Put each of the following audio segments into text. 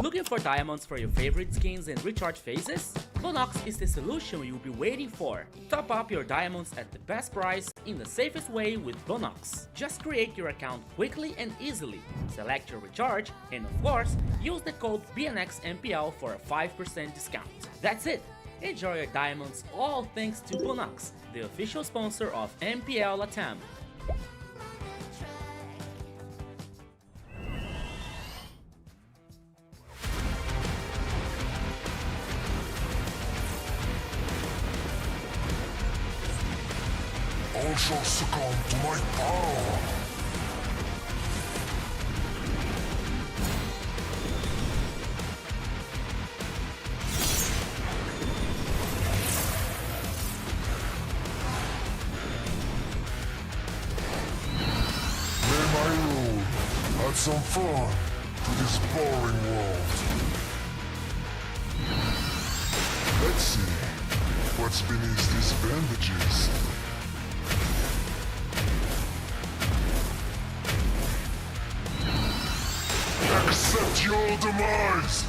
Looking for diamonds for your favorite skins and recharge phases? Bonox is the solution you'll be waiting for. Top up your diamonds at the best price in the safest way with Bonox. Just create your account quickly and easily, select your recharge, and of course, use the code BNXMPL for a 5% discount. That's it! Enjoy your diamonds all thanks to Bonox, the official sponsor of MPL LATAM. All shall succumb to my power. May my rule add some fun to this boring world. Let's see what's beneath these bandages. Accept your demise!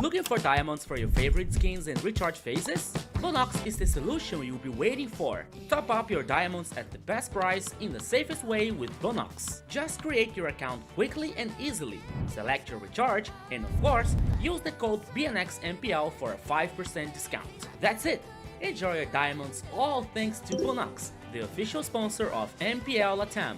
Looking for diamonds for your favorite skins and recharge phases? Bonox is the solution you'll be waiting for. Top up your diamonds at the best price in the safest way with Bonox. Just create your account quickly and easily, select your recharge, and of course, use the code BNXMPL for a 5% discount. That's it! Enjoy your diamonds all thanks to Bonox, the official sponsor of MPL LATAM.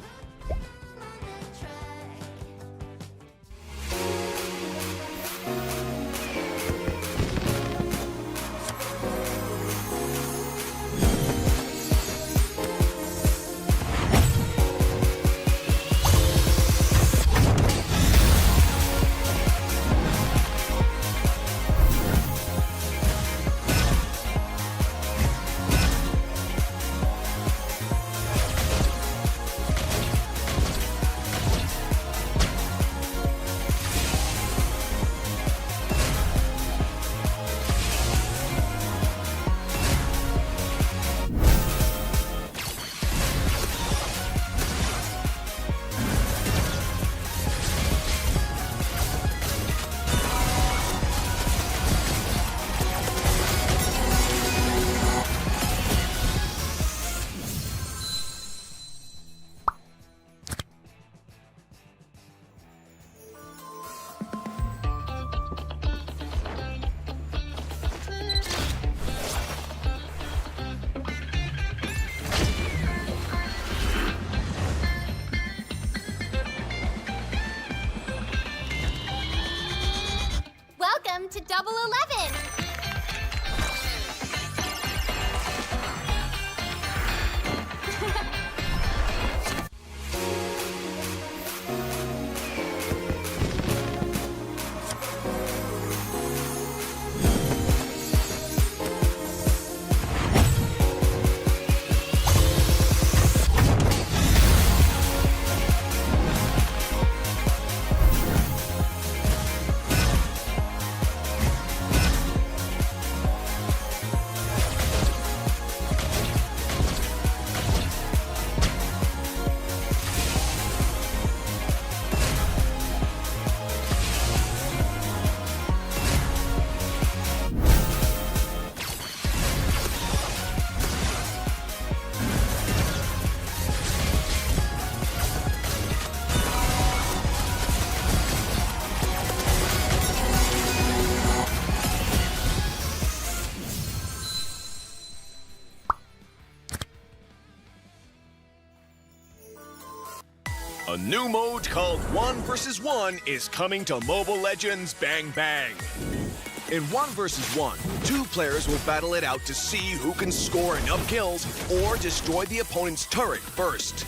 Welcome to Double 11! A new mode called 1 vs 1 is coming to Mobile Legends Bang Bang. In 1 vs 1, 2 players will battle it out to see who can score enough kills or destroy the opponent's turret first.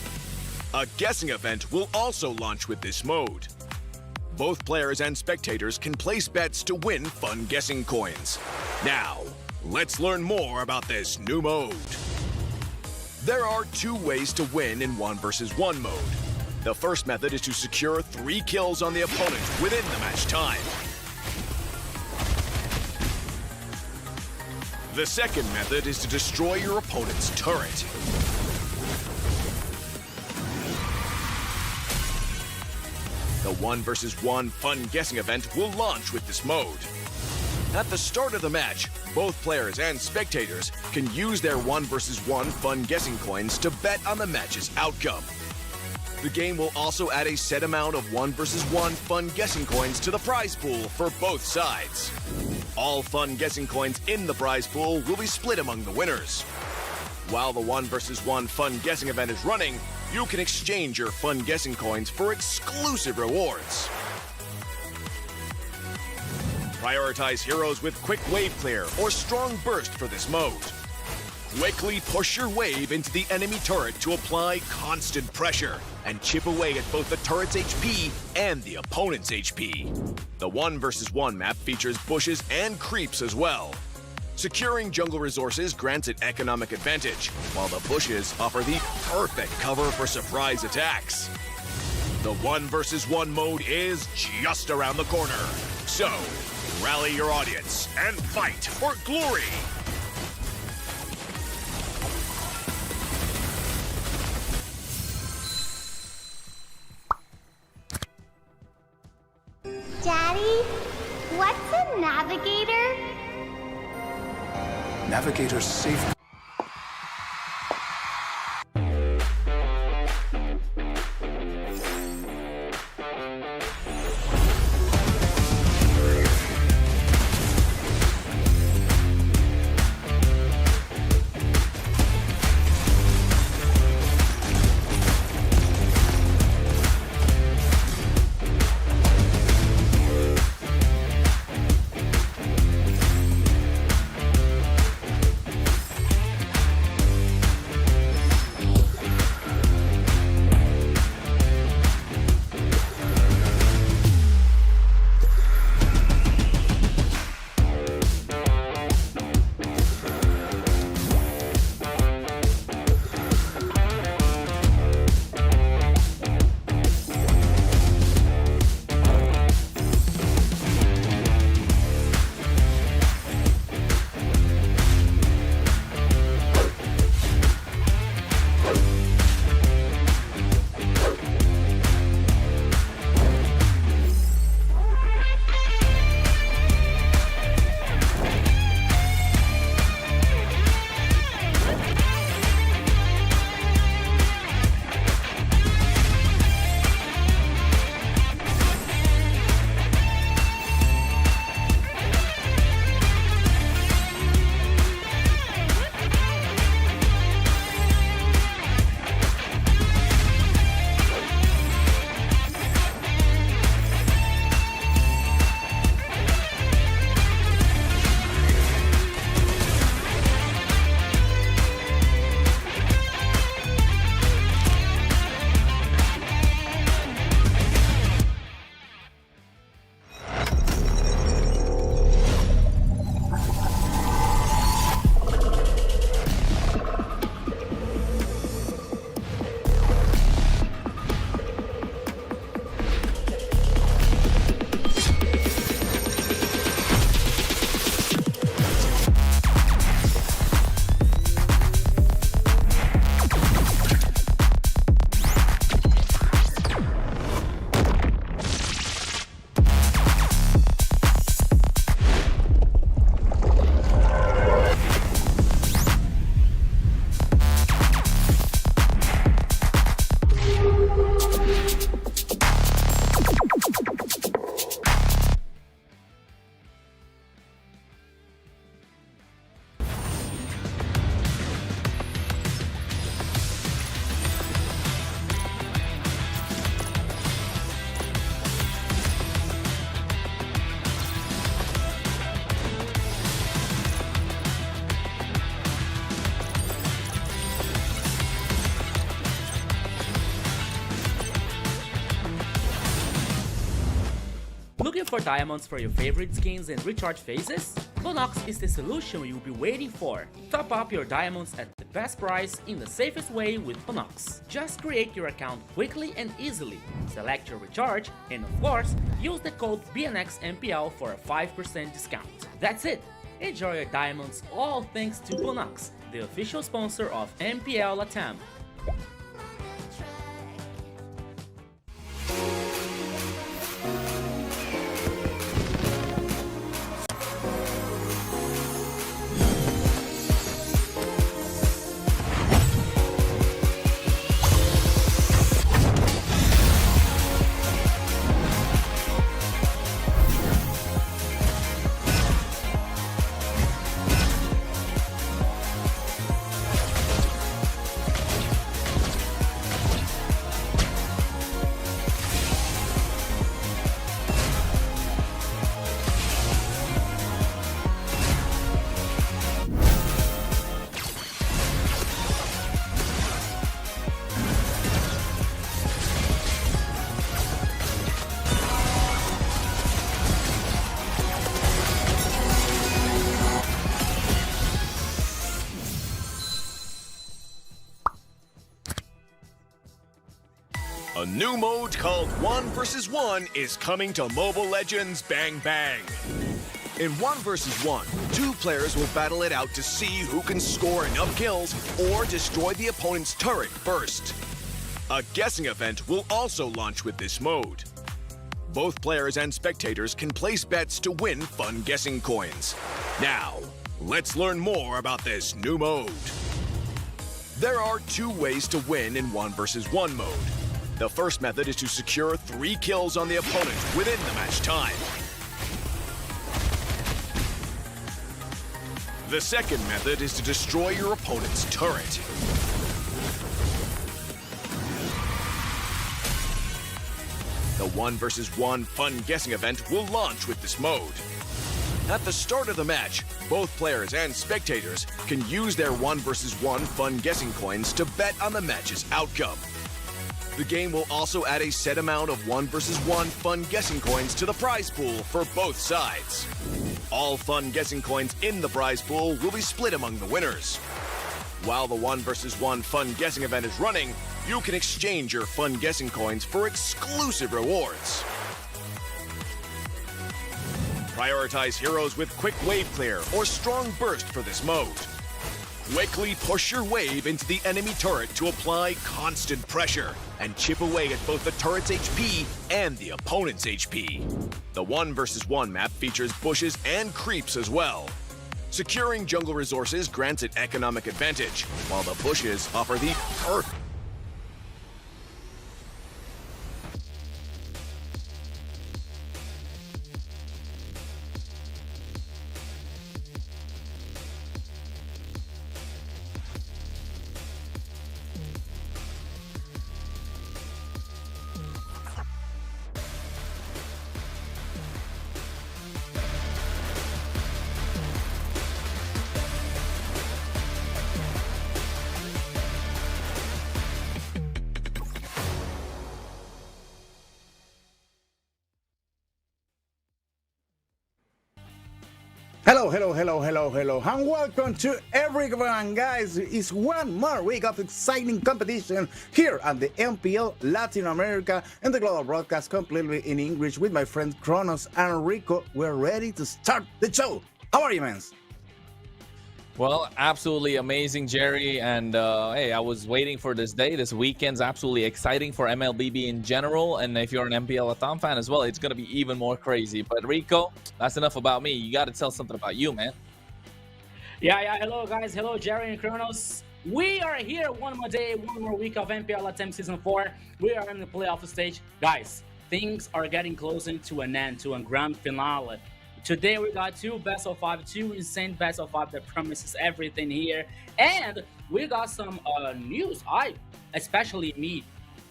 A guessing event will also launch with this mode. Both players and spectators can place bets to win fun guessing coins. Now, let's learn more about this new mode. There are 2 ways to win in 1 vs 1 mode. The first method is to secure 3 kills on the opponent within the match time. The second method is to destroy your opponent's turret. The 1 vs 1 fun guessing event will launch with this mode. At the start of the match, both players and spectators can use their 1 vs 1 fun guessing coins to bet on the match's outcome. The game will also add a set amount of 1 vs 1 fun guessing coins to the prize pool for both sides. All fun guessing coins in the prize pool will be split among the winners. While the 1 vs 1 fun guessing event is running, you can exchange your fun guessing coins for exclusive rewards. Prioritize heroes with quick wave clear or strong burst for this mode. Quickly push your wave into the enemy turret to apply constant pressure and chip away at both the turret's HP and the opponent's HP. The 1 vs 1 map features bushes and creeps as well. Securing jungle resources grants an economic advantage, while the bushes offer the perfect cover for surprise attacks. The 1 vs 1 mode is just around the corner. So, rally your audience and fight for glory! Daddy, What's a navigator? Navigator's safe. Looking for diamonds for your favorite skins and recharge phases? Bonox is the solution you'll be waiting for. Top up your diamonds at the best price in the safest way with Bonox. Just create your account quickly and easily, select your recharge, and of course, use the code BNXMPL for a 5% discount. That's it! Enjoy your diamonds all thanks to Bonox, the official sponsor of MPL LATAM. A new mode called 1 vs 1 is coming to Mobile Legends Bang Bang. In 1 vs 1, 2 players will battle it out to see who can score enough kills or destroy the opponent's turret first. A guessing event will also launch with this mode. both players and spectators can place bets to win fun guessing coins. Now, let's learn more about this new mode. There are 2 ways to win in 1 versus 1 mode. The first method is to secure 3 kills on the opponent within the match time. The second method is to destroy your opponent's turret. The 1 versus 1 fun guessing event will launch with this mode. At the start of the match, both players and spectators can use their 1 versus 1 fun guessing coins to bet on the match's outcome. The game will also add a set amount of 1 versus 1 fun guessing coins to the prize pool for both sides. All fun guessing coins in the prize pool will be split among the winners. While the 1 versus 1 fun guessing event is running, you can exchange your fun guessing coins for exclusive rewards. Prioritize heroes with quick wave clear or strong burst for this mode. Quickly push your wave into the enemy turret to apply constant pressure and chip away at both the turret's HP and the opponent's HP. The 1 versus 1 map features bushes and creeps as well. Securing jungle resources grants an economic advantage, while the bushes offer the perfect. Hello, and welcome to everyone, guys. It's one more week of exciting competition here at the MPL Latin America and the global broadcast completely in English with my friends Kronos and Rico. We're ready to start the show. How are you, man? Well, absolutely amazing, Jerry. And hey, I was waiting for this day. This weekend's absolutely exciting for MLBB in general. And if you're an MPL LATAM fan as well, it's going to be even more crazy. But Rico, that's enough about me. You got to tell something about you, man. Yeah. Hello, guys. Hello, Jerry and Kronos. We are here one more day, one more week of MPL LATAM Season 4. We are in the playoff stage. Guys, things are getting closer to an end, to a grand finale. Today we got 2 best of 5, 2 insane best of 5 that promises everything here, and we got some news. Especially me,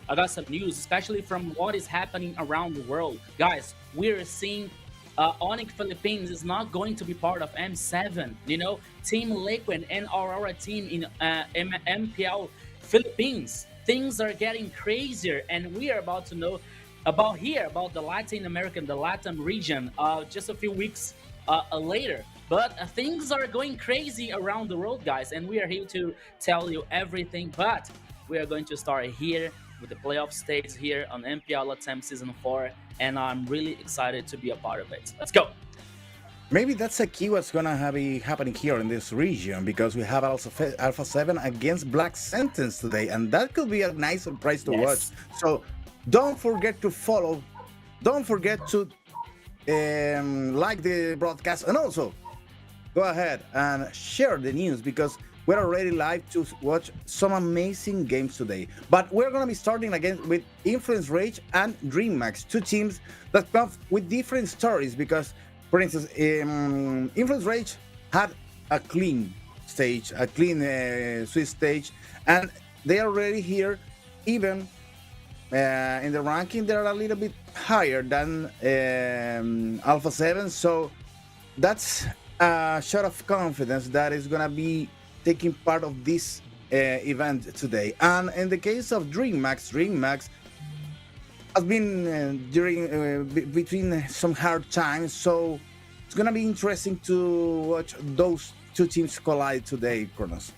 I got some news, especially from what is happening around the world. Guys, we're seeing Onyx Philippines is not going to be part of M7. You know, Team Liquid and Aurora team in MPL Philippines. Things are getting crazier, and we are about to know about the Latin American, the LATAM region, just a few weeks later. But things are going crazy around the world, guys, and we are here to tell you everything. But we are going to start here with the playoff stage here on MPL LATAM Season 4, and I'm really excited to be a part of it. Let's go! Maybe that's a key what's gonna be happening here in this region, because we have also Alpha 7 against Black Sentence today, and that could be a nice surprise to watch. So don't forget to follow, don't forget to like the broadcast, and also go ahead and share the news, because we're already live to watch some amazing games today. But we're going to be starting again with Influence Rage and DreamMax, 2 teams that come with different stories, because, for instance, Influence Rage had a clean stage, a clean Swiss stage, and they are already here. Even in the ranking, they're a little bit higher than Alpha 7, so that's a shot of confidence that is gonna be taking part of this event today. And in the case of DreamMax has been between some hard times, so it's gonna be interesting to watch those 2 teams collide today, Kronos.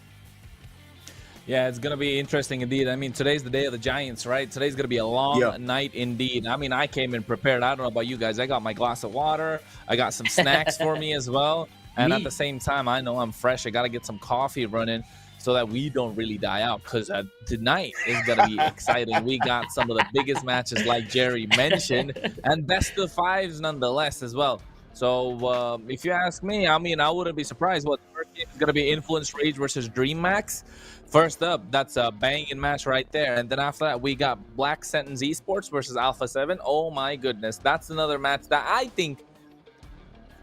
Yeah, it's going to be interesting indeed. I mean, today's the day of the Giants, right? Today's going to be a long night indeed. I mean, I came in prepared. I don't know about you guys. I got my glass of water. I got some snacks for me as well. And at the same time, I know I'm fresh. I got to get some coffee running. so that we don't really die out, because tonight is going to be exciting. We got some of the biggest matches, like Jerry mentioned, and best of fives nonetheless as well. So if you ask me, I mean, I wouldn't be surprised. What the first game is going to be Influence Rage versus Dream Max. First up, that's a banging match right there. And then after that, we got Black Sentence Esports versus Alpha 7. Oh my goodness. That's another match that I think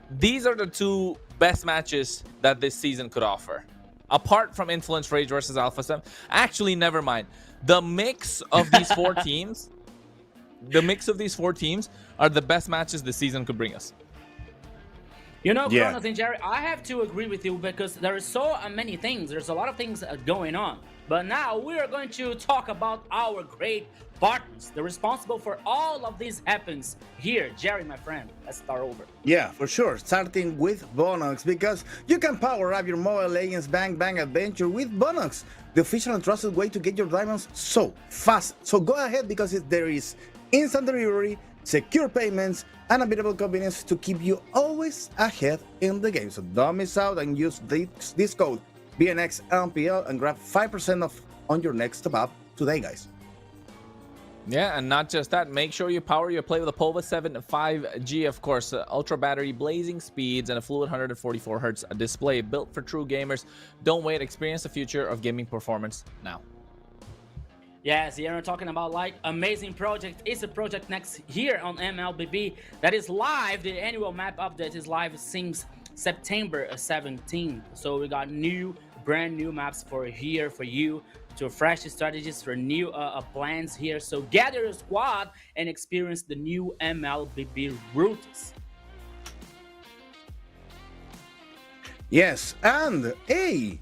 these are the two best matches that this season could offer. Apart from Influence Rage versus Alpha 7. Actually, never mind. The mix of these four teams, are the best matches this season could bring us. You know, Kronos and Jerry, I have to agree with you because there are so many things. There's a lot of things going on. But now we are going to talk about our great partners. They're responsible for all of these happens here. Jerry, my friend, let's start over. Yeah, for sure. Starting with Bonox, because you can power up your Mobile Legends Bang Bang adventure with Bonox, the official and trusted way to get your diamonds so fast. So go ahead, because there is instant delivery, secure payments, and available convenience to keep you always ahead in the game. So don't miss out and use this code BNX MPL and grab 5% off on your next top up today, guys. Yeah, and not just that, make sure you power your play with a Pova 7 5G, of course, ultra battery, blazing speeds, and a fluid 144 Hz display built for true gamers. Don't wait, experience the future of gaming performance now. Yes, here we're talking about like amazing project. It's a project next here on MLBB that is live. The annual map update is live since September 17th. So we got brand new maps for here for you, to fresh strategies for new plans here. So gather your squad and experience the new MLBB routes. Yes, and hey,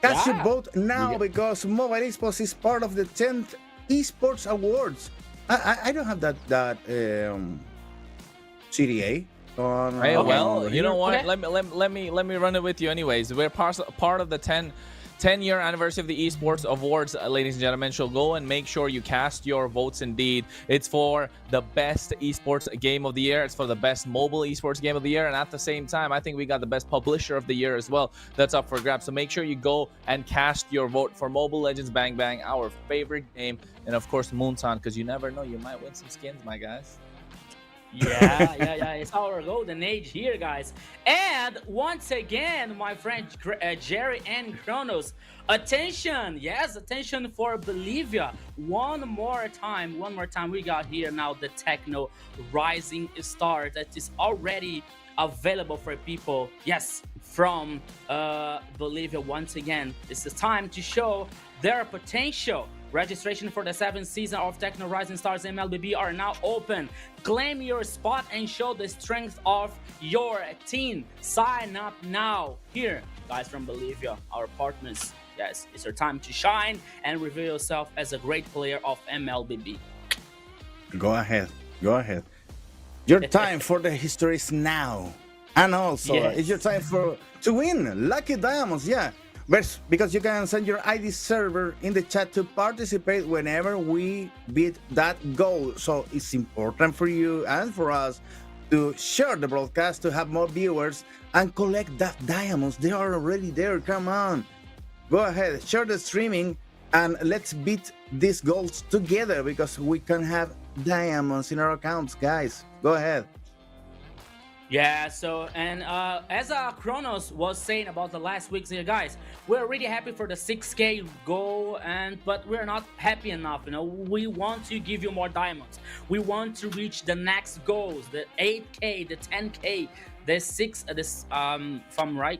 catch your boat now, because Mobile Esports is part of the 10th Esports Awards. I don't have that CDA on. Hey, well, you know what? Okay. Let me run it with you, anyways. We're part of the 10-year anniversary of the Esports Awards, ladies and gentlemen. So go and make sure you cast your votes indeed. It's for the best esports game of the year. It's for the best mobile esports game of the year. And at the same time, I think we got the best publisher of the year as well. That's up for grabs. So make sure you go and cast your vote for Mobile Legends Bang Bang, our favorite game. And of course, Moonton, because you never know, you might win some skins, my guys. Yeah, it's our golden age here, guys. And once again, my friend Jerry and Kronos, attention for Bolivia. One more time, we got here now the Techno Rising Star that is already available for people, yes, from Bolivia. Once again, it's the time to show their potential. Registration for the 7th season of Techno Rising Stars MLBB are now open. Claim your spot and show the strength of your team. Sign up now. Here, guys from Bolivia, our partners. Yes, it's your time to shine and reveal yourself as a great player of MLBB. Go ahead. Your time for the history is now. And also, it's your time to win Lucky Diamonds, because you can send your ID server in the chat to participate whenever we beat that goal. So it's important for you and for us to share the broadcast to have more viewers and collect that diamonds. They are already there. Come on. Go ahead, share the streaming, and let's beat these goals together, because we can have diamonds in our accounts, guys. Go ahead. Yeah, so, and as Kronos was saying about the last weeks here, guys, we're really happy for the 6K goal, but we're not happy enough, we want to give you more diamonds. We want to reach the next goals, the 8K, the 10K, the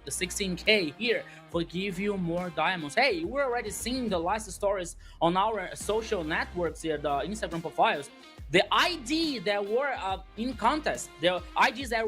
16K here, for give you more diamonds. Hey, we're already seeing the last stories on our social networks here, the Instagram profiles. The ID that were in contest, the IDs that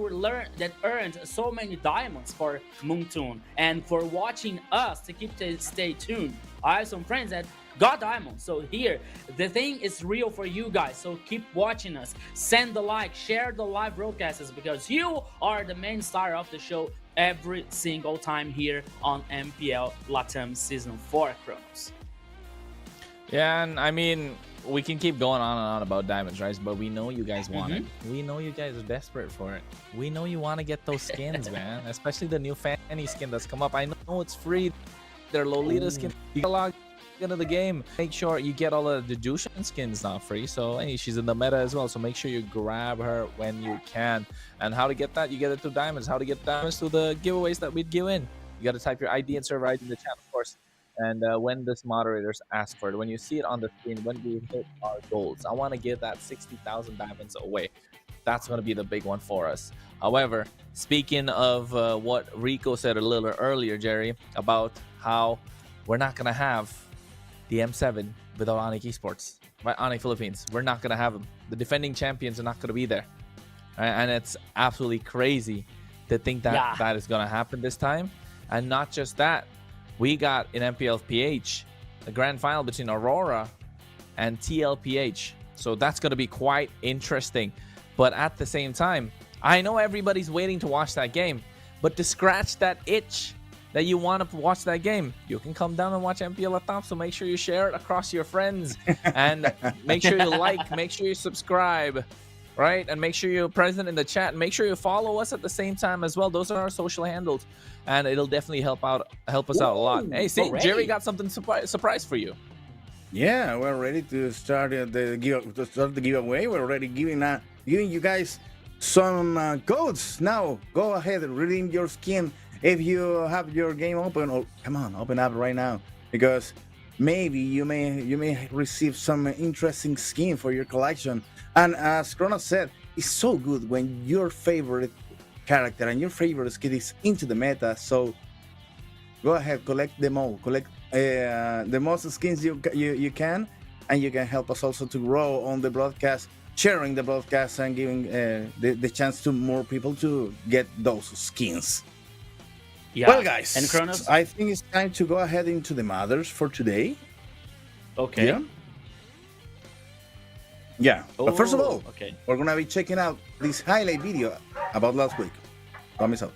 earned so many diamonds for Moontoon and for watching us to stay tuned. I have some friends that got diamonds. So here, the thing is real for you guys. So keep watching us. Send the like, share the live broadcasts, because you are the main star of the show every single time here on MPL LATAM Season 4, Kronos. Yeah, and I mean, we can keep going on and on about diamonds, right? But we know you guys want it. We know you guys are desperate for it. We know you want to get those skins, man. Especially the new Fanny skin that's come up. I know it's free. their Lolita skin. You gotta log into the game. Make sure you get all of the Jushin skins now free. So hey, she's in the meta as well. So make sure you grab her when you can. And how to get that? You get it through diamonds. How to get diamonds? Through the giveaways that we'd give in. You got to type your ID and server ID in the chat, of course. And when this moderators ask for it, when you see it on the screen, when we hit our goals, I want to give that 60,000 diamonds away. That's going to be the big one for us. However, speaking of what Rico said a little earlier, Jerry, about how we're not going to have the M7 without Onyx Esports, right? Onyx Philippines, we're not going to have them. The defending champions are not going to be there. Right? And it's absolutely crazy to think that that is going to happen this time. And not just that, we got in MPLPH the grand final between Aurora and TLPH. So that's going to be quite interesting. But at the same time, I know everybody's waiting to watch that game. But to scratch that itch that you want to watch that game, you can come down and watch MPL LATAM. So make sure you share it across your friends. And make sure you like, make sure you subscribe. Right, and make sure you're present in the chat, and make sure you follow us at the same time as well. Those are our social handles, and it'll definitely help us out a lot. Hey, see, Jerry got something surprise for you. Yeah, we're ready to start the giveaway. We're already giving you guys some codes. Now go ahead and redeem your skin if you have your game open. Oh, come on, open up right now, because maybe you may receive some interesting skin for your collection. And as Kronos said, it's so good when your favorite character and your favorite skin is into the meta. So go ahead, collect them all. Collect the most skins you can, and you can help us also to grow on the broadcast, sharing the broadcast and giving the chance to more people to get those skins. Yeah. Well, guys, and Kronos, I think it's time to go ahead into the mothers for today. Okay. Yeah. Yeah, but first of all, we're gonna be checking out this highlight video about last week. Thumbs up.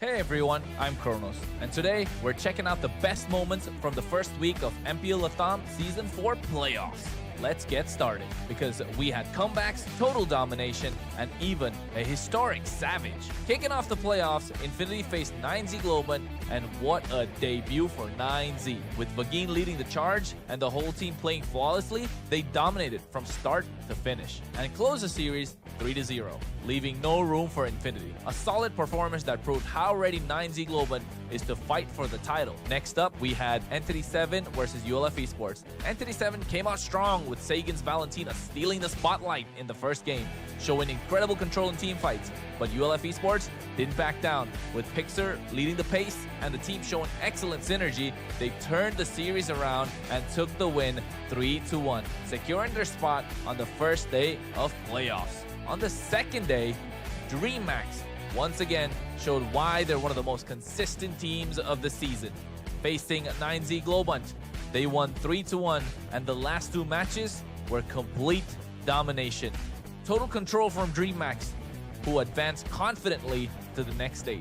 Hey everyone, I'm Kronos, and today we're checking out the best moments from the first week of MPL LATAM Season 4 playoffs. Let's get started, because we had comebacks, total domination, and even a historic Savage. Kicking off the playoffs, Infinity faced 9Z Globan, and what a debut for 9Z. With Vagin leading the charge and the whole team playing flawlessly, they dominated from start to finish, and closed the series 3-0, leaving no room for Infinity. A solid performance that proved how ready 9Z Globan is to fight for the title. Next up, we had Entity 7 versus ULF Esports. Entity 7 came out strong with Sagan's Valentina stealing the spotlight in the first game, showing incredible control in team fights. But ULF Esports didn't back down. With Pixar leading the pace and the team showing excellent synergy, they turned the series around and took the win 3-1, securing their spot on the first day of playoffs. On the second day, DreamHack once again showed why they're one of the most consistent teams of the season. Facing 9Z Globunt, they won 3-1, and the last two matches were complete domination. Total control from DreamHack, who advanced confidently to the next stage.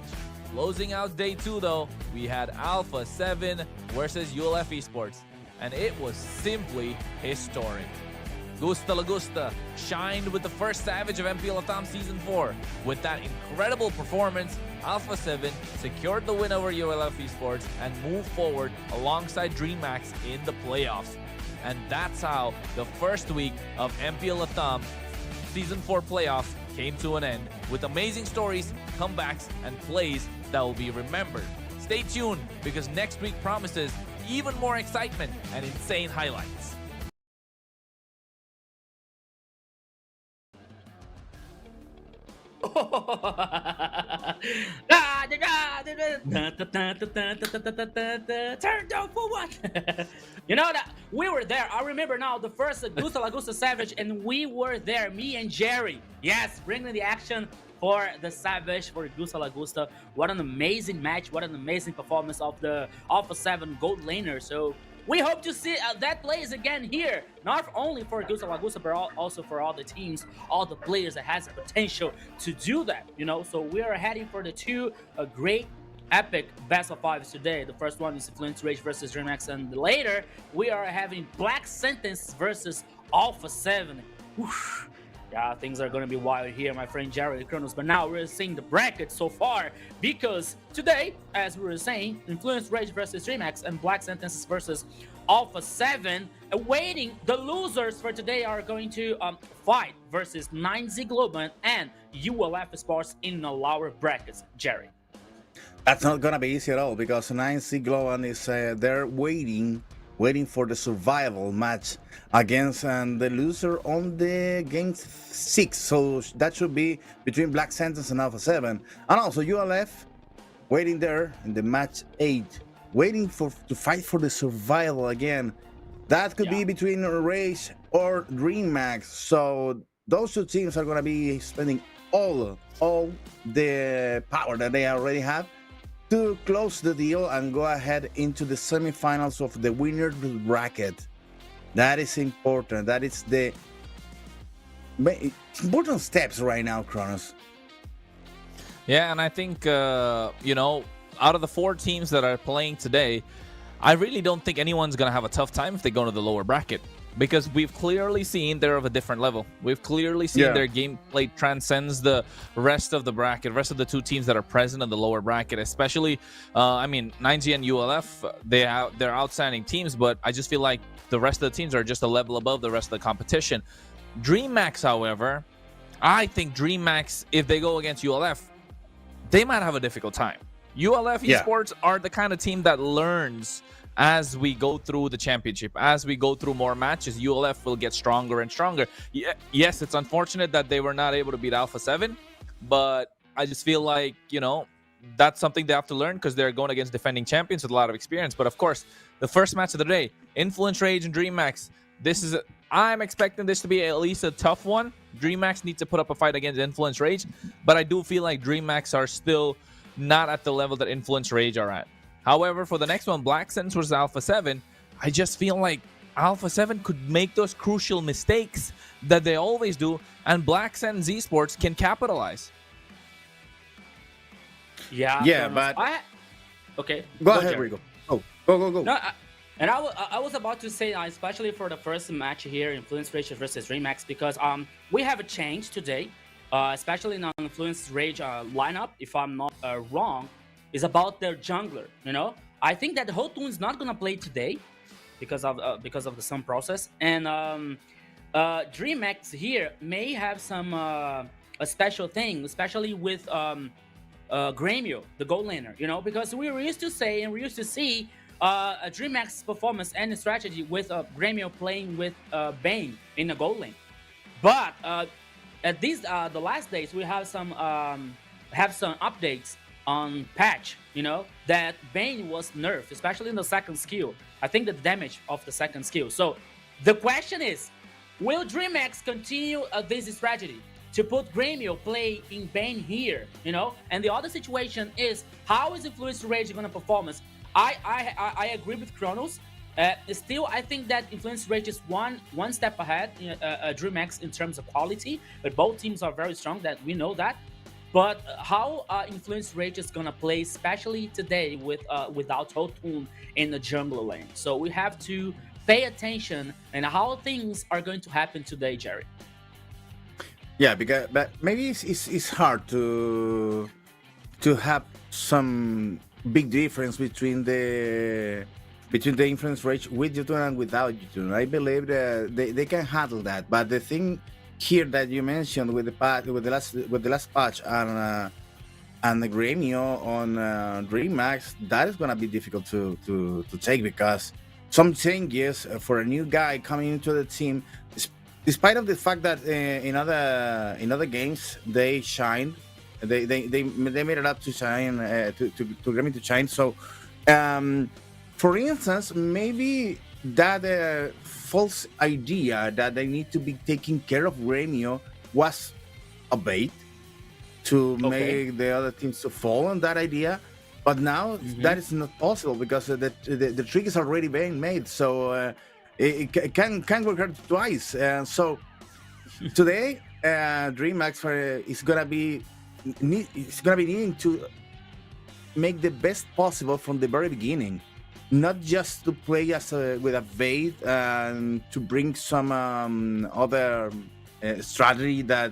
Closing out day 2 though, we had Alpha 7 versus ULF Esports, and it was simply historic. Gusta Lagusta shined with the first Savage of MPL LATAM Season 4. With that incredible performance, Alpha 7 secured the win over ULF Esports and moved forward alongside DreamHack in the playoffs. And that's how the first week of MPL LATAM Season 4 playoffs came to an end, with amazing stories, comebacks, and plays that will be remembered. Stay tuned, because next week promises even more excitement and insane highlights. Turn down for what? You know that we were there. I remember now the first Gusta Lagusta Savage, and we were there, me and Jerry. Yes, bringing the action for the Savage, for Gusta Lagusta. What an amazing match, what an amazing performance of the Alpha 7 gold laner. So we hope to see that plays again here, not only for Gusta Lagusta, but also for all the teams, all the players that has the potential to do that, you know. So we are heading for the two great epic best of fives today. The first one is Flint Rage versus DreamHack, and later we are having Black Sentence versus Alpha 7. Oof. Yeah, things are gonna be wild here, my friend Jerry Kronos. But now we're seeing the bracket so far because today, as we were saying, Influence Rage versus Remax and Black Sentences versus Alpha 7. Awaiting the losers for today are going to fight versus 9Z Global and ULF Esports in the lower brackets. Jerry. That's not gonna be easy at all because 9C Globan is they're waiting for the survival match against the loser on the game 6. So that should be between Black Sentence and Alpha 7. And also ULF waiting there in the match 8, waiting to fight for the survival again. That could be between Rage or DreamMax. So those two teams are gonna be spending all the power that they already have to close the deal and go ahead into the semifinals of the winner's bracket. That is important. That is the important steps right now, Kronos. Yeah, and I think, you know, out of the 4 teams that are playing today, I really don't think anyone's going to have a tough time if they go to the lower bracket. Because we've clearly seen they're of a different level. We've clearly seen their gameplay transcends the rest of the bracket, rest of the 2 teams that are present in the lower bracket. Especially, I mean, 9G and ULF, they're outstanding teams, but I just feel like the rest of the teams are just a level above the rest of the competition. DreamMax, however, I think DreamMax, if they go against ULF, they might have a difficult time. ULF Esports are the kind of team that learns as we go through the championship, as we go through more matches. ULF will get stronger and stronger. Yes, it's unfortunate that they were not able to beat Alpha 7, but I just feel like, you know, that's something they have to learn because they're going against defending champions with a lot of experience. But of course, the first match of the day, Influence Rage and DreamMax. I'm expecting this to be at least a tough one. DreamMax needs to put up a fight against Influence Rage, but I do feel like DreamMax are still not at the level that Influence Rage are at. However, for the next one, Black Sense versus Alpha 7, I just feel like Alpha 7 could make those crucial mistakes that they always do, and Black Sense Esports can capitalize. Yeah, but... Okay. Go ahead, Rico. Oh, go. No, I was about to say, especially for the first match here, Influence Rage versus Remax, because we have a change today, especially in our Influence Rage lineup, if I'm not wrong, is about their jungler. You know, I think that Hotun is not gonna play today because of the Sun process, and DreamX here may have some a special thing, especially with Gremio, the gold laner. You know, because we used to say and we used to see a DreamX performance and strategy with Gremio playing with Bane in the gold lane, but at these the last days we have some updates on patch, you know, that Bane was nerfed, especially in the second skill. I think the damage of the second skill. So the question is, will DreamX continue this strategy to put Gremio play in Bane here, you know? And the other situation is, how is Influence Rage going to perform? I agree with Kronos. Still, I think that Influence Rage is one step ahead, DreamX, in terms of quality, but both teams are very strong, that we know that. But how Influence Rage is gonna play, especially today without Hotun in the jungle lane. So we have to pay attention and how things are going to happen today, Jerry. Yeah, but maybe it's hard to have some big difference between the Influence Rage with Jotun and without Jotun. I believe that they can handle that. But the thing here that you mentioned with the last patch and the Gremio on DreamMax, that is gonna be difficult to take, because some changes for a new guy coming into the team, despite of the fact that in other games they shined, they made it up to shine, to Gremio to shine. So for instance, maybe that false idea that they need to be taking care of Gremio was a bait to make the other teams to fall on that idea. But now that is not possible, because the trick is already being made. So it can work twice. So today, DreamMax is gonna be needing to make the best possible from the very beginning. Not just to play with a bait and to bring some other strategy that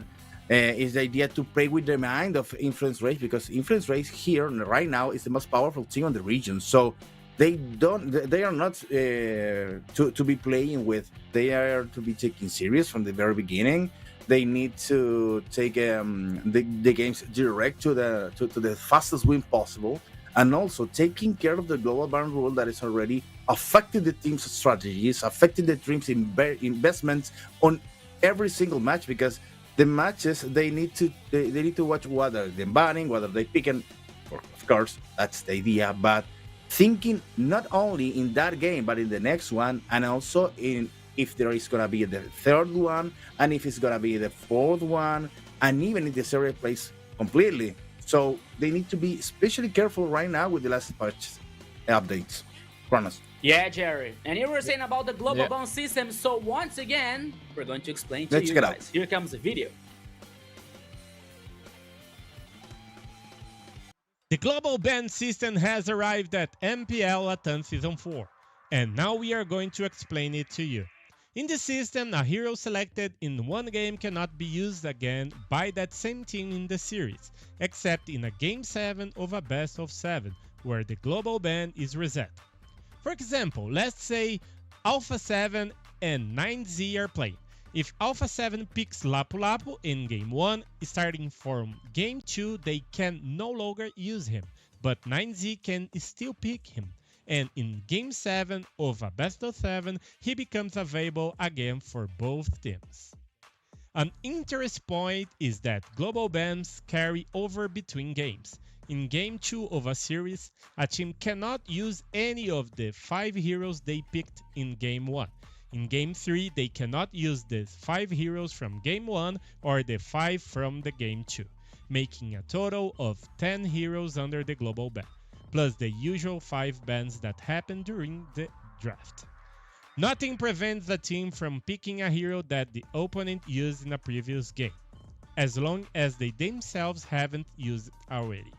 is the idea to play with the mind of Influence Race, because Influence Race here right now is the most powerful team on the region. So they are not to be playing with. They are to be taken serious from the very beginning. They need to take the games direct to the fastest win possible, and also taking care of the global ban rule that is already affecting the team's strategies, affecting the team's investments on every single match, because the matches they need to watch whether they're banning, whether they pick, and of course that's the idea, but thinking not only in that game but in the next one, and also in if there is gonna be the third one, and if it's gonna be the fourth one, and even if the series plays completely. So they need to be especially careful right now with the last patch updates. Kronos. Yeah, Jerry. And you were saying about the global ban system. So once again, we're going to explain to Let's you get guys. out. Here comes the video. The global ban system has arrived at MPL LATAM Season 4, and now we are going to explain it to you. In the system, a hero selected in one game cannot be used again by that same team in the series, except in a Game 7 of a Best of 7, where the global ban is reset. For example, let's say Alpha 7 and 9Z are playing. If Alpha 7 picks Lapu Lapu in Game 1, starting from Game 2 they can no longer use him, but 9Z can still pick him, and in Game 7 of a Best of 7 he becomes available again for both teams. An interesting point is that global bans carry over between games. In Game 2 of a series, a team cannot use any of the 5 heroes they picked in Game 1. In Game 3, they cannot use the 5 heroes from Game 1 or the 5 from the Game 2, making a total of 10 heroes under the global ban, plus the usual 5 bans that happen during the draft. Nothing prevents the team from picking a hero that the opponent used in a previous game, as long as they themselves haven't used it already.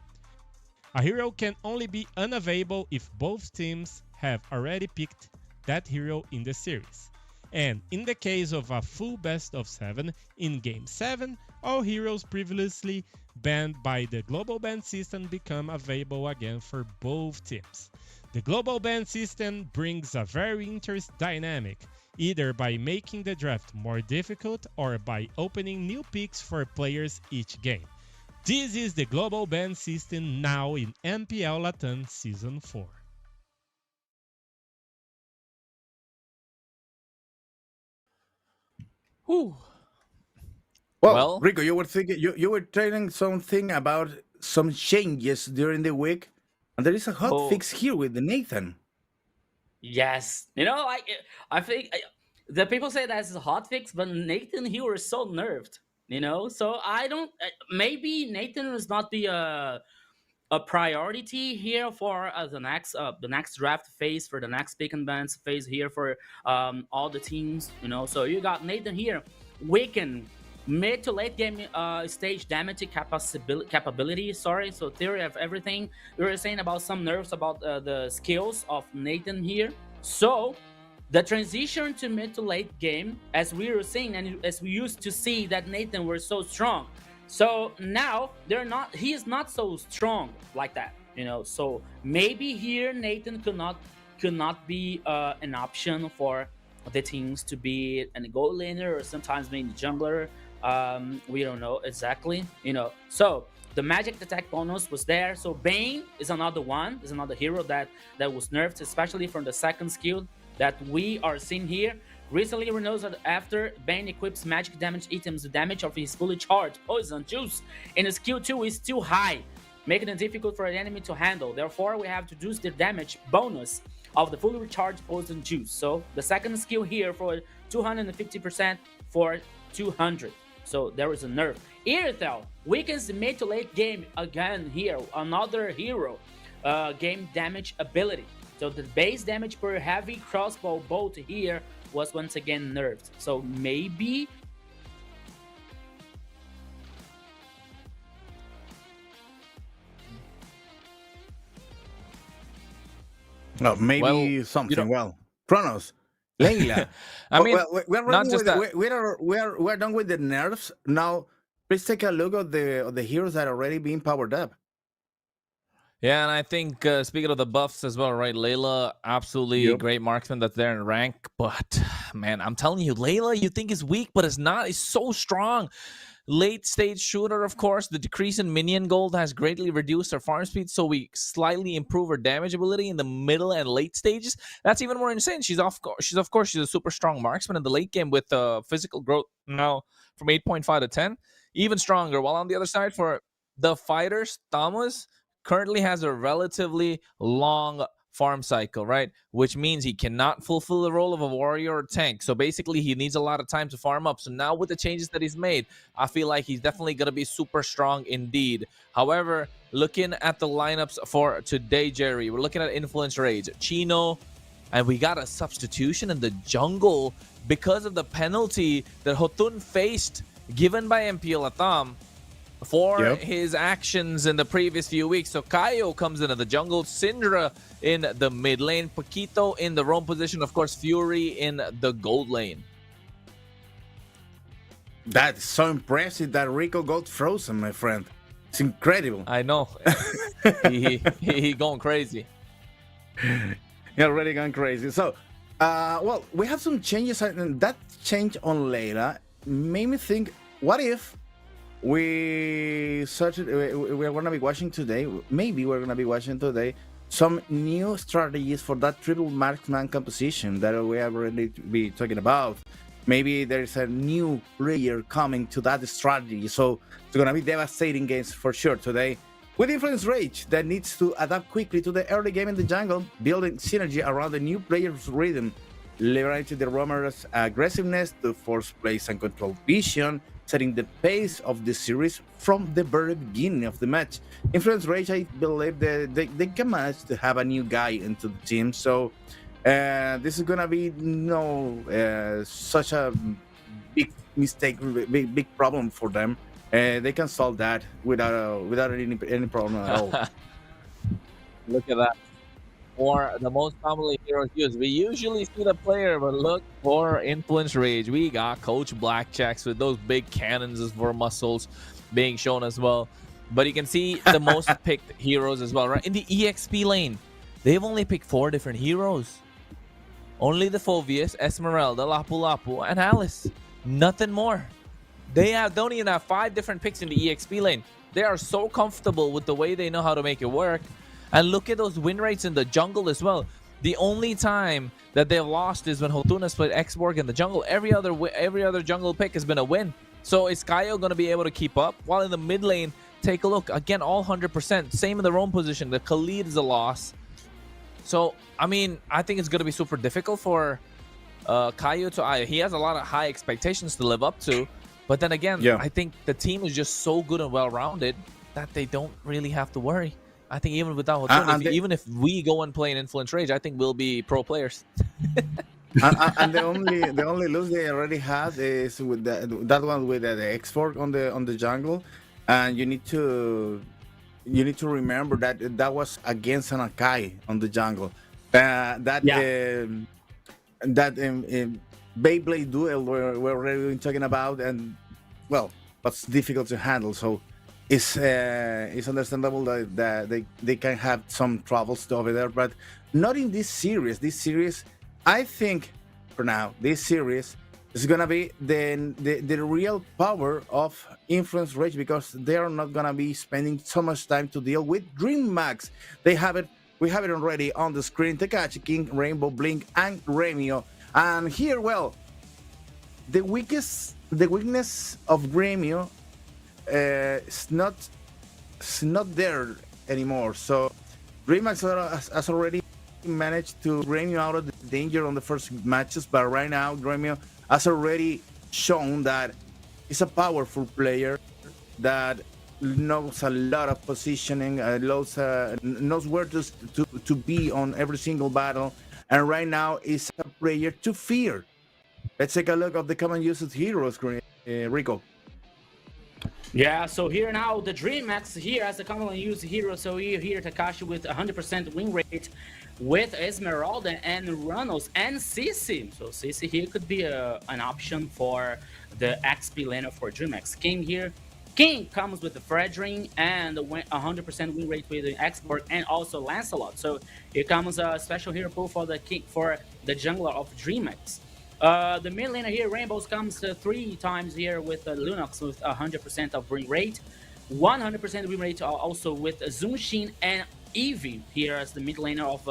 A hero can only be unavailable if both teams have already picked that hero in the series. And in the case of a full best of 7, in Game 7, all heroes previously banned by the global ban system become available again for both teams. The global ban system brings a very interesting dynamic, either by making the draft more difficult or by opening new picks for players each game. This is the global ban system now in MPL LATAM Season 4. Whew. Well, Rico, you were thinking you were telling something about some changes during the week, and there is a hot fix here with the Nathan. Yes. I think the people say that's a hot fix, but Nathan here is so nerfed. So I don't. Maybe Nathan is not a priority here for the next draft phase, for the next pick and bans phase here for all the teams. So you got Nathan here, weaken mid to late game stage damage capability. Sorry, so theory of everything. We were saying about some nerfs about the skills of Nathan here. So the transition to mid to late game, as we were saying, and as we used to see that Nathan were so strong. So now he is not so strong like that, So maybe here Nathan could not be an option for the teams to be a gold laner or sometimes maybe jungler. We don't know exactly, So the magic attack bonus was there. So Bane is another hero that was nerfed, especially from the second skill that we are seeing here. Recently, we know that after Bane equips magic damage items, the damage of his fully charged poison juice in skill 2 is too high, making it difficult for an enemy to handle. Therefore, we have to reduce the damage bonus of the fully recharged poison juice. So the second skill here for 250% for 200. So there is a nerf. Irithel weakens the mid to late game again here. Another hero game damage ability. So the base damage per heavy crossbow bolt here was once again nerfed. So maybe maybe something. Well, Kronos, Layla. I mean, We're not running just with that. we're done with the nerfs. Now, please take a look at the heroes that are already being powered up. Yeah, and I think speaking of the buffs as well, right? Layla, absolutely Yep. great marksman that's there in rank. But man, I'm telling you, Layla, you think is weak, but it's not. It's so strong. Late stage shooter, of course. The decrease in minion gold has greatly reduced her farm speed, so we slightly improve her damage ability in the middle and late stages. That's even more insane. She's of course she's a super strong marksman in the late game with physical growth now from 8.5 to 10, even stronger. While on the other side for the fighters, Thomas currently has a relatively long farm cycle, right? Which means he cannot fulfill the role of a warrior or tank. So basically, he needs a lot of time to farm up. So now with the changes that he's made, I feel like he's definitely going to be super strong indeed. However, looking at the lineups for today, Jerry, we're looking at Influence Rage, Chino, and we got a substitution in the jungle because of the penalty that Hotun faced given by MPL LATAM for his actions in the previous few weeks. So Kaio comes into the jungle, Syndra in the mid lane, Paquito in the roam position, of course, Fury in the gold lane. That's so impressive that Rico got frozen, my friend. It's incredible. I know. he going crazy. You're already going crazy. So, well, we have some changes, and that change on Layla made me think, what if we're going to be watching today, maybe we're going to be watching today, some new strategies for that triple marksman composition that we have already be talking about. Maybe there's a new player coming to that strategy, so it's going to be devastating games for sure today. With Influence Rage that needs to adapt quickly to the early game in the jungle, building synergy around the new player's rhythm, leveraging the roamer's aggressiveness to force plays and control vision, setting the pace of the series from the very beginning of the match. Influence Rage, I believe that they can manage to have a new guy into the team, so this is gonna be such a big mistake, big problem for them. They can solve that without any problem at all. Look at that. For the most commonly heroes used, we usually see the player, but look for Influence Rage. We got Coach Blackjacks with those big cannons as for muscles being shown as well. But you can see the most picked heroes as well, right? In the EXP lane, they've only picked 4 different heroes. Only the Phoveus, Esmeralda, Lapu Lapu, and Alice. Nothing more. They don't even have 5 different picks in the EXP lane. They are so comfortable with the way they know how to make it work. And look at those win rates in the jungle as well. The only time that they've lost is when Hotunas played Xborg in the jungle. Every other jungle pick has been a win. So is Kaio going to be able to keep up? While in the mid lane, take a look. Again, all 100%. Same in the roam position. The Khalid is a loss. So, I mean, I think it's going to be super difficult for Kaio to... he has a lot of high expectations to live up to. But then again, I think the team is just so good and well-rounded that they don't really have to worry. I think even without Hotun, even if we go and play in Influence Rage, I think we'll be pro players. and the only lose they already had is with that one with the X4 on the jungle, and you need to remember that was against an Akai on the jungle. Beyblade duel we're already talking about, and well, that's difficult to handle. So it's understandable that they can have some troubles over there, but not in this series. This series, I think, for now, this series is gonna be the real power of Influence Rage, because they are not gonna be spending so much time to deal with Dream Max. We have it already on the screen. Tekashi King, Rainbow Blink, and Remio. And here, well, the weakness of Gremio is not there anymore. So Dreamax has already managed to Gremio out of the danger on the first matches, but right now Gremio has already shown that he's a powerful player that knows a lot of positioning, knows where to be on every single battle, and right now is a player to fear. Let's take a look at the common used heroes, Rico. Yeah, so here now, the DreamHack here as the commonly used hero. So here Takashi with 100% win rate with Esmeralda and Runos and Sissy. So Sissy here could be an option for the XP laner for DreamHack. King here. King comes with the Fredrin and 100% win rate with the Export and also Lancelot. So here comes a special hero pool for the king for the jungler of DreamHack. The mid laner here, Rainbows, comes 3 times here with Lunox with 100% of win rate, 100% win rate also with Zunshin and Eevee here as the mid laner of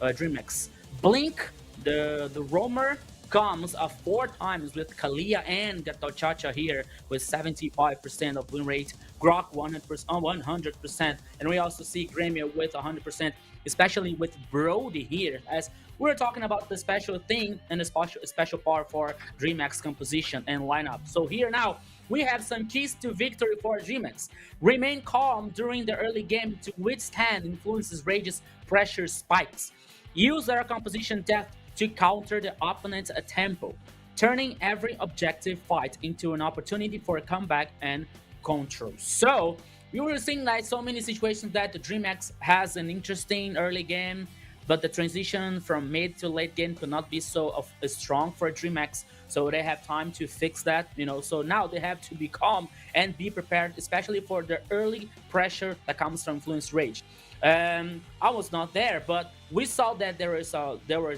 DreamHack. Blink, the roamer, comes 4 times with Kalia and Gatochacha here with 75% of win rate, Grok 100%, and we also see Gremio with 100%, especially with Brody here, as we're talking about the special thing and the special part for DreamHack's composition and lineup. So here now, we have some keys to victory for DreamHack. Remain calm during the early game to withstand influences, rages, pressure spikes. Use their composition depth to counter the opponent's tempo, turning every objective fight into an opportunity for a comeback and control. So we were seeing like so many situations that the DreamHack has an interesting early game, but the transition from mid to late game could not be so strong for DreamHack, so they have time to fix that, you know. So now they have to be calm and be prepared, especially for the early pressure that comes from Influence Rage. I was not there, but we saw that there was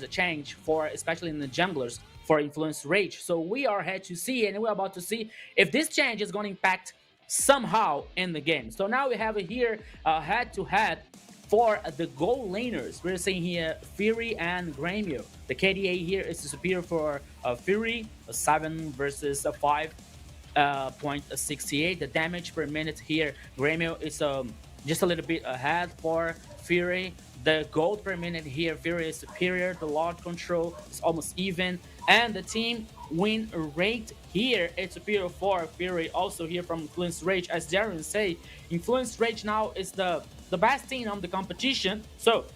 a change for, especially in the junglers, for Influence Rage. So we are here to see, and we're about to see if this change is going to impact somehow in the game. So now we have here head-to-head for the goal laners. We're seeing here Fury and Gremio. The KDA here is superior for Fury, 7 versus 5.68. The damage per minute here, Gremio is just a little bit ahead for Fury. The gold per minute here, Fury is superior. The Lord control is almost even. And the team win rate here, it's superior for Fury. Also here from Influence Rage, as Darren say, Influence Rage now is the best team on the competition. So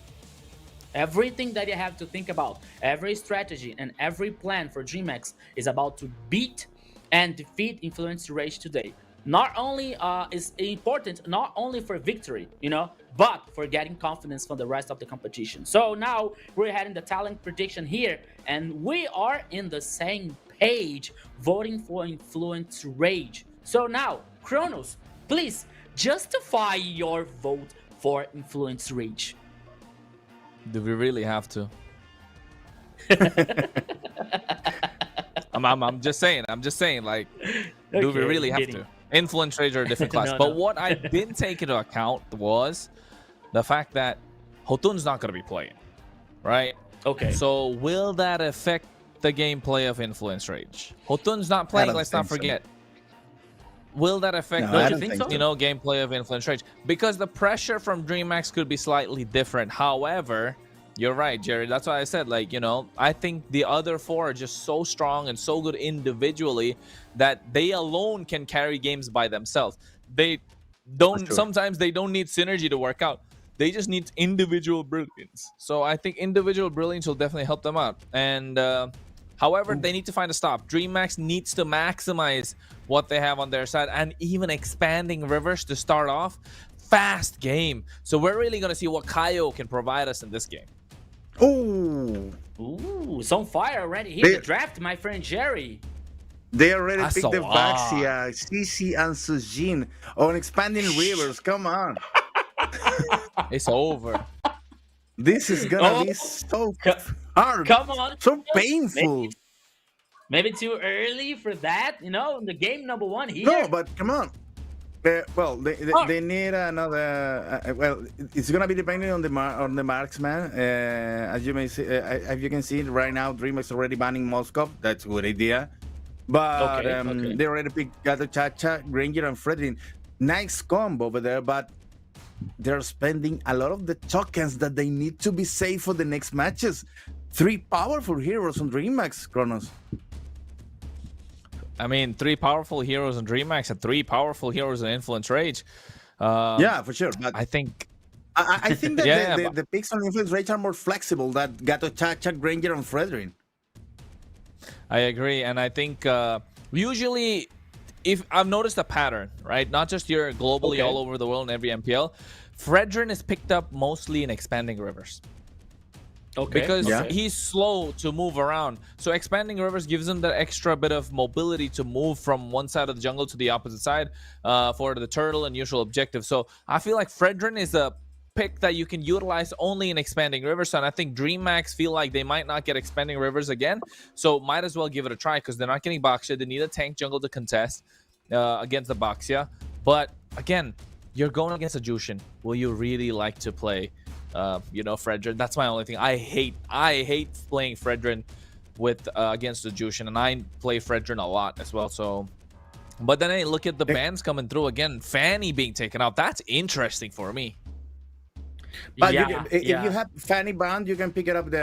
everything that you have to think about, every strategy and every plan for DreamHack is about to beat and defeat Influence Rage today. Not only is important, not only for victory, you know, but for getting confidence from the rest of the competition. So now we're having the talent prediction here, and we are in the same page voting for Influence Rage. So now, Kronos, please justify your vote for Influence Rage. Do we really have to? I'm just saying, like, do we really have to? Influence Rage are a different class. But what I didn't take into account was the fact that Hotun's not going to be playing, right? Okay. So will that affect the gameplay of Influence Rage? Hotun's not playing, let's not forget. So. Will that affect gameplay of Influence Rage? Because the pressure from DreamHack could be slightly different. However, you're right, Jerry. That's why I said, like, you know, I think the other 4 are just so strong and so good individually that they alone can carry games by themselves. They don't, sometimes they don't need synergy to work out. They just need individual brilliance. So I think individual brilliance will definitely help them out. And however, they need to find a stop. DreamHack needs to maximize what they have on their side, and even expanding Rivers to start off. Fast game. So we're really going to see what Kaio can provide us in this game. Ooh, it's on fire already. Here's the draft, my friend Jerry. They already picked the Vaxia, CC, and Sujin on expanding Rivers. Come on. It's over. This is gonna be so hard. Come on. So painful. Maybe too early for that, you know, in the game number 1 here. No, but come on. Well, they need another. Well, it's gonna be depending on the marksman. As you may see, as you can see right now, DreamHack already banning Moskov. That's a good idea. But they already picked Gato Chacha, Granger, and Fredrin. Nice combo over there, but they're spending a lot of the tokens that they need to be safe for the next matches. 3 powerful heroes on DreamHack, Kronos. I mean, 3 powerful heroes in DreamHack and 3 powerful heroes in Influence Rage. Yeah, for sure. But I think that the picks on Influence Rage are more flexible than Gato Chacha, Granger, and Fredrin. I agree, and I think usually if I've noticed a pattern, right? Not just here globally, all over the world in every MPL. Fredrin is picked up mostly in expanding rivers. Because he's slow to move around. So expanding rivers gives him that extra bit of mobility to move from one side of the jungle to the opposite side for the turtle and usual objective. So I feel like Fredrin is a pick that you can utilize only in expanding rivers, and I think DreamHack feel like they might not get expanding rivers again, so might as well give it a try because they're not getting Boxia. They need a tank jungle to contest against the Boxia. But again, you're going against a Jushin. Will you really like to play Fredrin? That's my only thing. I hate playing Fredrin with against the Jushin, and I play Fredrin a lot as well. So, but then hey, look at the bans coming through again. Fanny being taken out. That's interesting for me. But if you have Fanny banned, you can pick it up the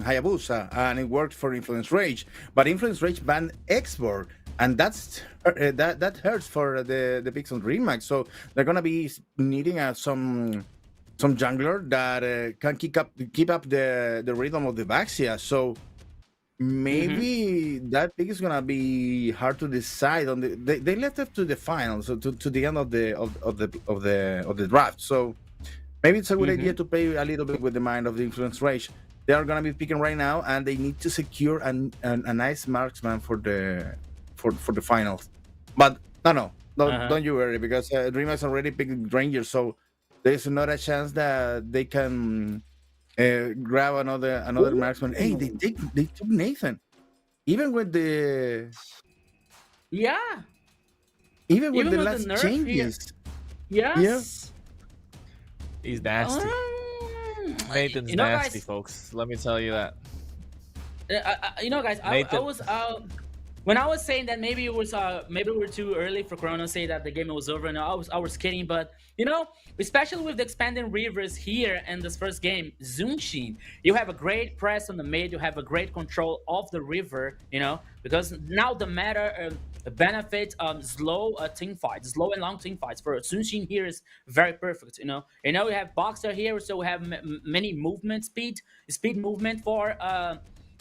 Hayabusa, and it worked for Influence Rage. But Influence Rage banned Export, and that hurts for the picks on DreamHack. So they're gonna be needing some jungler that can keep up the rhythm of the Baxia. So maybe that pick is gonna be hard to decide on. They left it to the finals, so to the end of the draft. So maybe it's a good idea to play a little bit with the mind of the Influence Rage. They are gonna be picking right now, and they need to secure a nice marksman for the finals. But don't you worry, because DreamHack's already picked Rangers, so there's not a chance that they can grab another marksman. Hey, they took Nathan, even with the even with the last changes. Yes. He's nasty. Nathan's nasty, guys, folks. Let me tell you that. Guys, I was when I was saying that maybe it was maybe we're too early for Corona to say that the game was over. And I was kidding, but especially with the expanding rivers here in this first game, Zunshin, you have a great press on the mid, you have a great control of the river, because now the matter benefit slow team fights, slow and long team fights for Zunshin here is very perfect. We have Boxer here, so we have many movement speed movement for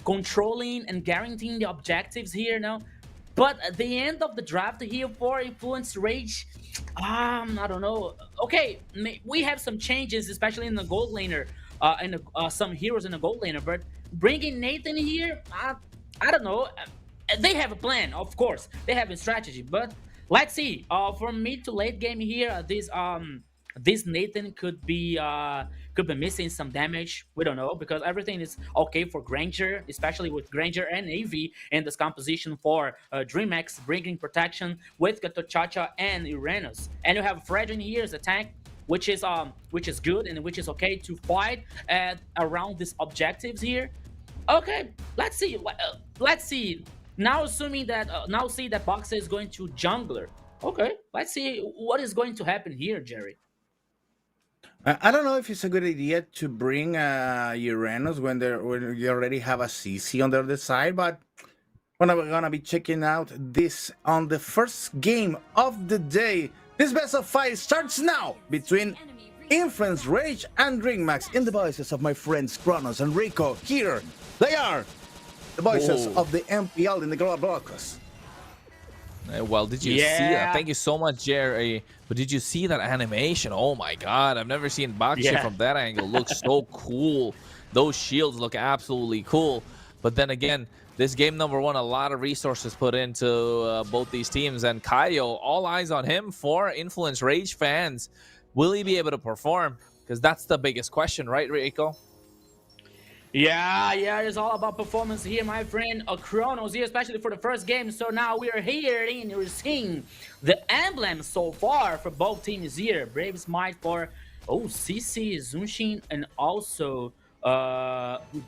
controlling and guaranteeing the objectives here now. But at the end of the draft here for Influence Rage, I don't know. Okay, we have some changes, especially in the gold laner, and some heroes in the gold laner. But bringing Nathan here, I don't know. They have a plan, of course. They have a strategy, but let's see. From mid to late game here, this Nathan could be missing some damage. We don't know, because everything is okay for Granger, especially with Granger and AV in this composition for DreamHack bringing protection with Gatochacha and Uranus. And you have Fredrin here as a tank, which is good and which is okay to fight around these objectives here. Okay, let's see. Now assuming that see that Boxer is going to jungler. Okay, let's see what is going to happen here, Jerry. I don't know if it's a good idea to bring Uranus when you already have a CC on the other side, but we're gonna be checking out this on the first game of the day. This best of 5 starts now between Influence Rage and DreamHack in the voices of my friends Kronos and Rico. Here they are, the voices of the MPL in the global broadcast. Well, did you see that? Thank you so much, Jerry. But did you see that animation? Oh my god, I've never seen Boxer from that angle. Looks so cool. Those shields look absolutely cool. But then again, this game number 1, a lot of resources put into both these teams. And Kaio, all eyes on him for Influence Rage fans. Will he be able to perform? Because that's the biggest question, right, Rico? Yeah, it's all about performance here, my friend. Kronos here, especially for the first game. So now we are here and we're seeing the emblems so far for both teams here. Brave Smite for CC, Zunshin, and also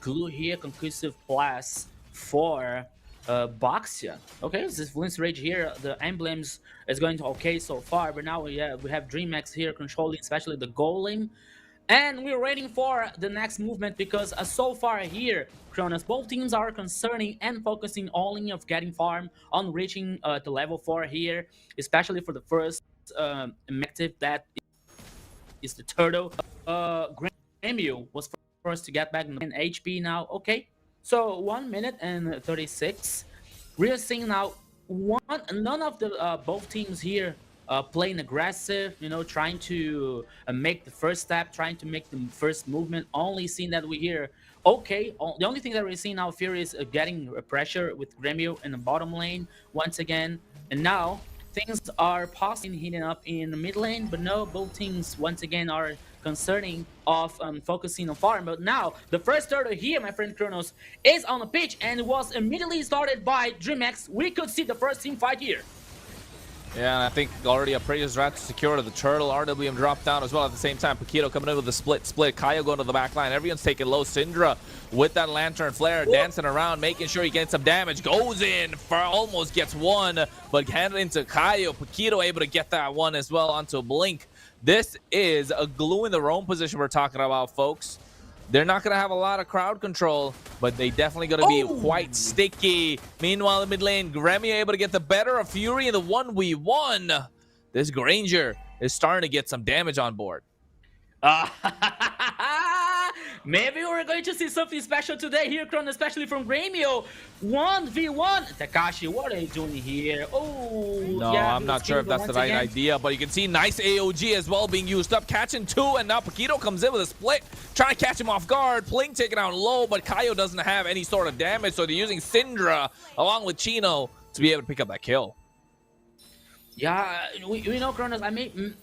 Glue here, Conclusive Plus for Boxia. Okay, this Influence Rage here, the emblems is going to okay so far, but now we have DreamHack here controlling especially the golem. And we're waiting for the next movement, because so far here, Kronos, both teams are concerning and focusing only of getting farm on reaching the level 4 here, especially for the first objective, that is the turtle. Gremio was first to get back in HP now. Okay, so 1 minute and 36. We're seeing now none of the both teams here playing aggressive, you know, trying to make the first step, trying to make the first movement. Only seeing that we here, okay, the only thing that we're seeing now, Fury is getting pressure with Gremio in the bottom lane once again. And now things are possibly heating up in the mid lane, but no, both teams once again are concerning of focusing on farm. But now the first turtle here, my friend Kronos, is on the pitch and was immediately started by DreamX. We could see the first team fight here. Yeah, and I think already a Praise Rat to secure the turtle. RWM dropped down as well at the same time. Paquito coming in with the split. Kaio going to the back line. Everyone's taking low. Syndra with that lantern flare, dancing around, making sure he gets some damage. Goes in, for almost gets one, but handed into Kaio. Paquito able to get that one as well onto Blink. This is a glue in the roam position we're talking about, folks. They're not going to have a lot of crowd control, but they definitely going to be quite sticky. Meanwhile, in mid lane, Gremio able to get the better of Fury in the 1v1. This Granger is starting to get some damage on board. Maybe we're going to see something special today here, Kron, especially from Gremio. 1v1. Takashi, what are you doing here? Oh, no, yeah, I'm not sure if that's the right idea, but you can see nice AOG as well being used up. Catching two, and now Paquito comes in with a split, trying to catch him off guard. Pling taken out low, but Kaio doesn't have any sort of damage, so they're using Syndra along with Chino to be able to pick up that kill. Yeah, we know, Kronos, I mean,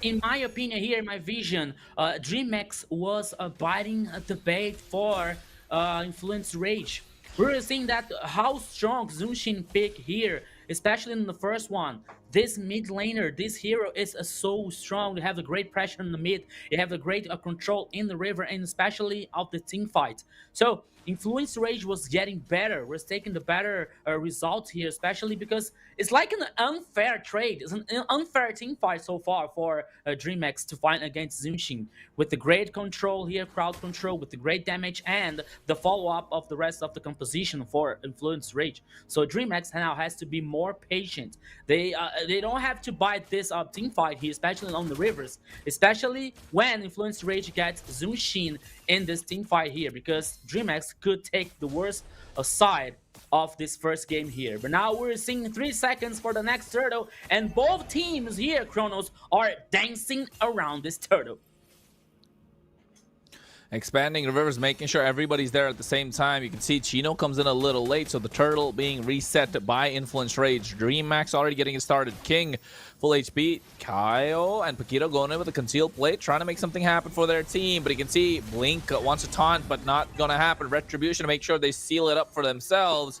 in my opinion here, in my vision, DreamX was biting at the bait for Influence Rage. We're seeing that how strong Zunshin pick here, especially in the first one. This mid laner, this hero is so strong. You have a great pressure in the mid. You have a great control in the river, and especially of the team fight. So Influence Rage was getting better. We're taking the better results here, especially because it's like an unfair trade. It's an unfair team fight so far for DreamX to fight against Zunshin. With the great control here, crowd control, with the great damage, and the follow-up of the rest of the composition for Influence Rage. So DreamX now has to be more patient. They don't have to bite this team fight here, especially on the rivers, especially when Influence Rage gets Zunshin in this team fight here, because DreamX could take the worst side of this first game here. But now we're seeing 3 seconds for the next turtle, and both teams here, Kronos, are dancing around this turtle. Expanding the rivers, making sure everybody's there at the same time. You can see Chino comes in a little late, so the turtle being reset by Influence Rage. DreamX already getting it started. King, full HP. Kaio and Paquito going in with a concealed plate, trying to make something happen for their team. But you can see Blink wants to taunt, but not going to happen. Retribution to make sure they seal it up for themselves.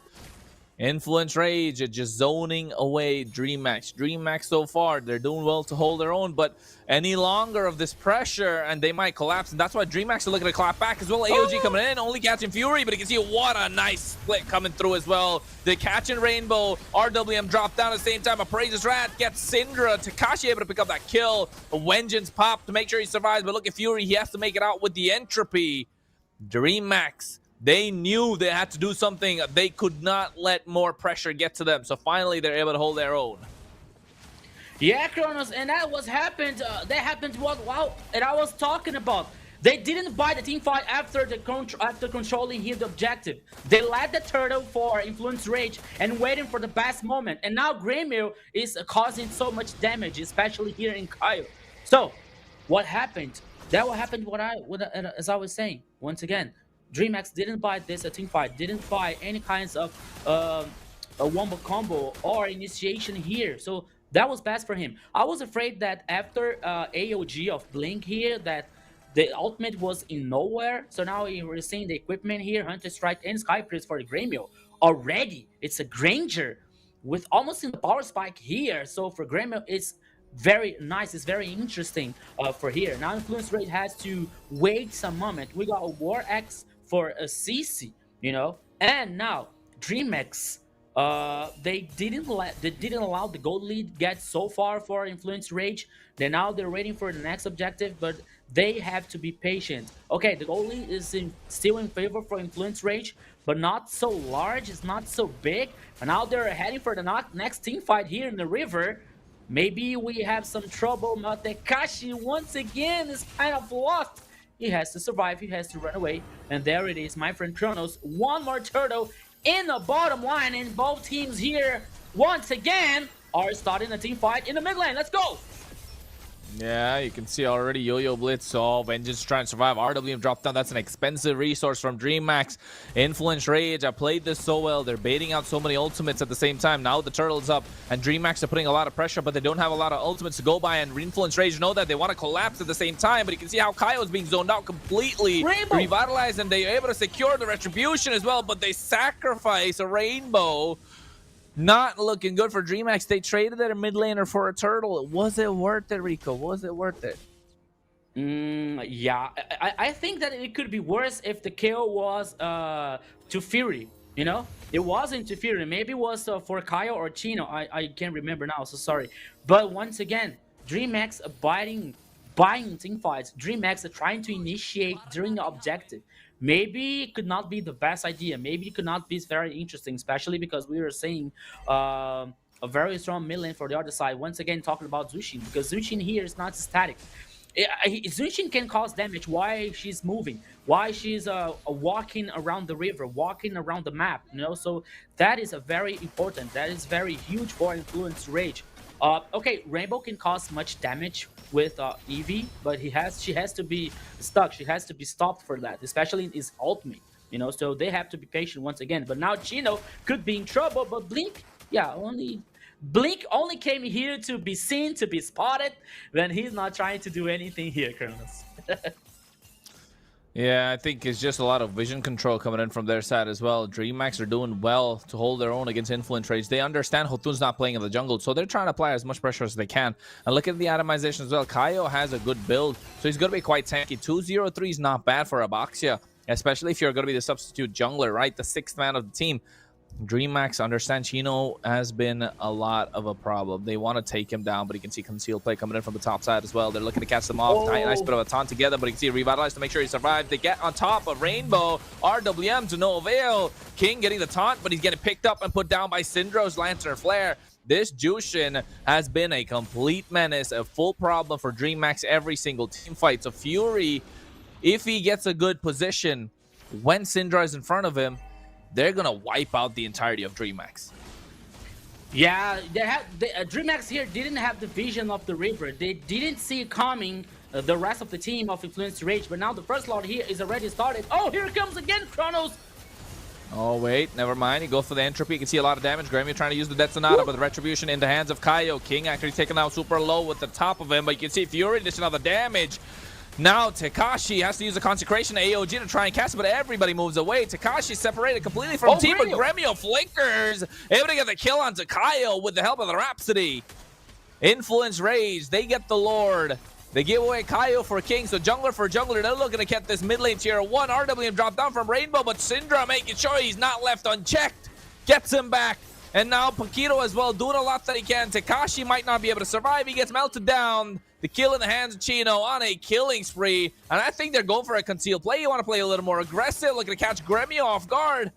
Influence Rage just zoning away DreamX. DreamX so far, they're doing well to hold their own, but any longer of this pressure and they might collapse, and that's why DreamX are looking to clap back as well. AOG coming in, only catching Fury, but you can see what a nice split coming through as well. The catching Rainbow, RWM dropped down at the same time. Appraiser's Rat gets Syndra. Takashi able to pick up that kill. A Vengeance pop to make sure he survives, but look at Fury, he has to make it out with the entropy. DreamX, they knew they had to do something. They could not let more pressure get to them. So finally, they're able to hold their own. Yeah, Kronos, and that was happened. That happened wow, and I was talking about. They didn't buy the team fight after controlling here the objective. They led the turtle for Influence Rage and waiting for the best moment. And now Gremio is causing so much damage, especially here in Kaio. So, what happened? That what happened. As I was saying once again. DreamX didn't buy this a team fight, didn't buy any kinds of a wombo combo or initiation here. So that was best for him. I was afraid that after AOG of Blink here, that the ultimate was in nowhere. So now we're seeing the equipment here, Hunter Strike and Sky Priest for the Gremio. Already, it's a Granger with almost in the power spike here. So for Gremio, it's very nice. It's very interesting for here. Now Influence Rate has to wait some moment. We got a War X for a CC, you know, and now DreamX, they didn't allow the gold lead get so far for Influence Rage. They're waiting for the next objective, but they have to be patient. Okay, the gold lead is still in favor for Influence Rage, but not so large. It's not so big. And now they're heading for the next team fight here in the river. Maybe we have some trouble. Takashi once again is kind of lost. He has to survive. He has to run away. And there it is, my friend Kronos. One more turtle in the bottom line. And both teams here once again are starting a team fight in the mid lane. Let's go. Yeah, you can see already Yo-Yo Blitz. Oh, Vengeance trying to survive. RWM dropped down. That's an expensive resource from DreamMax. Influence Rage. I played this so well. They're baiting out so many ultimates at the same time. Now the turtle's up, and DreamMax are putting a lot of pressure, but they don't have a lot of ultimates to go by. And Influence Rage know that they want to collapse at the same time. But you can see how Kaio's being zoned out completely. Rainbow. Revitalized, and they're able to secure the retribution as well. But they sacrifice a Rainbow. Not looking good for DreamHack. They traded their mid laner for a turtle. Was it worth it, Rico? Was it worth it? Yeah, I think that it could be worse if the kill was to Fury, you know? It wasn't to Fury. Maybe it was for Kaio or Chino. I can't remember now, so sorry. But once again, DreamHack's buying team fights. DreamHack's are trying to initiate during the objective. Maybe it could not be the best idea. Maybe it could not be very interesting, especially because we were seeing a very strong mid lane for the other side. Once again, talking about Zushin, because Zushin here is not static. Zushin can cause damage while she's moving, while she's walking around the river, walking around the map, you know? So that is a very important, that is very huge for Influence Rage. Okay, Rainbow can cause much damage with Eevee, but she has to be stuck. She has to be stopped for that, especially in his ultimate, you know? So they have to be patient once again. But now Chino could be in trouble, but Blink, yeah, Blink only came here to be seen, to be spotted, when he's not trying to do anything here, Kronos. Yeah, I think it's just a lot of vision control coming in from their side as well. DreamHack are doing well to hold their own against Influence Rage. They understand Hotun's not playing in the jungle, so they're trying to apply as much pressure as they can. And look at the atomization as well. Kaio has a good build, so he's going to be quite tanky. 203 is not bad for Abaxia, especially if you're going to be the substitute jungler, right? The sixth man of the team. DreamHack understand Chino has been a lot of a problem. They want to take him down, but you can see concealed play coming in from the top side as well. They're looking to catch them off. Nice bit of a taunt together, but you can see Revitalize to make sure he survives. They get on top of Rainbow. RWM to no avail. King getting the taunt, but he's getting picked up and put down by Syndra's Lantern Flare. This Jushin has been a complete menace, a full problem for DreamHack every single team fight. So Fury, if he gets a good position when Syndra is in front of him, they're gonna wipe out the entirety of DreamHack. Yeah, DreamHack here didn't have the vision of the river. They didn't see it coming, the rest of the team of Influence Rage. But now the first lot here is already started. Oh, here it comes again, Kronos. Oh, wait, never mind. He goes for the entropy. You can see a lot of damage. Gremio trying to use the Death Sonata, but the retribution in the hands of Kaio. King actually taken out super low with the top of him, but you can see Fury dishing out the damage. Now Tekashi has to use the Consecration AOG to try and cast it, but everybody moves away. Tekashi separated completely from the team, but Gremio flickers, able to get the kill on Kaio with the help of the Rhapsody. Influence Rage, they get the Lord. They give away Kaio for King, so jungler for jungler. They're looking to get this mid lane tier 1. RWM dropped down from Rainbow, but Syndra making sure he's not left unchecked. Gets him back. And now Paquito as well, doing a lot that he can. Tekashi might not be able to survive. He gets melted down. The kill in the hands of Chino on a killing spree. And I think they're going for a concealed play. You want to play a little more aggressive, looking to catch Gremio off guard.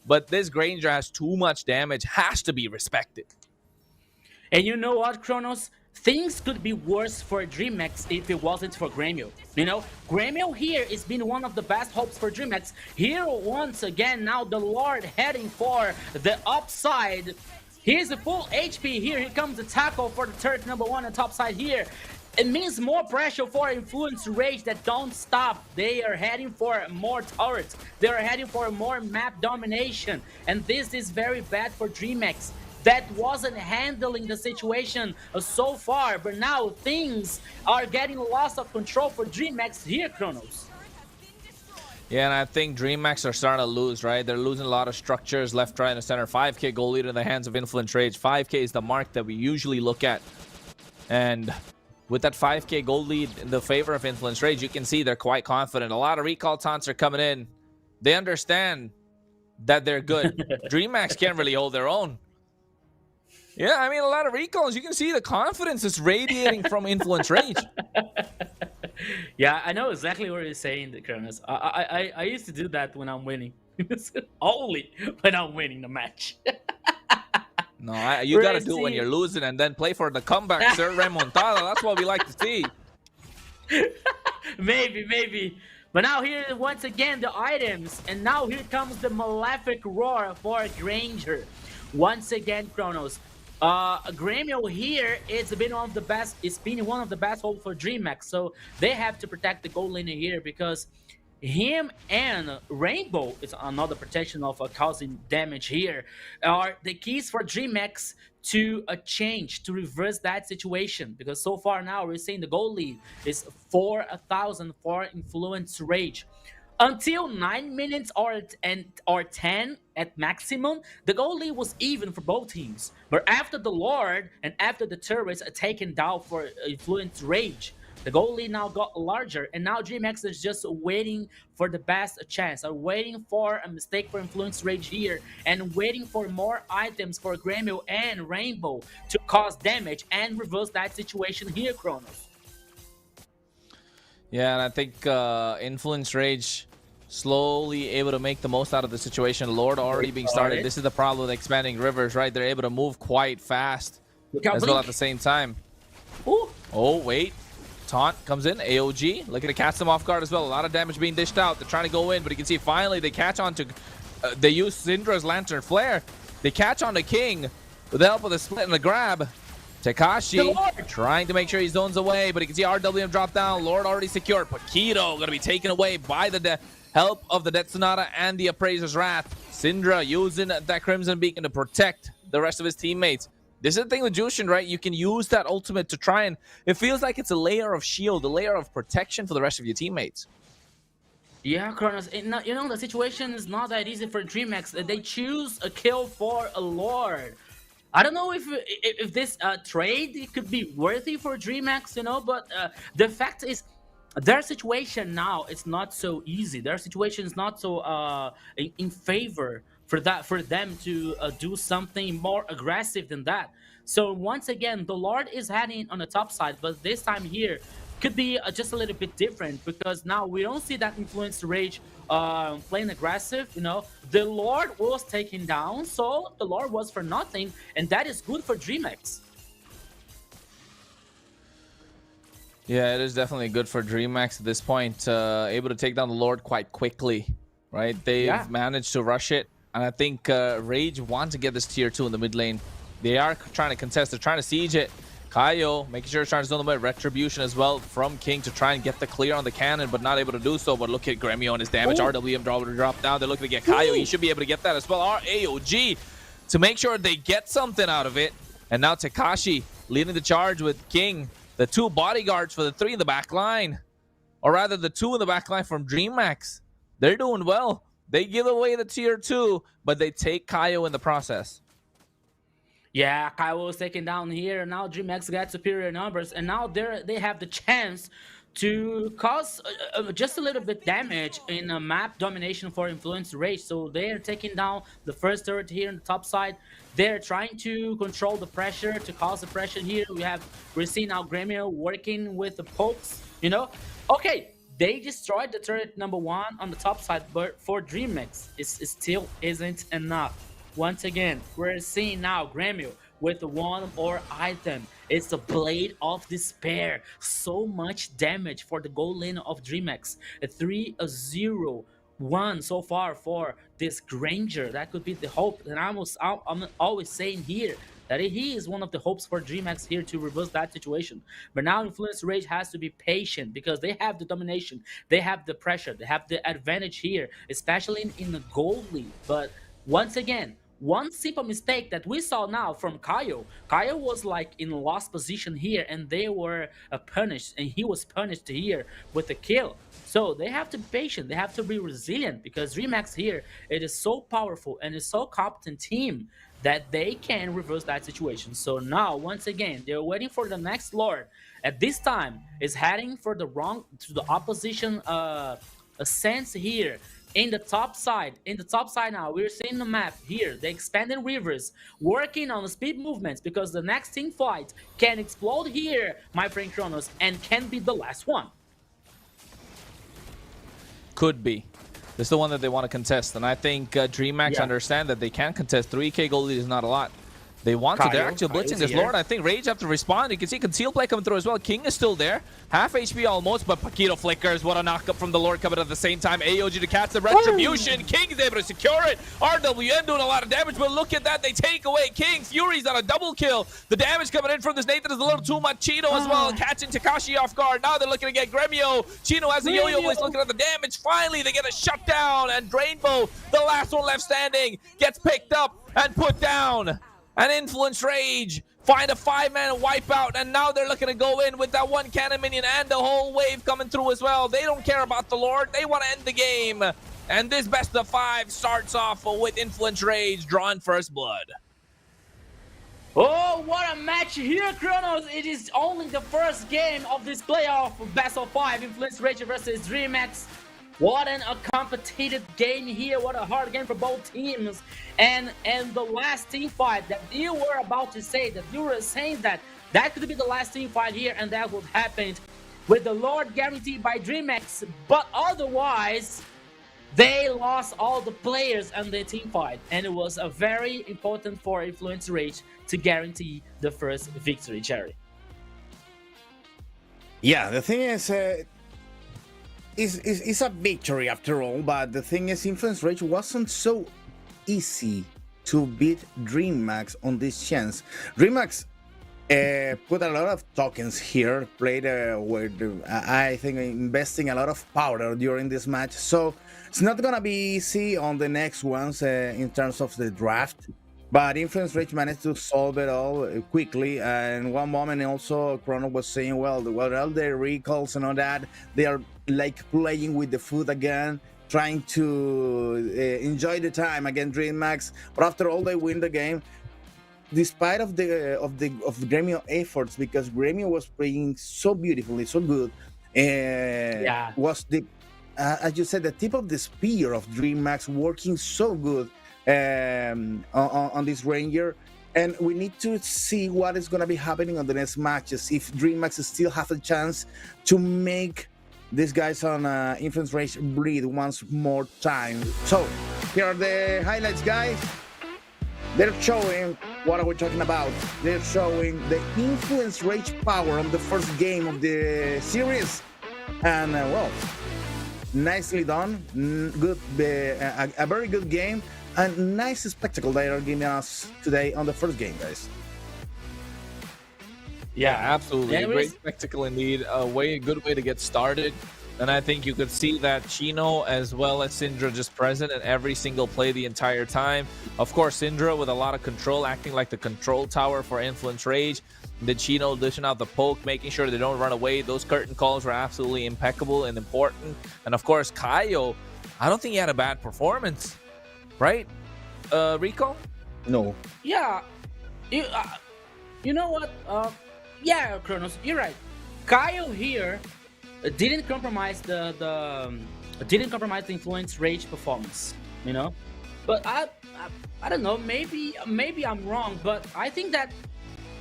But this Granger has too much damage, has to be respected. And you know what, Kronos? Things could be worse for DreamHack if it wasn't for Gremio. You know, Gremio here has been one of the best hopes for DreamHack. Here once again, now the Lord heading for the upside. Here's the full HP here. Here comes the tackle for the turret number 1 on top side here. It means more pressure for Influence Rage that don't stop. They are heading for more turrets. They are heading for more map domination. And this is very bad for DreamHack. That wasn't handling the situation so far, but now things are getting lost of control for DreamHack here, Kronos. Yeah, and I think DreamHack are starting to lose, right? They're losing a lot of structures, left, right, and center. 5K goal lead in the hands of Influence Rage. 5K is the mark that we usually look at. And with that 5K gold lead in the favor of Influence Rage, you can see they're quite confident. A lot of recall taunts are coming in. They understand that they're good. DreamHack can't really hold their own. Yeah, I mean, a lot of recalls. You can see the confidence is radiating from Influence Rage. Yeah, I know exactly what you're saying, Kronos. I used to do that when I'm winning. Only when I'm winning the match. No, you got to do it when you're losing and then play for the comeback, sir. Remontada. That's what we like to see. Maybe. But now here, once again, the items. And now here comes the Malefic Roar for Granger. Once again, Kronos. Gremio here, it's been one of the best. It's been one of the best holds for DreamHack, so they have to protect the gold lane here because him and Rainbow is another protection of causing damage here. Are the keys for DreamHack to a change to reverse that situation because so far now we're seeing the gold lead is 4,000 for Influence Rage. Until 9 minutes or 10 at maximum, the goal lead was even for both teams. But after the Lord and after the turrets are taken down for Influence Rage, the goal lead now got larger, and now DreamHack is just waiting for the best chance, or waiting for a mistake for Influence Rage here, and waiting for more items for Gremio and Rainbow to cause damage and reverse that situation here, Kronos. Yeah, and I think Influence Rage slowly able to make the most out of the situation. Lord already being started. This is the problem with expanding rivers, right? They're able to move quite fast as well at the same time. Ooh. Oh, wait. Taunt comes in. AOG looking to catch them off guard as well. A lot of damage being dished out. They're trying to go in, but you can see finally they catch on to... they use Syndra's Lantern Flare. They catch on to King with the help of the split and the grab. Tekashi trying to make sure he zones away, but you can see RWM drop down. Lord already secured. Paquito going to be taken away by the help of the Death Sonata and the Appraiser's Wrath. Syndra using that Crimson Beacon to protect the rest of his teammates. This is the thing with Jushin, right? You can use that ultimate to try and... It feels like it's a layer of shield, a layer of protection for the rest of your teammates. Yeah, Kronos, you know, the situation is not that easy for DreamHack. They choose a kill for a Lord. I don't know if this trade could be worthy for DreamHack, you know, but the fact is their situation now is not so easy. Their situation is not so in favor for them to do something more aggressive than that. So once again, the Lord is heading on the top side, but this time here could be just a little bit different because now we don't see that Influence Rage playing aggressive. You know, the Lord was taken down, so the Lord was for nothing, and that is good for DreamHack. Yeah, it is definitely good for DreamHack at this point. Able to take down the Lord quite quickly, right? They've managed to rush it, and I think Rage wants to get this tier 2 in the mid lane. They are trying to contest. They're trying to siege it. Kaio making sure he's trying to zone them away. Retribution as well from King to try and get the clear on the cannon, but not able to do so. But look at Gremio and his damage. Ooh. RWM drop down. They're looking to get Kaio. He should be able to get that as well. AOG to make sure they get something out of it. And now Tekashi leading the charge with King. The 2 bodyguards for the 3 in the back line. Or rather, the 2 in the back line from DreamHack. They're doing well. They give away the tier 2, but they take Kaio in the process. Yeah, Kaio was taken down here. Now DreamHack got superior numbers, and now they have the chance to cause just a little bit damage in a map domination for Influence Rage. So they're taking down the first turret here on the top side. They're trying to control the pressure, to cause the pressure here. We're seeing now Gremio working with the pokes, you know. Okay, they destroyed the turret number 1 on the top side, but for DreamHack, it still isn't enough. Once again, we're seeing now Gremio with one more item. It's the Blade of Despair. So much damage for the gold lane of DreamHack. A 3-0-1 so far for this Granger. That could be the hope. And I'm always saying here that he is one of the hopes for DreamHack here to reverse that situation. But now Influence Rage has to be patient because they have the domination. They have the pressure. They have the advantage here, especially in the gold lead. But once again, one simple mistake that we saw now from Kaio. Kaio was like in lost position here, and they were punished, and he was punished here with a kill. So they have to be patient. They have to be resilient because DreamHack here, it is so powerful and it's so competent team that they can reverse that situation. So now, once again, they're waiting for the next Lord. At this time, is heading for the opposition sense here. In the top side now, we're seeing the map here, the expanded rivers, working on the speed movements because the next team fight can explode here, my friend Kronos, and can be the last one. Could be. This is the one that they want to contest, and I think DreamHack understand that they can contest. 3K gold lead is not a lot. They want to. They're Kyle. actually blitzing Kyle's this here. Lord. I think Rage have to respond. You can see Conceal Play coming through as well. King is still there. Half HP almost, but Paquito flickers. What a knockup from the Lord coming at the same time. AOG to catch the Retribution. King is able to secure it. RWN doing a lot of damage, but look at that. They take away King. Fury's on a double kill. The damage coming in from this Nathan is a little too much. Chino as well, catching Takashi off guard. Now they're looking to get Gremio. Chino has the Yo-Yo Blitz looking at the damage. Finally, they get a shutdown, and Drainbow, the last one left standing, gets picked up and put down. An Influence Rage find a 5-man wipeout, and now they're looking to go in with that one cannon minion and the whole wave coming through as well. They don't care about the Lord. They want to end the game. And this best of 5 starts off with Influence Rage drawing first blood. Oh, what a match here, Kronos! It is only the first game of this playoff best of 5, Influence Rage versus DreamHack. What a competitive game here. What a hard game for both teams. And the last team fight that you were about to say, that you were saying that could be the last team fight here, and that would happen with the Lord guaranteed by DreamHack. But otherwise, they lost all the players on the team fight, and it was a very important for Influence Rage to guarantee the first victory, Jerry. Yeah, the thing is, it's a victory after all, but the thing is, Influence Rage wasn't so easy to beat DreamHack on this chance. DreamHack put a lot of tokens here, played with, I think, investing a lot of powder during this match, so it's not gonna be easy on the next ones in terms of the draft. But Influence Rage managed to solve it all quickly, and one moment also Chrono was saying, well, all the recalls and all that, they are like playing with the food again, trying to enjoy the time against DreamHack. But after all, they win the game, despite of the Gremio efforts, because Gremio was playing so beautifully, so good. Was the as you said, the tip of the spear of DreamHack working so good on this Ranger, and we need to see what is going to be happening on the next matches, if DreamHack still have a chance to make these guys on Influence Rage bleed once more time. So here are the highlights, guys. They're showing what are we talking about. They're showing the Influence Rage power on the first game of the series, and well, nicely done. Good, a very good game. And nice spectacle they are giving us today on the first game, guys. Yeah, absolutely. A great spectacle indeed. A good way to get started. And I think you could see that Chino as well as Syndra just present in every single play the entire time. Of course, Syndra with a lot of control, acting like the control tower for Influence Rage. The Chino dishing out the poke, making sure they don't run away. Those curtain calls were absolutely impeccable and important. And of course, Kaio, I don't think he had a bad performance. Right, Rico? No. Yeah, you know what? Yeah, Kronos, you're right. Kyle here didn't compromise the Influence Rage performance, you know. But I don't know. Maybe I'm wrong, but I think that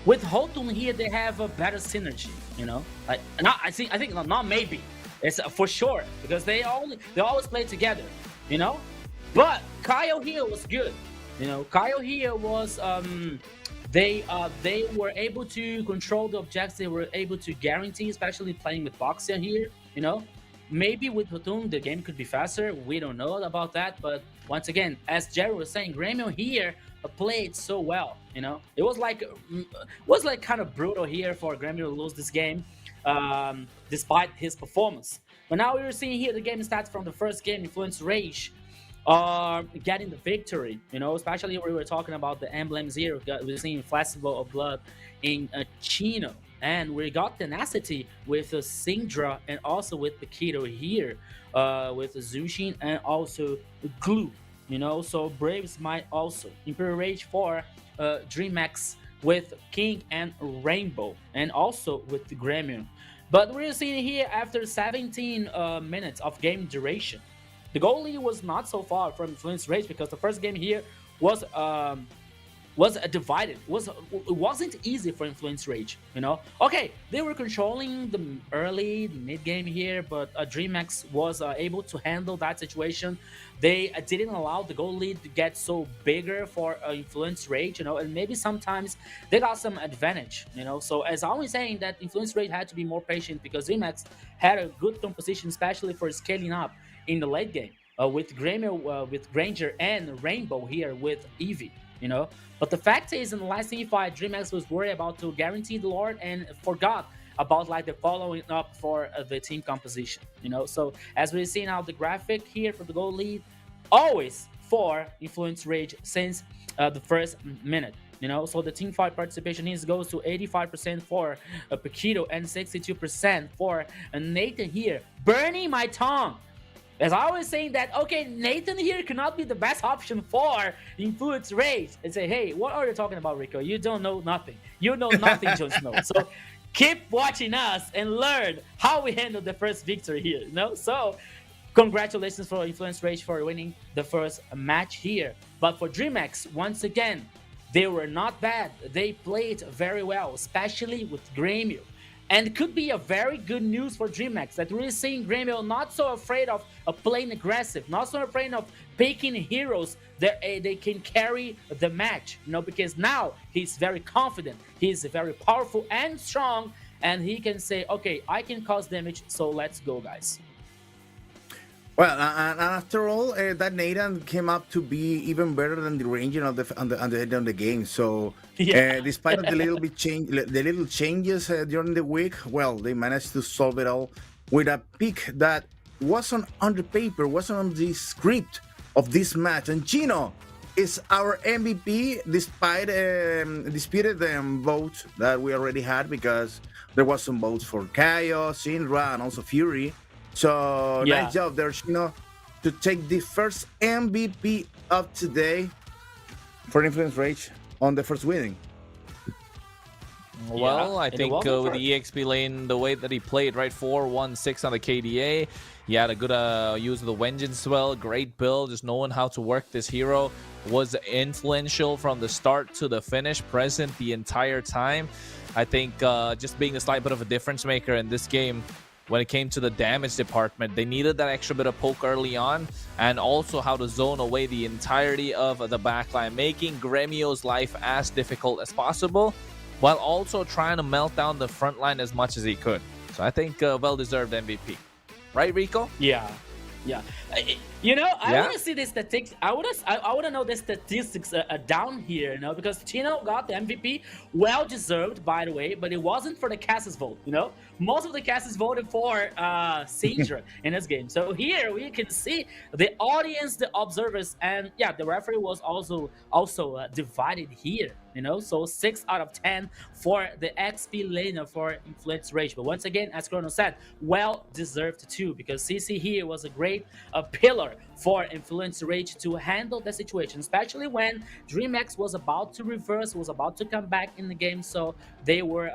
with Hotun here they have a better synergy, you know. I think not maybe. It's for sure because they always play together, you know. But Kyle here was good, you know. Kyle here was they were able to control the objects. They were able to guarantee, especially playing with Boxia here, you know. Maybe with Hotun the game could be faster. We don't know about that. But once again, as Jerry was saying, Gremio here played so well, you know. It was like kind of brutal here for Gremio to lose this game, despite his performance. But now we're seeing here the game stats from the first game, Influence Rage are getting the victory, you know, especially when we were talking about the Emblem Zero. We're seeing Festival of Blood in Chino, and we got Tenacity with Syndra and also with Paquito here, with Zushin and also Glue, you know. So Braves might also Imperial Rage for DreamHack with King and Rainbow, and also with the Gremio. But we're seeing here after 17 minutes of game duration, the goal lead was not so far from Influence Rage, because the first game here was was divided. It wasn't easy for Influence Rage, you know. Okay, they were controlling the early mid game here, but DreamHack was able to handle that situation. They didn't allow the goal lead to get so bigger for Influence Rage, you know, and maybe sometimes they got some advantage, you know. So as I was saying, that Influence Rage had to be more patient because DreamHack had a good composition, especially for scaling up in the late game with with Granger and Rainbow here with Eevee, you know. But the fact is, in the last team fight, DreamHack was worried about to guarantee the Lord and forgot about like the following up for the team composition, you know. So as we see now the graphic here for the goal lead, always for Influence Rage since the first minute, you know. So the team fight participation here goes to 85% for Paquito and 62% for Nathan here, burning my tongue. As I was saying that, okay, Nathan here cannot be the best option for Influence Rage. And say, hey, what are you talking about, Rico? You don't know nothing. You know nothing, Jon Snow. So keep watching us and learn how we handle the first victory here, you know? So congratulations for Influence Rage for winning the first match here. But for DreamHack, once again, they were not bad. They played very well, especially with Grêmio. And it could be a very good news for DreamHack that we're seeing Grêmio not so afraid of playing aggressive, not so afraid of picking heroes that they can carry the match, you know, because now he's very confident, he's very powerful and strong, and he can say, okay, I can cause damage, so let's go, guys. Well, and after all, that Nathan came up to be even better than the Ranger on the end of the game. So, Yeah. despite of the little changes during the week, well, they managed to solve it all with a pick that wasn't on the paper, wasn't on the script of this match. And Gino is our MVP, despite disputed votes that we already had, because there was some votes for Chaos, Syndra, and also Fury. So Yeah. nice job there, Shino, to take the first MVP of today for Influence Rage on the first winning. Well, Yeah, I and it think wasn't with for- the EXP lane, the way that he played, right, 4-1-6 on the KDA, he had a good use of the Vengeance as well, great build, just knowing how to work this hero, was influential from the start to the finish, present the entire time. I think just being a slight bit of a difference maker in this game. When it came to the damage department, they needed that extra bit of poke early on, and also how to zone away the entirety of the backline, making Gremio's life as difficult as possible, while also trying to melt down the front line as much as he could. So I think well-deserved MVP. Right, Rico? Yeah. Yeah. You know, I Yeah. want to see the statistics. I want to know the statistics down here, you know, because Chino got the MVP, well deserved, by the way, but it wasn't for the casters vote, you know. Most of the casters voted for Syndra in this game. So here we can see the audience, the observers, and yeah, the referee was also divided here, you know. So 6 out of 10 for the XP laner for Influence Rage. But once again, as Chrono said, well deserved too, because CC here was a great pillar for Influence Rage to handle the situation, especially when DreamHack was about to reverse, was about to come back in the game. So they were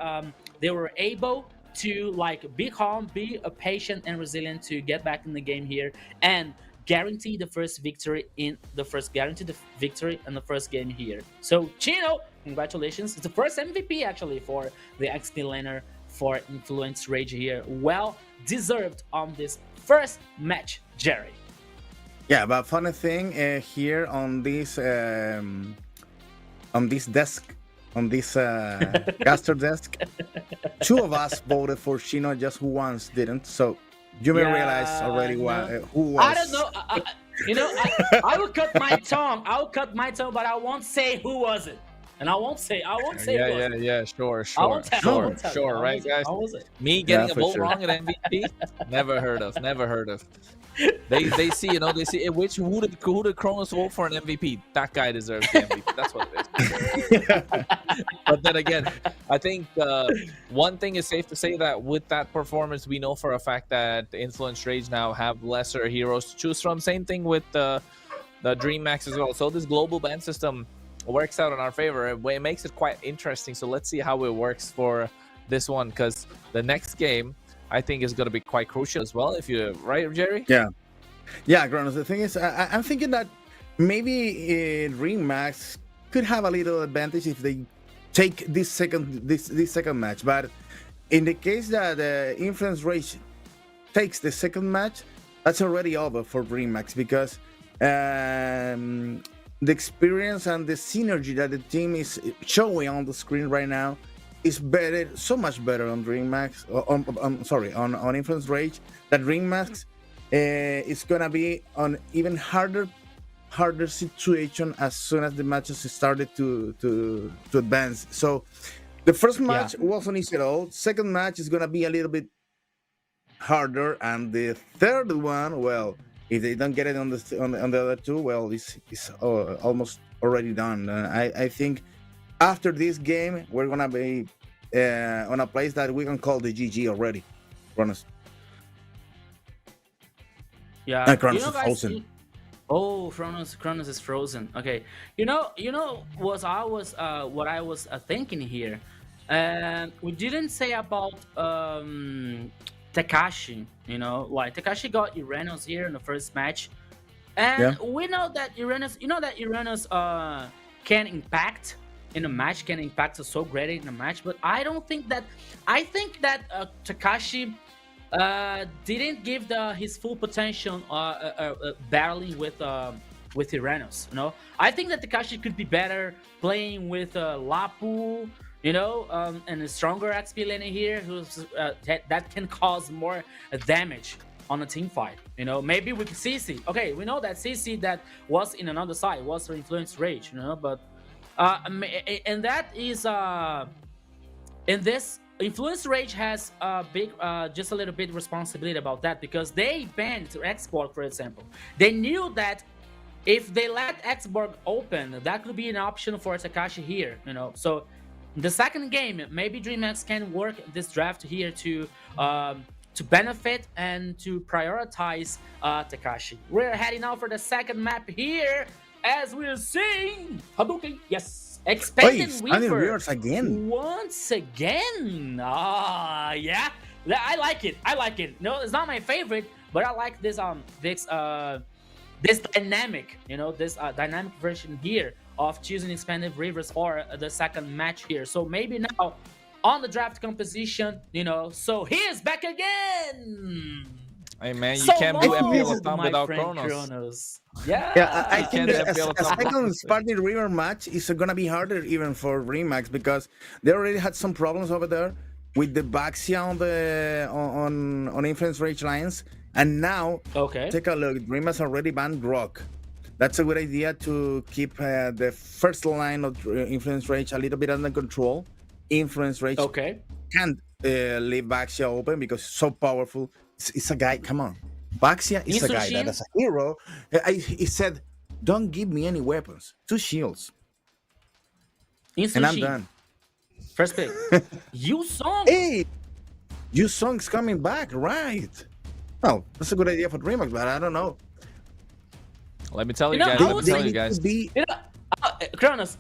able to like be calm, be patient and resilient to get back in the game here and guarantee the first victory in the first game here. So Chino, congratulations! It's the first MVP actually for the XP laner for Influence Rage here. Well deserved on this first match, Jerry. Yeah, but funny thing here on this desk, on this caster desk, 2 of us voted for Shino, just once didn't. So you may realize already who was. I don't know. I will cut my tongue. I'll cut my tongue, but I won't say who was it. And I won't say. Who was it. Yeah, I won't tell you. Right, guys? How was it? Me getting Yeah, a for vote sure. wrong at MVP? Never heard of. They see, they see who did Kronos vote for an MVP? That guy deserves the MVP. That's what it is. But then again, I think one thing is safe to say that with that performance, we know for a fact that the Influence Rage now have lesser heroes to choose from. Same thing with the DreamHack as well. So this global ban system works out in our favor. It makes it quite interesting. So let's see how it works for this one, because the next game I think is going to be quite crucial as well. If you're right, Jerry. Yeah, Kronos. The thing is, I'm thinking that maybe DreamHack could have a little advantage if they take this second match. But in the case that Influence Rage takes the second match, that's already over for DreamHack because the experience and the synergy that the team is showing on the screen right now is better, so much better on DreamHack. On Influence Rage. That DreamHack is gonna be on even harder situation as soon as the matches started to advance. So the first match wasn't easy at all. Second match is gonna be a little bit harder, and the third one, well, if they don't get it on the other two, well, it's almost already done. I think after this game, we're gonna be on a place that we can call the GG already. Kronos. Yeah, Kronos you know, is guys, frozen. Oh, Kronos is frozen. Okay, you know what I was thinking here. We didn't say about Takashi. You know, like Takashi got Uranus here in the first match, and we know that Uranus. You know that Uranus can impact in a match, can impact so greatly in a match. But I think that Takashi didn't give his full potential battling with Uranus. You know, I think that Takashi could be better playing with Lapu. You know, and a stronger XP laner here that can cause more damage on a team fight. You know, maybe with CC. Okay, we know that CC that was in another side was for Influence Rage. You know, but and that is in this. Influence Rage has a big, just a little bit responsibility about that because they banned Export, for example. They knew that if they let Export open, that could be an option for Takashi here, you know. So the second game, maybe DreamHack can work this draft here to benefit and to prioritize Takashi. We're heading out for the second map here, as we're seeing Hadouken. Yes. Expanded Weaver again. Once again. Yeah. I like it. No, it's not my favorite, but I like this this dynamic, you know, this dynamic version here of choosing expanded rivers for the second match here. So maybe now on the draft composition, you know, so he is back again. Hey man, you can't do MPL LATAM without Kronos. Yeah, I think a second Spartan River match is gonna be harder even for DreamHack because they already had some problems over there with the Baxia on Influence Rage lines, and now take a look. DreamHack already banned Rock. That's a good idea to keep the first line of Influence Rage a little bit under control. Influence Rage can't leave Baxia open because it's so powerful. It's a guy, come on. Baxia is a guy that as a hero, he said, don't give me any weapons. 2 shields. And I'm done. First pick. Yusong. Hey! Yusong's coming back, right. Well, that's a good idea for DreamHack, but I don't know. Let me tell you guys. Kronos,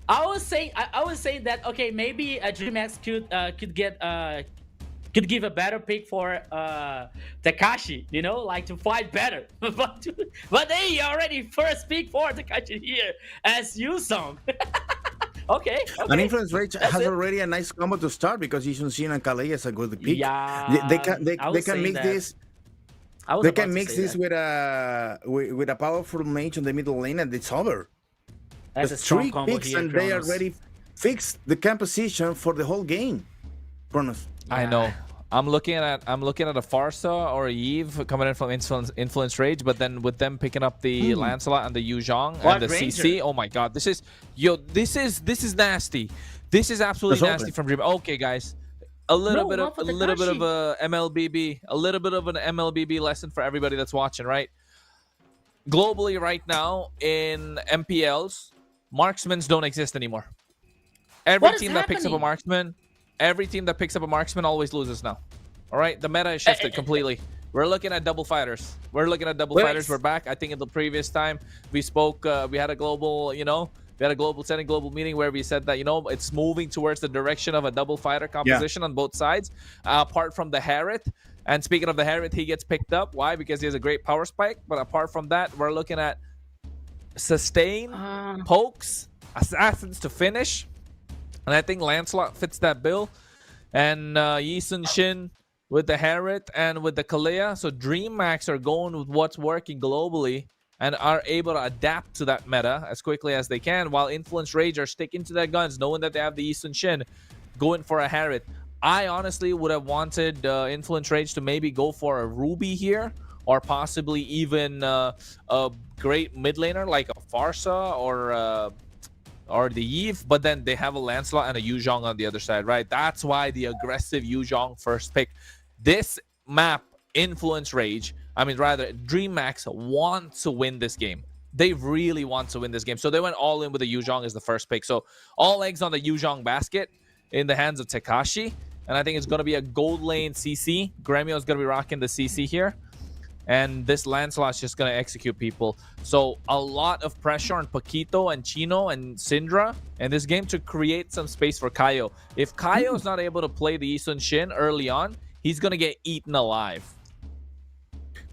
I was saying that okay, maybe DreamHack could give a better pick for Takashi, you know, like to fight better. but they already first pick for Takashi here as Yusong. okay. And Influence Rage has already a nice combo to start because Yushin and Kalei is a good pick. Yeah, they can mix this. They can mix this with a powerful mage on the middle lane, and it's over. That's a strong combo picks here, and Kronos. they already fixed the composition for the whole game. Kronos. I know. I'm looking at a Farsa or a Eve coming in from Influence Rage, but then with them picking up the Lancelot and the Yuzhong and the Ranger. CC. Oh my god, this is nasty. This is absolutely nasty from Dream. Okay, guys. A little bit of a MLBB lesson for everybody that's watching, right? Globally right now in MPLs, marksmen don't exist anymore. Every team that picks up a marksman always loses now. All right, the meta is shifted completely. We're looking at double fighters. We're back. I think in the previous time we spoke, we had a global, global meeting where we said that, it's moving towards the direction of a double fighter composition on both sides, apart from the Harriet. And speaking of the Harriet, he gets picked up. Why? Because he has a great power spike. But apart from that, we're looking at sustain, pokes, assassins to finish. And I think Lancelot fits that bill. And Yi Sun Shin with the Harriet and with the Kalea. So DreamHack are going with what's working globally and are able to adapt to that meta as quickly as they can, while Influence Rage are sticking to their guns, knowing that they have the Yi Sun Shin, going for a Harriet. I honestly would have wanted Influence Rage to maybe go for a Ruby here, or possibly even a great mid laner like a Farsa or the Eve, but then they have a Lancelot and a Yuzhong on the other side, right? That's why the aggressive Yuzhong first pick. This map, Influence Rage, DreamHack want to win this game. They really want to win this game. So they went all in with the Yuzhong as the first pick. So all eggs on the Yuzhong basket in the hands of Tekashi. And I think it's going to be a gold lane CC. Gremio is going to be rocking the CC here. And this Lancelot's just going to execute people. So a lot of pressure on Paquito and Chino and Syndra in this game to create some space for Kaio. If Kaio is not able to play the Yi Sun Shin early on, he's going to get eaten alive.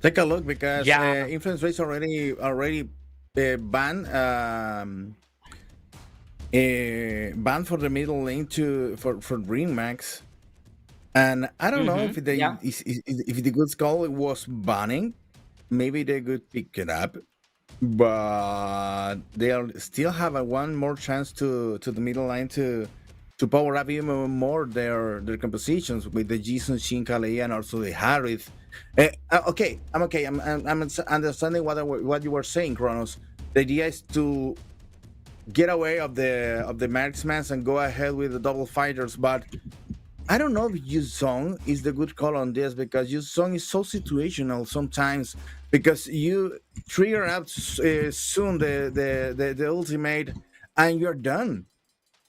Take a look, because Influence Rage already banned for the middle lane for DreamHack. And I don't know if the good call was banning. Maybe they could pick it up, but they'll still have one more chance to the middle line to power up even more their compositions with the Jason Shin Kalei and also the Harith. Okay, I'm okay. I'm understanding what you were saying, Kronos. The idea is to get away of the marksmen and go ahead with the double fighters, but I don't know if Yuzhong is the good call on this, because Yuzhong is so situational sometimes, because you trigger out soon the ultimate and you're done.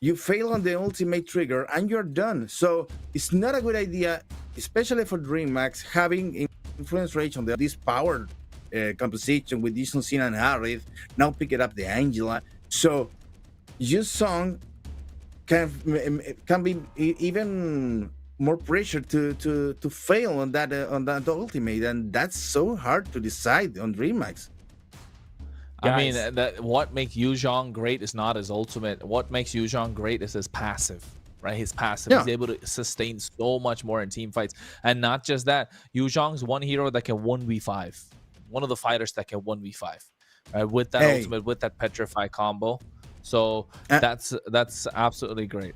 You fail on the ultimate trigger and you're done. So it's not a good idea, especially for DreamHack, having Influence Rage on this powered composition with Jason Sin and Harith. Now pick it up the Angela. So Yuzhong can be even more pressure to fail on that ultimate, and that's so hard to decide on DreamHack. I mean, what makes Yuzhong great is not his ultimate. What makes Yuzhong great is his passive, right? His passive. He's able to sustain so much more in team fights. And not just that, Yuzhong's one hero that can 1v5. One of the fighters that can 1v5. Right? With that ultimate, with that Petrify combo. So that's absolutely great.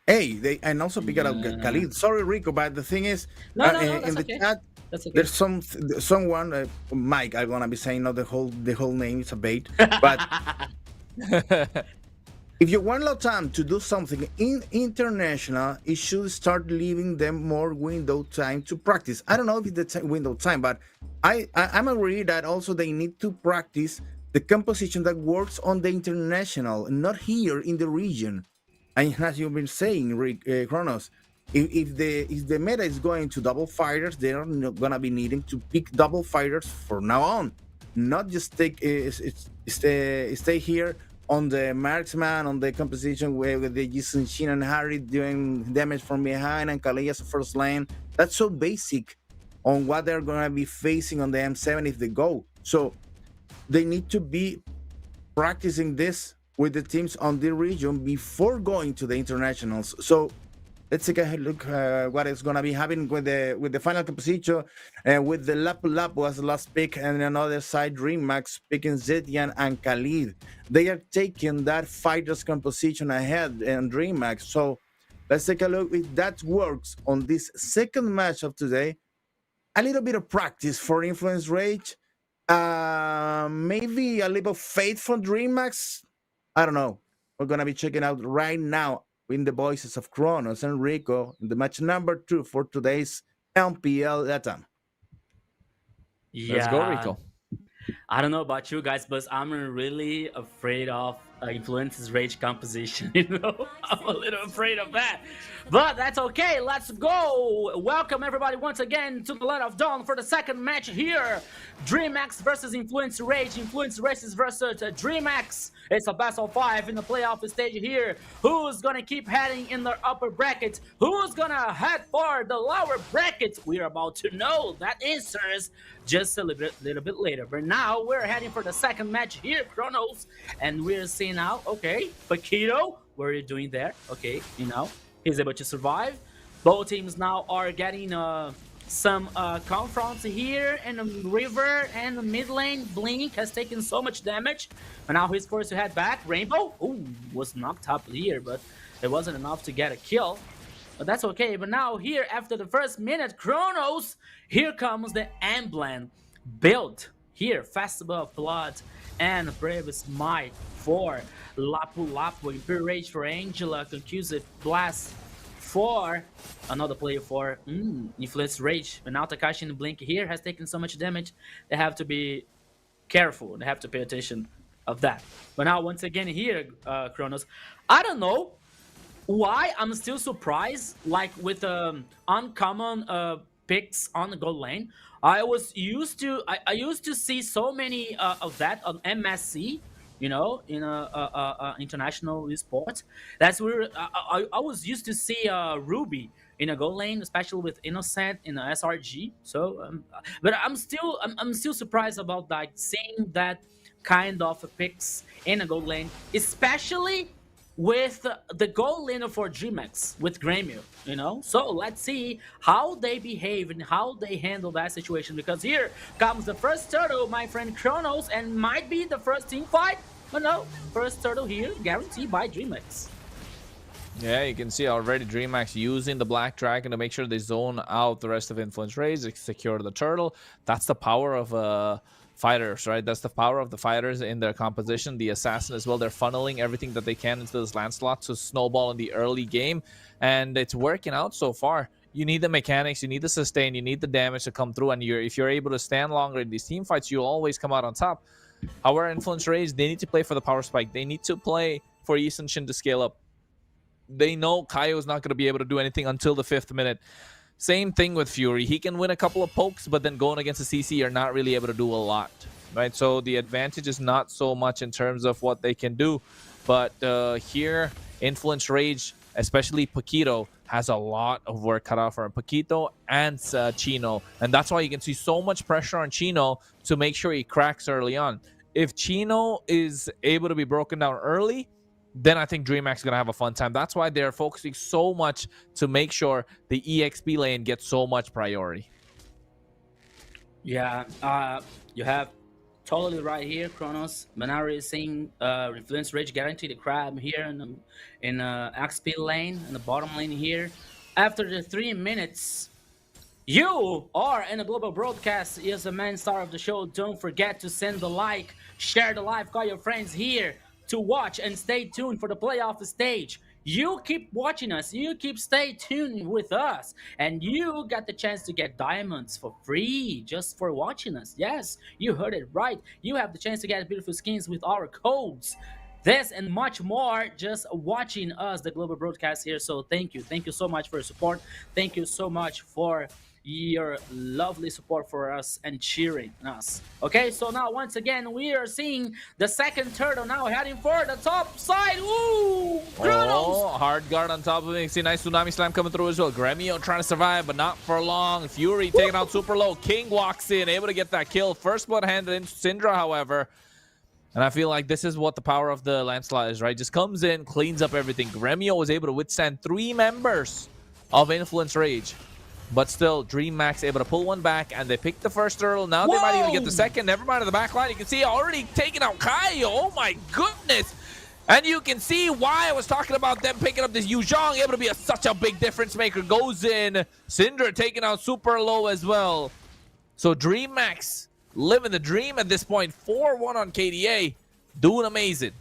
Hey, and also pick it up Khalid. Sorry, Rico, but the thing is, in the chat, there's someone, Mike. I'm gonna be saying not the whole name. It's a bait, but if you want LATAM to do something in international, it should start leaving them more window time to practice. I don't know if it's the window time, but I'm agree that also they need to practice the composition that works on the international, not here in the region. And as you've been saying, Kronos, if the meta is going to double fighters, they're not gonna be needing to pick double fighters from now on, not just stay here on the marksman, on the composition with the Jason Shin and Harry doing damage from behind and Kalei as a first lane. That's so basic on what they're gonna be facing on the M7 if they go. So they need to be practicing this with the teams on the region before going to the internationals. So let's take a look what is going to be happening with the final composition, with the Lap was the last pick, and another side DreamHack picking Zetian and Khalid. They are taking that fighters composition ahead in DreamHack. So let's take a look if that works on this second match of today. A little bit of practice for Influence Rage. Maybe a little faith from DreamHack. I don't know. We're going to be checking out right now in the voices of Kronos and Rico in the match number 2 for today's MPL LATAM. Let's go, Rico. I don't know about you guys, but I'm really afraid of Influence's Rage composition. I'm a little afraid of that. But that's okay. Let's go. Welcome everybody once again to the Land of Dawn for the second match here. DreamX versus Influence Rage. Influence Races versus DreamX. It's a best of 5 in the playoff stage here. Who's gonna keep heading in the upper bracket? Who's gonna head for the lower bracket? We're about to know that answers just a little bit later. But now we're heading for the second match here, Kronos. And we're seeing now, okay, Paquito, what are you doing there? Okay, you know. He's able to survive. Both teams now are getting some confronts here in the river and the mid lane. Blink has taken so much damage, but now he's forced to head back. Rainbow, ooh, was knocked up here, but it wasn't enough to get a kill. But that's okay. But now here, after the first minute, Kronos, here comes the emblem build. Here, Festival of Blood and Brave Smite for Lapu Lapu, Imperial Rage for Angela, Conclusive Blast for another player for Influence Rage. But now Takashi and Blink here has taken so much damage, they have to be careful. They have to pay attention of that. But now once again here, Kronos, I don't know why I'm still surprised, like with uncommon picks on the gold lane. I used to see so many of that on MSC, you know, in international esports. That's where I was used to see Ruby in a gold lane, especially with Innocent in a SRG. So, but I'm still surprised about like seeing that kind of picks in a gold lane, especially with the gold laner for DreamX with Gremio, you know. So let's see how they behave and how they handle that situation, because here comes the first turtle, my friend Kronos, and might be the first team fight. But no, first turtle here guaranteed by DreamX. Yeah, you can see already DreamX using the Black Dragon to make sure they zone out the rest of Influence Rage, secure the turtle. That's the power of fighters, right? That's the power of the fighters in their composition. The assassin as well, they're funneling everything that they can into this Lancelot to snowball in the early game, and it's working out so far. You need the mechanics, you need the sustain, you need the damage to come through, and if you're able to stand longer in these team fights, you'll always come out on top. However, Influence Rage, they need to play for the power spike. They need to play for Eason Shin to scale up. They know Kaio is not going to be able to do anything until the 5th minute. Same thing with Fury. He can win a couple of pokes, but then going against the CC, you're not really able to do a lot, right? So the advantage is not so much in terms of what they can do. But here, Influence Rage, especially Paquito, has a lot of work cut out for him. Paquito and Chino. And that's why you can see so much pressure on Chino to make sure he cracks early on. If Chino is able to be broken down early, then I think DreamX is going to have a fun time. That's why they're focusing so much to make sure the EXP lane gets so much priority. Yeah, you have totally right here, Kronos. Manari is saying Influence Rage guaranteed the crab here in XP lane, in the bottom lane here. After the 3 minutes, you are in a global broadcast. Is the main star of the show. Don't forget to send the like, share the live, call your friends here to watch, and stay tuned for the playoff stage. You keep watching us, you keep stay tuned with us, and you got the chance to get diamonds for free just for watching us. Yes, you heard it right. You have the chance to get beautiful skins with our codes. This and much more just watching us, the global broadcast here. So thank you so much for your support. Thank you so much for your lovely support for us and cheering us. Okay, so now once again we are seeing the second turtle now heading for the top side. Ooh, Kronos! Oh, hard guard on top of it. You see nice tsunami slam coming through as well. Gremio trying to survive, but not for long. Fury taking out super low. King walks in, able to get that kill. First blood handed into Syndra, however. And I feel like this is what the power of the Lancelot is, right? Just comes in, cleans up everything. Gremio was able to withstand 3 members of Influence Rage. But still, DreamX able to pull one back, and they picked the first turtle. Now they might even get the second. Never mind in the back line. You can see already taking out Kaio. Oh my goodness. And you can see why I was talking about them picking up this Yu Zhang, able to be such a big difference maker. Goes in. Syndra taking out super low as well. So DreamX living the dream at this point. 4-1 on KDA. Doing amazing.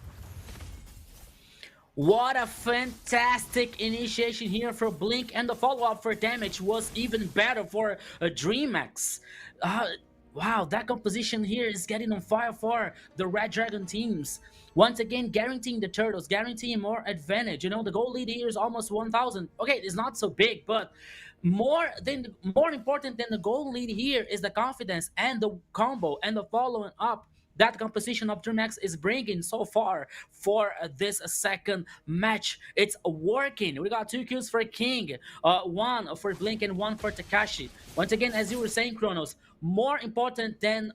What a fantastic initiation here for Blink, and the follow-up for damage was even better for DreamX. Wow, that composition here is getting on fire for the Red Dragon teams. Once again, guaranteeing the Turtles, guaranteeing more advantage. You know, the goal lead here is almost 1,000. Okay, it's not so big, but more important than the goal lead here is the confidence and the combo and the following up that composition of DreamHack is bringing so far for this second match. It's working. We got 2 kills for King, 1 for Blink and 1 for Takashi. Once again, as you were saying, Kronos, more important than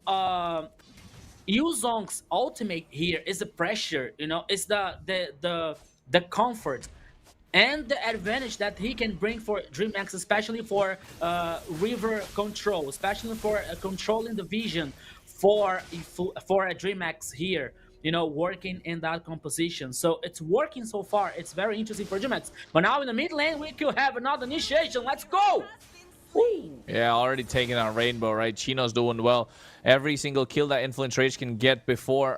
Yuzong's ultimate here is the pressure. You know, it's the comfort and the advantage that he can bring for DreamHack, especially for river control, especially for controlling the vision for a DreamHack here, you know, working in that composition. So it's working so far. It's very interesting for DreamHack. But now in the mid lane, we could have another initiation. Let's go! Woo. Yeah, already taking out Rainbow, right? Chino's doing well. Every single kill that Influence Rage can get before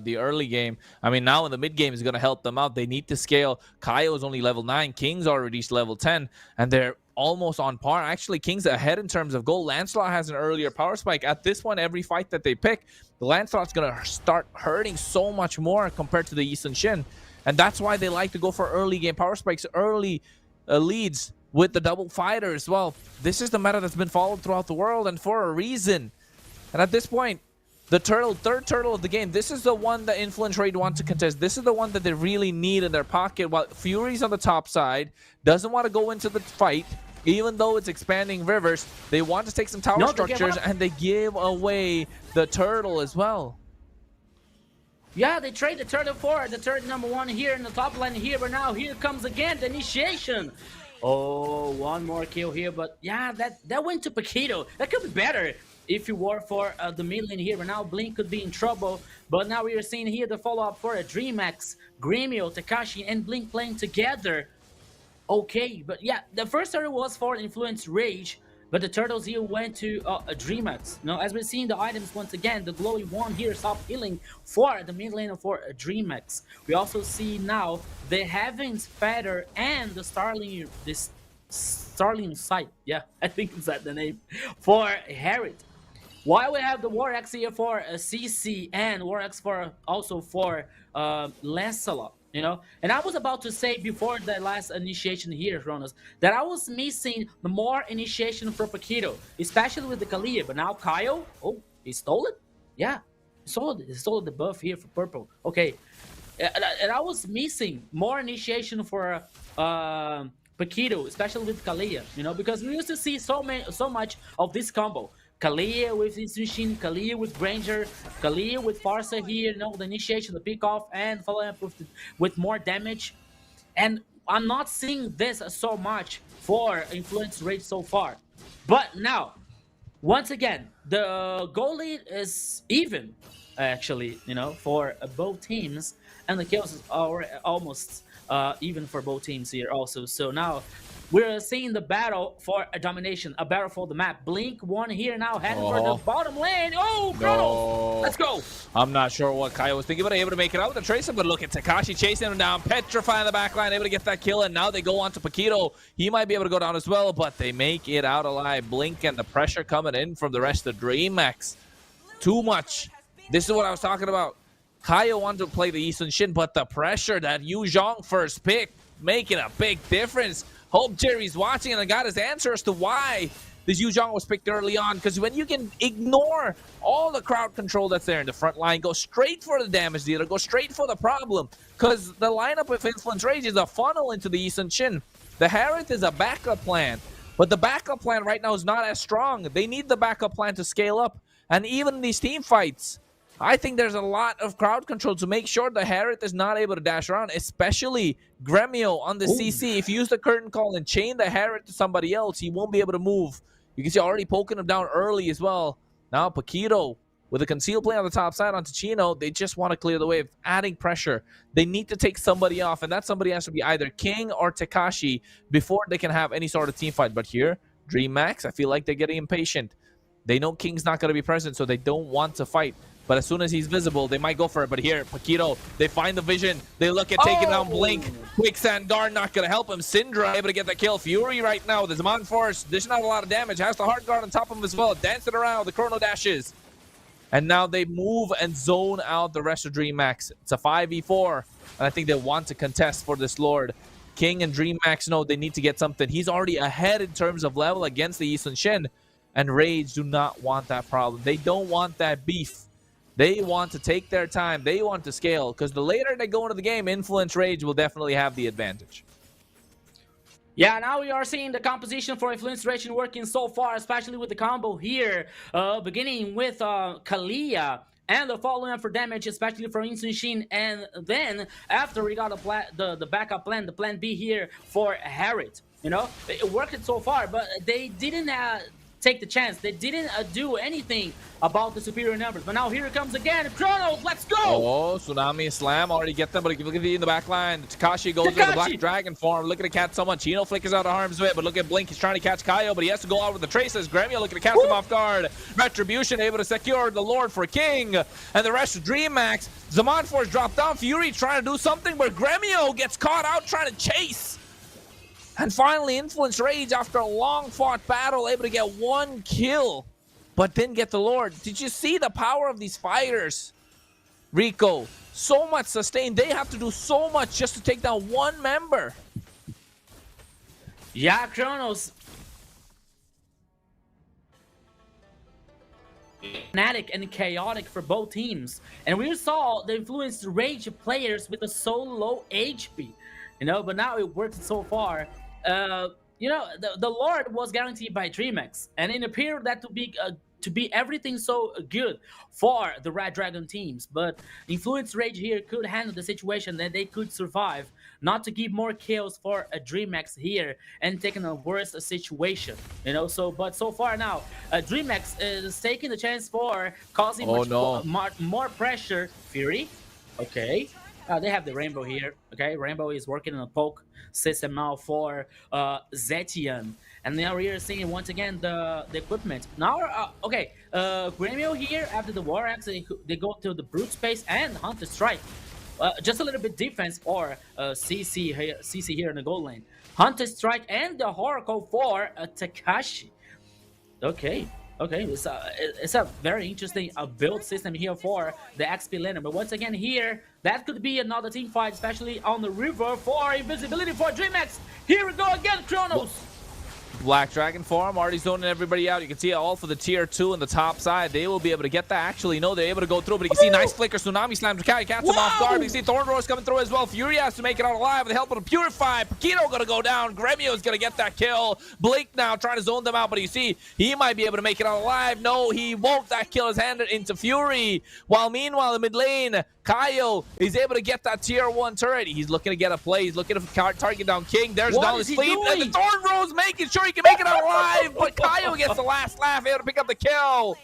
the early game. I mean, now in the mid game is going to help them out. They need to scale. Kaio's only level 9. King's already reached level 10. And they're almost on par. Actually, King's ahead in terms of gold. Lancelot has an earlier power spike. At this one, every fight that they pick, the Lancelot's going to start hurting so much more compared to the Yi Sun-shin. And that's why they like to go for early game power spikes, early leads with the double fighter as well. This is the meta that's been followed throughout the world, and for a reason. And at this point, the third turtle of the game, this is the one that Influence Raid wants to contest. This is the one that they really need in their pocket, while Fury's on the top side, doesn't want to go into the fight. Even though it's expanding rivers, they want to take some tower structures, and they give away the turtle as well. Yeah, they trade the turtle for the turret number 1 here in the top lane here, but now here comes again the initiation. Oh, 1 more kill here, but yeah, that went to Paquito. That could be better if you were for the mid lane here, but now Blink could be in trouble. But now we are seeing here the follow-up for a DreamHack, Gremio, Takashi, and Blink playing together. Okay, but yeah, the first turtle was for Influence Rage, but the turtles here went to DreamHack. Now, as we're seeing the items once again, the glowy one here stop healing for the mid lane for DreamHack. We also see now the Heaven's Feather and the Starling, this Starling Sight. Yeah, I think is that the name for Harriet. While we have the War Axe here for CC and War Axe for also for Lancelot. You know, and I was about to say before the last initiation here, Kronos, that I was missing more initiation for Paquito, especially with the Kalia. But now Kaio, oh, he stole it? Yeah, he stole the buff here for purple. Okay, and I was missing more initiation for Paquito, especially with Kalia, you know, because we used to see so much of this combo. Kalia with his machine, Kalia with Granger, Kalia with Farsa here, you know, the initiation, the pick off, and following up with more damage. And I'm not seeing this so much for Influence Rage so far. But now, once again, the goal lead is even, actually, you know, for both teams, and the kills are almost even for both teams here also. So now we're seeing the battle for a domination, a battle for the map. Blink won here now, heading for the bottom lane. Oh, Kronos! Let's go! I'm not sure what Kaio was thinking, but able to make it out with the Tracer. But look at Takashi chasing him down, petrifying the backline, able to get that kill, and now they go on to Paquito. He might be able to go down as well, but they make it out alive. Blink and the pressure coming in from the rest of DreamHack. Too much. This is what I was talking about. Kaio wanted to play the Yi Sun-shin, but the pressure that Yu Zhong first picked, making a big difference. Hope Jerry's watching and got his answer as to why this Yu Zhong was picked early on. Because when you can ignore all the crowd control that's there in the front line, go straight for the damage dealer, go straight for the problem. Because the lineup with Influence Rage is a funnel into the Yi Sun-shin. The Harith is a backup plan. But the backup plan right now is not as strong. They need the backup plan to scale up. And even in these team fights, I think there's a lot of crowd control to make sure the Harith is not able to dash around, especially Gremio on the CC. If you use the curtain call and chain the Harith to somebody else, he won't be able to move. You can see already poking him down early as well. Now Paquito with a concealed play on the top side onto Chino. They just want to clear the wave, adding pressure. They need to take somebody off, and that somebody has to be either King or Takashi before they can have any sort of team fight. But here, DreamHack, I feel like they're getting impatient. They know King's not going to be present, so they don't want to fight. But as soon as he's visible, they might go for it. But here, Paquito, they find the vision. They look at taking down Blink. Quicksand Darn not going to help him. Syndra able to get the kill. Fury right now with his Zaman Force. There's not a lot of damage. Has the Hard Guard on top of him as well. Dancing around the Chrono Dashes. And now they move and zone out the rest of DreamHack. It's a 5v4. And I think they want to contest for this Lord. King and DreamHack know they need to get something. He's already ahead in terms of level against the Yisun Shen. And Rage do not want that problem. They don't want that beef. They want to take their time. They want to scale. Because the later they go into the game, Influence Rage will definitely have the advantage. Yeah, now we are seeing the composition for Influence Rage working so far, especially with the combo here. Beginning with Kalia. And the following up for damage, especially for Yisun Shin. And then, after we got the backup plan, the plan B here for Harriet. You know, it worked so far, but they didn't take the chance. They didn't do anything about the superior numbers. But now here it comes again. Chronos, let's go! Oh, Tsunami Slam already get them, but look at the in the back line. Takashi goes with the Black Dragon form, looking to catch someone. Chino flickers out of harm's way, but look at Blink. He's trying to catch Kaio, but he has to go out with the traces. Gremio looking to catch him off guard. Retribution able to secure the Lord for King. And the rest of DreamHack. Zaman Force dropped down. Fury trying to do something, but Gremio gets caught out trying to chase. And finally, Influence Rage, after a long-fought battle, able to get one kill, but didn't get the Lord. Did you see the power of these fighters? Rico, so much sustain. They have to do so much just to take down one member. Yeah, Chronos. Fnatic and chaotic for both teams. And we saw the Influence Rage players with a so low HP. You know, but now it worked so far. You know, the Lord was guaranteed by DreamHack, and it appeared that to be everything so good for the Red Dragon teams. But Influence Rage here could handle the situation, that they could survive, not to give more kills for a DreamHack here and taking a worse much you know. So, but so far now, DreamHack is taking the chance for causing more pressure. Fury, okay. They have the Rainbow here, okay? Rainbow is working on a poke system now for Zetian. And now we are seeing once again the equipment. Now, okay, Gremio here, after the War Axe, they go to the Brute Space and Hunter Strike. Just a little bit defense for CC here in the goal lane. Hunter Strike and the Oracle for Takashi. Okay. Okay, it's a very interesting build system here for the XP laner. But once again here, that could be another team fight, especially on the river for invisibility for DreamHack. Here we go again, Chronos. Black Dragon form already zoning everybody out. You can see it all for the tier 2 on the top side. They will be able to get that. Actually, no, they're able to go through, but you can see nice flicker. Tsunami slams catch him off guard. You can see Thorn Roar's coming through as well. Fury has to make it out alive with the help of the Purify. Paquito gonna go down. Gremio is gonna get that kill. Blake now trying to zone them out, but you see he might be able to make it out alive. No, he won't. That kill is handed into Fury. While meanwhile, in mid lane, Kaio is able to get that tier 1 turret. He's looking to get a play. He's looking to target down King. There's down his sleep. And the Thorn Roar's making sure he can make it out alive. But Kaio gets the last laugh, able to pick up the kill.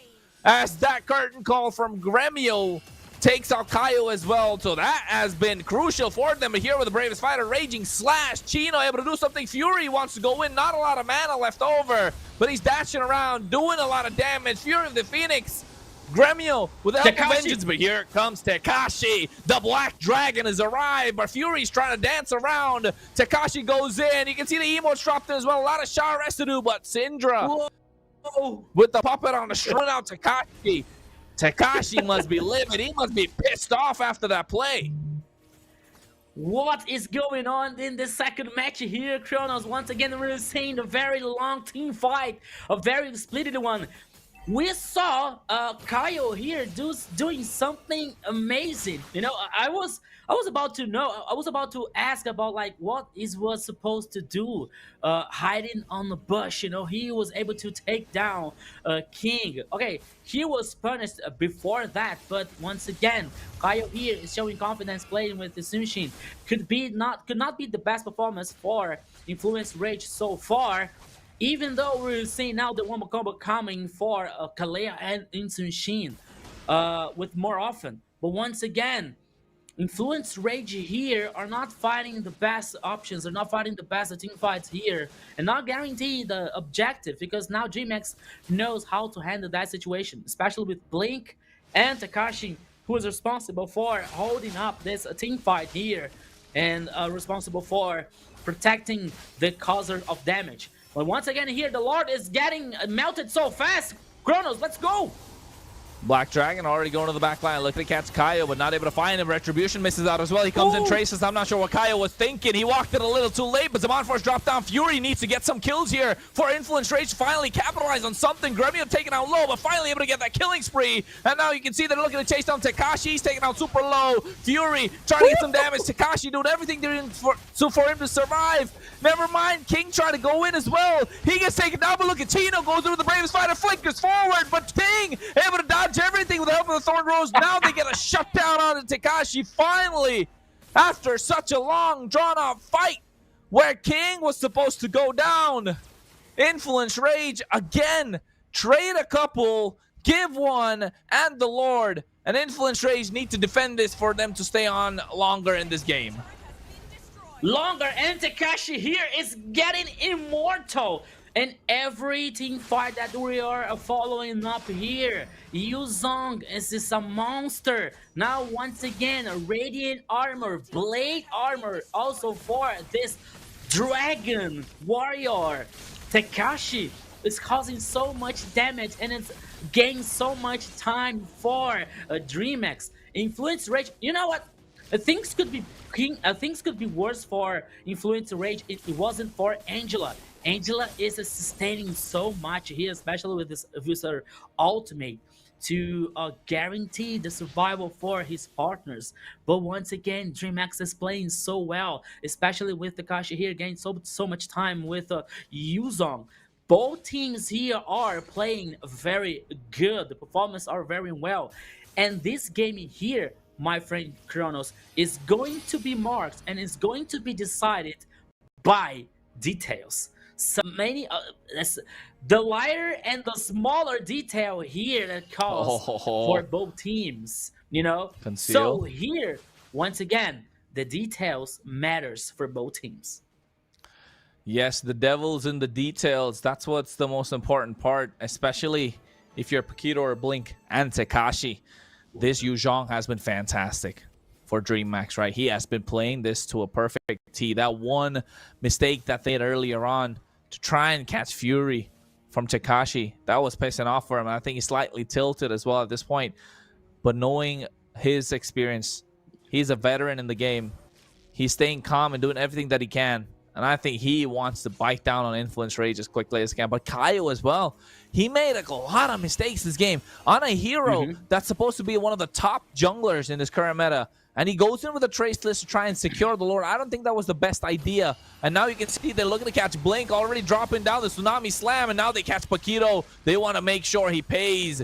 As that curtain call from Gremio takes out Kaio as well. So that has been crucial for them. But here with the Bravest Fighter, Raging Slash. Chino able to do something. Fury wants to go in. Not a lot of mana left over. But he's dashing around, doing a lot of damage. Fury of the Phoenix. Gremio with the help of Vengeance, but here comes Takashi. The Black Dragon has arrived, but Fury's trying to dance around. Takashi goes in. You can see the emotes dropped in as well. A lot of Shah residue, but Syndra with the puppet on the string out Takashi. Takashi must be livid. He must be pissed off after that play. What is going on in the second match here, Chronos? Once again, we're seeing a very long team fight, a very splitted one. We saw Kaio here doing something amazing. You know, I was about to ask about like what was supposed to do, hiding on the bush. You know, he was able to take down King. Okay, he was punished before that, but once again, Kaio here is showing confidence playing with the Sunshin. Could not be the best performance for Influence Rage so far. Even though we're seeing now the Wombo combo coming for Kalea and Insunshin with more often. But once again, Influence Rage here are not fighting the best options. They're not fighting the best team fights here. And not guarantee the objective. Because now DreamHack knows how to handle that situation. Especially with Blink, and Takashi, who is responsible for holding up this team fight here and responsible for protecting the causer of damage. But once again here, the Lord is getting melted so fast. Kronos, let's go! Black Dragon already going to the back line, looking to catch Kaio, but not able to find him. Retribution misses out as well. He comes in, traces. I'm not sure what Kaio was thinking. He walked it a little too late, but Zaman Force dropped down. Fury needs to get some kills here for Influence Rage to finally capitalize on something. Gremio taken out low, but finally able to get that killing spree. And now you can see they're looking to chase down Takashi. He's taken out super low. Fury trying to get some damage. Takashi doing everything for him to survive. Never mind, King trying to go in as well. He gets taken down, but look at Chino goes through the bravest fighter, flickers forward, but King able to dodge everything with the help of the Thorn Rose. Now they get a shutdown on Takashi finally, after such a long drawn-out fight where King was supposed to go down. Influence Rage again, trade a couple, give one, and the Lord. And Influence Rage need to defend this for them to stay on longer in this game. Longer, and Takashi here is getting immortal. And every team fight that we are following up here, Yuzong is a monster. Now once again, Radiant Armor, Blade Armor, also for this Dragon Warrior. Takashi is causing so much damage and it's gaining so much time for DreamX. Influence Rage, you know what? Things could be worse for Influence Rage if it wasn't for Angela. Angela is sustaining so much here, especially with her ultimate, to guarantee the survival for his partners. But once again, DreamX is playing so well, especially with Takashi here gaining so much time with Yuzong. Both teams here are playing very good. The performance are very well. And this game here, my friend Kronos, is going to be marked and is going to be decided by details. So many, the lighter and the smaller detail here that calls for both teams, you know. Conceal. So here, once again, the details matters for both teams. Yes, the devil's in the details. That's what's the most important part, especially if you're Paquito or Blink and Takashi. This Yu Zhang has been fantastic for DreamX, right? He has been playing this to a perfect tee. That one mistake that they had earlier on to try and catch Fury from Takashi, that was pissing off for him. And I think he's slightly tilted as well at this point. But knowing his experience, he's a veteran in the game. He's staying calm and doing everything that he can. And I think he wants to bite down on Influence Rage as quickly as he can. But Kaio as well. He made a lot of mistakes this game on a hero that's supposed to be one of the top junglers in this current meta. And he goes in with a trace list to try and secure the Lord. I don't think that was the best idea. And now you can see they're looking to catch Blink, already dropping down the Tsunami Slam. And now they catch Paquito. They want to make sure he pays.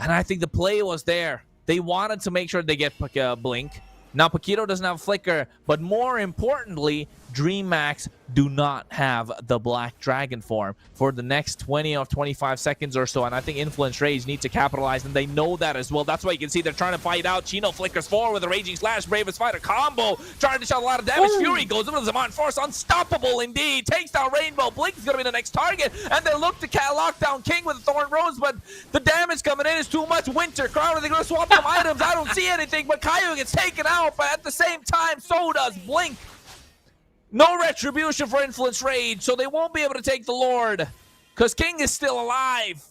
And I think the play was there. They wanted to make sure they get Blink. Now Paquito doesn't have Flicker. But more importantly, DreamX do not have the Black Dragon form for the next 20 or 25 seconds or so, and I think Influence Rage need to capitalize, and they know that as well. That's why you can see they're trying to fight out. Chino flickers forward with a Raging Slash, Bravest Fighter combo, trying to shot a lot of damage. Fury goes into the Zaman Force, unstoppable indeed, takes down Rainbow. Blink is going to be the next target, and they look to lock down King with a Thorn Rose, but the damage coming in is too much. Winter, Crowder, they're going to swap some items. I don't see anything, but Kaio gets taken out, but at the same time, so does Blink. No retribution for Influence Rage, so they won't be able to take the Lord, because King is still alive.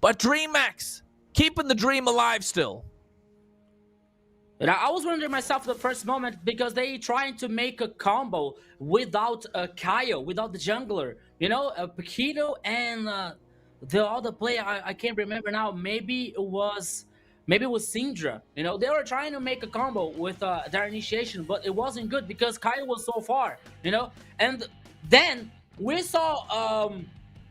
But DreamX, keeping the dream alive still. And I was wondering myself the first moment, because they trying to make a combo without Kaio, without the jungler. You know, Paquito and the other player, I can't remember now, maybe it was Syndra. You know, they were trying to make a combo with their initiation, but it wasn't good because Kaio was so far, you know. And then we saw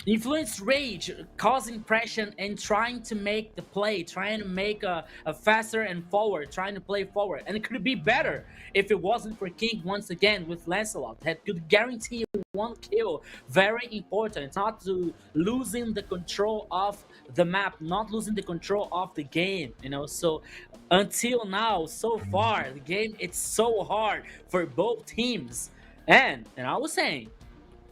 Influence Rage causing pressure and trying to make the play, trying to make a faster and forward, trying to play forward. And it could be better if it wasn't for King once again with Lancelot that could guarantee one kill. Very important. It's not to losing the control of the map, not losing the control of the game, you know. So until now, so far, the game, it's so hard for both teams. And I was saying,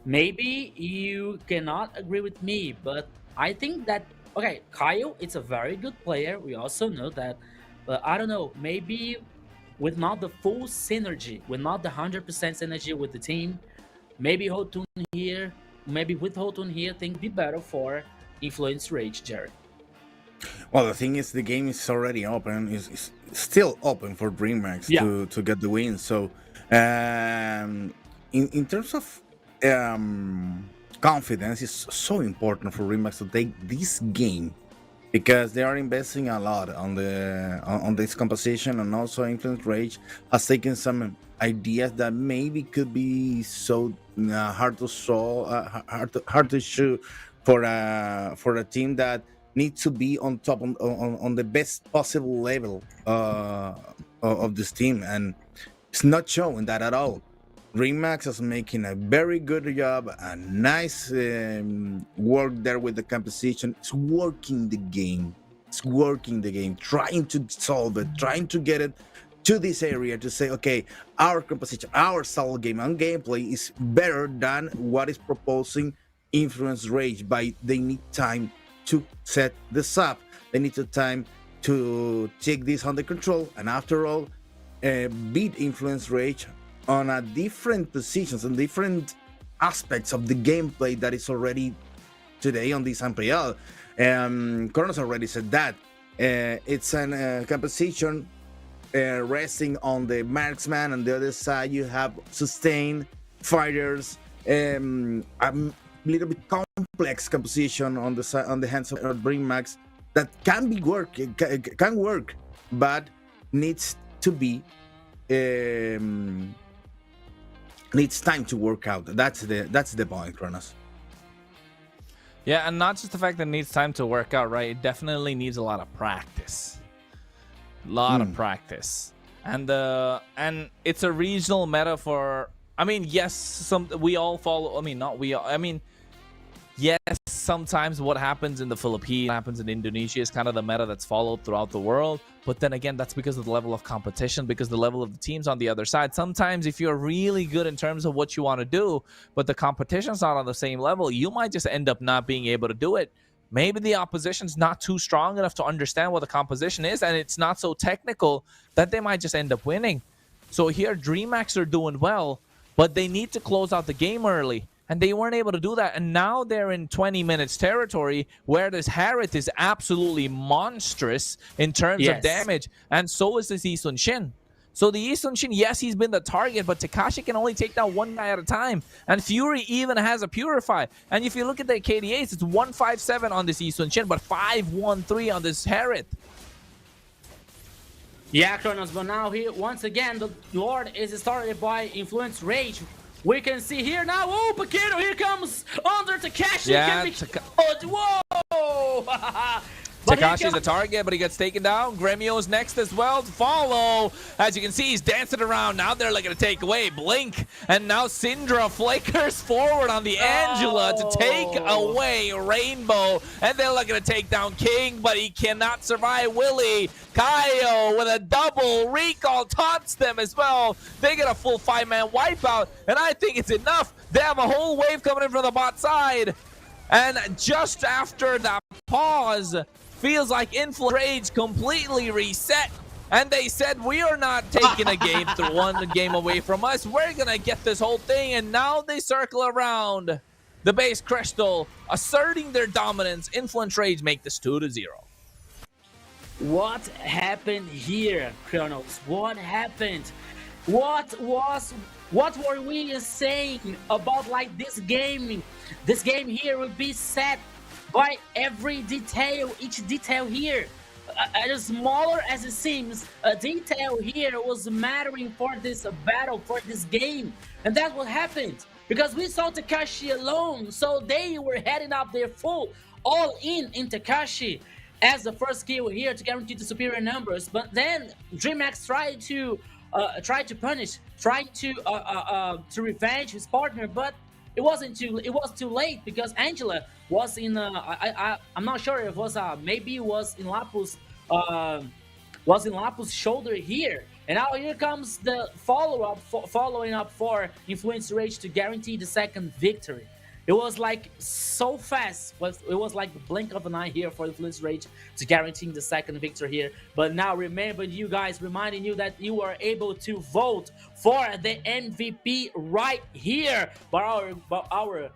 maybe you cannot agree with me, but I think that Okay, Kyle, it's a very good player. We also know that, but I don't know, maybe with not the full synergy, with not the 100% synergy with the team, maybe Hotun here, maybe with Hotun here, things be better for Influence Rage, Jerry. Well, the thing is, the game is already open. Is still open for DreamHack Yeah. to get the win. So, in terms of confidence, it's so important for DreamHack to take this game because they are investing a lot on this composition, and also Influence Rage has taken some ideas that maybe could be so hard to solve, hard to shoot for a team that needs to be on top on the best possible level of this team, and it's not showing that at all. Remax is making a very good job, a nice work there with the composition. It's working the game. It's working the game, trying to solve it, trying to get it to this area to say, okay, our composition, our style game and gameplay is better than what is proposing Influence Rage. By they need time to set this up. They need the time to take this under control, and after all, beat Influence Rage on a different positions and different aspects of the gameplay that is already today on this MPL. Kronos already said that it's a composition resting on the marksman, and the other side you have sustain fighters, a little bit complex composition on the side, on the hands of DreamHack that can be can work, but needs to be needs time to work out. That's the point, Kronos. Yeah, and not just the fact that it needs time to work out, right? It definitely needs a lot of practice. Of practice. And it's a regional meta for, I mean, yes, we all follow, I mean, not we all, I mean, yes, sometimes what happens in the Philippines, happens in Indonesia is kind of the meta that's followed throughout the world. But then again, that's because of the level of competition, because the level of the teams on the other side. Sometimes if you're really good in terms of what you want to do, but the competition's not on the same level, you might just end up not being able to do it. Maybe the opposition's not too strong enough to understand what the composition is, and it's not so technical that they might just end up winning. So here, DreamHack are doing well, but they need to close out the game early. And they weren't able to do that. And now they're in 20 minutes territory where this Harith is absolutely monstrous in terms of damage. And so is this Yi Sun-shin. So the Yi Sun-shin, yes, he's been the target, but Takashi can only take down one guy at a time. And Fury even has a Purify. And if you look at the KDAs, it's 157 on this Yi Sun-shin, but 513 on this Harith. Yeah, Kronos, but now here, once again, the Lord is started by Influence Rage. We can see here now, oh, Paquito, here comes under Takashi. Yeah, whoa! Takashi's a target, but he gets taken down. Gremio's next as well to follow. As you can see, he's dancing around. Now they're looking to take away Blink. And now Syndra flickers forward on the Angela to take away Rainbow. And they're looking to take down King, but he cannot survive Willie. Kaio with a double recall taunts them as well. They get a full 5-man wipeout, and I think it's enough. They have a whole wave coming in from the bot side. And just after that pause, feels like Influence Rage completely reset. And they said, we are not taking a game through one game away from us. We're going to get this whole thing. And now they circle around the base Crystal, asserting their dominance. Influence Rage make this 2-0. What happened here, Kronos? What happened? What were we saying about like this game? This game here will be set by every detail, each detail here. As smaller as it seems, a detail here was mattering for this battle, for this game. And that's what happened. Because we saw Takashi alone, so they were heading up their full all-in Takashi as the first kill here to guarantee the superior numbers. But then DreamHack tried to punish, tried to revenge his partner, but it was too late because Angela was in I'm not sure if it was maybe it was in Lapu's shoulder here. And now here comes the following up for Influence Rage to guarantee the second victory. It was like so fast. It was like the blink of an eye here for Influence Rage to guaranteeing the second victory here. But now remember, you guys, reminding you that you are able to vote for the MVP right here by our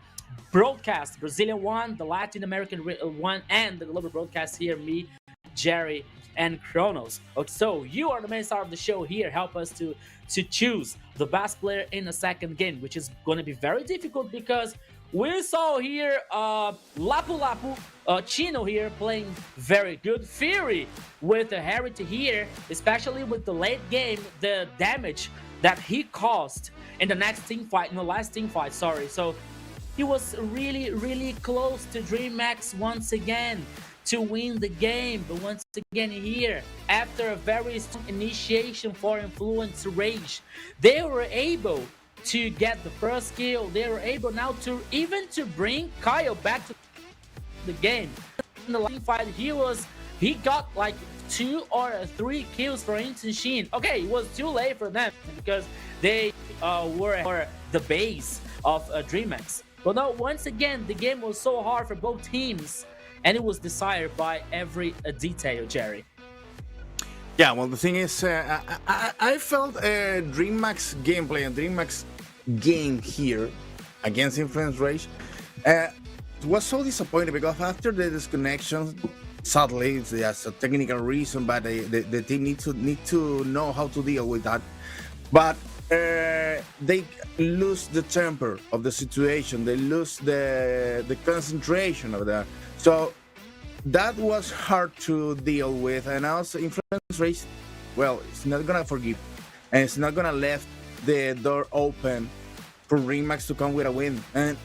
broadcast, Brazilian one, the Latin American one, and the global broadcast here, me, Jerry, and Kronos. Okay, so you are the main star of the show here. Help us to choose the best player in the second game, which is going to be very difficult because we saw here Lapu Lapu Chino here playing very good. Fury with the Heritage here, especially with the late game, the damage that he caused in the last team fight, sorry. So he was really close to DreamHack once again to win the game. But once again here, after a very strong initiation for Influence Rage, they were able to get the first kill. They were able now to bring Kyle back to the game. In the last fight, he got like 2 or 3 kills for Insane. Okay, it was too late for them because they were the base of DreamHack. But no, once again, the game was so hard for both teams, and it was decided by every detail, Jerry. Yeah, well, the thing is, I felt DreamHack's gameplay and DreamHack's game here against Influence Rage was so disappointing because after the disconnection, sadly, it's just a technical reason, but the team need to know how to deal with that. But they lose the temper of the situation. They lose the concentration of that. So that was hard to deal with. And also Influence Rage, well, it's not gonna forgive, and it's not gonna leave the door open for DreamHack to come with a win. And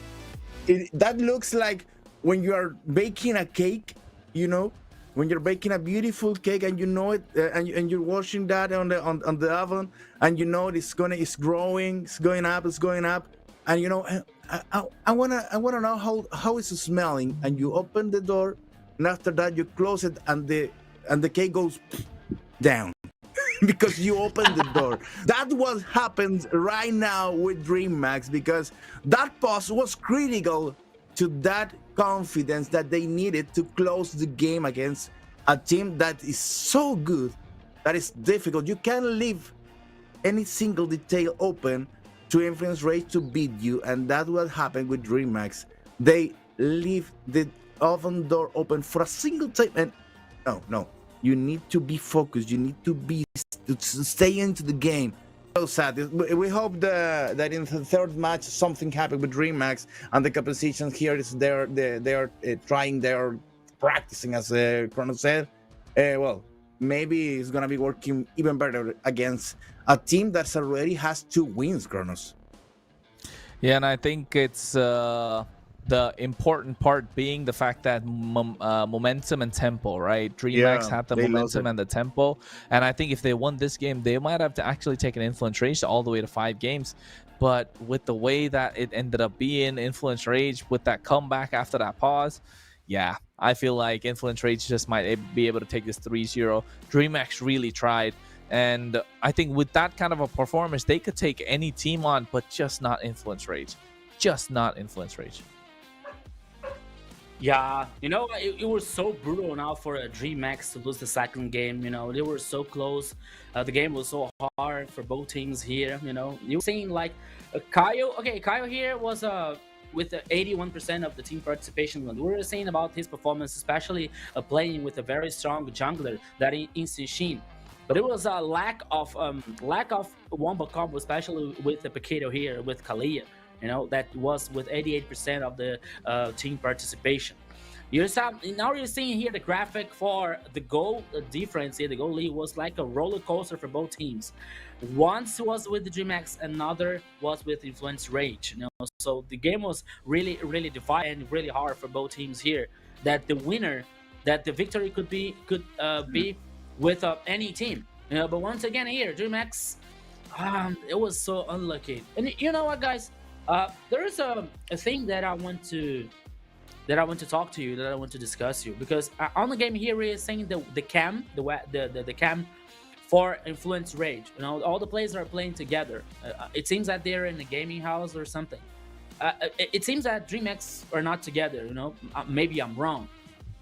that looks like when you are baking a cake, you know, when you're baking a beautiful cake and you know it, and you're washing that on the oven, and you know it's growing, it's going up, and you know, I wanna know how it's smelling, and you open the door, and after that you close it, and the cake goes down because you opened the door. That's what happens right now with DreamHack, because that pause was critical to that confidence that they needed to close the game against a team that is so good that it's difficult. You can't leave any single detail open to Influence Rage to beat you, and that's what happened with DreamHack. They leave the oven door open for a single time, and no, you need to be focused. You need to stay into the game. So sad. We hope that in the third match something happened with DreamHack, and the composition here is they are trying, they are practicing, as Kronos said. Well, maybe it's gonna be working even better against a team that already has 2 wins, Kronos. Yeah, and I think it's the important part being the fact that momentum and tempo, right? DreamHack had the momentum and the tempo, and I think if they won this game, they might have to actually take an Influence Rage all the way to 5 games. But with the way that it ended up being, Influence Rage with that comeback after that pause, yeah, I feel like Influence Rage just might be able to take this 3-0. DreamHack really tried, and I think with that kind of a performance, they could take any team on, but just not Influence Rage. Just not Influence Rage. Yeah, you know, it was so brutal now for DreamHack to lose the second game. You know, they were so close. The game was so hard for both teams here. You know, you were saying like Kyle. Okay, Kyle here was with 81% of the team participation. We were saying about his performance, especially playing with a very strong jungler that Insane. But it was a lack of wombo combo, especially with the Paquito here with Kalia. You know, that was with 88% of the team participation. Now you're seeing here the graphic for the goal difference here. The goal lead was like a roller coaster for both teams. Once was with the DreamHack, another was with Influence Rage. You know, so the game was really divided and really hard for both teams here. That the victory could be with any team. You know, but once again here, DreamHack, it was so unlucky. And you know what, guys? There is a thing that I want to talk to you, that I want to discuss you, because on the game here we are saying the cam for Influence Rage. You know, all the players are playing together. It seems that they're in a gaming house or something. it seems that DreamX are not together. Maybe I'm wrong,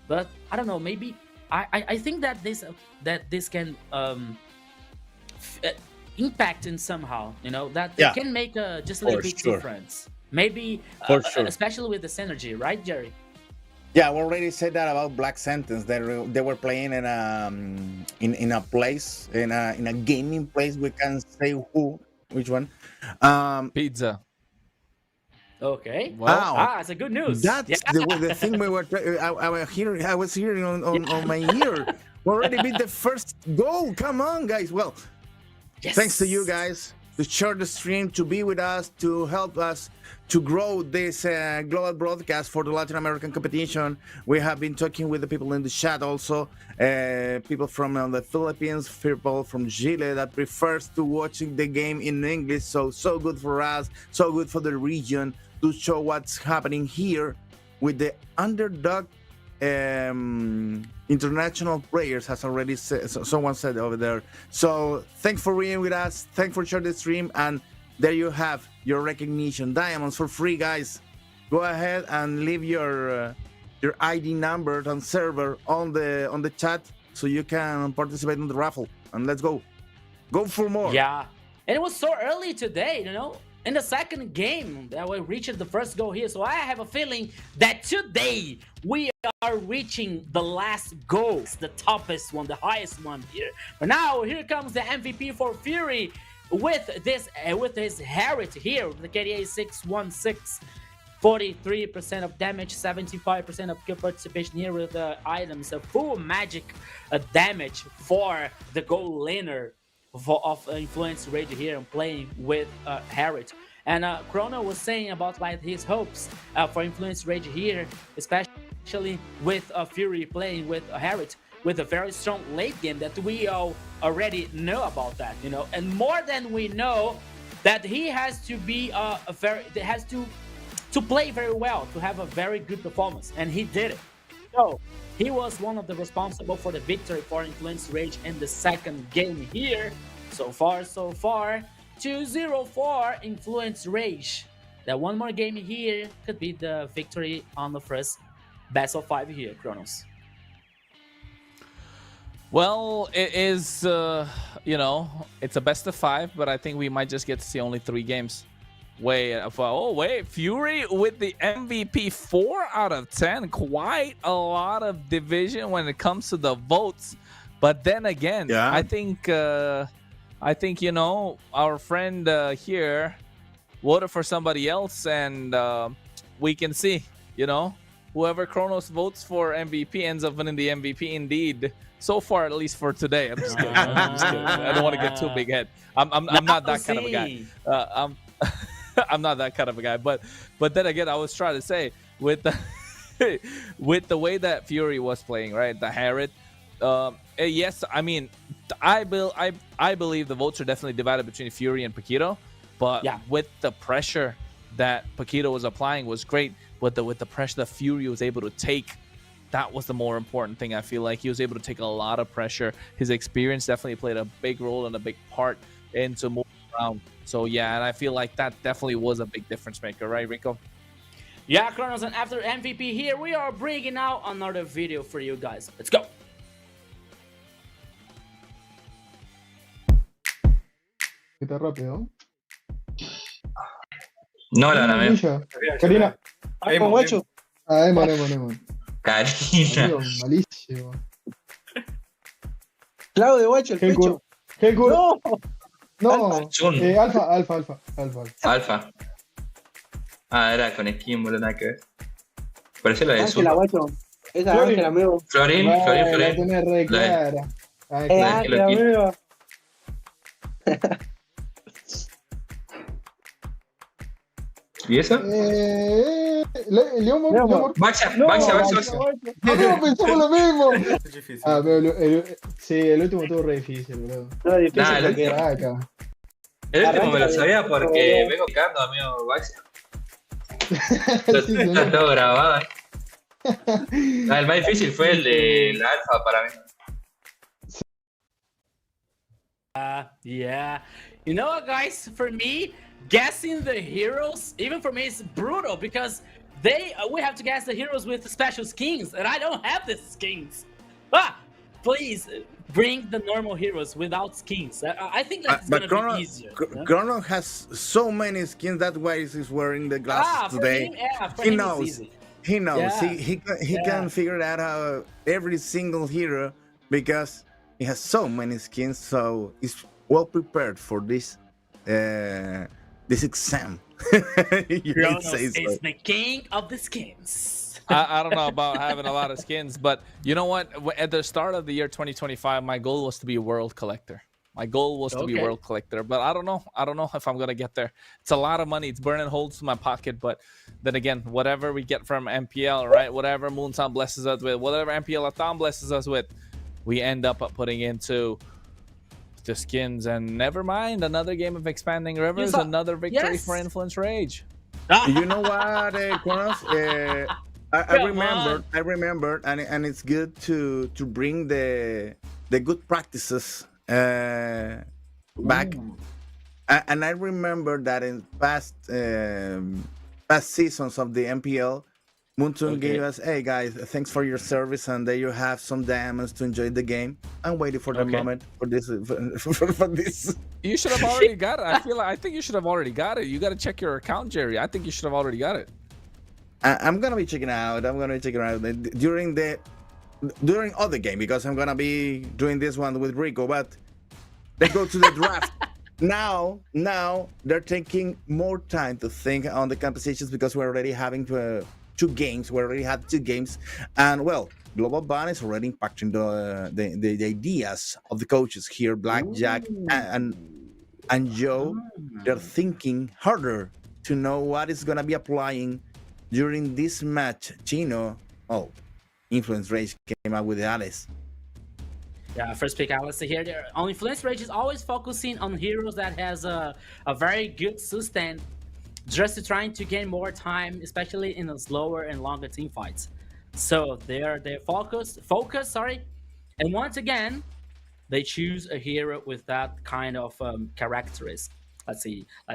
but I don't know. Maybe I think that this can impact in somehow. That it can make just a little bit difference. Maybe especially with the synergy, right, Jerry? Yeah, we already said that about Black Sentence. They were playing in a place in a gaming place. We can say which one? Pizza. Okay. Wow. It's a good news. That's the thing we were. I was hearing on my ear. We already beat the first goal. Come on, guys. Well, thanks to you guys to share the stream, to be with us, to help us to grow this global broadcast for the Latin American competition. We have been talking with the people in the chat also, people from the Philippines, people from Chile that prefers to watching the game in English. So good for us, so good for the region to show what's happening here with the underdog international players, has already said, someone said over there. So thanks for being with us, thanks for sharing the stream, and there you have your recognition diamonds for free, guys. Go ahead and leave your ID number and server on the chat so you can participate in the raffle, and let's go for more. Yeah, and it was so early today, in the second game that we reached the first goal here. So I have a feeling that today we are reaching the last goal, the toughest one, the highest one here. But now here comes the MVP for Fury with his Harriet here, the KDA 616. 43% of damage, 75% of kill participation here with the items, a full magic damage for the goal laner of Influence Rage here and playing with Harriet. And Chrono was saying about his hopes for Influence Rage here, especially with Fury playing with Harriet, with a very strong late game that we all already know about that, and more than we know that he has to be to play very well, to have a very good performance, and he did it. So he was one of the responsible for the victory for Influence Rage in the second game here. So far, 2-0 for Influence Rage. That one more game here could be the victory on the first best of 5 here, Kronos. Well, it is, it's a best of 5, but I think we might just get to see only 3 games. Fury with the MVP 4 out of 10. Quite a lot of division when it comes to the votes. But then again, I think our friend here voted for somebody else, and we can see, whoever Kronos votes for MVP ends up winning the MVP indeed. So far, at least for today. I'm just kidding. I don't want to get too big head. I'm not that kind of a guy. I'm not that kind of a guy. But then again, I was trying to say with the with the way that Fury was playing, right? The Harriet. Yes, I mean, I believe the votes are definitely divided between Fury and Paquito. But with the pressure that Paquito was applying was great. With the pressure that Fury was able to take, that was the more important thing. I feel like he was able to take a lot of pressure. His experience definitely played a big role and a big part into moving around. So yeah, and I feel like that definitely was a big difference maker, right, Rico? Yeah, Kronos, and after MVP here, we are bringing out another video for you guys. Let's go. Está rápido. No, la grabé. Karina. Ay, guacho. Ah, Emon. Karina. Malísimo. Claudio, guacho, el pecho. No. No. Alfa. Ah, era con skin, boludo, nada que ver. Pareció la de Zoom. Ángela, guacho. Esa es Ángela, amigo. Florín. La tenés re clara. Ángela, amigo. ¿Y eso? León. Baxa. Amigo, pensamos lo mismo. Pero sí, el último estuvo re difícil, boludo. No, difícil porque acá. El último me lo sabía porque vengo quedando, amigo Baxa. Está todo grabado, el más difícil fue el de la alfa para mí. Yeah. You know what, guys? For me, guessing the heroes, even for me, is brutal because we have to guess the heroes with special skins, and I don't have the skins. Please bring the normal heroes without skins. I think that's gonna be easier. Chrono has so many skins. That's why he's wearing the glasses today. For him it's easy. He knows. Yeah. He can figure out how every single hero because he has so many skins. So he's well prepared for this exam. Kronos is the king of the skins. I don't know about having a lot of skins, but you know what? At the start of the year 2025, my goal was to be a world collector. My goal was to be a world collector, but I don't know. I don't know if I'm gonna get there. It's a lot of money. It's burning holes in my pocket. But then again, whatever we get from MPL, right? Whatever Moontown blesses us with, whatever MPL LATAM blesses us with, we end up putting into the skins. And never mind, another game of Expanding Rivers, another victory for Influence Rage. You know what, Kronos? I remember, and it's good to bring the good practices back. And I remember that in past seasons of the MPL, Moontoon gave us, hey guys, thanks for your service, and there you have some diamonds to enjoy the game. I'm waiting for the moment for this. For this. You should have already got it. I think you should have already got it. You got to check your account, Jerry. I think you should have already got it. I'm gonna be checking out. During other game because I'm gonna be doing this one with Rico. But they go to the draft. Now they're taking more time to think on the compositions because we're already having 2 games. We already had 2 games, and well, Global Ban is already impacting the ideas of the coaches here. Blackjack and Joe, they're thinking harder to know what is gonna be applying during this match. Chino, Influence Rage came out with Alice. Yeah, first pick Alice here. On Influence Rage is always focusing on heroes that has a very good sustain, just trying to gain more time, especially in the slower and longer team fights. So they're focused, and once again, they choose a hero with that kind of characteristic. Let's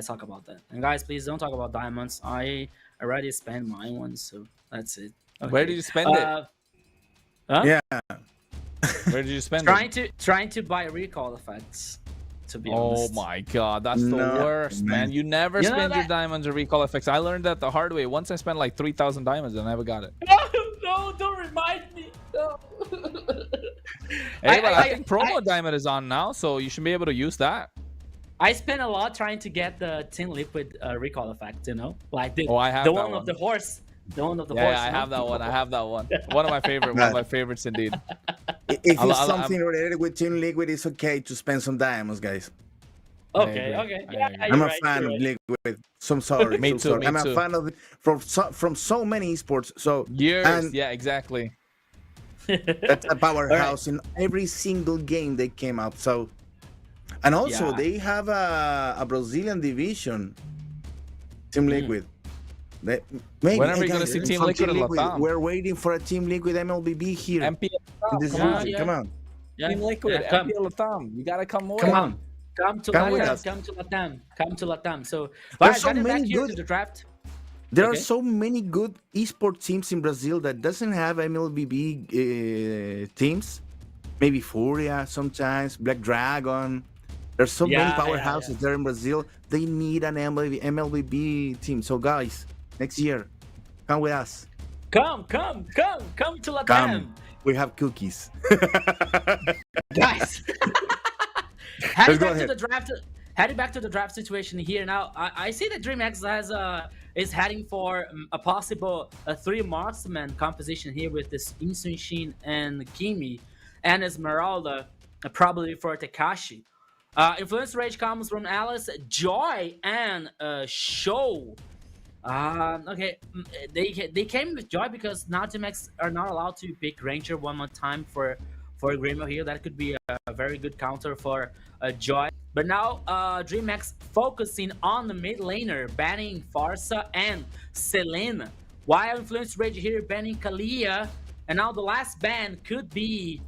talk about that. And guys, please don't talk about diamonds. I already spent my one, so that's it. Okay. Where did you spend it? Yeah. Where did you spend it? Trying to buy recall effects. To be honest. Oh my god, that's the worst, man. You never spend your diamonds or recall effects. I learned that the hard way. Once I spent like 3,000 diamonds and I never got it. No, don't remind me. No. Hey, but I think promo diamond is on now, so you should be able to use that. I spent a lot trying to get the Tin Liquid recall effect, like the one of the horse. The one of the horse. Yeah, I have that one. I have that one. One of my favorites indeed. If it's something related with Team Liquid, it's okay to spend some diamonds, guys. Okay. Yeah, I'm a fan of Liquid. So I'm sorry. Me too. I'm a fan of it from so many esports. So years. Yeah, exactly. That's a powerhouse in every single game they came out. So, and also they have a Brazilian division, Team Liquid. When are we going to see Team Liquid? We're waiting for a Team Liquid MLBB here. MPL. Come on. Team Liquid, MPL LATAM. You got to come more. Come on. Come to LATAM. So, there's so many good to the draft. There are so many good esports teams in Brazil that doesn't have MLBB teams. Maybe Furia sometimes, Black Dragon. There's so many powerhouses there in Brazil. They need an MLBB team. So guys, next year, come with us. Come to LATAM. Come. We have cookies. Guys. Heading back to the draft situation here now. I see that DreamX is heading for a possible 3 marksman composition here with this Insunshin and Kimi and Esmeralda, probably for Takashi. Influence Rage comes from Alice, Joy, and Show. Okay, they came with Joy because now DreamX are not allowed to pick Ranger one more time for Grimo here. That could be a very good counter for Joy. But now DreamX focusing on the mid laner, banning Farsa and Selena. While Influence Rage here banning Kalia. And now the last ban could be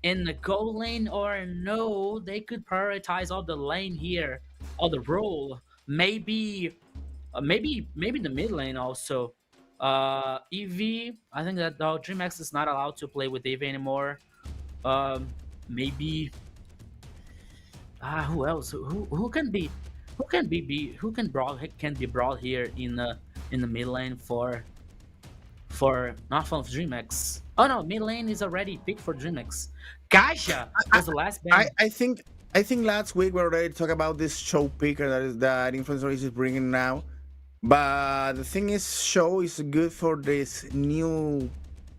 in the gold lane or no. They could prioritize all the lane here, all the role maybe maybe the mid lane also. EV, I think that DreamX is not allowed to play with EV anymore. Maybe who else? Who can be brought here in the mid lane for not from DreamX. Oh no, mid lane is already picked for DreamX. Kaja was the last ban. I think last week we already talked about this show picker that influencer is bringing now. But the thing is, show is good for this new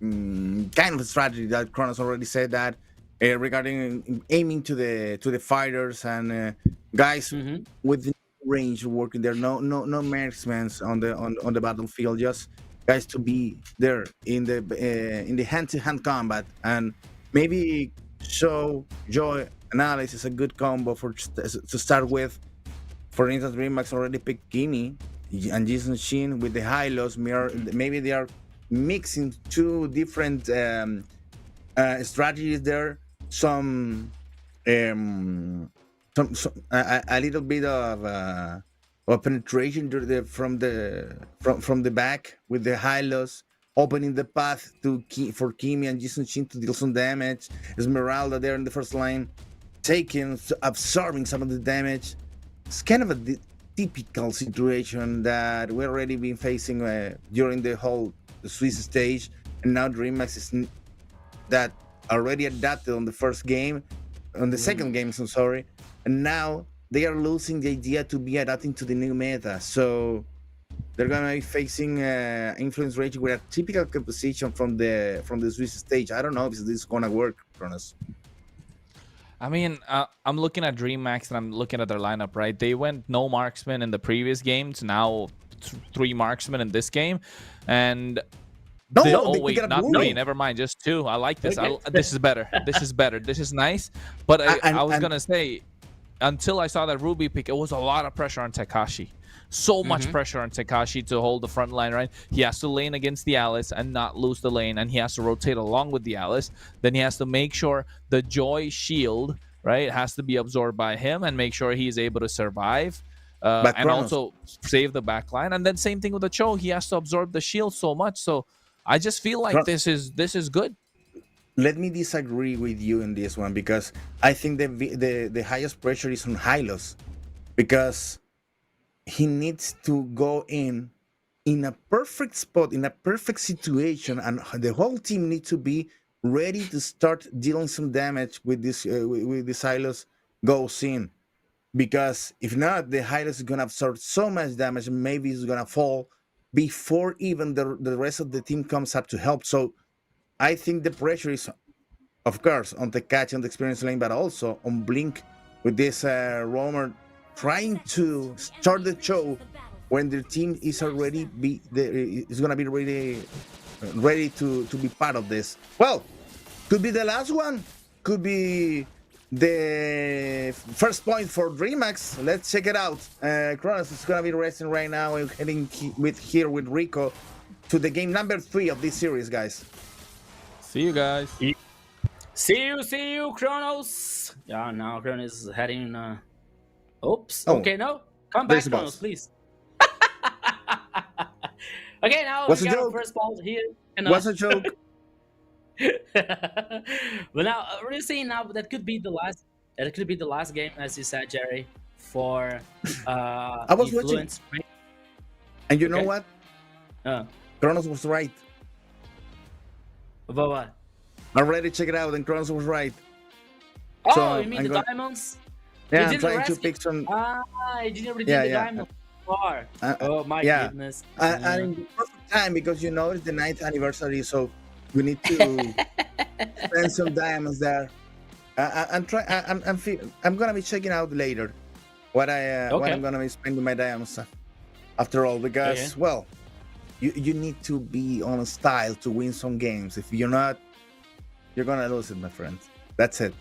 kind of strategy that Kronos already said that regarding aiming to the fighters and guys with the range working there. No marksmen on the battlefield. Just guys to be there in the hand-to-hand combat, and maybe show joy analysis a good combo to start with. For instance, Remax already picked Gimme and Jason Shin with the high-lows. Maybe they are mixing two different strategies there. Some a little bit of penetration from the back with the high-lows, opening the path for Kimi and Jason Shin to deal some damage. Esmeralda there in the first line, absorbing some of the damage. It's kind of a typical situation that we've already been facing during the whole Swiss stage, and now DreamHack is that already adapted on the first game, on the second game, so sorry, and now they are losing the idea to be adapting to the new meta. So they're gonna be facing Influence Rage with a typical composition from the Swiss stage. I don't know if this is gonna work, Kronos. I mean, I'm looking at DreamHack and I'm looking at their lineup, right? They went no marksman in the previous game to now 3 marksmen in this game, and never mind, just 2. I like this. This is better. This is better. This is nice. But I was gonna say, until I saw that Ruby pick, it was a lot of pressure on Takashi. So much pressure on Takashi to hold the front line, right? He has to lane against the Alice and not lose the lane, and he has to rotate along with the Alice. Then he has to make sure the Joy shield, right, has to be absorbed by him and make sure he's able to survive. And also save the back line. And then same thing with the Cho. He has to absorb the shield so much. So I just feel like this is good. Let me disagree with you in this one, because I think the highest pressure is on Hylos, because he needs to go in a perfect spot, in a perfect situation, and the whole team needs to be ready to start dealing some damage with this Hylos goes in. Because if not, the Hylos is gonna absorb so much damage, and maybe he's gonna fall before even the rest of the team comes up to help. So I think the pressure is, of course, on the catch and the experience lane, but also on Blink with this roamer trying to start the show when the team is already is gonna be ready to be part of this. Well, could be the last one, could be the first point for DreamHack. Let's check it out. Kronos is gonna be resting right now and heading here with Rico to the game number 3 of this series, guys. See you guys. See you, Kronos. Yeah, now Kronos is heading. Oops. Oh, okay, no. Come back, Kronos, please. Okay, now What's we a got our joke? first ball here. What's a joke? But now we're seeing now that could be the last. That could be the last game, as you said, Jerry. For I was watching, and you know what? Kronos was right. About what? I already checked it out, and Kronos was right. Oh, So you mean the diamonds? Yeah, I'm trying to pick some. I didn't redeem the diamond far. Oh my goodness. And in the perfect time, because you know it's the 9th anniversary, so we need to spend some diamonds there. I'm gonna be checking out later what I'm gonna be spending my diamonds after all, because well, you need to be on a style to win some games. If you're not, you're gonna lose it, my friend. That's it.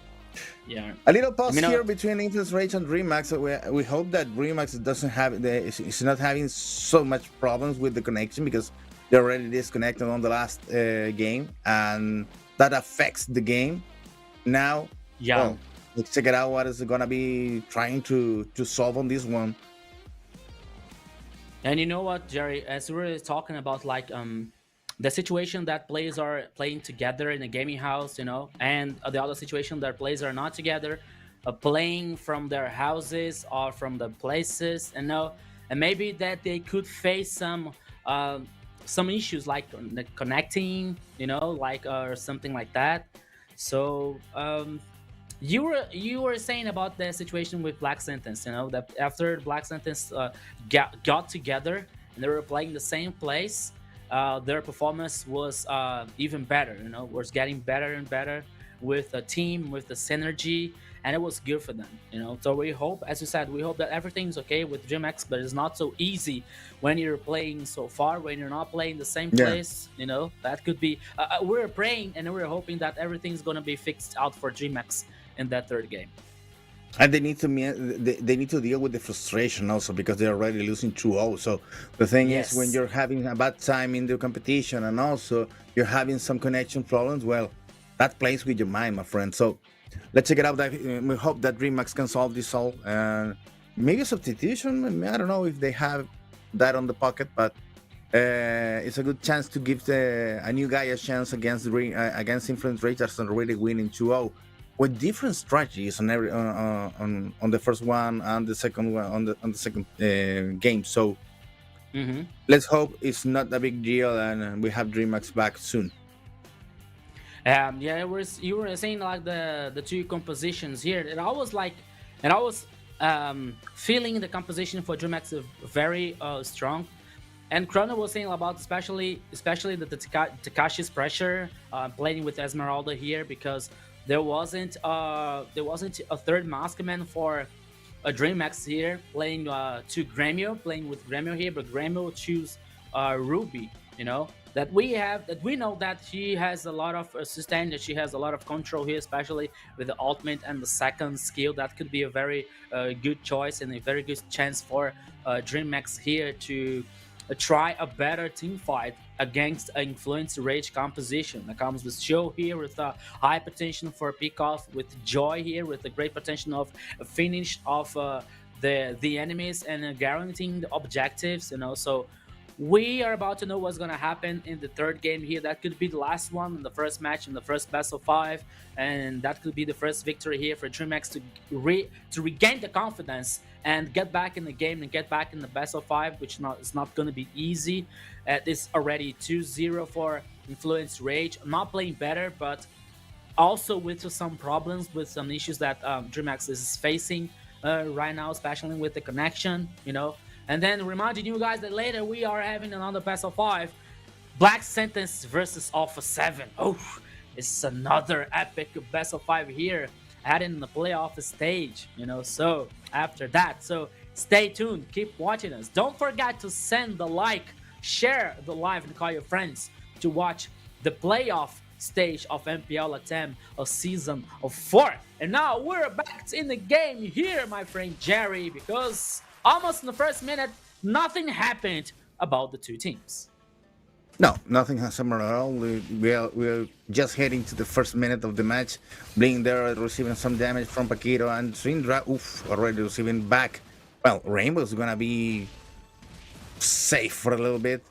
Yeah. A little pause here between Influence Rage and DreamHack. We hope that DreamHack doesn't have is not having so much problems with the connection, because they're already disconnected on the last game, and that affects the game. Now, well, let's check it out. What is it gonna be trying to solve on this one? And you know what, Jerry? As we were talking about, like the situation that players are playing together in a gaming house, and the other situation that players are not together, playing from their houses or from the places, and maybe that they could face some issues like connecting, like or something like that. So you were saying about the situation with Black Sentence, that after Black Sentence got together and they were playing the same place, their performance was even better. Was getting better and better with the team, with the synergy, and it was good for them. So we hope, as you said, we hope that everything's okay with DreamX, but it's not so easy when you're playing so far, when you're not playing the same place. That could be. We're praying and we're hoping that everything's gonna be fixed out for DreamX in that third game. And they need to deal with the frustration also, because they're already losing 2-0. So the thing is, when you're having a bad time in the competition and also you're having some connection problems, well, that plays with your mind, my friend. So let's check it out. We hope that DreamX can solve this all. Maybe a substitution. I don't know if they have that on the pocket, but it's a good chance to give a new guy a chance against Influence Rage that's already winning 2-0. With different strategies on every on the first one and the second one on the second game. So let's hope it's not a big deal and we have DreamX back soon. You were saying like the two compositions here, and I was feeling the composition for DreamX very strong. And Chrono was saying about especially the Takashi's pressure playing with Esmeralda here, because there wasn't a third Maskman for a DreamX here playing with Gremio here, but Gremio choose Ruby. That we know that she has a lot of sustain, that she has a lot of control here, especially with the ultimate and the second skill. That could be a very good choice and a very good chance for DreamX here to try a better team fight against an Influence Rage composition that comes with Show here with a high potential for pick off, with Joy here with a great potential of a finish of the enemies and guaranteeing the objectives. So we are about to know what's going to happen in the third game here. That could be the last one in the first match, in the first best of 5, and that could be the first victory here for DreamX to regain the confidence and get back in the game and get back in the best of 5, which is not going to be easy. It's already 2-0 for Influence Rage. Not playing better, but also with some problems, with some issues that DreamX is facing right now, especially with the connection, And then reminding you guys that later we are having another best of 5, Black Sentence versus Alpha 7. Oh, it's another epic best of 5 here, adding in the playoff stage, So after that, so stay tuned, keep watching us. Don't forget to send the like, share the live, and call your friends to watch the playoff stage of MPL LATAM of season of 4. And now we're back in the game here, my friend Jerry, because almost in the first minute, nothing happened about the two teams. No, nothing has happened at all. We're just heading to the first minute of the match. Blink there receiving some damage from Paquito, and Syndra, already receiving back. Well, Rainbow's gonna be safe for a little bit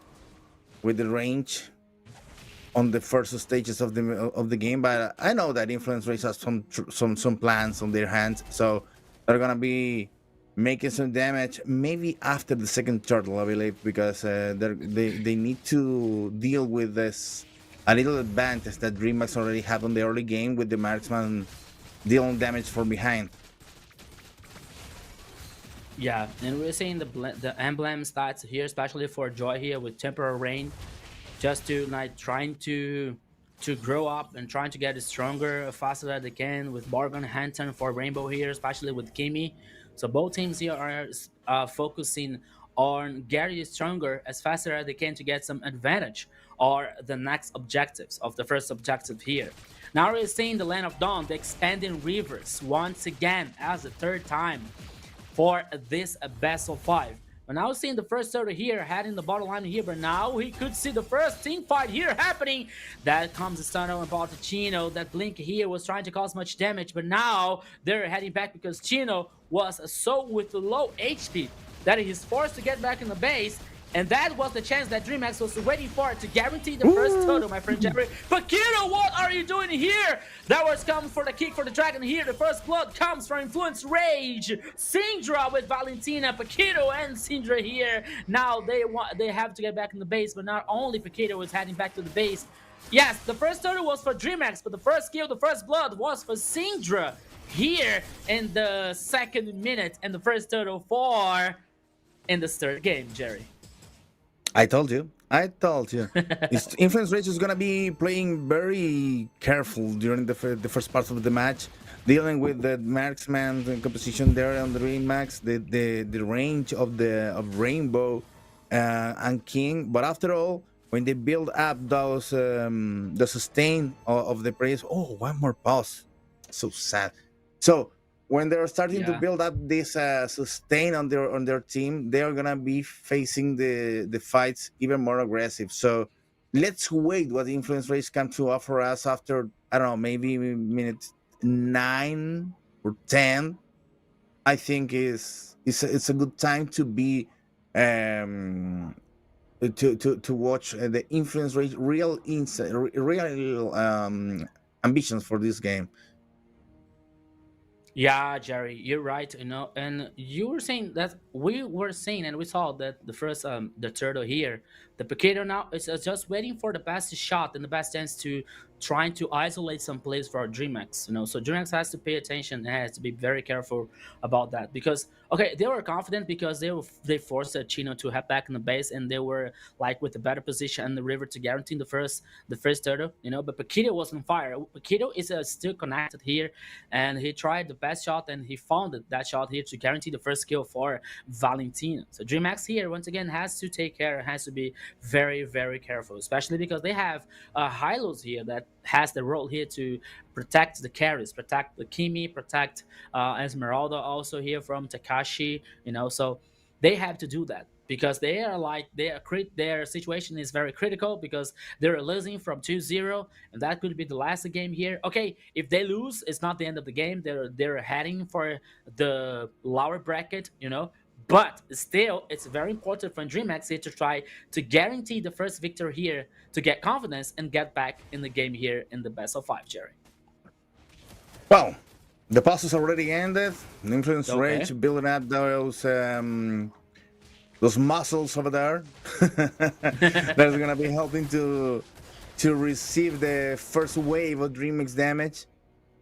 with the range on the first stages of the game, but I know that Influence Race has some plans on their hands, so they're gonna be making some damage maybe after the second turtle, I believe, because they need to deal with this a little advantage that DreamX already have on the early game with the marksman dealing damage from behind. Yeah, and we're seeing the emblem stats here, especially for Joy here with temporary rain, just to trying to grow up and trying to get stronger faster as they can, with Bargain Hanton for Rainbow here, especially with Kimi. So both teams here are focusing on getting stronger as faster as they can to get some advantage or the next objectives of the first objective here. Now we're seeing the Land of Dawn, the expanding rivers once again as a third time for this best of 5. But now seeing the first turtle here heading the bottom line here, but now we could see the first team fight here happening. That comes the Stano and Baltachino. That Blink here was trying to cause much damage, but now they're heading back because Chino was so with low HP that he's forced to get back in the base. And that was the chance that DreamHack was waiting for to guarantee the first total, my friend Jerry. But Kiro, what are you doing here? That was coming for the kick for the dragon here. The first blood comes from Influence Rage. Syndra with Valentina, Paquito and Syndra here. Now they have to get back in the base, but not only Paquito is heading back to the base. Yes, the first total was for DreamHack, but the first kill, the first blood was for Syndra here in the second minute, and the first total for in this third game, Jerry. I told you. Influence Rage is gonna be playing very careful during the first parts of the match, dealing with the marksman composition there on the Remax, the range of Rainbow and King. But after all, when they build up those the sustain of the praise, oh, one more pause, so sad. So when they're starting to build up this sustain on their team, they are gonna be facing the fights even more aggressive. So let's wait what the Influence Race can to offer us after, I don't know, maybe minute 9 or 10. I think it's a good time to be to watch the Influence Race real ambitions for this game. Yeah, Jerry, you're right. And you were saying that we were saying, and we saw that the first the turtle here, the Paquito now is just waiting for the best shot and the best chance to trying to isolate some plays for DreamHack. So DreamHack has to pay attention and has to be very careful about that, because they were confident because they forced Chino to head back in the base, and they were like with a better position in the river to guarantee the first turtle. But Paquito was on fire. Paquito is still connected here, and he tried the best shot and he found that shot here to guarantee the first kill for Valentina. So DreamHack here once again has to take care, has to be very, very careful, especially because they have Hylos here that has the role here to protect the carries, protect the Kimi, protect Esmeralda also here from Takashi. So they have to do that because they are like their situation is very critical because they're losing from 2-0, and that could be the last game here. Okay, if they lose, it's not the end of the game. They're heading for the lower bracket, But still, it's very important for DreamHack here to try to guarantee the first victory here to get confidence and get back in the game here in the best of 5, Jerry. Well, the passes already ended. The Influence Rage building up those muscles over there. That's gonna be helping to receive the first wave of DreamHack's damage.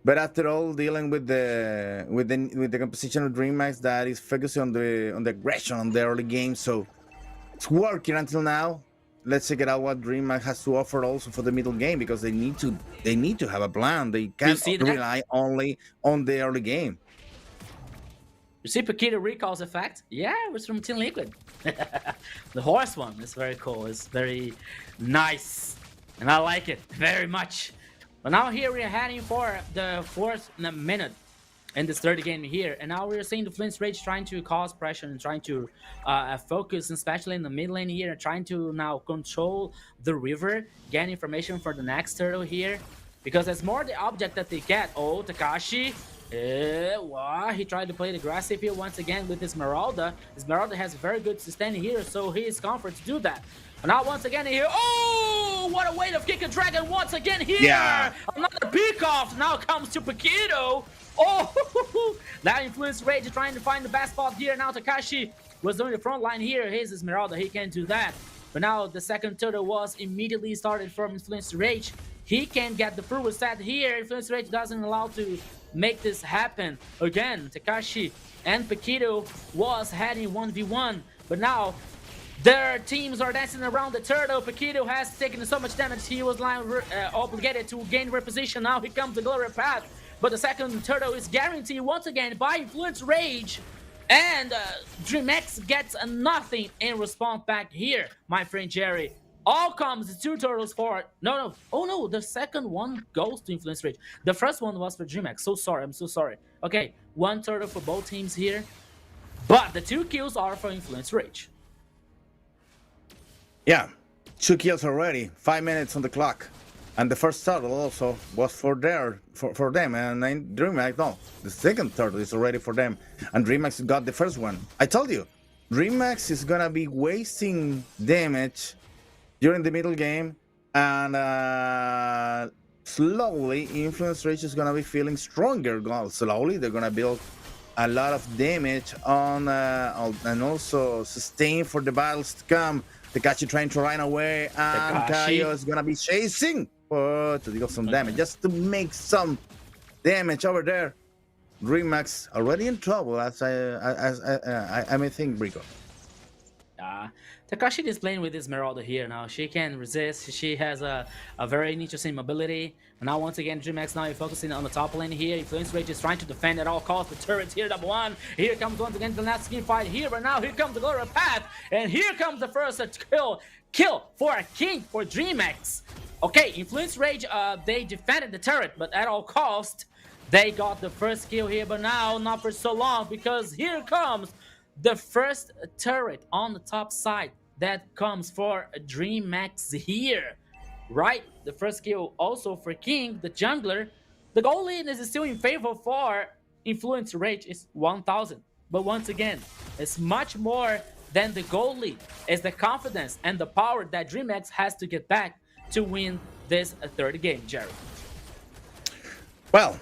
But after all, dealing with the composition of DreamHack that is focusing on the aggression on the early game, so it's working until now. Let's check it out what DreamHack has to offer also for the middle game, because they need to have a plan. They can't rely only on the early game. You see Paquito recalls effect? Yeah, it was from Team Liquid. The horse one is very cool. It's very nice, and I like it very much. But now here we are heading for the 4th minute in this third game here. And now we're seeing the Influence Rage trying to cause pressure and trying to focus, especially in the mid lane here, trying to now control the river, get information for the next turtle here. Because that's more the object that they get. Oh, Takashi. He tried to play the aggressive here once again with Esmeralda. Esmeralda has very good sustain here, so he is comfort to do that. But now once again here, oh, what a way to kick a dragon once again here. Yeah. Another peek off now comes to Paquito. Oh, that Influence Rage is trying to find the best spot here. Now Takashi was doing the front line here. Here's Esmeralda, he can't do that. But now the second turtle was immediately started from Influence Rage. He can get the full reset here. Influence Rage doesn't allow to make this happen. Again, Takashi and Paquito was heading 1v1, but now their teams are dancing around the turtle. Paquito has taken so much damage, he was obligated to gain reposition. Now here comes the glory path, but the second turtle is guaranteed once again by Influence Rage, and DreamHack gets nothing in response back here, my friend Jerry. All comes the 2 turtles for the second one goes to Influence Rage. The first one was for DreamHack. I'm so sorry. Okay, 1 turtle for both teams here, but the 2 kills are for Influence Rage. Yeah, 2 kills already, 5 minutes on the clock, and the first turtle also was for them, and DreamHack, no, the second turtle is already for them, and DreamHack got the first one. I told you, DreamHack is gonna be wasting damage during the middle game, and slowly Influence Rage is gonna be feeling stronger. Slowly, they're gonna build a lot of damage on and also sustain for the battles to come. Takashi trying to run away, and Kaio is gonna be chasing to deal some damage, just to make some damage over there. DreamHack already in trouble, as I may think, Brico. Takashi is playing with Esmeralda here now. She can resist. She has a very interesting mobility. And now once again, DreamHack now focusing on the top lane here. Influence Rage is trying to defend at all costs. The turrets here, number one. Here comes once again the last skin fight here. But now here comes the Glory Path. And here comes the first kill for a king for DreamHack. Okay, Influence Rage, they defended the turret, but at all cost, they got the first kill here. But now, not for so long, because here comes the first turret on the top side that comes for DreamHack here, right? The first kill also for King, the jungler. The goal line is still in favor for Influence Rage is 1000. But once again, it's much more than the goal lead. It's the confidence and the power that DreamHack has to get back to win this third game, Jerry. Well,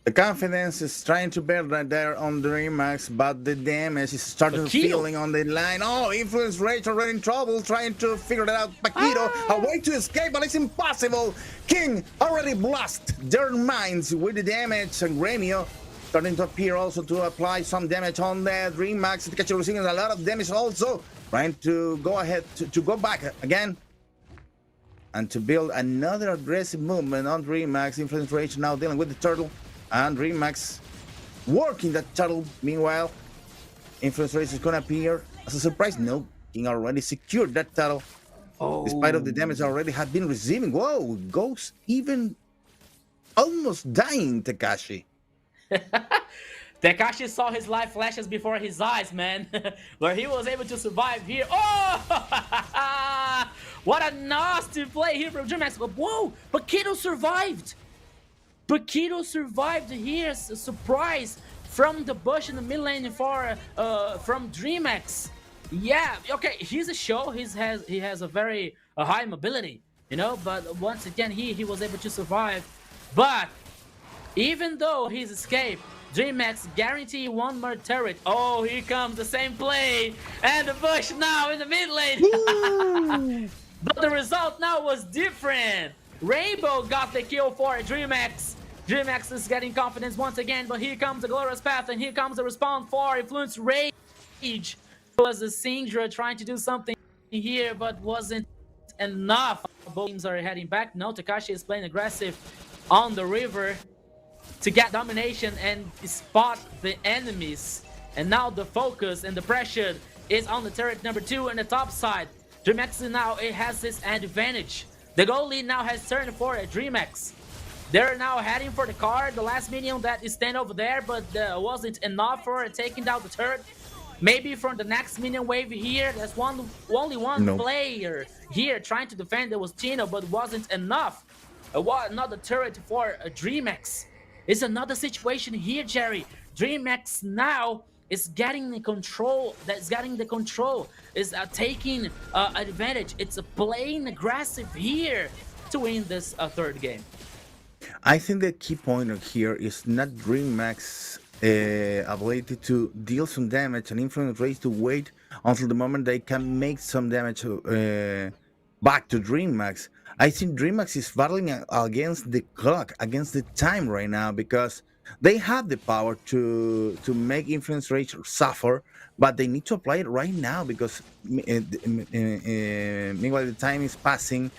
the confidence is trying to build right there on DreamHack, but the damage is starting feeling on the line. Oh, Influence Rage already in trouble, trying to figure it out. Paquito, a way to escape, but it's impossible. King already blast their minds with the damage, and Gremio starting to appear also to apply some damage on the DreamHack. Takashi receiving a lot of damage also, trying to go ahead, to go back again, and to build another aggressive movement on DreamHack. Influence Rage now dealing with the turtle, and DreamHack working that turtle. Meanwhile, Influence Rage is gonna appear as a surprise. No, King already secured that turtle. Despite of the damage already had been receiving. Whoa, Ghost even almost dying, Takashi. Takashi saw his life flashes before his eyes, man. Where he was able to survive here. Oh! What a nasty play here from DreamHack. Whoa! Paquito survived! Paquito survived here. A surprise from the bush in the mid lane for from DreamHack. Yeah, okay, he's a show. He has a very high mobility, you know, but once again he was able to survive. But even though he's escaped, DreamHack guarantee one more turret. Oh, here comes the same play, and the bush now in the mid lane. But the result now was different. Rainbow got the kill for DreamHack. DreamHack is getting confidence once again, but here comes the Glorious Path, and here comes the respawn for Influence Rage. It was a Syndra trying to do something here, but wasn't enough. Both teams are heading back. No, Takashi is playing aggressive on the river to get domination and spot the enemies. And now the focus and the pressure is on the turret number 2 and the top side. DreamHack now it has this advantage. The goal lead now has turned for DreamHack. They're now heading for the card, the last minion that is standing over there, but wasn't enough for taking down the turret. Maybe from the next minion wave here, there's only one player here trying to defend. There was Tino, but wasn't enough. Another turret for DreamHack. It's another situation here, Jerry. DreamHack now is getting the control. Is taking advantage. It's playing aggressive here to win this third game. I think the key point here is not DreamHack's ability to deal some damage and Influence Rage to wait until the moment they can make some damage back to DreamHack. I think DreamHack is battling against the clock, against the time right now, because they have the power to make Influence Rage suffer, but they need to apply it right now because meanwhile the time is passing.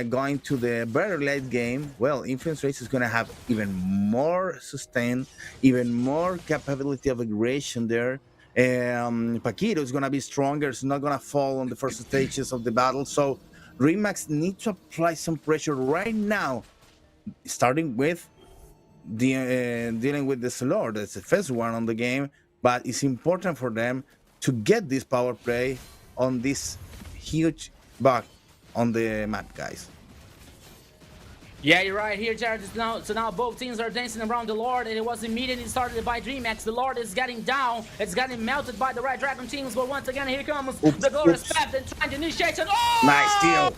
Going to the very late game, well, Influence Rage is going to have even more sustain, even more capability of aggression there. Paquito is going to be stronger. It's not going to fall on the first stages of the battle. So DreamHack needs to apply some pressure right now, starting with dealing with the Slur. That's the first one on the game, but it's important for them to get this power play on this huge bug on the map, guys. Yeah, you're right here, Jared. So now both teams are dancing around the Lord, and it was immediately started by DreamX. The Lord is getting down. It's getting melted by the Red Dragon teams, but once again, here comes the Glorious Path and trying to initiate it. Oh! Nice steal.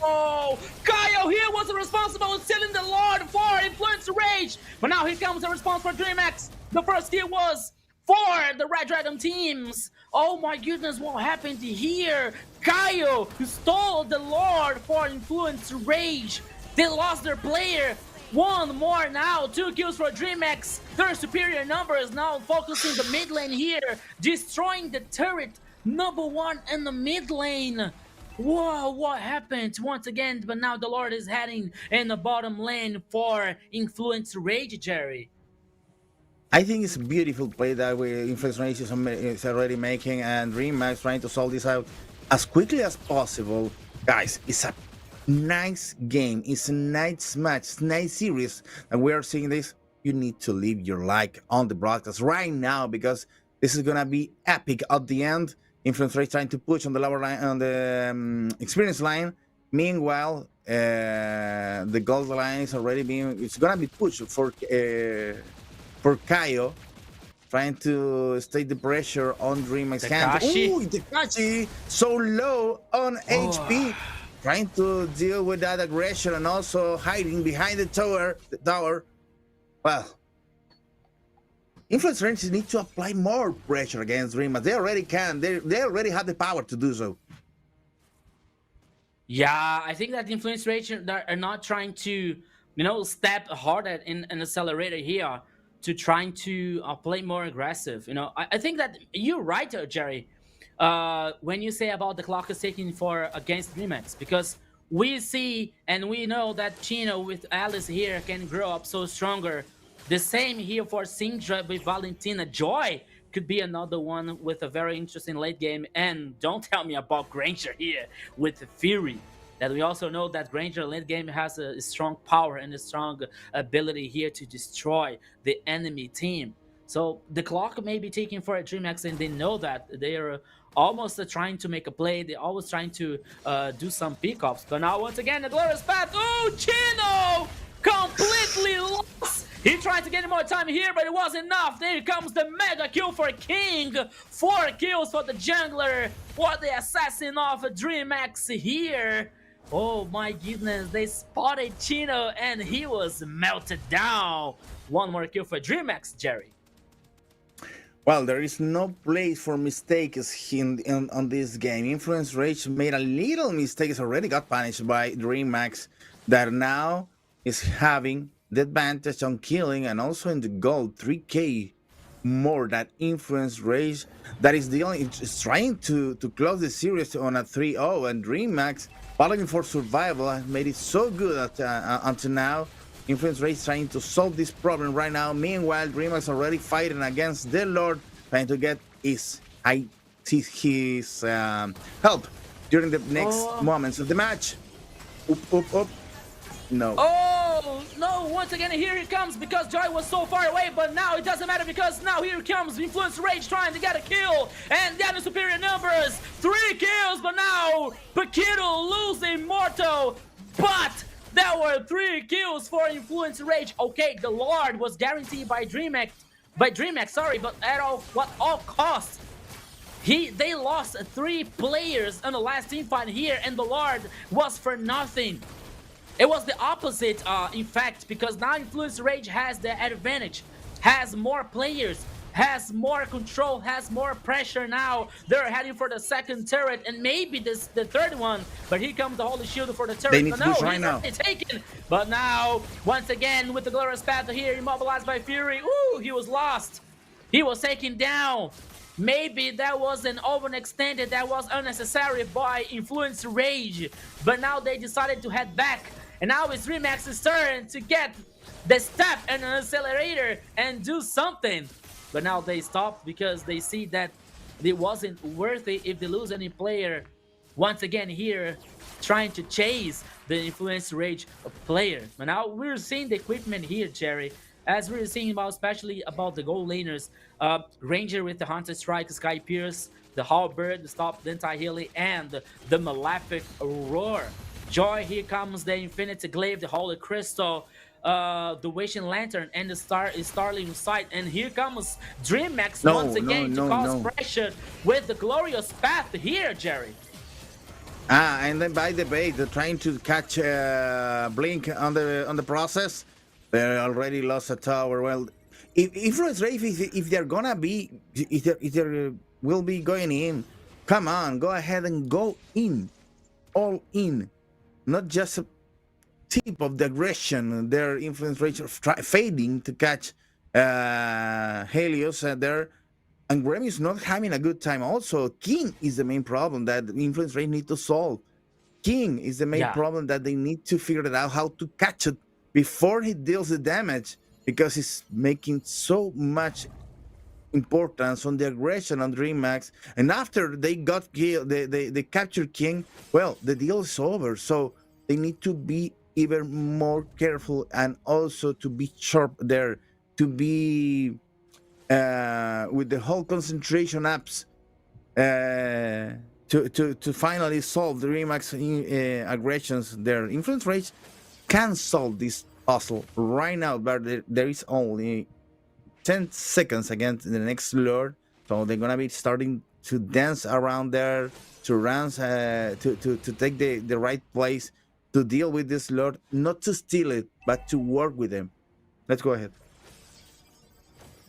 Oh! Kaio here was responsible in stealing the Lord for Influence Rage, but now here comes the response for DreamX. The first kill was for the Red Dragon teams. Oh my goodness, what happened here? Kaio stole the Lord for Influence Rage. They lost their player. One more now. 2 kills for DreamX. Their superior numbers now focusing the mid lane here. Destroying the turret. Number 1 in the mid lane. Whoa, what happened once again? But now the Lord is heading in the bottom lane for Influence Rage, Jerry. I think it's a beautiful play that Influence Rage is already making, and DreamX trying to solve this out as quickly as possible. Guys, it's a nice game. It's a nice match, nice series, and we are seeing this. You need to leave your like on the broadcast right now because this is gonna be epic at the end. Influence Rage trying to push on the lower line, on the experience line. Meanwhile, the gold line is already being. It's gonna be pushed for Kaio, trying to stay the pressure on DreamX's hand. Ooh, Tekashi so low on HP. Trying to deal with that aggression and also hiding behind the tower. Well, Influence Rangers need to apply more pressure against DreamX. They already can. They already have the power to do so. Yeah, I think that Influence Rangers are not trying to, step harder in an accelerator here to trying to play more aggressive. I think that you're right, Jerry. When you say about the clock is ticking for against DreamX, because we see and we know that Chino with Alice here can grow up so stronger. The same here for Syndra with Valentina. Joy could be another one with a very interesting late game. And don't tell me about Granger here with Fury. That we also know that Granger late game has a strong power and a strong ability here to destroy the enemy team. So the clock may be taking for a DreamX, and they know that they are almost trying to make a play. They're always trying to do some pickups. But now once again, the Glorious Path. Oh, Chino completely lost. He tried to get more time here, but it wasn't enough. There comes the mega kill for King. 4 kills for the jungler. For the assassin of DreamX here. Oh my goodness, they spotted Chino and he was melted down. 1 more kill for DreamX, Jerry. Well, there is no place for mistakes on this game. Influence Rage made a little mistake, already got punished by DreamX, that now is having the advantage on killing and also in the gold. 3k more than Influence Rage. That is the only, it's trying to close the series on a 3-0, and DreamX battling for survival has made it so good until now. Influence Rage trying to solve this problem right now. Meanwhile, DreamX already fighting against the Lord, trying to get his help during the next moments of the match. Oop. No. Oh, no, once again, here he comes because Joy was so far away, but now it doesn't matter because now here comes Influence Rage trying to get a kill, and down in superior numbers, 3 kills, but now Paquito losing Mortal, but there were 3 kills for Influence Rage. Okay, the Lord was guaranteed by DreamX, but at all costs. They lost 3 players in the last team fight here, and the Lord was for nothing. It was the opposite, in fact, because now Influence Rage has the advantage, has more players, has more control, has more pressure now. They're heading for the second turret and maybe the third one, but here comes the Holy Shield for the turret. They need to push right now. It's taken, but now, once again, with the Glorious Path here, immobilized by Fury. Ooh, he was lost. He was taken down. Maybe that was an overextended, that was unnecessary by Influence Rage, but now they decided to head back. And now it's DreamX's turn to get the step and an accelerator and do something. But now they stopped because they see that it wasn't worth it if they lose any player. Once again here, trying to chase the Influence Rage player. But now we're seeing the equipment here, Jerry. As we're seeing about, especially about the gold laners. Ranger with the Hunter Strike, Sky Pierce, the Halberd, the Stop, the Anti-Healing, and the Malefic Roar. Joy, here comes the Infinity Glaive, the Holy Crystal, the Wishing Lantern, and the Starling Sight. And here comes DreamHack once again to cause pressure with the Glorious Path here, Jerry. And then by the way, they're trying to catch Blink on the process. They already lost a tower. Well, if they're gonna be, if they will be going in, come on, go ahead and go in, all in, not just a tip of the aggression. Their influence rate fading to catch Helios there. And Grammy is not having a good time. Also, King is the main problem that the influence rate need to solve. King is the main problem that they need to figure it out how to catch it before he deals the damage, because he's making so much importance on the aggression on DreamHack. And after they got killed, they captured King, well, the deal is over. So they need to be even more careful and also to be sharp there, to be with the whole concentration apps to finally solve the DreamHack aggressions. Their influence rates can solve this puzzle right now, but there is only 10 seconds against the next Lord, so they're gonna be starting to dance around there, to run, to take the right place to deal with this Lord, not to steal it, but to work with them. Let's go ahead.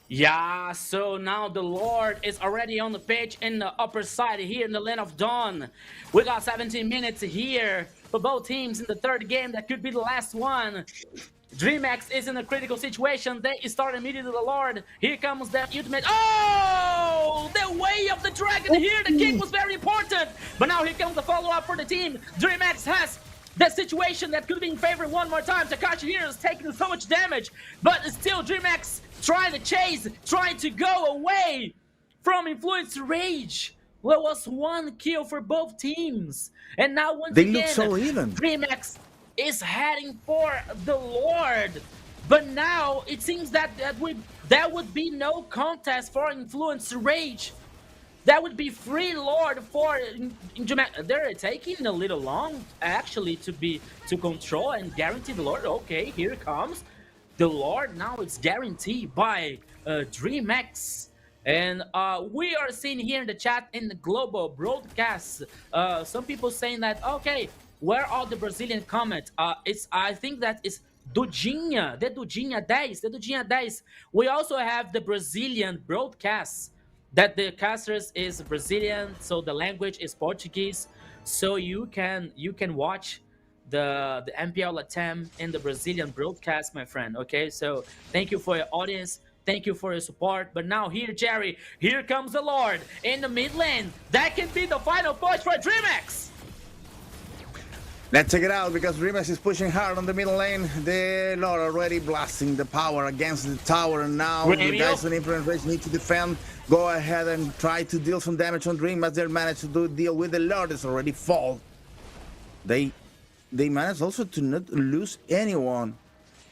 Yeah, so now the Lord is already on the pitch in the upper side here in the Land of Dawn. We got 17 minutes here for both teams in the third game. That could be the last one. DreamHack is in a critical situation. They start immediately the Lord. Here comes the ultimate. Oh! The way of the dragon here. The kick was very important. But now here comes the follow-up for the team. DreamHack has that situation that could be in favor one more time. Takashi here is taking so much damage. But still DreamHack trying to chase, trying to go away from Influence Rage. There was one kill for both teams. And now once they again, look so even. DreamHack is heading for the Lord. But now it seems that there would be no contest for Influence Rage. That would be free Lord for they're taking a little long actually to control and guarantee the Lord. Okay, here it comes. The Lord now it's guaranteed by DreamHack. And we are seeing here in the chat in the global broadcast some people saying that, okay, where are the Brazilian comments? I think that is Dudinha, the Dudinha 10. We also have the Brazilian broadcast that the casters is Brazilian, so the language is Portuguese. So you can watch the MPL LATAM in the Brazilian broadcast, my friend. Okay, so thank you for your audience. Thank you for your support. But now here, Jerry, here comes the Lord in the mid lane. That can be the final push for DreamHack. Let's check it out, because DreamHack is pushing hard on the middle lane. The Lord already blasting the power against the tower, and now the guys on Influence Rage need to defend. Go ahead and try to deal some damage on DreamHack. They managed to deal with the Lord. It's already fall. They managed also to not lose anyone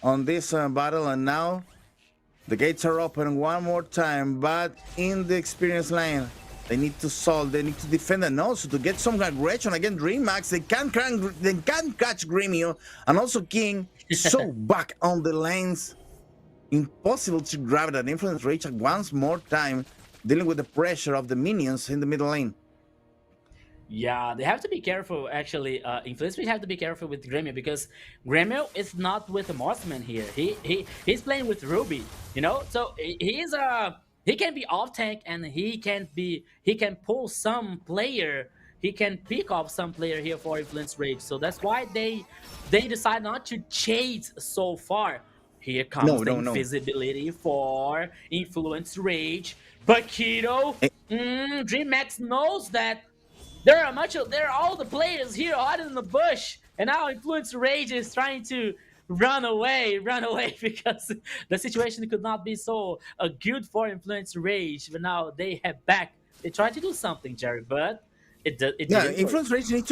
on this battle, and now the gates are open one more time, but in the experience lane. They need to solve, they need to defend, and also to get some aggression against DreamHack. They can't catch Gremio, and also King so back on the lanes. Impossible to grab that Influence Rage once more time, dealing with the pressure of the minions in the middle lane. Yeah, they have to be careful, actually. Influence Rage have to be careful with Gremio, because Gremio is not with the Mossman here. He's playing with Ruby, you know? So he can be off tank, and he can pull some player. He can pick off some player here for Influence Rage. So that's why they decide not to chase so far. Here comes the invisibility for Influence Rage. But Keto, DreamHack knows that there are all the players here hiding in the bush, and now Influence Rage is trying to run away because the situation could not be so good for Influence Rage. But now they have back. They tried to do something, Jerry, but it didn't. Influence Rage need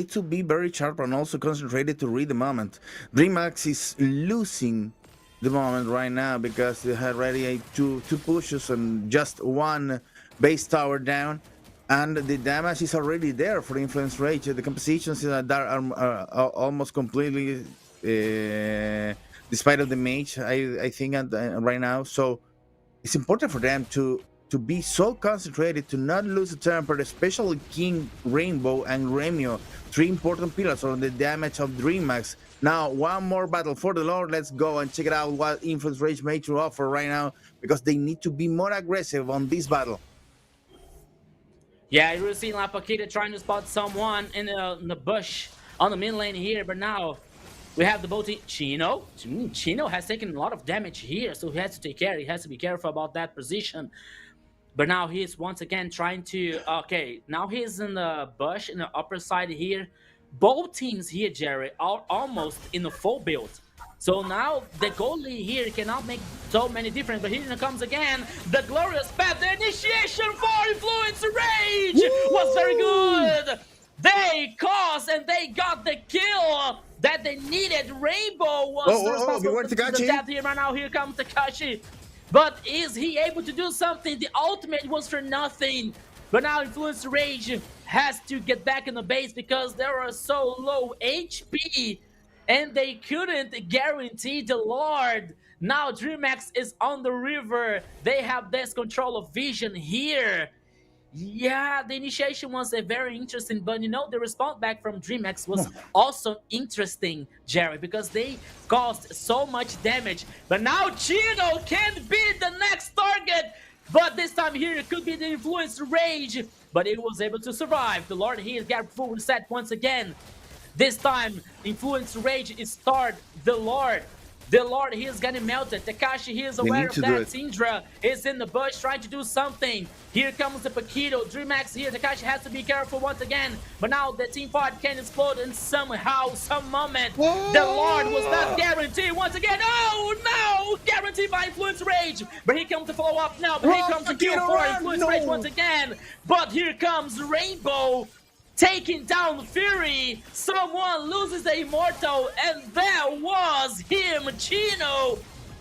to be very sharp and also concentrated to read the moment. DreamHack is losing the moment right now because they had already two pushes and just one base tower down. And the damage is already there for Influence Rage. The compositions that are almost completely despite of the mage, I think right now. So it's important for them to be so concentrated to not lose a turn, but especially King, Rainbow, and Remio, 3 important pillars on the damage of DreamHack. Now, one more battle for the Lord. Let's go and check it out what Influence Rage made to offer right now, because they need to be more aggressive on this battle. Yeah, you will see Lapakita trying to spot someone in the bush on the mid lane here, but now we have the boat Chino. Chino has taken a lot of damage here, so he has to take care. He has to be careful about that position. But now he's once again trying to... Okay, now he's in the bush in the upper side here. Both teams here, Jerry, are almost in a full build. So now the goalie here cannot make so many difference. But here it comes again. The glorious path, the initiation for Influence Rage was very good. They caused and they got the kill that they needed. Rainbow was responsible for the death here. Right now, here comes Takashi. But is he able to do something? The ultimate was for nothing. But now Influence Rage has to get back in the base because they are so low HP and they couldn't guarantee the Lord. Now DreamHack is on the river. They have this control of vision here. Yeah, the initiation was a very interesting, but you know, the response back from DreamHack was also interesting, Jerry, because they caused so much damage. But now Chino can be the next target, but this time here it could be the Influence Rage, but it was able to survive. The Lord here got full reset once again. This time, Influence Rage is starred the Lord. The Lord, he is getting melted. Takashi, he is aware of that. Syndra is in the bush trying to do something. Here comes the Paquito. DreamHack here. Takashi has to be careful once again. But now the team fight can explode in somehow, some moment. The Lord was not guaranteed once again. Oh, no! Guaranteed by Influence Rage. But here comes the follow-up now. But here comes the kill for Influence Rage once again. But here comes Rainbow. Taking down Fury, someone loses the Immortal, and that was him, Chino.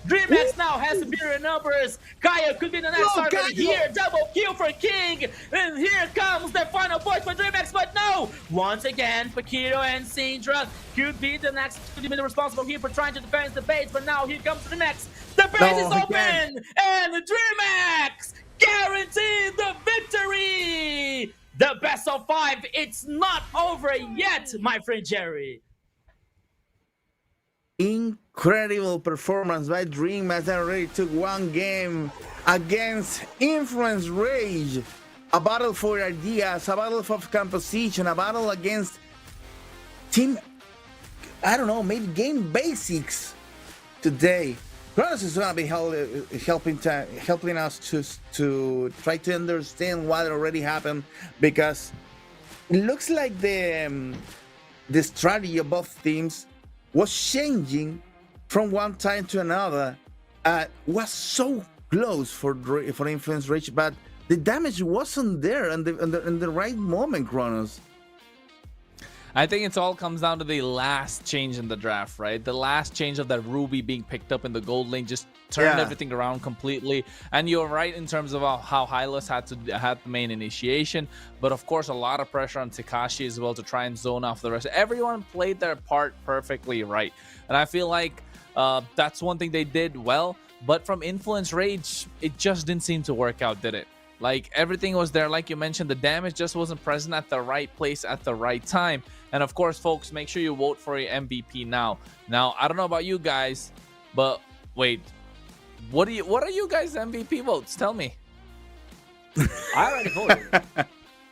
DreamHack now has superior numbers. Kaya could be the next target here. Double kill for King. And here comes the final push for DreamHack, but no. Once again, Paquito and Syndra could be the next to be responsible here for trying to defend the base, but now here comes DreamHack. The base is open, and DreamHack guaranteed the victory. The best of 5, it's not over yet, my friend Jerry. Incredible performance by DreamHack that already took one game against Influence Rage. A battle for ideas, a battle for composition, a battle against team, I don't know, maybe game basics today. Kronos is going to be helping us to try to understand what already happened, because it looks like the strategy of both teams was changing from one time to another. Was so close for Influence Rage, but the damage wasn't there in the right moment, Kronos. I think it all comes down to the last change in the draft, right? The last change of that Ruby being picked up in the gold lane just turned everything around completely. And you're right in terms of how Hylas had the main initiation, but of course a lot of pressure on Takashi as well to try and zone off the rest. Everyone played their part perfectly right, and I feel like that's one thing they did well. But from Influence Rage, it just didn't seem to work out, did it? Like, everything was there, like you mentioned, the damage just wasn't present at the right place at the right time. And of course, folks, make sure you vote for your MVP now. Now, I don't know about you guys, but wait, what are you guys' MVP votes? Tell me. I already voted.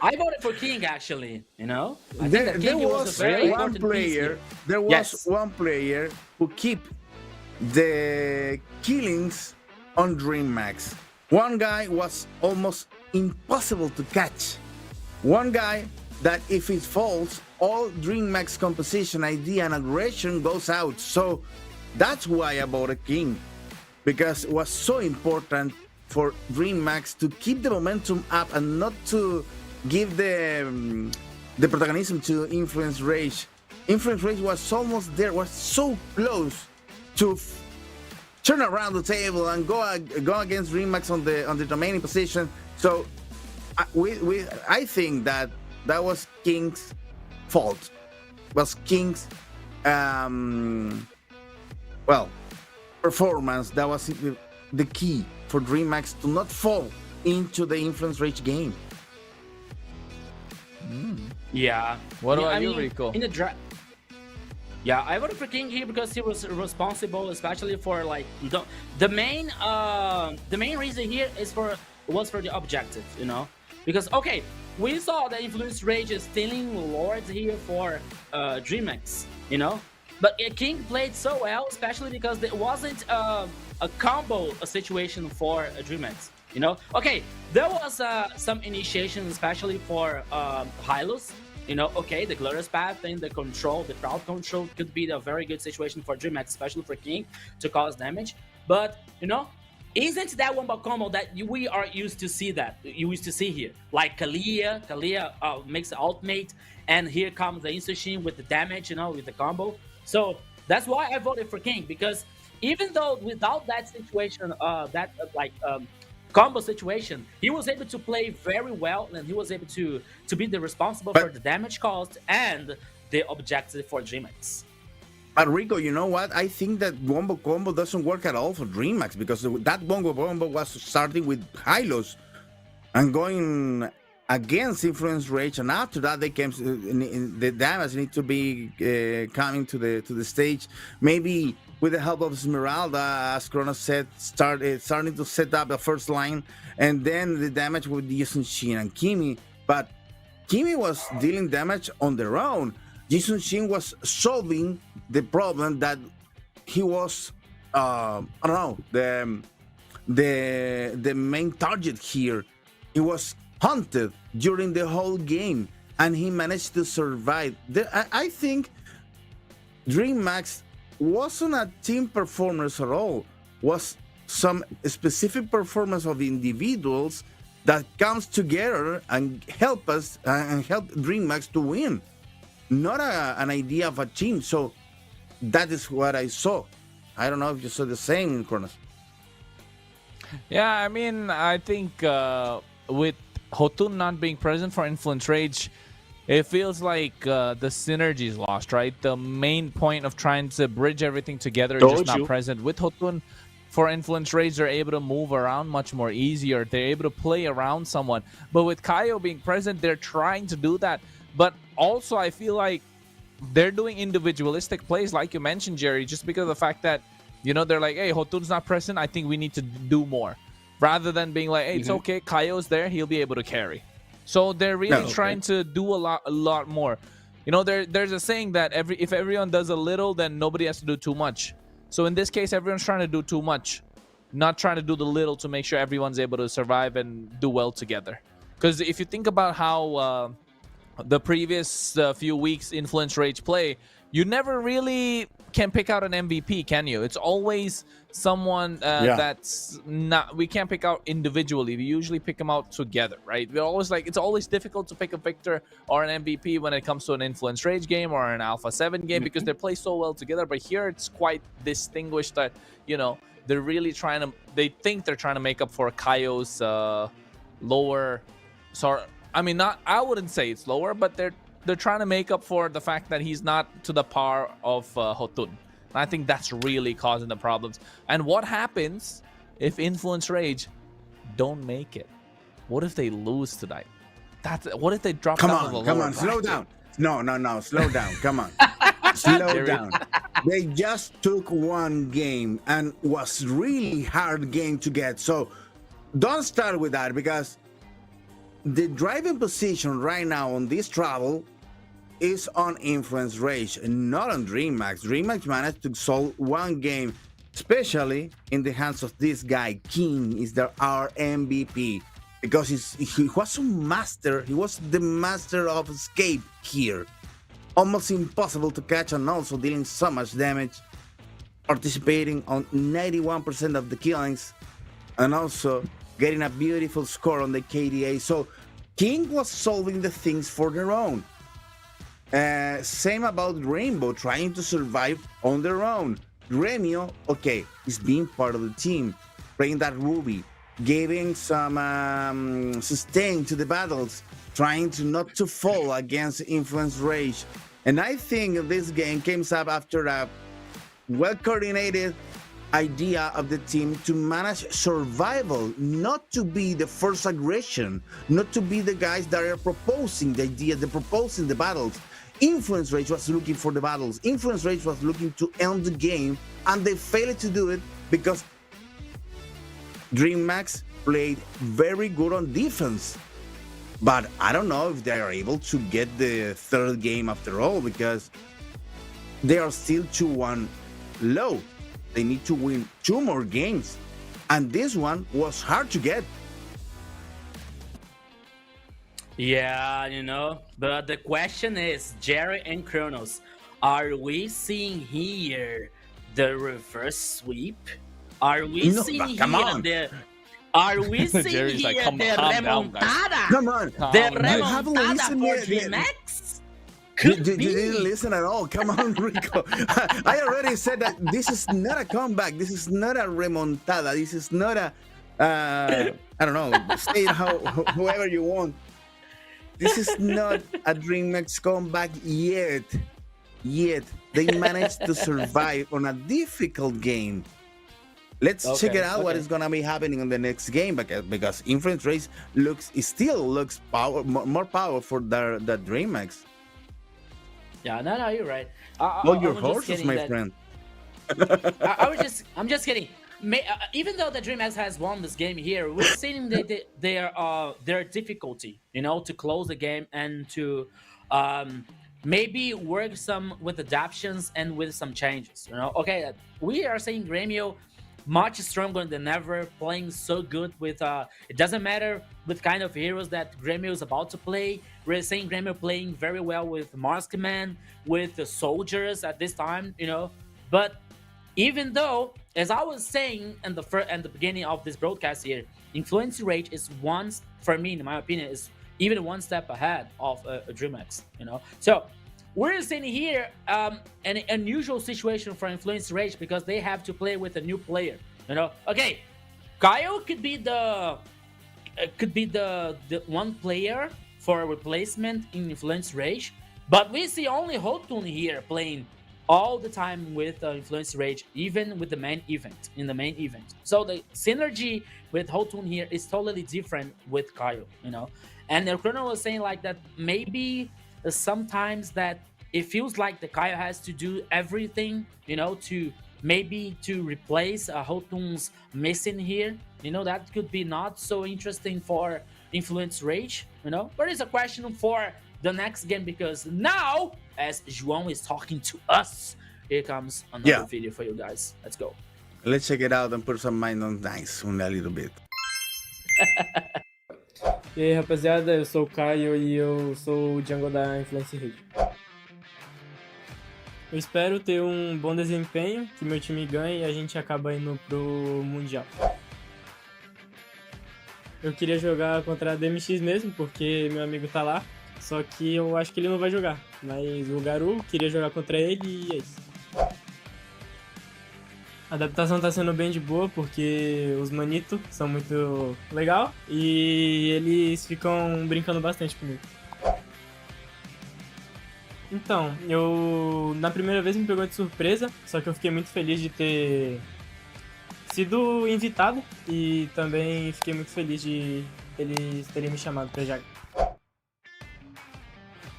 I voted for King, actually. You know, there was one player who keep the killings on DreamHack. One guy was almost impossible to catch. One guy that if it falls, all DreamHack's composition, idea, and aggression goes out. So that's why I bought a King, because it was so important for DreamHack to keep the momentum up and not to give the protagonism to Influence Rage. Influence Rage was almost there, was so close to turn around the table and go against DreamHack on the remaining position. So I think that was King's fault. Was King's well, performance that was the key for DreamHack to not fall into the influence rage game. Yeah. What about I you, mean, Rico? In the draft. Yeah, I voted for King here because he was responsible, especially for like the main reason here was for the objective, you know, because okay, we saw the influence rage is stealing lords here for DreamHack, you know, but King played so well, especially because there wasn't a combo situation for DreamHack. You know, okay, there was some initiation, especially for Hylos. You know, okay, the Glorious Path and the control, the crowd control could be a very good situation for DreamHack, especially for King to cause damage. But you know, isn't that one combo that we are used to see here? Like Kalia makes the ultimate, and here comes the Insushin with the damage, you know, with the combo. So that's why I voted for King, because even though without that situation, combo situation, he was able to play very well, and he was able to be the responsible for the damage caused and the objective for DreamHack. But Rico, you know what? I think that Wombo combo doesn't work at all for DreamHack, because that Wombo combo was starting with Hylos and going against Influence Rage, and after that they came. The damage need to be coming to the stage. Maybe with the help of Esmeralda, as Kronos said, starting to set up the first line, and then the damage with Jason Shin and Kimi. But Kimi was dealing damage on their own. Jason Shin was solving the problem that he was, I don't know, the main target here. He was hunted during the whole game, and he managed to survive. I think DreamHack wasn't a team performance at all. Was some specific performance of individuals that comes together and help us and help DreamHack to win. Not an idea of a team. So that is what I saw. I don't know if you saw the same, Kronos. Yeah, I mean, I think with Hotun not being present for Influence Rage, it feels like the synergy is lost, right? The main point of trying to bridge everything together is just not present. With Hotun, for Influence Rage, they're able to move around much more easier. They're able to play around someone. But with Kaio being present, they're trying to do that. But also, I feel like they're doing individualistic plays, like you mentioned, Jerry, just because of the fact that, you know, they're like, hey, Hotun's not present, I think we need to do more. Rather than being like, hey, it's okay, Kaio's there, he'll be able to carry. So they're really trying to do a lot more. You know, there's a saying that if everyone does a little, then nobody has to do too much. So in this case, everyone's trying to do too much, not trying to do the little to make sure everyone's able to survive and do well together. Because if you think about how the previous few weeks Influence Rage play, you never really can pick out an MVP, can you? It's always someone that's not, we can't pick out individually. We usually pick them out together, right? We're always like, it's always difficult to pick a victor or an MVP when it comes to an Influence Rage game or an Alpha 7 game because they play so well together. But here it's quite distinguished that, you know, they're really trying to, they think they're trying to make up for Kaio's lower, sorry, I mean, not, I wouldn't say it's lower, but they're trying to make up for the fact that he's not to the par of Hotun. And I think that's really causing the problems. And what happens if Influence Rage don't make it? What if they lose tonight? What if they drop down to the Come lower on, slow bracket? down. No, slow down. Come on. Slow down. They just took one game and was really hard game to get. So don't start with that, because the driving position right now on this travel is on Influence Rage and not on DreamHack. DreamHack managed to solve one game, especially in the hands of this guy. King is our MVP, because he was a master. He was the master of escape here. Almost impossible to catch, and also dealing so much damage, participating on 91% of the killings, and also getting a beautiful score on the KDA. So King was solving the things for their own. Same about Rainbow, trying to survive on their own. Remio, okay, is being part of the team, playing that Ruby, giving some sustain to the battles, trying to not to fall against Influence Rage. And I think this game came up after a well-coordinated idea of the team to manage survival, not to be the first aggression, not to be the guys that are proposing the idea, they're proposing the battles. Influence Rage was looking for the battles. Influence Rage was looking to end the game, and they failed to do it because DreamHack played very good on defense. But I don't know if they are able to get the third game after all, because they are still 2-1 low. They need to win 2 more games. And this one was hard to get. Yeah, you know, but the question is, Jerry and Kronos, are we seeing here the reverse sweep? Are we seeing here the... Are we seeing Jerry's here like, the remontada? Come on. The You haven't remontada listened for yet. DreamHack? You didn't listen at all. Come on, Rico. I already said that this is not a comeback. This is not a remontada. This is not a, I don't know, say it whoever you want. This is not a DreamHack comeback yet. They managed to survive on a difficult game. Let's check it out what is going to be happening in the next game, because Influence Race still looks more powerful than the DreamHack. Yeah, no, you're right. Your horses, my friend. I'm just kidding. Even though the DreamHack has won this game here, we're seeing their difficulty, you know, to close the game and to maybe work some with adaptations and with some changes. You know, okay, we are seeing Grêmio much stronger than ever, playing so good with it doesn't matter what kind of heroes that Grêmio is about to play. We're seeing Grêmio playing very well with Marksman, with the soldiers at this time, you know. But even though, as I was saying in the beginning of this broadcast here, Influence Rage is for me, in my opinion, is even one step ahead of DreamHack, you know. So we're seeing here an unusual situation for Influence Rage, because they have to play with a new player, you know. Okay, Kyle could be the one player for a replacement in Influence Rage, but we see only Hotun here playing all the time with Influence Rage, even with the main event. So the synergy with Hotun here is totally different with Kyle, you know. And the Chrono was saying like that maybe sometimes that it feels like the Kyle has to do everything, you know, to replace Hotun's missing here. You know, that could be not so interesting for Influence Rage, you know. But it's a question for the next game, because now, as João is talking to us, here comes another video for you guys. Let's go. Let's check it out and put some mind on dice a little bit. E aí, rapaziada, eu sou o Caio e eu sou o jungle da Influence Rage. Eu espero ter um bom desempenho, que meu time ganhe e a gente acaba indo pro Mundial. Eu queria jogar contra a DMX mesmo, porque meu amigo tá lá, só que eu acho que ele não vai jogar. Mas o Garu, queria jogar contra ele e é isso. A adaptação tá sendo bem de boa, porque os manitos são muito legal e eles ficam brincando bastante comigo. Então, na primeira vez me pegou de surpresa, só que eu fiquei muito feliz de ter sido invitado e também fiquei muito feliz de eles terem me chamado pra jogar.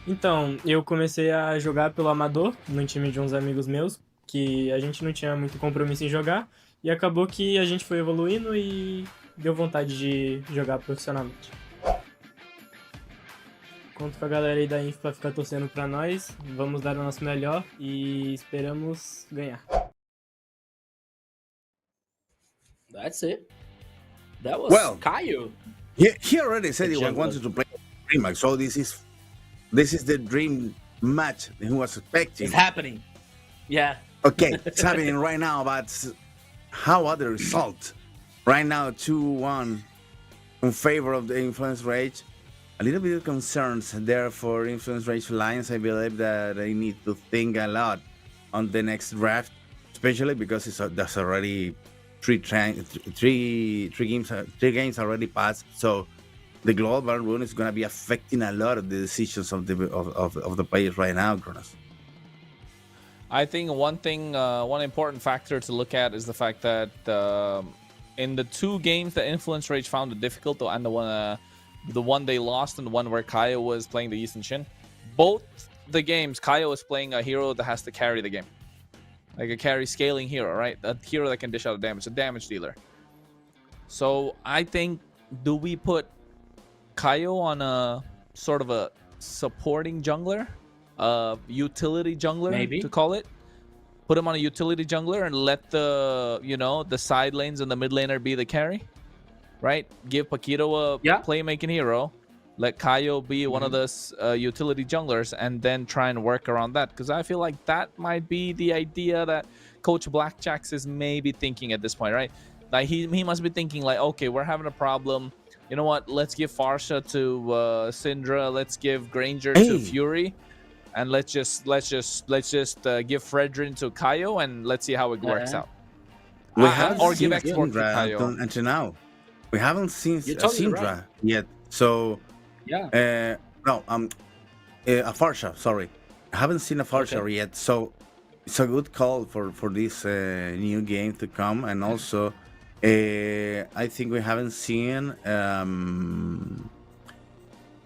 Então, eu comecei a jogar pelo amador, no time de uns amigos meus, que a gente não tinha muito compromisso em jogar, e acabou que a gente foi evoluindo e deu vontade de jogar profissionalmente. Conto com a galera aí da Inf pra ficar torcendo pra nós, vamos dar o nosso melhor e esperamos ganhar. That's it. That was Caio. He already said he wanted to play DreamHack, so this is the dream match he was expecting. It's happening. Yeah. Okay, it's happening right now, but how are the results? Right now, 2-1 in favor of the Influence Rage. A little bit of concerns there for Influence Rage Alliance. I believe that they need to think a lot on the next draft, especially because that's already three games already passed. So the global run is gonna be affecting a lot of the decisions of the players right now, Kronos. I think one important factor to look at is the fact that in the two games that Influence Rage found it difficult, and the one they lost and the one where Kaya was playing the Eastern Shin, both the games Kaya was playing a hero that has to carry the game, like a carry scaling hero, right? A hero that can dish out damage, a damage dealer. So I think, do we put Kaio on a sort of a supporting jungler, utility jungler, Maybe to call it? Put him on a utility jungler and let the side lanes and the mid laner be the carry, right? Give Paquito a playmaking hero. Let Kaio be one of those utility junglers, and then try and work around that. Because I feel like that might be the idea that Coach Blackjacks is maybe thinking at this point, right? Like he must be thinking like, okay, we're having a problem. You know what? Let's give Farsha to Syndra. Let's give Granger to Fury, and let's just give Fredrin to Kaio, and let's see how it works out. We haven't or seen give export to Kaio until now. We haven't seen Syndra right. yet. So yeah. A Farsha. Sorry, I haven't seen a Farsha yet. So it's a good call for this new game to come, and also. I think we haven't seen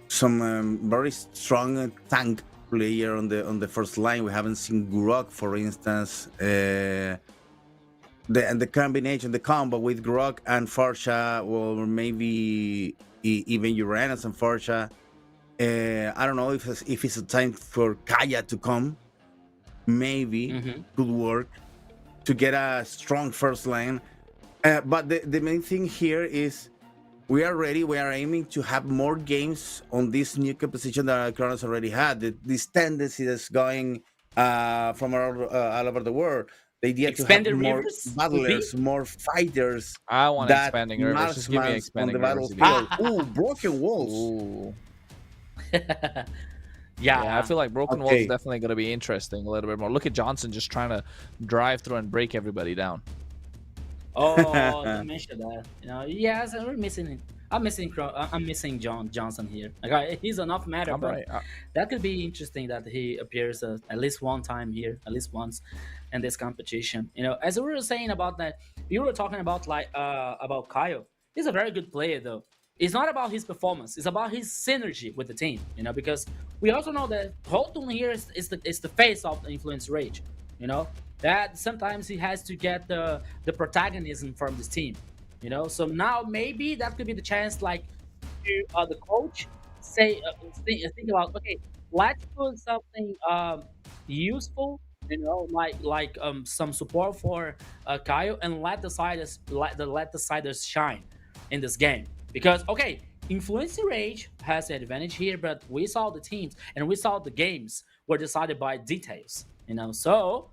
some very strong tank player on the first line. We haven't seen Grok, for instance. The combination, the combo with Grok and Farsha, or maybe even Uranus and Farsha. I don't know if it's a time for Kaya to come. Maybe could work to get a strong first line. But the main thing here is we are ready. We are aiming to have more games on this new composition that Kronos already had. This tendency that's going from all over the world. The idea Expanded to have more rivers, battlers, more fighters. I want expanding rivers. Just give me expanding on the rivers. battlefield. Ooh, broken walls. Ooh. Yeah, I feel like broken walls is definitely going to be interesting a little bit more. Look at Johnson just trying to drive through and break everybody down. Oh, don't mention that. You know, yes, we're missing him. I'm missing John Johnson here. Like, he's an off matter, but that could be interesting that he appears at least one time here, at least once in this competition. You know, as we were saying about that, you were talking about about Kyle. He's a very good player, though. It's not about his performance; it's about his synergy with the team. You know, because we also know that Holton here is the face of the Influence Rage. You know, that sometimes he has to get the protagonism from this team. You know, so now maybe that could be the chance, like, to the coach say think about, okay, let's put something useful, you know, like some support for Kyle, and let the siders shine in this game. Because okay, Influence Rage has the advantage here, but we saw the teams and we saw the games were decided by details, you know. So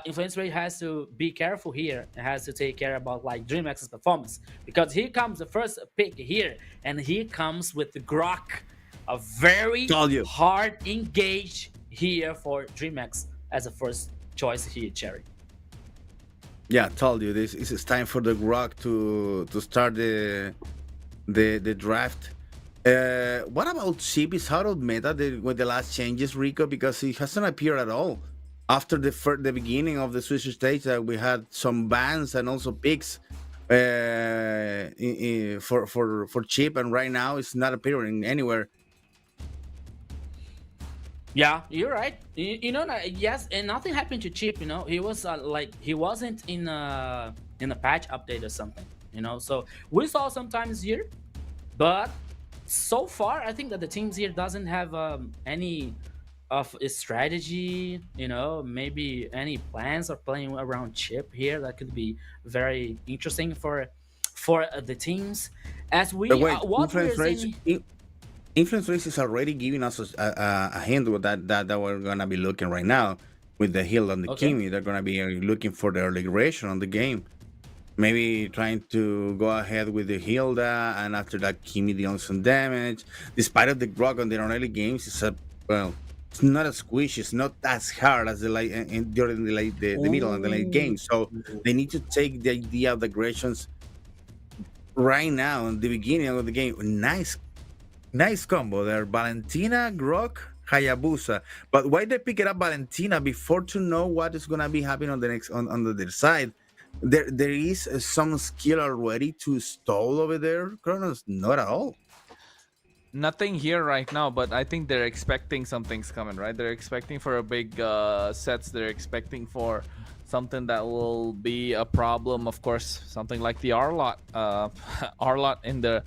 Influence Rage has to be careful here. It has to take care about like DreamX's performance, because here comes the first pick here, and here comes with the Grok, a very hard engage here for DreamX as a first choice here, Cherry. Yeah, I told you this is time for the Grok to start the draft. What about Sheep? Is out of meta with the last changes, Rico? Because he hasn't appeared at all. After the beginning of the Swiss stage, we had some bans and also picks for Chip, and right now it's not appearing anywhere. Yeah, you're right. You know, yes, and nothing happened to Chip. You know, he was he wasn't in a patch update or something. You know, so we saw sometimes here, but so far I think that the teams here doesn't have any of a strategy, you know, maybe any plans of playing around Chip here. That could be very interesting for the teams. As we Influence Race is already giving us a hint that we're gonna be looking right now with the heal and the Kimi. They're gonna be looking for the early duration on the game. Maybe trying to go ahead with the Hilda, and after that Kimi dealing some damage. Despite of the Grog on the early games, it's it's not as squishy, it's not as hard as the late during the the middle and the late game. So they need to take the idea of the aggressions right now in the beginning of the game. Nice combo there. Valentina, Grok, Hayabusa. But why they pick it up Valentina before to know what is gonna be happening on the next on the other side? There is some skill already to stall over there, Kronos? Not at all. Nothing here right now, but I think they're expecting something's coming, right? They're expecting for a big sets. They're expecting for something that will be a problem. Of course, something like the R-Lot. R-Lot in the...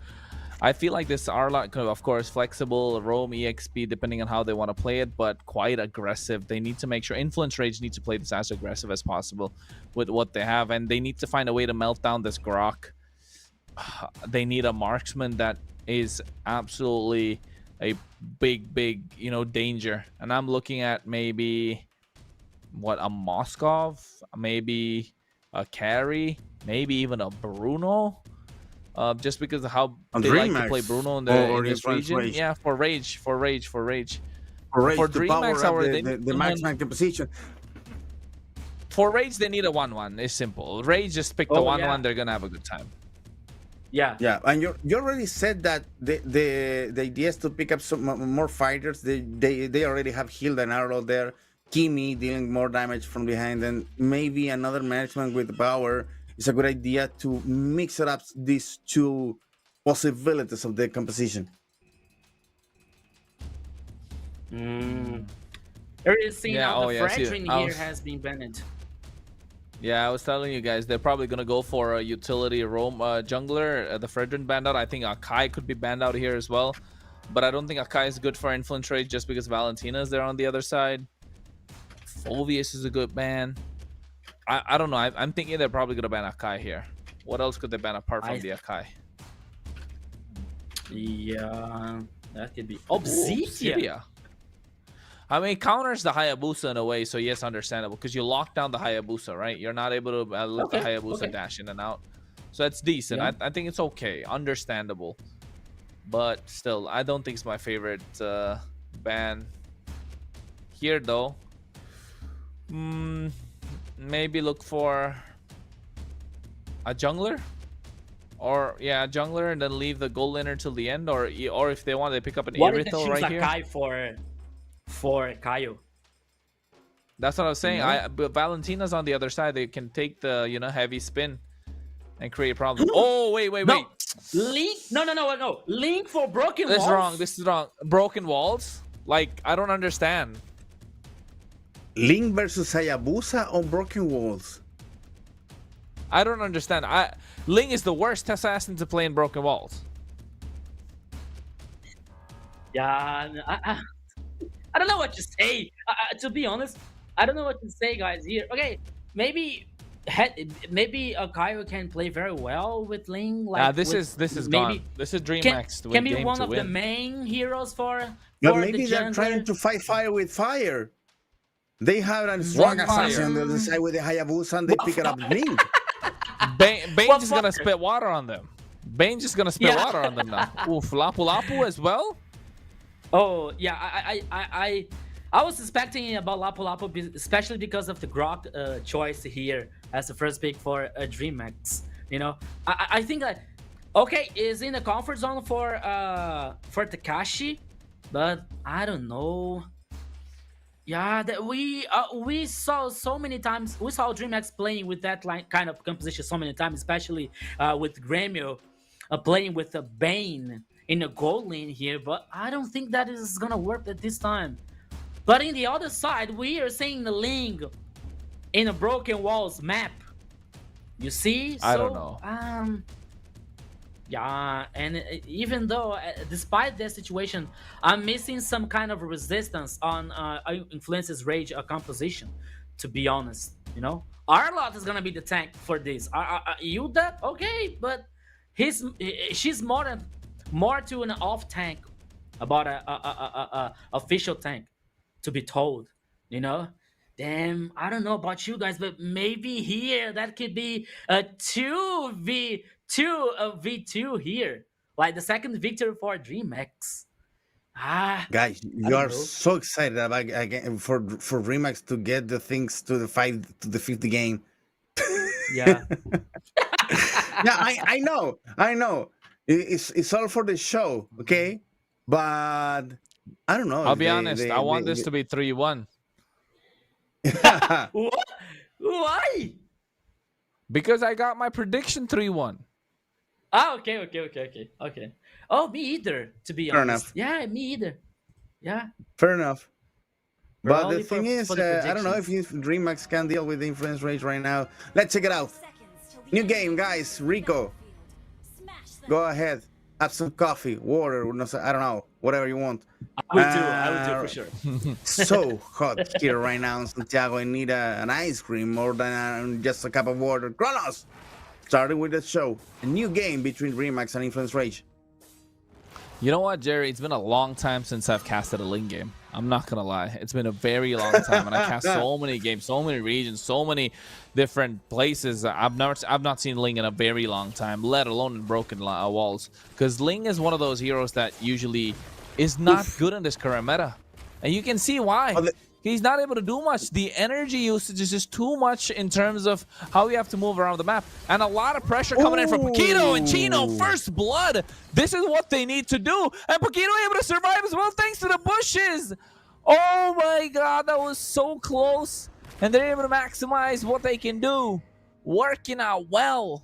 I feel like this R-Lot, of course, flexible, roam, EXP, depending on how they want to play it, but quite aggressive. They need to make sure Influence Rage needs to play this as aggressive as possible with what they have, and they need to find a way to melt down this Grok. They need a marksman that is absolutely a big, danger. And I'm looking at maybe, a Moskov, maybe a Carry, maybe even a Bruno. Just because of how they like to play Bruno in this region. Rage. Yeah, for Rage. For Rage, for to DreamHack, power up the marksman composition. For Rage, they need a 1-1. It's simple. Rage, just pick the 1-1. They're gonna have a good time. Yeah, and you already said that the idea is to pick up some more fighters. They already have Hilda and Arrow there. Kimi dealing more damage from behind, and maybe another management with power. It's a good idea to mix it up these two possibilities of the composition. There is seen how the Fredrin here has been banned. Yeah, I was telling you guys, they're probably going to go for a utility roam jungler. The Fredrin banned out. I think Akai could be banned out here as well. But I don't think Akai is good for Influence Rage just because Valentina is there on the other side. Fulvius is a good ban. I don't know. I'm thinking they're probably going to ban Akai here. What else could they ban apart from the Akai? Yeah, that could be Obsidia. I mean, it counters the Hayabusa in a way, so yes, understandable. Because you lock down the Hayabusa, right? You're not able to let the Hayabusa dash in and out. So that's decent. Yeah. I think it's okay. Understandable. But still, I don't think it's my favorite ban. Here, though. Maybe look for a jungler, or a jungler, and then leave the gold laner till the end, or if they want, they pick up an Irithel right here. What if they choose Akai for Kaio? That's what I was saying. But Valentina's on the other side. They can take the heavy spin and create problems. Oh wait. Link? No. Link for broken walls. This is wrong. Broken walls? Like, I don't understand. Link versus Hayabusa on broken walls. I don't understand. Ling is the worst assassin to play in broken walls. Yeah, I don't know what to say. To be honest, I don't know what to say, guys. Here, okay, maybe Kaio can play very well with Ling. Like this is gone. This is DreamHack. Can be one of the main heroes for. But maybe they're trying to fight fire with fire. They have a strong assassin on the other side with the Hayabusa, and they pick it up Link. Bane's just gonna spit water on them. Bane's just gonna spit water on them now. Oof, Lapu as well. Oh yeah, I was expecting about Lapu, especially because of the Grok choice here as the first pick for DreamHack. I think that is in the comfort zone for Takashi, but I don't know. Yeah, that we saw so many times. We saw DreamHack playing with that kind of composition so many times, especially with Grêmio playing with a Bane in a gold lane here. But I don't think that is gonna work at this time. But in the other side, we are seeing the Ling in a broken walls map. You see? I don't know. Yeah, and even though, despite that situation, I'm missing some kind of resistance on Influence's Rage composition, to be honest. R-Lot is gonna be the tank for this. Yuda, okay, but she's more to an off tank about a official tank, to be told. Damn, I don't know about you guys, but maybe here that could be a 2v2 here, like the second victory for DreamHack. Guys, I you don't are know. so excited about again for Remax to get the things to the fifth game. Yeah. Yeah, I know. It's all for the show, okay? But I don't know I'll if be honest. I want this to be 3-1 What? Why? because I got my prediction 3-1. Okay. Oh, me either, to be Fair honest. enough. Yeah, me either. Yeah. Fair enough. We're But the only thing is, for the I don't know if predictions. DreamHack can deal with the influence rate right now. Let's check it out. New game, guys. Rico, go ahead. Have some coffee, water, I don't know, whatever you want. I would do for sure. So hot here right now in Santiago. I need an ice cream more than just a cup of water. Kronos! Starting with the show. A new game between Remax and Influence Rage. You know what, Jerry? It's been a long time since I've casted a Ling game. I'm not gonna lie. It's been a very long time, and I cast so many games, so many regions, so many different places. I've not seen Ling in a very long time, let alone in broken walls. Because Ling is one of those heroes that usually is not good in this current meta, and you can see why. He's not able to do much. The energy usage is just too much in terms of how you have to move around the map. And a lot of pressure coming in from Paquito and Chino. First blood. This is what they need to do. And Paquito able to survive as well thanks to the bushes. Oh my god, that was so close. And they're able to maximize what they can do. Working out well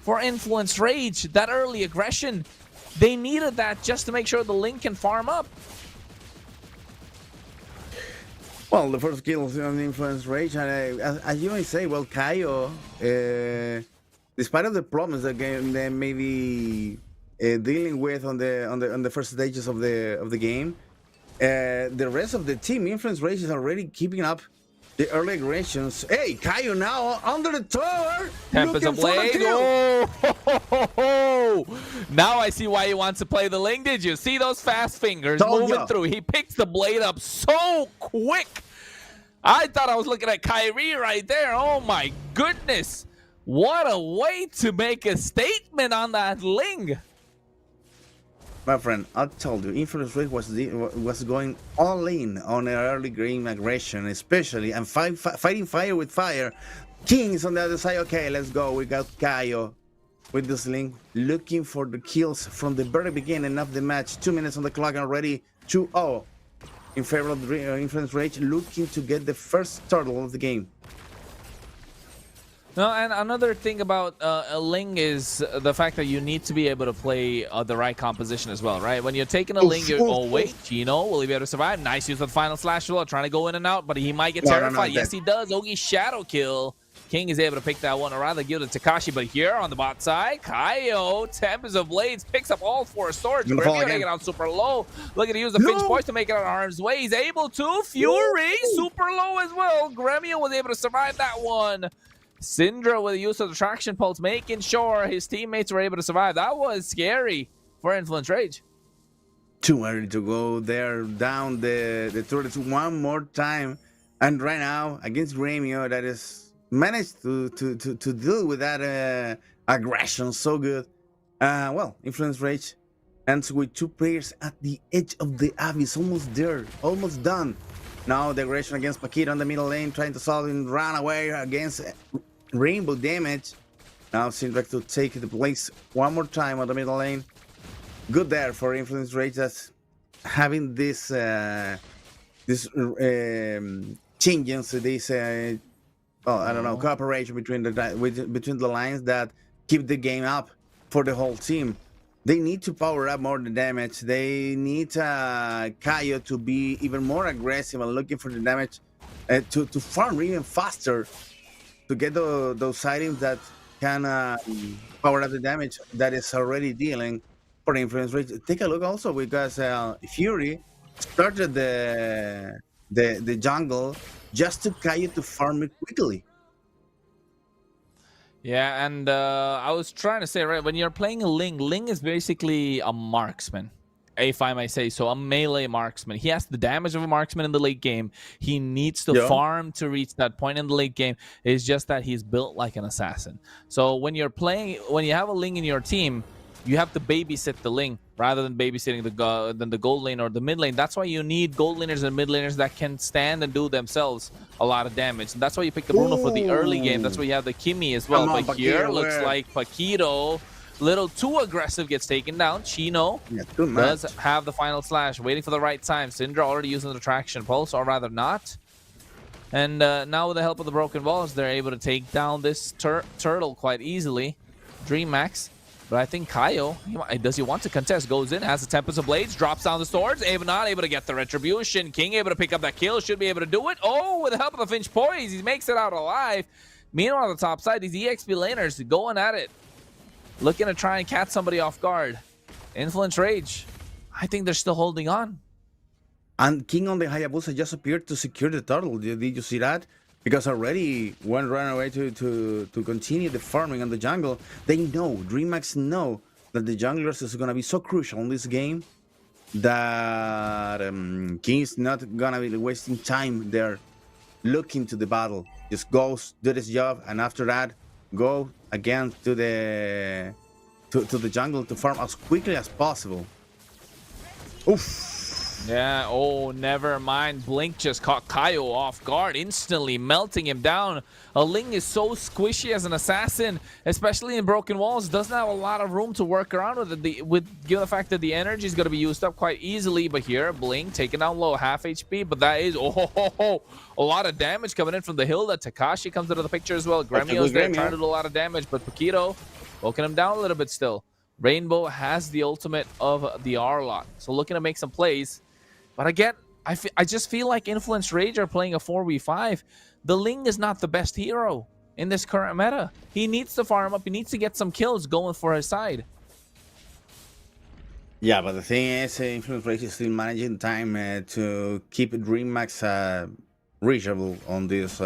for Influence Rage. That early aggression. They needed that just to make sure the Ling can farm up. Well, the first kill on the Influence Rage, and as you may say, well, Kaio, despite of the problems that they may be dealing with on the first stages of the game, the rest of the team, Influence Rage, is already keeping up the early aggressions. Hey, Kaio now under the tower, Tempest looking for the Blade. kill. Oh, now I see why he wants to play the Ling. Did you see those fast fingers moving through? He picks the blade up so quick. I thought I was looking at Kyrie right there. Oh my goodness. What a way to make a statement on that Ling. My friend, I told you, Influence Rage was going all in on an early game aggression, especially, and fighting fire with fire. King is on the other side. Okay, let's go. We got Kaio with this Ling, looking for the kills from the very beginning of the match. 2 minutes on the clock and already 2-0 in favor of the Influence Rage, looking to get the first turtle of the game. No, and another thing about a Ling is the fact that you need to be able to play the right composition as well, right? When you're taking a Ling, you're, oh wait, Chino, will he be able to survive? Nice use of the final slash as well, trying to go in and out, but he might get terrified. Yes, he does. Ogi shadow kill. King is able to pick that one, or rather give it to Takashi, but here on the bot side, Kaio, Tempest of Blades, picks up all 4 swords. Grimio taking it out super low. Looking to use the Finch Voice to make it out of harm's way. He's able to. Fury, super low as well. Gremio was able to survive that one. Syndra with the use of the Traction Pulse, making sure his teammates were able to survive. That was scary for Influence Rage. Too early to go there, down the turrets one more time. And right now, against Gremio, that is managed to deal with that aggression so good. Well, Influence Rage ends with 2 players at the edge of the abyss, almost there, almost done. Now the aggression against Paquito on the middle lane, trying to solve and run away against Rainbow damage. Now Syndra to take the place one more time on the middle lane. Good there for Influence Rage, that's having this changes, this well, I don't know, cooperation between the lines that keep the game up for the whole team. They need to power up more the damage. They need Kaio to be even more aggressive and looking for the damage to farm even faster to get those items that can power up the damage that is already dealing for Influence Rage. Take a look also because Fury started the jungle just to Kaio to farm it quickly. Yeah, and I was trying to say, right, when you're playing a Ling is basically a marksman, if I may say so, a melee marksman. He has the damage of a marksman in the late game. He needs to farm to reach that point in the late game. It's just that he's built like an assassin. So when you have a Ling in your team, you have to babysit the Ling, rather than babysitting the gold lane or the mid lane. That's why you need gold laners and mid laners that can stand and do themselves a lot of damage. And that's why you pick the Bruno for the early game. That's why you have the Kimmy as well. Come on, But here Paquito, looks like Paquito, little too aggressive, gets taken down. Chino does have the final slash, waiting for the right time. Syndra already using the traction pulse, or rather not. And now with the help of the broken walls, they're able to take down this turtle quite easily. DreamMax. But I think Kaio, does he want to contest? Goes in, has the Tempest of Blades, drops down the swords. Not able to get the Retribution. King able to pick up that kill, should be able to do it. Oh, with the help of the Finch Poise, he makes it out alive. Meanwhile, on the top side, these EXP laners going at it. Looking to try and catch somebody off guard. Influence Rage. I think they're still holding on. And King on the Hayabusa just appeared to secure the turtle. Did you see that? Because already one ran away to continue the farming on the jungle. They know, DreamHack know that the junglers is going to be so crucial in this game that King's not going to be wasting time there looking to the battle. Just goes, do his job, and after that, go again to the jungle to farm as quickly as possible. Oof. Yeah, oh, never mind. Blink just caught Kaio off guard, instantly melting him down. A Ling is so squishy as an assassin, especially in broken walls. Doesn't have a lot of room to work around with it, given the fact that the energy is going to be used up quite easily. But here, Blink taken down low, half HP. But that is, a lot of damage coming in from the hill. That Takashi comes into the picture as well. Gremio's there trying to do a lot of damage, but Paquito poking him down a little bit still. Rainbow has the ultimate of the R-Lock, so looking to make some plays. But again, I just feel like Influence Rage are playing a 4v5. The Ling is not the best hero in this current meta. He needs to farm up. He needs to get some kills going for his side. Yeah, but the thing is, Influence Rage is still managing time to keep DreamMax reachable on these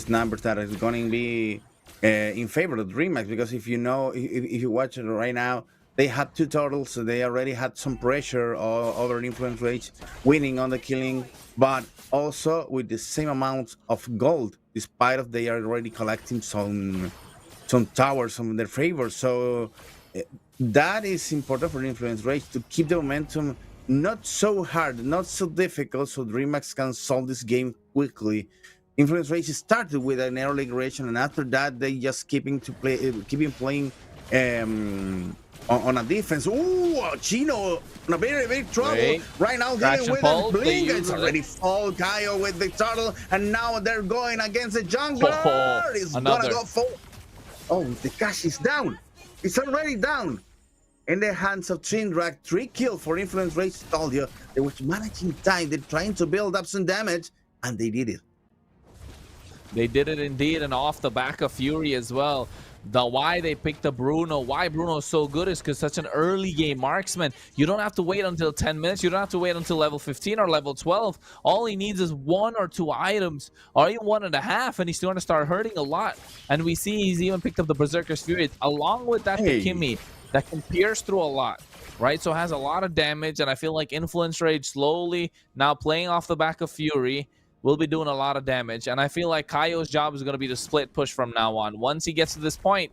numbers that is going to be in favor of DreamMax. Because if you know, if you watch it right now, they had two turtles, so they already had some pressure over Influence Rage winning on the killing, but also with the same amount of gold, despite of they are already collecting some towers in their favor. So that is important for Influence Rage to keep the momentum not so hard, not so difficult, so DreamHack can solve this game quickly. Influence Rage started with an early aggression, and after that they just keeping playing on a defense. Ooh, Chino on a very big trouble right now. Dealing with a Blink. It's already fall. Kaio with the turtle, and now they're going against the jungler. It's gonna go full. Oh, the cash is down. It's already down. In the hands of Syndra, 3 kills for Influence Rage. Told you they were managing time. They're trying to build up some damage, and they did it. They did it indeed, and off the back of Fury as well. Why they picked the Bruno, why Bruno is so good is because such an early game marksman. You don't have to wait until 10 minutes. You don't have to wait until level 15 or level 12. All he needs is 1 or 2 items, or even 1.5, and he's going to start hurting a lot. And we see he's even picked up the Berserker's Fury along with that Kimmy that can pierce through a lot, right? So has a lot of damage, and I feel like Influence Rage slowly now playing off the back of Fury will be doing a lot of damage. And I feel like Kaio's job is going to be to split push from now on. Once he gets to this point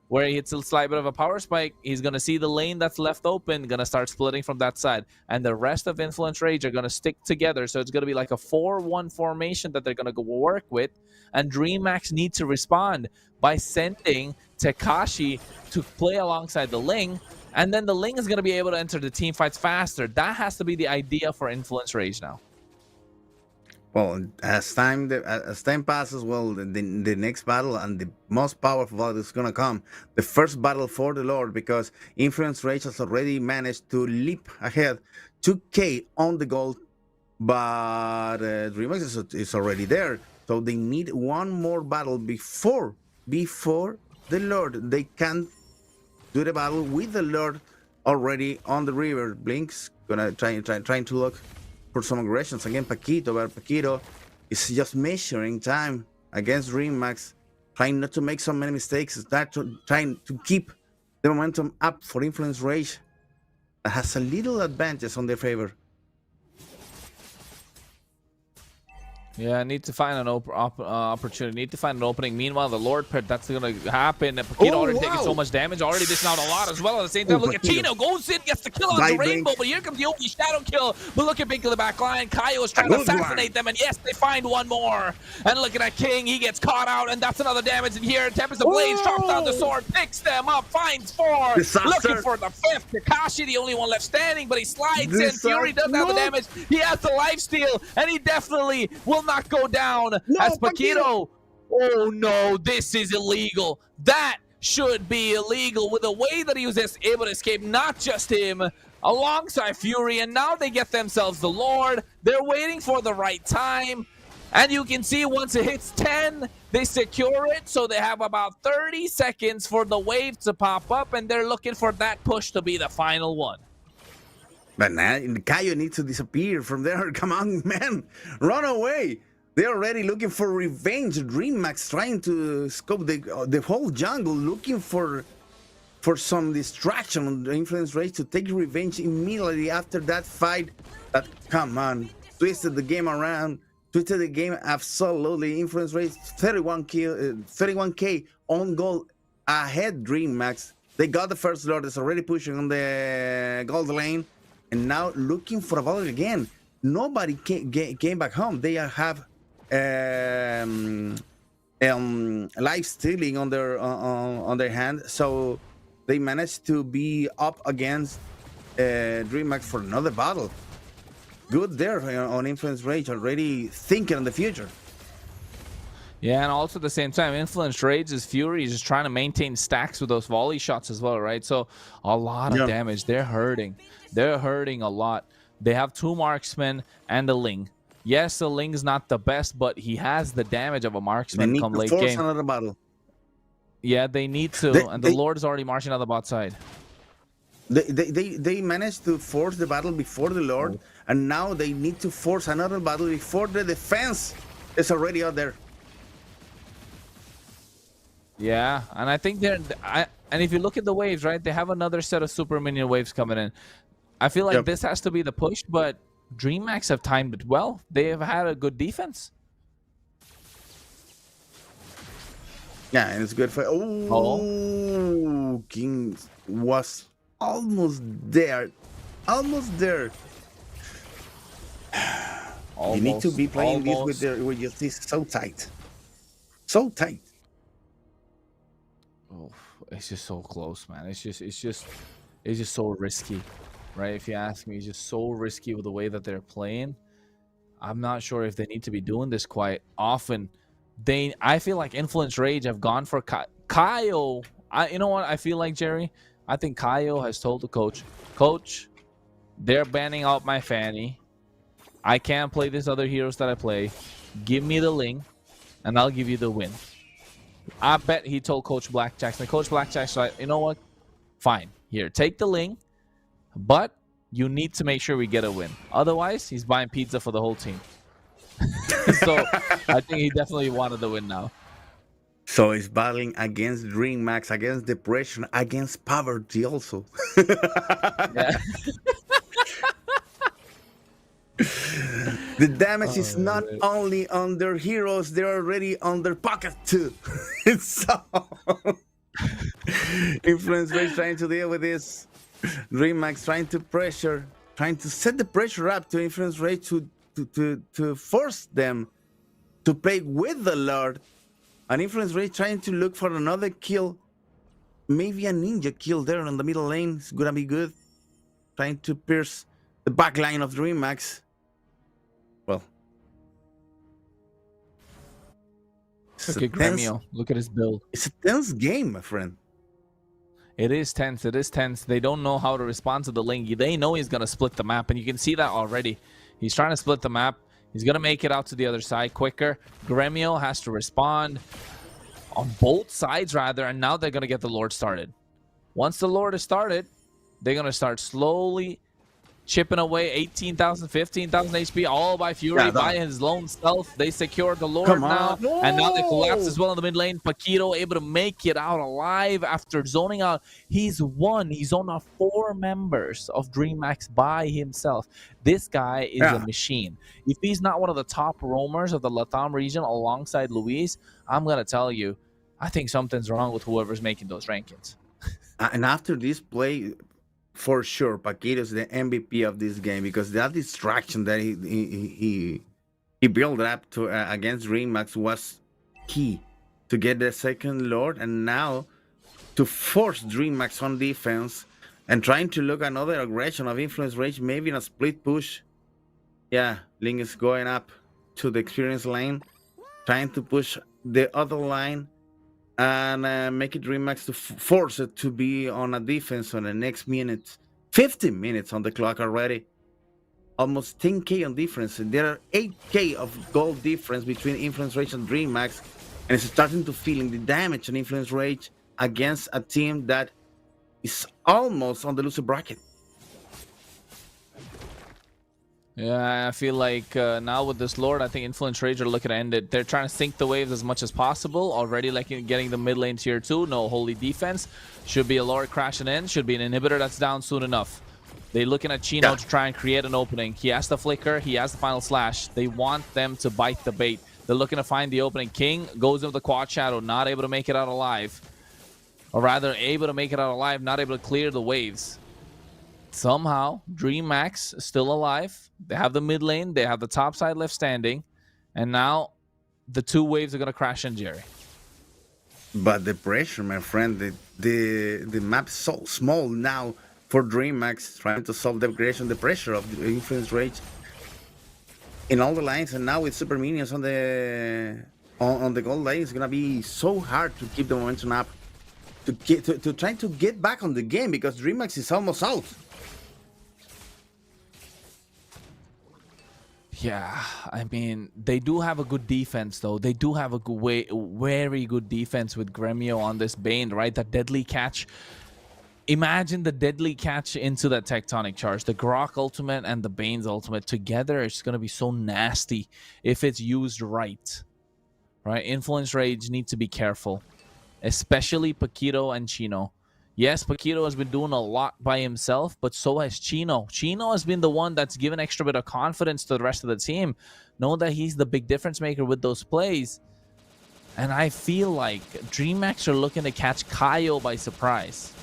where he hits a slight bit of a power spike, he's going to see the lane that's left open, going to start splitting from that side. And the rest of Influence Rage are going to stick together. So it's going to be like a 4-1 formation that they're going to go work with. And DreamHack need to respond by sending Takashi to play alongside the Ling. And then the Ling is going to be able to enter the team fights faster. That has to be the idea for Influence Rage now. Well, as time passes, well, the next battle and the most powerful battle is gonna come. The first battle for the Lord, because Influence Rage has already managed to leap ahead 2K on the gold, but DreamHack is already there. So they need one more battle before the Lord. They can do the battle with the Lord already on the river. Blink's gonna trying to look for some aggressions again. Paquito is just measuring time against DreamHack, trying not to make so many mistakes, trying to keep the momentum up for Influence Rage. That has a little advantage on their favor. Yeah, need to find an opportunity. Need to find an opening. Meanwhile, the Lord Pet, that's going to happen. Paquito already taking so much damage. Already dishing out a lot as well. At the same time, look at Tino. Goes in, gets the kill on the Rainbow. But here comes the only shadow kill. But look at Bink in the back line. Kaio is trying to assassinate them. And yes, they find one more. And look at that King. He gets caught out. And that's another damage in here. Tempest of Blaze drops down the sword. Picks them up. Finds 4. Looking for the 5th. Kakashi, the only one left standing. But he slides in. Fury doesn't have the damage. He has the lifesteal. And he definitely will not go down. As Paquito, oh no, this is illegal. That should be illegal with the way that he was able to escape, not just him, alongside Fury, and now they get themselves the Lord. They're waiting for the right time, and you can see once it hits 10, they secure it, so they have about 30 seconds for the wave to pop up, and they're looking for that push to be the final one. But now Kaio needs to disappear from there. Come on, man, run away. They're already looking for revenge. DreamMax trying to scope the whole jungle, looking for some distraction on the Influence Rage to take revenge immediately after that fight. But come on, twisted the game around, twisted the game absolutely. Influence Rage 31k on goal ahead. DreamMax. They got the first Lord. That's already pushing on the gold lane, and now looking for a ball again. Nobody came back home. They have life stealing on their hand, so they managed to be up against DreamHack for another battle. Good there on Influence Rage, already thinking on the future. Yeah, and also at the same time, Influence Rage's Fury is just trying to maintain stacks with those volley shots as well, right? So a lot of damage. They're hurting. They're hurting a lot. They have 2 marksmen and a Ling. Yes, the Ling's not the best, but he has the damage of a marksman come late game. Another battle. Yeah, they need to, and the Lord is already marching on the bot side. They managed to force the battle before the Lord, and now they need to force another battle before the defense is already out there. Yeah, and I think and if you look at the waves, right, they have another set of super minion waves coming in. I feel like this has to be the push, but DreamHack have timed it well. They have had a good defense. Yeah, and it's good for... Oh, King was almost there. Almost there. You need to be playing this with your teeth so tight. So tight. Oh, it's just so close, man. It's just so risky. Right, if you ask me, it's just so risky with the way that they're playing. I'm not sure if they need to be doing this quite often. I feel like Influence Rage have gone for Kaio. You know what? I feel like, Jerry, I think Kaio has told the coach, they're banning out my Fanny. I can't play these other heroes that I play. Give me the Ling, and I'll give you the win. I bet he told Coach Blackjack. And Coach Blackjack's like, you know what? Fine. Here, take the Ling. But you need to make sure we get a win. Otherwise, he's buying pizza for the whole team. So I think he definitely wanted the win now. So he's battling against DreamMax, against depression, against poverty also. Yeah. The damage is not only on their heroes, they're already on their pocket too. So Influence Rage trying to deal with this. DreamMax trying to set the pressure up to Influence Rage to force them to play with the Lord. And Influence Rage trying to look for another kill. Maybe a ninja kill there on the middle lane. It's gonna be good. Trying to pierce the back line of DreamMax. Well. Look at Gremio. Look at his build. It's a tense game, my friend. It is tense. It is tense. They don't know how to respond to the Ling. They know he's going to split the map, and you can see that already. He's trying to split the map. He's going to make it out to the other side quicker. Gremio has to respond on both sides, rather, and now they're going to get the Lord started. Once the Lord is started, they're going to start slowly chipping away 18,000, 15,000 HP, all by Fury, by his lone self. They secured the Lord now, and now they collapse as well in the mid lane. Paquito able to make it out alive after zoning out. He's won. He's on 4 members of DreamHack by himself. This guy is a machine. If he's not one of the top roamers of the LATAM region alongside Luis, I'm going to tell you, I think something's wrong with whoever's making those rankings. And after this play, for sure, Paquito is the MVP of this game, because that distraction that he built up to against DreamHack was key to get the second Lord, and now to force DreamHack on defense and trying to look another aggression of Influence Rage, maybe in a split push. Yeah, Link is going up to the experience lane, trying to push the other line and make it DreamHack to force it to be on a defense on the next minute. 15 minutes on the clock already. Almost 10k on difference. There are 8k of gold difference between Influence Rage and DreamHack, and it's starting to feel the damage on Influence Rage against a team that is almost on the loser bracket. Yeah, I feel like now with this Lord, I think Influence Rage are looking to end it. They're trying to sink the waves as much as possible. Already like getting the mid lane tier 2. No holy defense. Should be a Lord crashing in. Should be an inhibitor that's down soon enough. They're looking at Chino to try and create an opening. He has the flicker. He has the final slash. They want them to bite the bait. They're looking to find the opening. King goes into the quad shadow. Not able to make it out alive. Or rather, able to make it out alive. Not able to clear the waves. Somehow, DreamHack still alive. They have the mid lane. They have the top side left standing. And now the 2 waves are going to crash in, Jerry. But the pressure, my friend, the map's so small now for DreamHack trying to solve the aggression, the pressure of the Influence Rage in all the lines. And now with super minions on the gold lane, it's going to be so hard to keep the momentum up. To try to get back on the game, because DreamHack is almost out. Yeah, I mean, they do have a good defense, though. They do have a very good defense with Gremio on this Bane, right? That deadly catch. Imagine the deadly catch into that tectonic charge. The Grok ultimate and the Bane's ultimate together, it's going to be so nasty if it's used right. Right? Influence Rage need to be careful, especially Paquito and Chino. Yes, Paquito has been doing a lot by himself, but so has Chino. Chino has been the one that's given extra bit of confidence to the rest of the team. Know that he's the big difference maker with those plays. And I feel like DreamHack are looking to catch Kaio by surprise.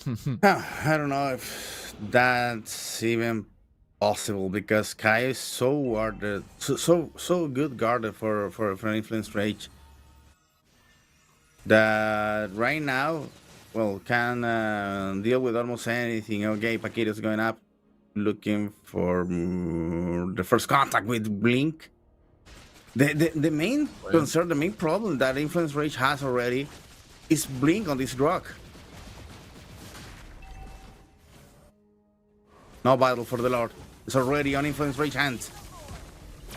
I don't know if that's even possible, because Kaio is so guarded, so good guarded for an Influence Rage, that right now, well, can deal with almost anything. Okay, Paquito's going up, looking for the first contact with Blink. The main concern, the main problem that Influence Rage has already is Blink on this Grok. No battle for the Lord. It's already on Influence Rage hands.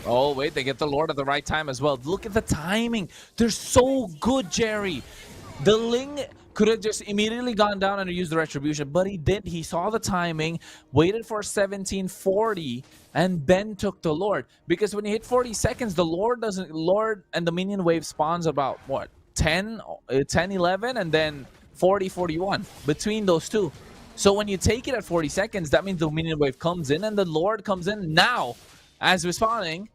Oh, wait, they get the Lord at the right time as well. Look at the timing. They're so good, Jerry. The Ling could have just immediately gone down and used the Retribution, but he did. He saw the timing, waited for 1740, and then took the Lord. Because when you hit 40 seconds, the Lord and the minion wave spawns about, what, 10, 11, and then 40, 41 between those two. So when you take it at 40 seconds, that means the minion wave comes in and the Lord comes in now as we're spawning.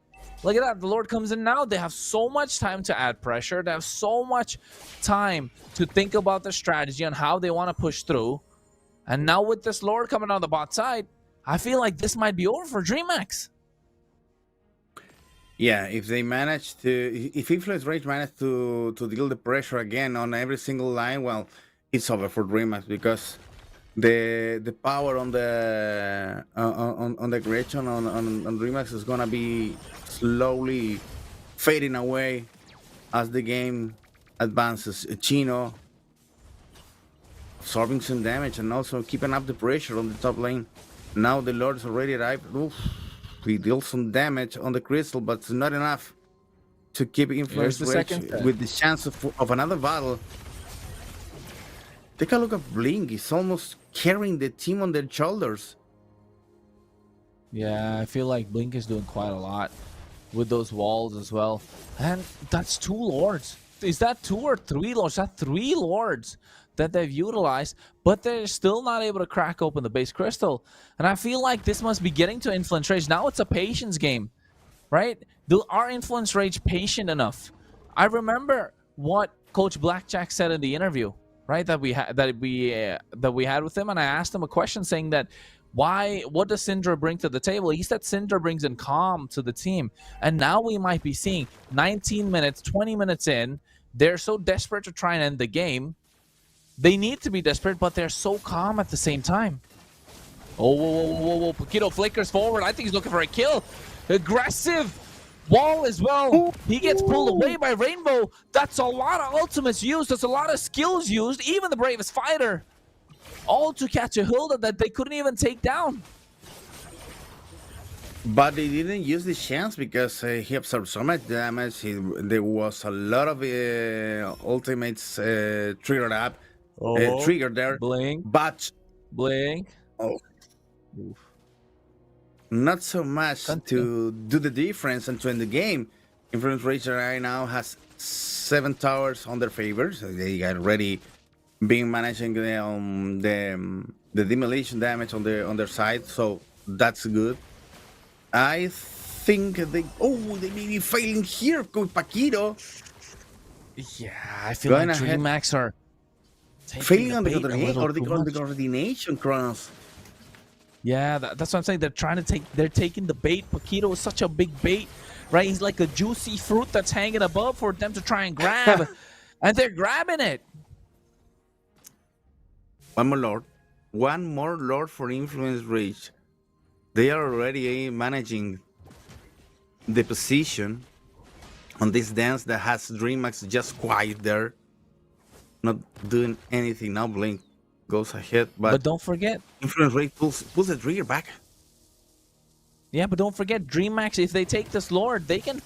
Look at that. The Lord comes in now. They have so much time to add pressure. They have so much time to think about the strategy on how they want to push through. And now with this Lord coming on the bot side, I feel like this might be over for DreamHack. Yeah, if they manage to, if Influence Rage manage to deal the pressure again on every single line, well, it's over for DreamHack, because the power on the aggression on DreamHack is gonna be slowly fading away as the game advances. Chino absorbing some damage and also keeping up the pressure on the top lane. Now the Lord's already arrived. Oof, he deals some damage on the crystal, but it's not enough to keep Influence Rage with the chance of another battle. Take a look at Blink. He's almost carrying the team on their shoulders. Yeah, I feel like Blink is doing quite a lot with those walls as well. And that's 2 lords. Is that 2 or 3 lords? That's 3 lords that they've utilized, but they're still not able to crack open the base crystal. And I feel like this must be getting to Influence Rage. Now it's a patience game, right? Are Influence Rage patient enough? I remember what Coach Blackjack said in the interview, right? That we had with him, and I asked him a question saying that what does Syndra bring to the table? He said Syndra brings in calm to the team. And now we might be seeing 19 minutes, 20 minutes in, they're so desperate to try and end the game. They need to be desperate, but they're so calm at the same time. Oh, whoa. Paquito flickers forward. I think he's looking for a kill. Aggressive wall as well. He gets pulled away by Rainbow. That's a lot of ultimates used. That's a lot of skills used. Even the bravest fighter. All to catch a Hilda that they couldn't even take down. But they didn't use the chance because he absorbed so much damage. There was a lot of ultimates triggered up. Triggered there. Blink. But Blink. Oh. Oof. Not so much to do the difference and to end the game. Influence Rage right now has 7 towers on their favor. So they got ready being managing the demolition damage on their side. So that's good. I think they may be failing here with Paquito. Yeah, I feel like DreamHack are failing on the coordination, Kronos. Yeah, that's what I'm saying. They're taking the bait. Paquito is such a big bait, right? He's like a juicy fruit that's hanging above for them to try and grab. And they're grabbing it. One more lord for Influence Rage. They are already managing the position on this dance that has DreamHack just quiet there, not doing anything. Now Blink goes ahead, but don't forget, Influence Rage pulls the trigger back. Yeah, but don't forget, DreamHack, if they take this Lord, they can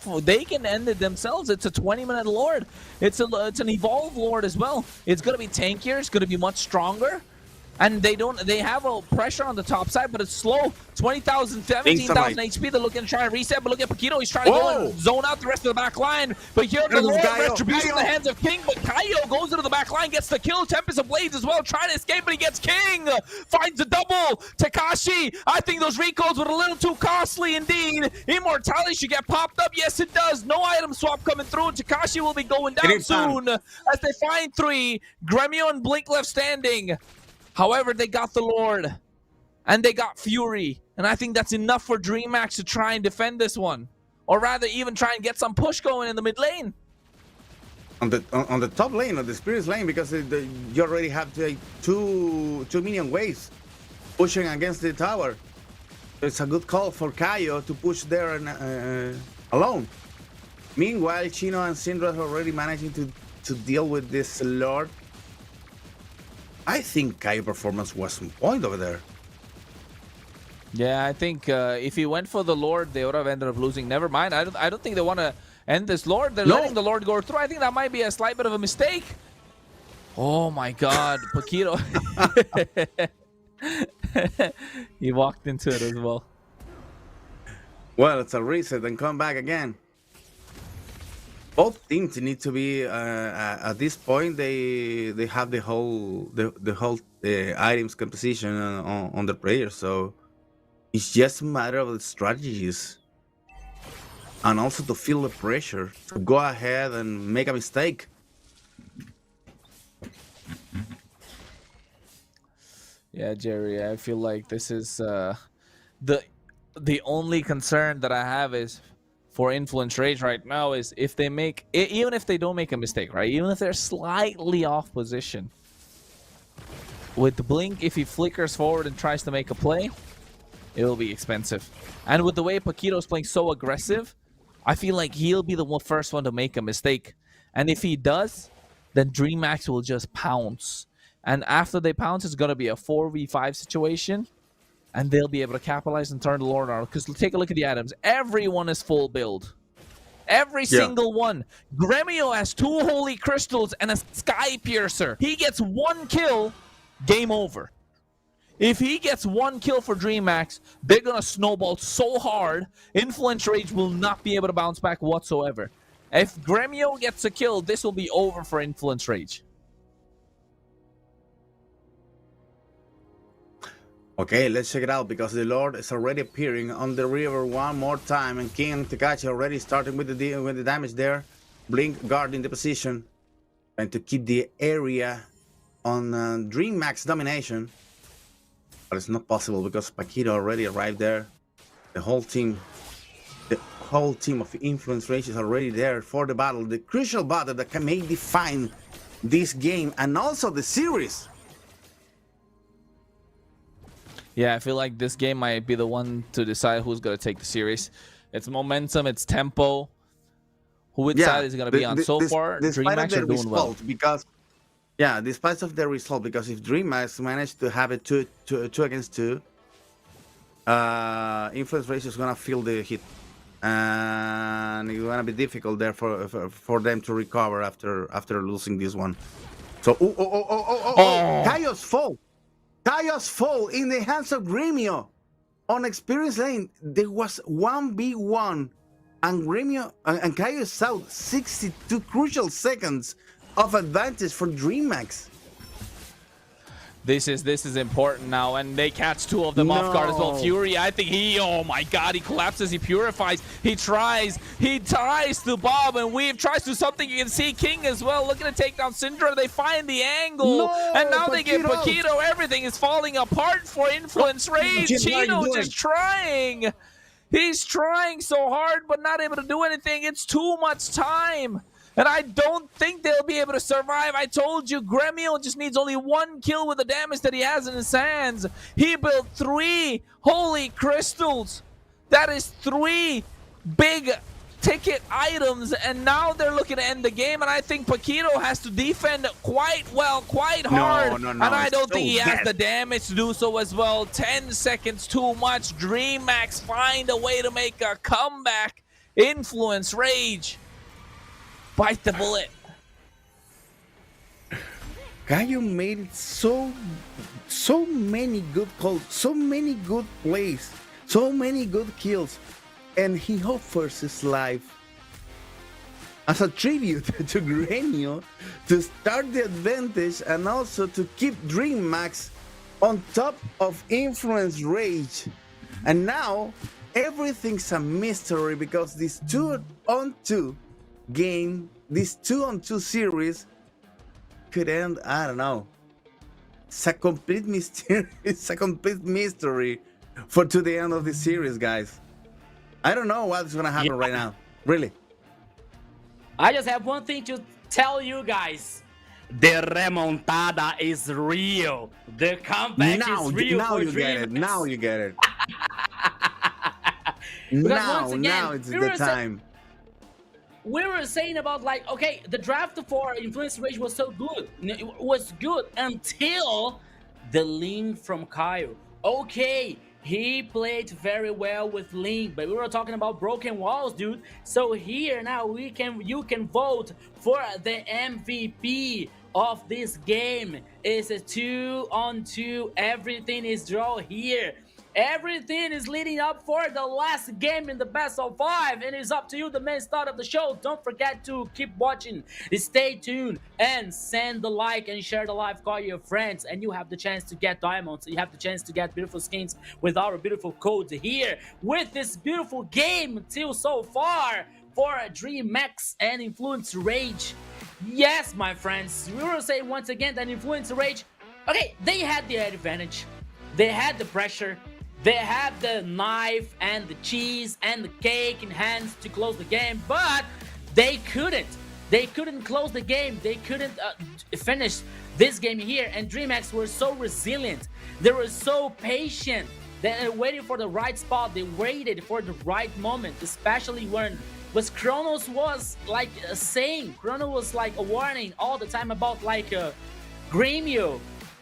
end it themselves. It's a 20-minute Lord. It's an evolved Lord as well. It's gonna be tankier. It's gonna be much stronger. And they have a pressure on the top side, but it's slow. 20,000, 17,000 HP. They're looking to try and reset, but look at Paquito. He's trying to go and zone out the rest of the back line. But here the Lord Retribution in the hands of King. But Kaio goes into the back line, gets the kill. Tempest of Blades as well, trying to escape, but he gets King. Finds the double. Takashi, I think those recalls were a little too costly indeed. Immortality should get popped up. Yes, it does. No item swap coming through. Takashi will be going down soon as they find 3. Gremio and Blink left standing. However, they got the Lord, and they got Fury, and I think that's enough for DreamHack to try and defend this one, or rather, even try and get some push going in the mid lane. On the top lane, on the Spirit's lane, because you already have two minion waves pushing against the tower. It's a good call for Kaio to push there alone. Meanwhile, Chino and Syndra are already managing to deal with this Lord. I think Kaio performance was on point over there. Yeah, I think if he went for the Lord, they would have ended up losing. Never mind. I don't think they want to end this Lord. They're letting the Lord go through. I think that might be a slight bit of a mistake. Oh my God, Paquito. He walked into it as well. Well, it's a reset and come back again. Both teams need to be at this point. They have the whole items composition on the player, so it's just a matter of the strategies, and also to feel the pressure to go ahead and make a mistake. Yeah, Jerry, I feel like this is the only concern that I have is for Influence Rage right now is if they make, even if they don't make a mistake, right? Even if they're slightly off position. With the Blink, if he flickers forward and tries to make a play, it will be expensive. And with the way Paquito's playing so aggressive, I feel like he'll be the first one to make a mistake. And if he does, then DreamHack will just pounce. And after they pounce, it's going to be a 4v5 situation. And they'll be able to capitalize and turn the Lord out. Because take a look at the items. Everyone is full build. Every single one. Gremio has 2 Holy Crystals and a Sky Piercer. He gets 1 kill, game over. If he gets 1 kill for DreamHack, they're going to snowball so hard, Influence Rage will not be able to bounce back whatsoever. If Gremio gets a kill, this will be over for Influence Rage. Okay, let's check it out because the Lord is already appearing on the river one more time, and King Takachi already starting with the damage there. Blink guarding the position, and to keep the area on DreamHack's domination. But it's not possible because Paquito already arrived there. The whole team of Influence Rage is already there for the battle, the crucial battle that may define this game and also the series. Yeah, I feel like this game might be the one to decide who's going to take the series. It's momentum, it's tempo. Which side is going to be on so far? DreamHack are doing well. Because, despite of the result, because if DreamHack managed to have it 2 against 2, Influence Rage is going to feel the hit. And it's going to be difficult there for them to recover after losing this one. So, Kaio's fall. Kaio's fall in the hands of Gremio on Experience Lane. There was 1v1 and Gremio and Kaio out 62 crucial seconds of advantage for DreamHack. This is important now, and they catch 2 of them off guard as well. Fury, I think oh my god, he collapses, he purifies, he tries to bob and weave, tries to something. You can see King as well, looking to take down Syndra. They find the angle, and now they get Paquito. Everything is falling apart for Influence Rage. Chino just trying. He's trying so hard, but not able to do anything. It's too much time. And I don't think they'll be able to survive. I told you, Gremio just needs only 1 kill with the damage that he has in his hands. He built 3 Holy Crystals. That is 3 big ticket items, and now they're looking to end the game, and I think Paquito has to defend quite well, quite hard. No, and I don't think he has the damage to do so as well. 10 seconds too much. DreamHack find a way to make a comeback. Influence Rage. Bite the bullet. Kaio made so many good calls, so many good plays, so many good kills, and he offers his life as a tribute to Gremio to start the advantage and also to keep DreamHack on top of Influence Rage. And now everything's a mystery because this 2-on-2 game, this 2-on-2 series could end, I don't know. It's a complete mystery. It's a complete mystery to the end of the series, guys. I don't know what's gonna happen right now. Really. I just have one thing to tell you guys. The remontada is real. The comeback is real. Now you get it. Now you get it. now it's the time. We were saying about like, okay, the draft for Influence Rage was so good. It was good until the link from Kaio. Okay, he played very well with Link, but we were talking about broken walls, dude. So here now you can vote for the MVP of this game. It's a 2-on-2. Everything is draw here. Everything is leading up for the last game in the best of 5, and it's up to you, the main start of the show. Don't forget to keep watching, stay tuned, and send the like and share the live, call your friends, and you have the chance to get diamonds. You have the chance to get beautiful skins with our beautiful codes here with this beautiful game till so far for DreamHack and Influence Rage. Yes, my friends, we will say once again that Influence Rage, okay, they had the advantage, they had the pressure. They had the knife and the cheese and the cake in hands to close the game, but they couldn't. They couldn't close the game. They couldn't finish this game here. And DreamHack were so resilient. They were so patient. They waited for the right spot. They waited for the right moment, especially when Kronos was like saying, Kronos was like a warning all the time about like Gremio.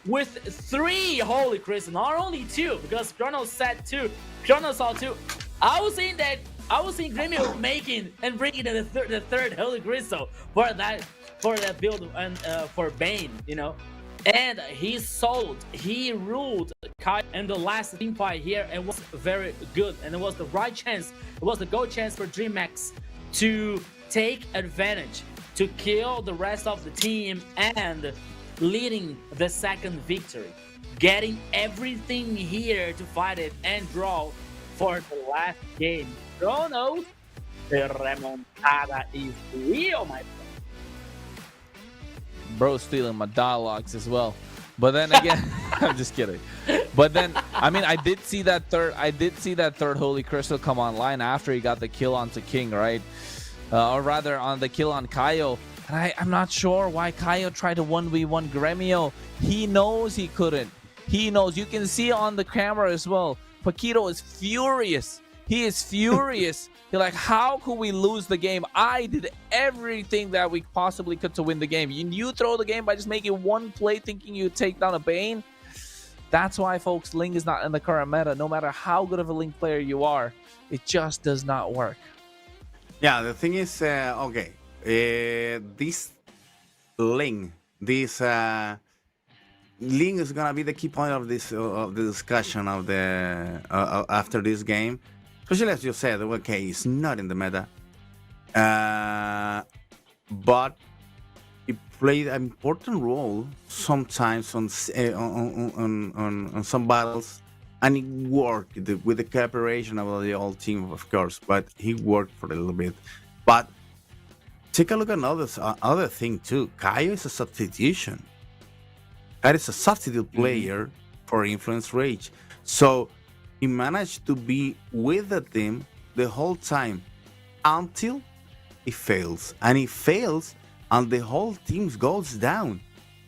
With 3 Holy Crystals, not only 2, because Kronos said 2. Kronos saw 2. I was saying that I was seeing Grêmio making and bringing the third Holy Crystal for that build and for Bane, you know. And he ruled Kai in the last team fight here and was very good. And it was the right chance, it was the goal chance for DreamHack to take advantage, to kill the rest of the team and leading the second victory. Getting everything here to fight it and draw for the last game. Chronos, the remontada is real, my friend. Bro stealing my dialogues as well. But then again, I'm just kidding. But then, I mean, I did see that third Holy Crystal come online after he got the kill onto King, right? Or rather, on the kill on Kaio. And I'm not sure why Kaio tried to 1v1 Gremio. He knows he couldn't. He knows. You can see on the camera as well. Paquito is furious. He is furious. He's like, how could we lose the game? I did everything that we possibly could to win the game. You throw the game by just making one play thinking you take down a Bane. That's why, folks, Ling is not in the current meta. No matter how good of a Ling player you are, it just does not work. Yeah, the thing is, okay, this Ling, Ling is gonna be the key point of this of the discussion of the after this game. Especially as you said, okay, it's not in the meta, but it played an important role sometimes on some battles, and it worked with the cooperation of the whole team, of course. But he worked for a little bit. But take a look at other thing too. Kaio is a substitution. That is a substitute player for Influence Rage, so he managed to be with the team the whole time until he fails. And he fails and the whole team goes down.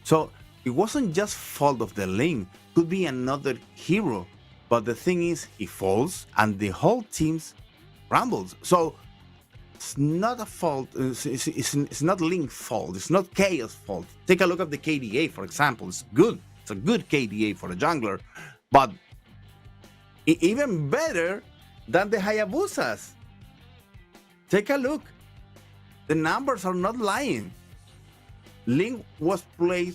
So it wasn't just fault of the Ling, could be another hero. But the thing is, he falls and the whole team rumbles. So it's not a fault, it's not Ling's fault, it's not Chaos' fault. Take a look at the KDA, for example. It's good. It's a good KDA for a jungler. But even better than the Hayabusas. Take a look. The numbers are not lying. Ling was played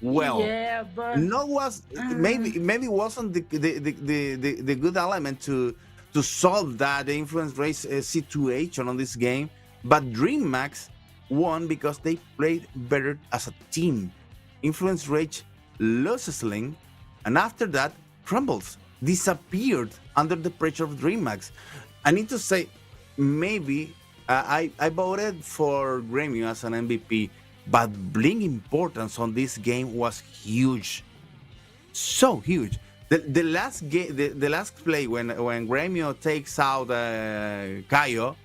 well. Yeah, but maybe wasn't the good element to solve that influence race situation on this game. But DreamHack won because they played better as a team. Influence Rage loses Ling, and after that crumbles. Disappeared under the pressure of DreamHack. I need to say, maybe I voted for Gremio as an MVP, but Bling importance on this game was huge, so huge. The last game, the last play when Gremio takes out Kaio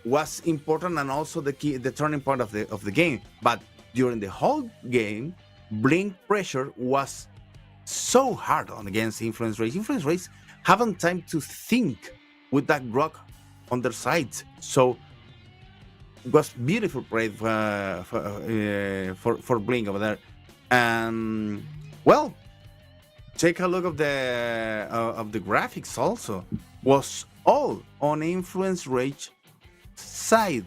was important and also the turning point of the game. But during the whole game, Bling pressure was so hard on against Influence Race. Influence Race haven't time to think with that rock on their sides. So it was beautiful play for Blink over there. And well, take a look of the graphics also. Was all on Influence Rage side.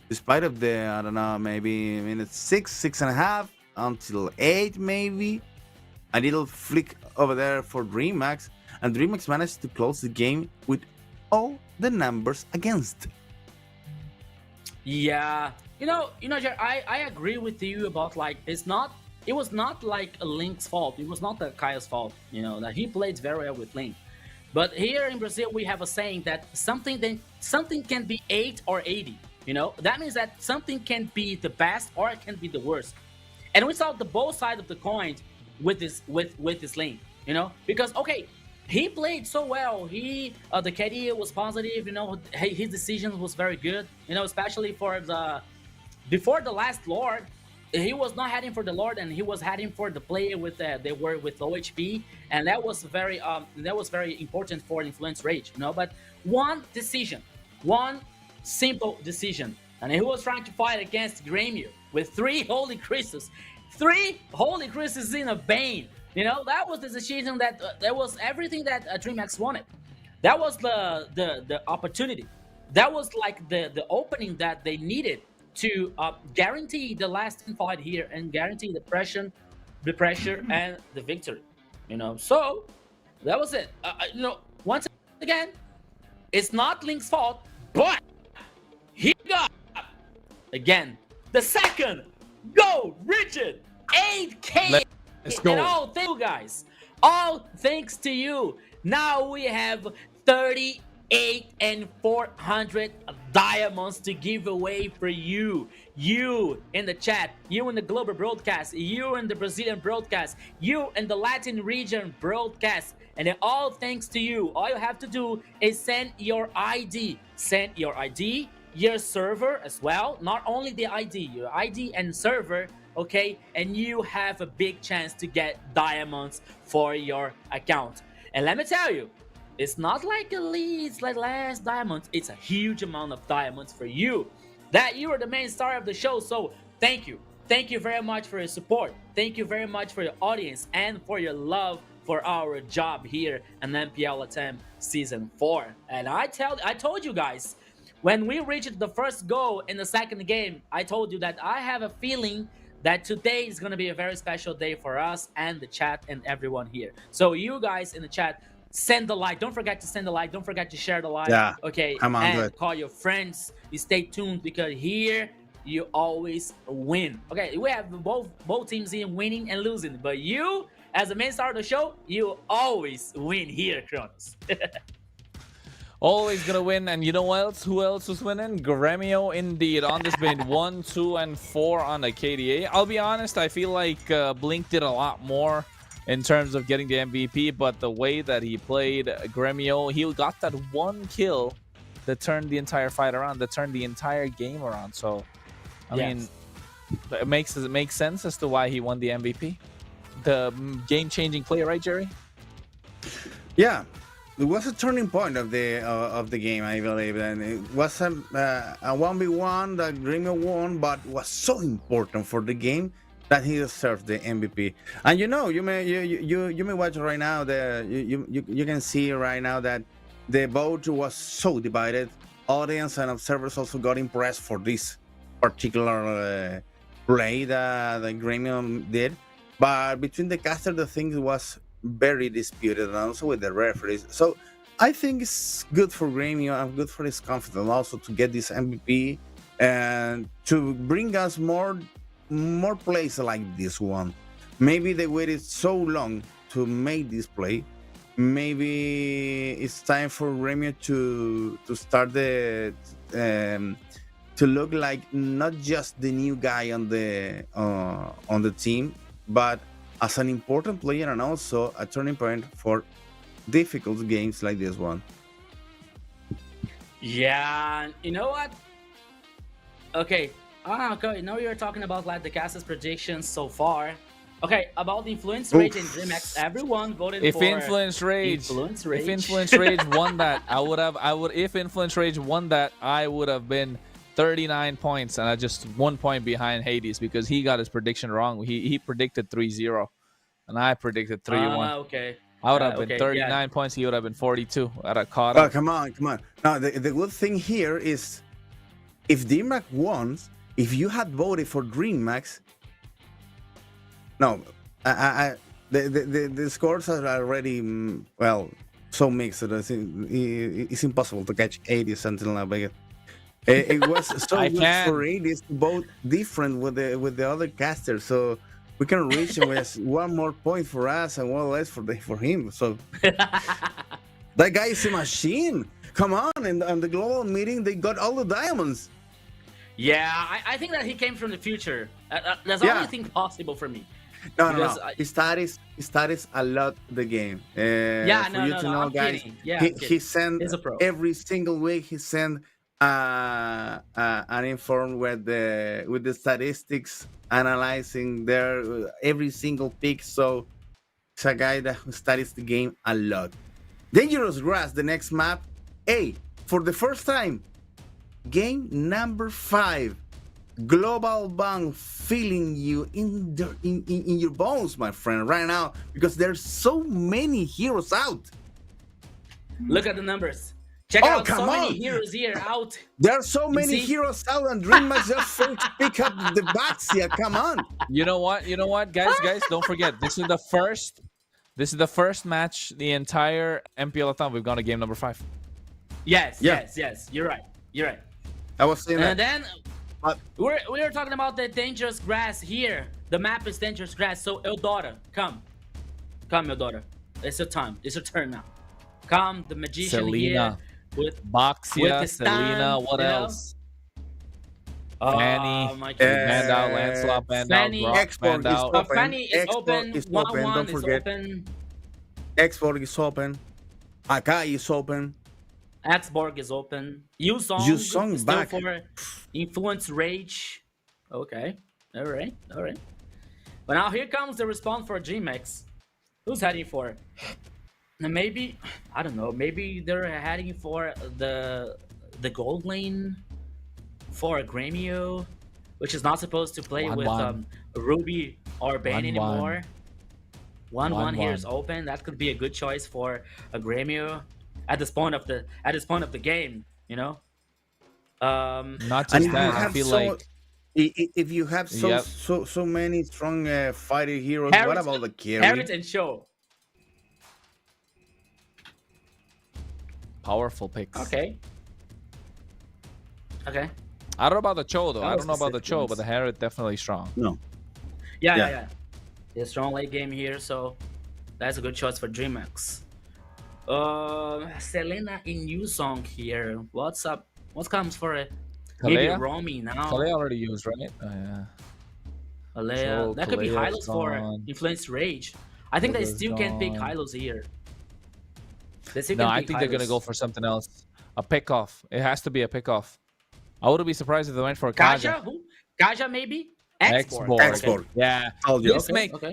Despite of the, I don't know, maybe minute 6.5 until 8 maybe. A little flick over there for DreamHack, and DreamHack managed to close the game with all the numbers against. Yeah, Jared, I agree with you about like it was not like a Link's fault. It was not a Kaio's fault. That he played very well with Link. But here in Brazil we have a saying that something can be 8 or 80. That means that something can be the best or it can be the worst. And we saw the both sides of the coin with this Link, because okay, he played so well. The KD was positive, his decisions was very good, especially for before the last Lord, he was not heading for the Lord and he was heading for the player they were with low HP, and that was very important for Influence Rage, But one simple decision, and he was trying to fight against Grêmio with 3 Holy Crystals. 3 Holy Crystals in a Bane. That was the decision that was everything that DreamHack wanted. That was the opportunity. That was like the opening that they needed to guarantee the last fight here and guarantee the pressure and the victory. So that was it. Once again, it's not Link's fault, but he got again the second go, Richard, 8K. Let's go. And all thank you guys. All thanks to you. Now we have 38 and 400 diamonds to give away for you. You in the chat, you in the global broadcast, you in the Brazilian broadcast, you in the Latin region broadcast. And then all thanks to you. All you have to do is send your ID. Send your ID, your server as well. Not only the ID, your ID and server. Okay, and you have a big chance to get diamonds for your account. And let me tell you, it's not like it's like less diamonds. It's a huge amount of diamonds for you. That you are the main star of the show. So thank you very much for your support. Thank you very much for your audience and for your love for our job here in MPL LATAM Season 4. And I told you guys, when we reached the first goal in the second game, I told you that I have a feeling that today is going to be a very special day for us and the chat and everyone here. So you guys in the chat, send the like. Don't forget to send the like. Don't forget to share the like. Yeah. Okay. Come on, and good. call your friends. You stay tuned because here you always win. Okay. We have both teams here winning and losing, but you, as the main star of the show, you always win here, Kronos. Always gonna win, and you know what else? Who else was winning? Gremio, indeed. On this been 1, 2, and 4 on the KDA. I'll be honest, I feel like Blink did a lot more in terms of getting the MVP, but the way that he played Gremio, he got that one kill that turned the entire fight around, that turned the entire game around. So, I mean, it makes sense as to why he won the MVP. The game-changing play, right, Jerry? Yeah. It was a turning point of the game, I believe, and it was a 1v1 that Gremio won, but was so important for the game that he deserved the MVP. And you may watch right now you can see right now that the vote was so divided. Audience and observers also got impressed for this particular play that Gremio did, but between the caster, the thing was very disputed, and also with the referees. So I think it's good for Gremio and good for his confidence also to get this MVP and to bring us more plays like this one. Maybe they waited so long to make this play. Maybe it's time for Gremio to start to look like not just the new guy on the team, but as an important player and also a turning point for difficult games like this one. Yeah, you know what? Okay. Okay, now you're talking about like the cast's predictions so far. Okay, about the Influence Rage and DreamX, everyone voted if for Influence Rage. If Influence Rage won that, if Influence Rage won that, I would have been 39 points and just 1 point behind Hades because he got his prediction wrong. He predicted 3-0 and I predicted 3-1. Okay. I would have been 39 points. He would have been 42. I'd have caught up. Oh, come on. Now, the good thing here is if DreamX won, if you had voted for DreamX, no, the scores are already, well, so mixed. It's impossible to catch 80 something like that. It was so good for 80s, both different with the other casters, so we can reach him with 1 more point for us and 1 less for him. So that guy is a machine. Come on, and on the global meeting, they got all the diamonds. Yeah, I think that he came from the future. That's the only thing possible for me. No. He studies a lot the game. I'm guys, kidding. Yeah, he sent every single week. He sent an inform with the statistics, analyzing every single pick. So it's a guy that studies the game a lot. Dangerous Grass, the next map. Hey, for the first time, game number 5. Global Bang feeling you in your bones, my friend, right now, because there's so many heroes out. Look at the numbers. Check Oh, out come so many on. heroes here out. There are so many see? heroes out, and DreamHack just failed to pick up the Baxia. Come on. You know what? You know what, guys? Don't forget. This is the first. This is the first match the entire MPL LATAM. We've gone to game number 5. Yes, Yeah. yes. You're right. You're right. I was saying And that. then we're talking about the dangerous grass here. The map is dangerous grass. So Eudora, come, Eudora. It's your time. It's your turn now. Come, the magician Selena. here with Baxia, the Selena, stand, what you know? else? Fanny, my goodness. banned out, Lancelot banned out, Fanny, Brock Export banned is out. open. Fanny is Export open. is 1-1 open, don't is forget. open. Export is open. Akai is open. Axborg is open. Yuzong Yuzong is back. still for Influence Rage. Okay. Alright. But now here comes the respawn for GMX. Who's heading for? Maybe, I don't know, maybe they're heading for the gold lane for a Gremio, which is not supposed to play with Ruby or Bane anymore. 1-1 here is open. That could be a good choice for a Gremio at this point of the game, you know. Not just that, I feel like if you have so many strong fighter heroes, what about the carry? Harriet and Show. powerful picks. Okay. I don't know about the Cho though. I don't know about the Cho, but the Harriet definitely strong. No. Yeah. It's a strong late game here, so that's a good choice for DreamX. Selena in Yuzong here. What's up? What comes for it? Maybe Kalea? Romy now. Kalea already used, right? Oh, yeah. Alea. So That could be Kalea's Hylos for gone. Influence Rage. I think they Kalea's still can pick gone. Hylos here. They still No, can I pick think they're gonna Hylos. go for something else. A pick off. It has to be a pick off. I wouldn't be surprised if they went for a Kaja. Kaja? Who? Kaja maybe? Export. Yeah. Told you.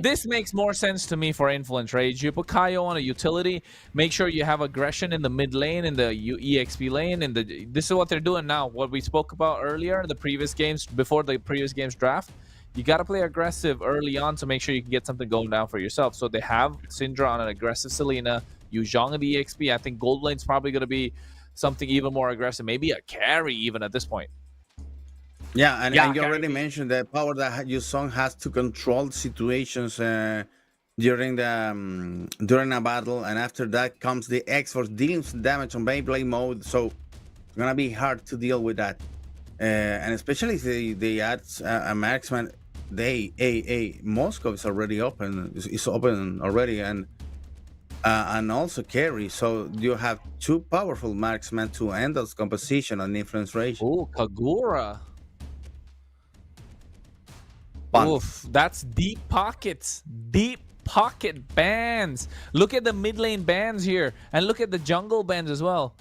This makes more sense to me for Influence Rage. You put Kaio on a utility. Make sure you have aggression in the mid lane, in the EXP lane. This is what they're doing now. What we spoke about earlier, the previous games, before the previous games draft. You got to play aggressive early on to make sure you can get something going down for yourself. So they have Syndra on an aggressive Selena. Yu Zhong in the EXP. I think Gold Lane's probably going to be something even more aggressive. Maybe a carry even at this point. Yeah, and you already mentioned the power that Yu Zhong has to control situations during a battle, and after that comes the X-Force dealing some damage on Beyblade mode. So it's gonna be hard to deal with that, and especially if they add a marksman. Moscow is already open. It's open already, and also carry. So you have two powerful marksmen to end those composition on Influence Rage. Oh, Kagura. Fun. Oof, that's deep pockets. Deep pocket bans. Look at the mid lane bans here. And look at the jungle bans as well.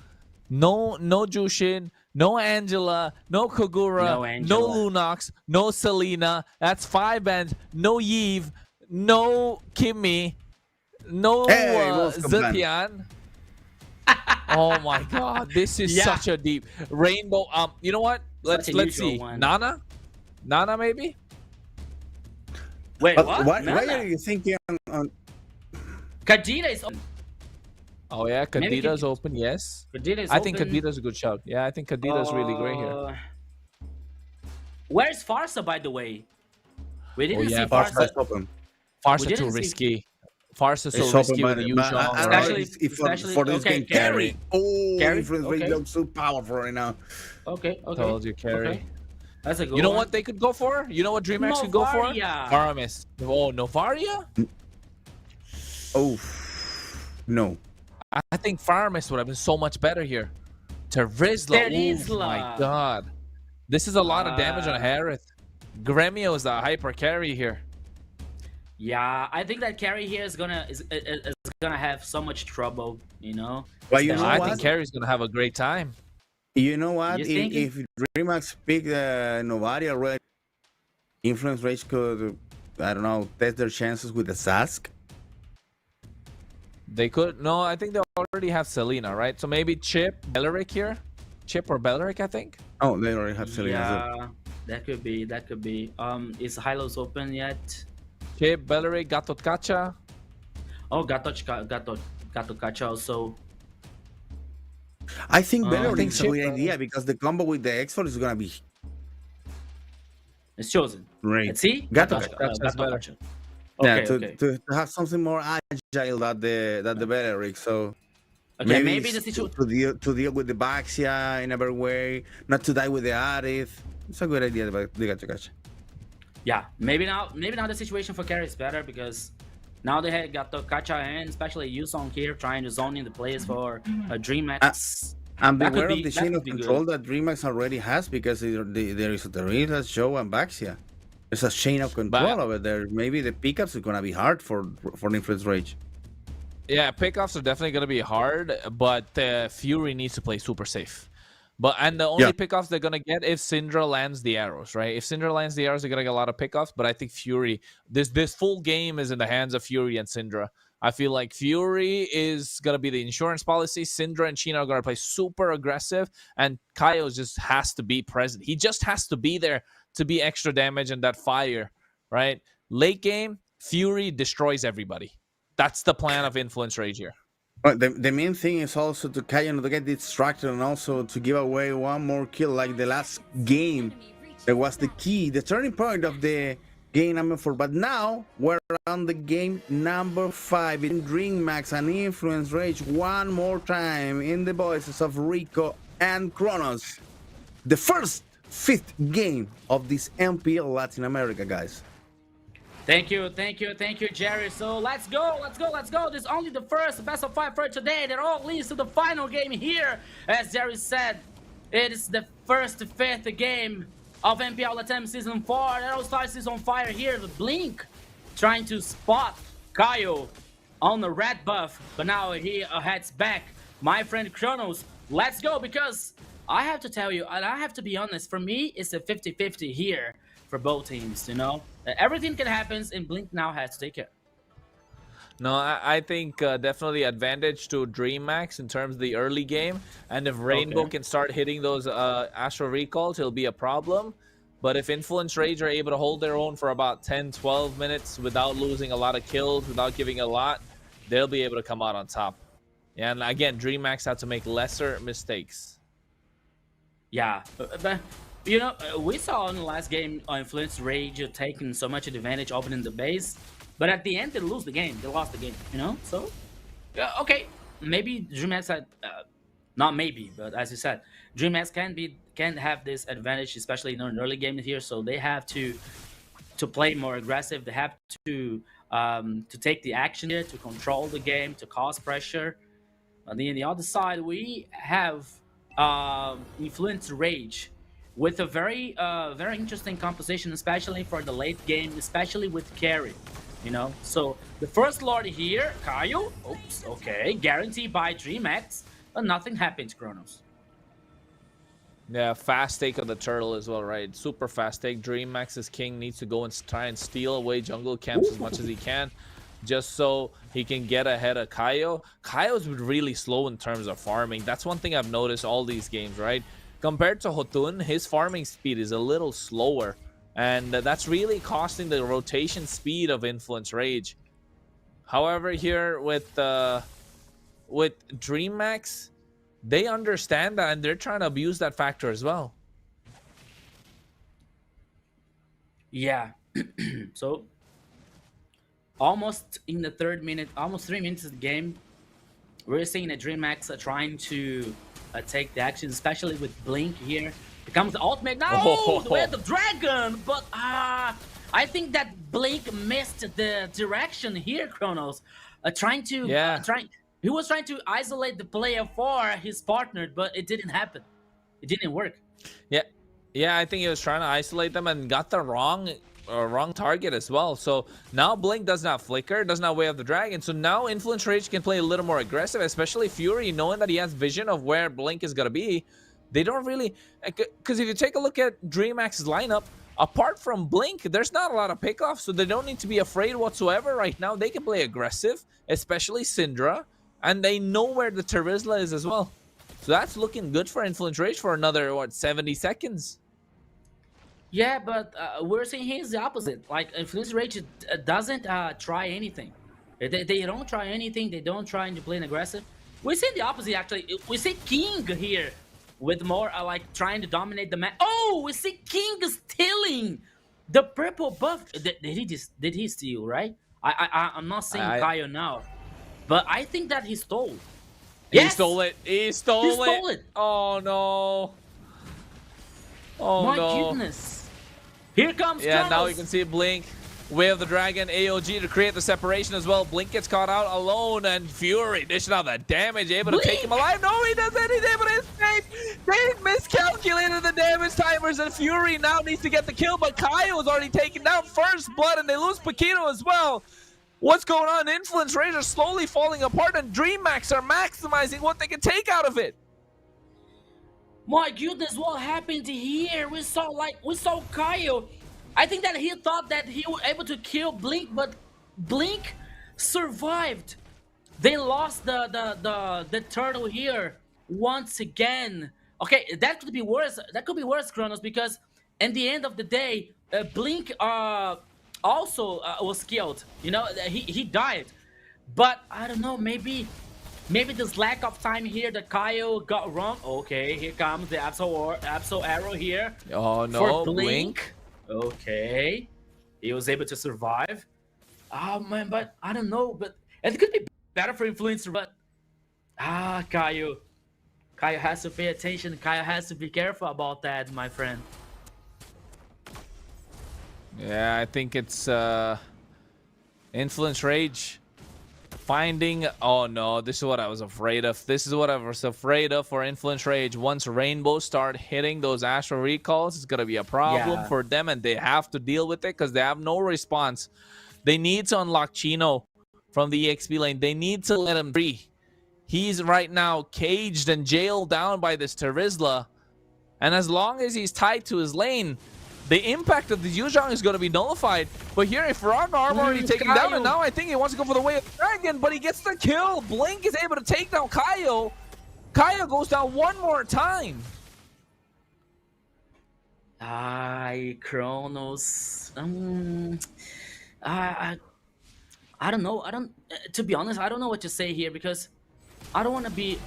No Jushin, no Angela, no Kagura, no Lunox, no Selena. That's 5 bans. No Yves, no Kimmy, no Zetian. Oh my god, this is such a deep rainbow. You know what? Let's see. One. Nana maybe? Wait, what? Why are you thinking on Kadena is open. Oh yeah, Kadita's open, yes. I think Kadita's a good shout. Yeah, I think Kadita's really great here. Where's Farsa, by the way? We didn't see Farsa's Farsa. open. Farsa too risky. Farsa's so risky with the usual. Especially for this game, carry. Oh, Carry? Influence Rage looks so powerful right now. Okay. Told you, carry. Okay. That's a good You know one. what they could go for? You know what DreamX could go for? Novaria. Aramis. Oh, Novaria? Oh, no. I think Faramis would have been so much better here. Terizla. Oh my god. This is a lot of damage on Harith. Gremio is the hyper carry here. Yeah, I think that carry here is gonna have so much trouble, you know. But you know I what? think carry's gonna have a great time. You know what? You If DreamX picked Novaria already, Influence Rage could, I don't know, test their chances with the Sask. They could. No, I think they already have Selena, right? So maybe Chip, Belleric here. Chip or Belleric, I think. Oh, they already have Selena. Yeah, that could be. Is Hylos open yet? Chip, Belleric, Gatotkacha. Oh, Gato Kacha also. I think Beleric is a chip, good idea because the combo with the X4 is gonna be It's chosen. great. Let's see. Gato. That's better. Gotcha. Yeah, Okay, to have something more agile than the Beleric. So Okay, maybe it's the situation. to deal with the Baxia in a better way, not to die with the Arith. It's a good idea, but the Gacha. Yeah, maybe now the situation for carry is better because now they had got the Kacha and especially Yusong here trying to zone in the plays for a DreamHack. And That could beware of be- the that chain could of be control good. that DreamHack already has because there is a Teresa, Joe, and Baxia. There's a chain of control over there. Maybe the pickups are gonna be hard for Influence Rage. Yeah, pickoffs are definitely going to be hard, but Fury needs to play super safe. And the only pickoffs they're going to get if Syndra lands the arrows, right? If Syndra lands the arrows, they're going to get a lot of pickoffs, but I think Fury, this full game is in the hands of Fury and Syndra. I feel like Fury is going to be the insurance policy. Syndra and China are going to play super aggressive, and Kaio just has to be present. He just has to be there to be extra damage and that fire, right? Late game, Fury destroys everybody. That's the plan of Influence Rage here. But the main thing is also to Kaio to get distracted and also to give away one more kill like the last game. That was the key, the turning point of the game number 4. But now we're on the game number 5 in DreamHack and Influence Rage one more time in the voices of Rico and Kronos. The first 5th game of this MPL Latin America, guys. Thank you, Jerry. So let's go. This is only the first best of 5 for today. That all leads to the final game here. As Jerry said, it is the first 5th game of MPL LATAM Season 4. That all starts is on fire here. The Blink trying to spot Kaio on the red buff, but now he heads back. My friend Kronos, let's go, because I have to tell you, and I have to be honest, for me, it's a 50-50 here for both teams, you know? Everything can happen, and Blink now has to take care. No, I think definitely advantage to DreamHack in terms of the early game. And if Rainbow can start hitting those Astro Recalls, it'll be a problem. But if Influence Rage are able to hold their own for about 10-12 minutes without losing a lot of kills, without giving a lot, they'll be able to come out on top. And again, DreamHack had to make lesser mistakes. Yeah, but you know, we saw in the last game Influence Rage taking so much advantage opening the base, but at the end they lose the game. They lost the game, you know. So, okay, maybe DreamHack had, not maybe, but as you said, DreamHack can have this advantage, especially in an early game here. So they have to play more aggressive. They have to take the action here, to control the game, to cause pressure. On the other side, we have Influence Rage with a very interesting composition, especially for the late game, especially with carry, you know. So the first Lord here, Kaio, oops, okay, guaranteed by DreamHack, but nothing happens, Kronos. Yeah, fast take on the turtle as well, right? Super fast take. DreamHack's king needs to go and try and steal away jungle camps as much as he can, just so he can get ahead of Kaio. Kaio's really slow in terms of farming. That's one thing I've noticed all these games, right? Compared to Hotun, his farming speed is a little slower, and that's really costing the rotation speed of Influence Rage. However, here with DreamHack, they understand that, and they're trying to abuse that factor as well. Yeah. So almost in the 3rd minute, almost 3 minutes of the game, we're seeing a DreamHack trying to take the action, especially with Blink here. It comes the ultimate now, the way of the dragon, but I think that Blink missed the direction here, Kronos. He was trying to isolate the player for his partner, but it didn't happen. It didn't work. Yeah, I think he was trying to isolate them and got the wrong target as well. So now Blink does not flicker, does not Way of the Dragon. So now Influence Rage can play a little more aggressive, especially Fury, knowing that he has vision of where Blink is going to be. They don't really... Because if you take a look at DreamHack's lineup, apart from Blink, there's not a lot of pickoffs, so they don't need to be afraid whatsoever right now. They can play aggressive, especially Syndra, and they know where the Terizla is as well. So that's looking good for Influence Rage for another, 70 seconds? Yeah, but we're seeing here's the opposite. Like, Influence Rage doesn't try anything. They don't try anything. They don't try to play aggressive. We see the opposite actually. We see King here with more like trying to dominate the map. Oh, we see King stealing the purple buff. Did he steal, right? I'm not saying Kaio now, but I think that he stole. He Yes! stole it. He stole it. Oh no. Oh My no. goodness. Here comes Yeah, Kronos. now you can see Blink. Way of the Dragon, AOG to create the separation as well. Blink gets caught out alone, and Fury dishing out that damage, able to take him alive. No, he doesn't. He's able to escape. They miscalculated the damage timers, and Fury now needs to get the kill, but Kaio is already taken down. First blood, and they lose Paquito as well. What's going on? Influence Rage are slowly falling apart, and DreamHack are maximizing what they can take out of it. My goodness, what happened here? We saw Kaio. I think that he thought that he was able to kill Blink, but Blink survived. They lost the turtle here once again. Okay, that could be worse. That could be worse, Kronos, because at the end of the day, Blink also was killed. You know, he died. But I don't know, maybe this lack of time here that Kaio got wrong. Okay, here comes the Absol arrow here. Oh no, for Blink. Okay, he was able to survive. Oh man, but I don't know, but it could be better for Influencer, but Kaio has to pay attention. Kaio has to be careful about that, my friend. Yeah, I think it's Influence Rage finding. Oh no, this is what I was afraid of. This is what I was afraid of for Influence Rage. Once Rainbow start hitting those Astral Recalls, it's gonna be a problem for them, and they have to deal with it because they have no response. They need to unlock Chino from the EXP lane. They need to let him free. He's right now caged and jailed down by this Terizla, and as long as he's tied to his lane, the impact of the Yuzhong is going to be nullified. But here, if Ragnar already taken down, and now I think he wants to go for the way of the dragon, but he gets the kill. Blink is able to take down Kaio. Kaio goes down one more time. Kronos. I don't know. To be honest, I don't know what to say here because I don't want to be.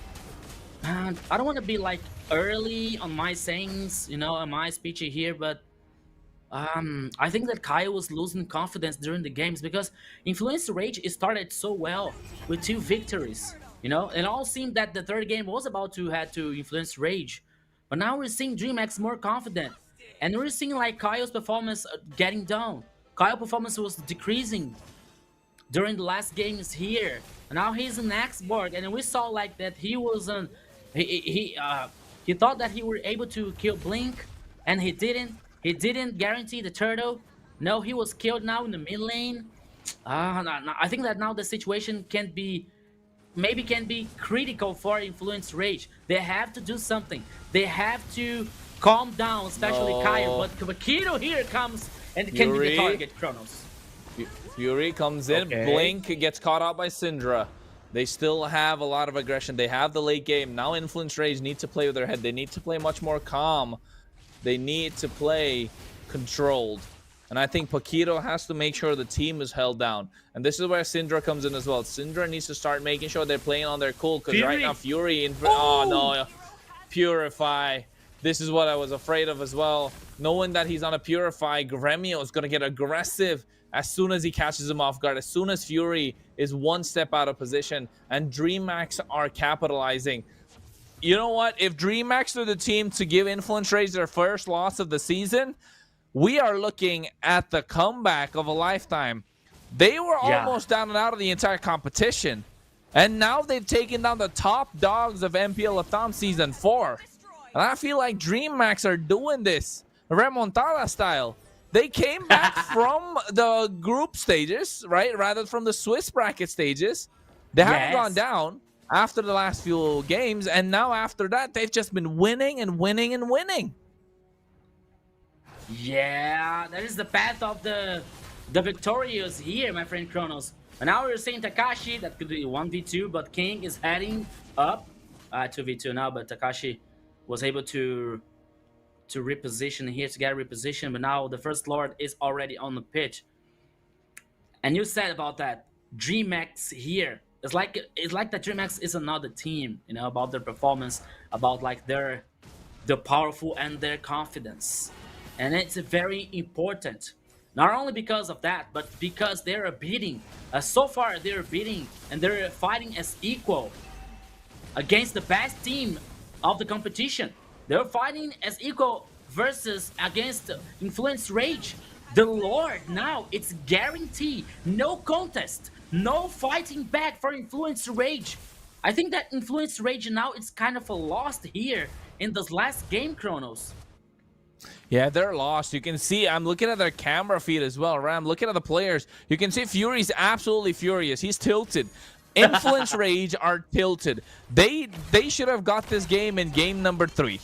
I don't want to be like early on my sayings, you know, on my speech here, but I think that Kaio was losing confidence during the games because Influence Rage started so well with 2 victories, you know, and it all seemed that the third game was about to head to Influence Rage, but now we're seeing DreamHack more confident, and we're seeing like Kaio's performance getting down. Kaio's performance was decreasing during the last games here. Now he's in Xborg, and we saw like that he was on. He thought that he were able to kill Blink, and he didn't. He didn't guarantee the turtle. No, he was killed now in the mid lane. I think that now the situation can be critical for Influence Rage. They have to do something. They have to calm down, especially Kaio. But Paquito here comes and can be the target, Kronos. Fury comes in. Blink gets caught out by Syndra. They still have a lot of aggression. They have the late game. Now Influence Rage need to play with their head. They need to play much more calm. They need to play controlled. And I think Paquito has to make sure the team is held down. And this is where Syndra comes in as well. Syndra needs to start making sure they're playing on their cool. Because right now Fury... Oh no. Purify. This is what I was afraid of as well. Knowing that he's on a Purify, Gremio is going to get aggressive as soon as he catches him off guard. As soon as Fury is one step out of position. And DreamHack are capitalizing. You know what? If DreamHack are the team to give Influence Rage their first loss of the season, we are looking at the comeback of a lifetime. They were almost down and out of the entire competition. And now they've taken down the top dogs of MPL LATAM Season 4. And I feel like DreamHack are doing this remontada style. They came back from the group stages, right? Rather from the Swiss bracket stages. They haven't gone down after the last few games, and now after that, they've just been winning and winning and winning. Yeah, that is the path of the victorious here, my friend Kronos. And now we're seeing Takashi, that could be 1v2, but King is heading up. 2v2 now, but Takashi was able to reposition here, to get reposition, but now the First Lord is already on the pitch. And you said about that, DreamHack here it's like that DreamHack is another team, you know, about their performance, about like their powerful and their confidence. And it's very important, not only because of that, but because they're beating, so far they're beating and they're fighting as equal against the best team of the competition. They're fighting as equal versus against Influence Rage. The Lord now, it's guaranteed, no contest, no fighting back for Influence Rage. I think that Influence Rage now it's kind of a lost here in this last game, Chronos. Yeah, they're lost. You can see, I'm looking at their camera feed as well, right? I'm looking at the players. You can see Fury's absolutely furious. He's tilted. Influence Rage are tilted. They should have got this game in game number 3.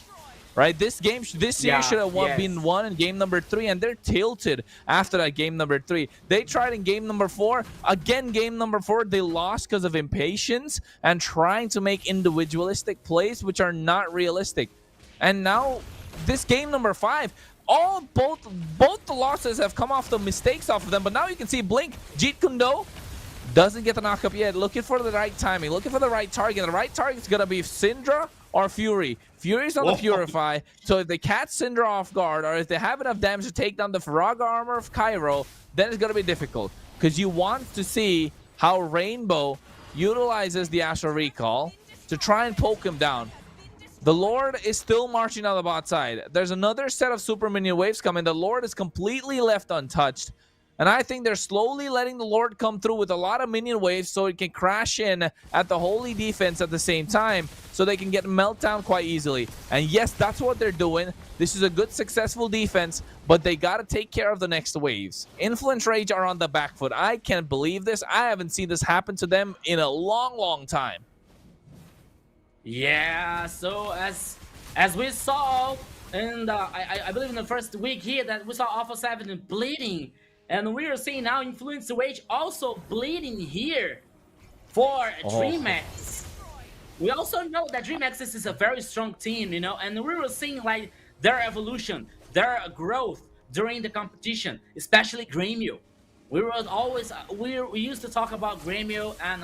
Right, this series should have been won in game number 3, and they're tilted after that game number 3. They tried in game number 4. Again, game number 4, they lost because of impatience and trying to make individualistic plays, which are not realistic. And now, this game number 5, both the losses have come off the mistakes off of them. But now you can see Blink, Jeet Kundo doesn't get the knock up yet. Looking for the right timing, looking for the right target. The right target is gonna be Syndra or Fury. Fury's on the Purify, so if they catch Syndra off guard, or if they have enough damage to take down the Faraga armor of Cairo, then it's going to be difficult. Because you want to see how Rainbow utilizes the Astral Recall to try and poke him down. The Lord is still marching on the bot side. There's another set of super minion waves coming. The Lord is completely left untouched. And I think they're slowly letting the Lord come through with a lot of minion waves so it can crash in at the Holy defense at the same time so they can get Meltdown quite easily. And yes, that's what they're doing. This is a good, successful defense, but they got to take care of the next waves. Influence Rage are on the back foot. I can't believe this. I haven't seen this happen to them in a long, long time. Yeah, so as we saw in I believe in the first week here that we saw Alpha 7 bleeding. And we are seeing now Influence Rage also bleeding here for DreamHack. We also know that DreamHack is a very strong team, you know, and we were seeing like their evolution, their growth during the competition, especially Gremio. We were always we used to talk about Gremio and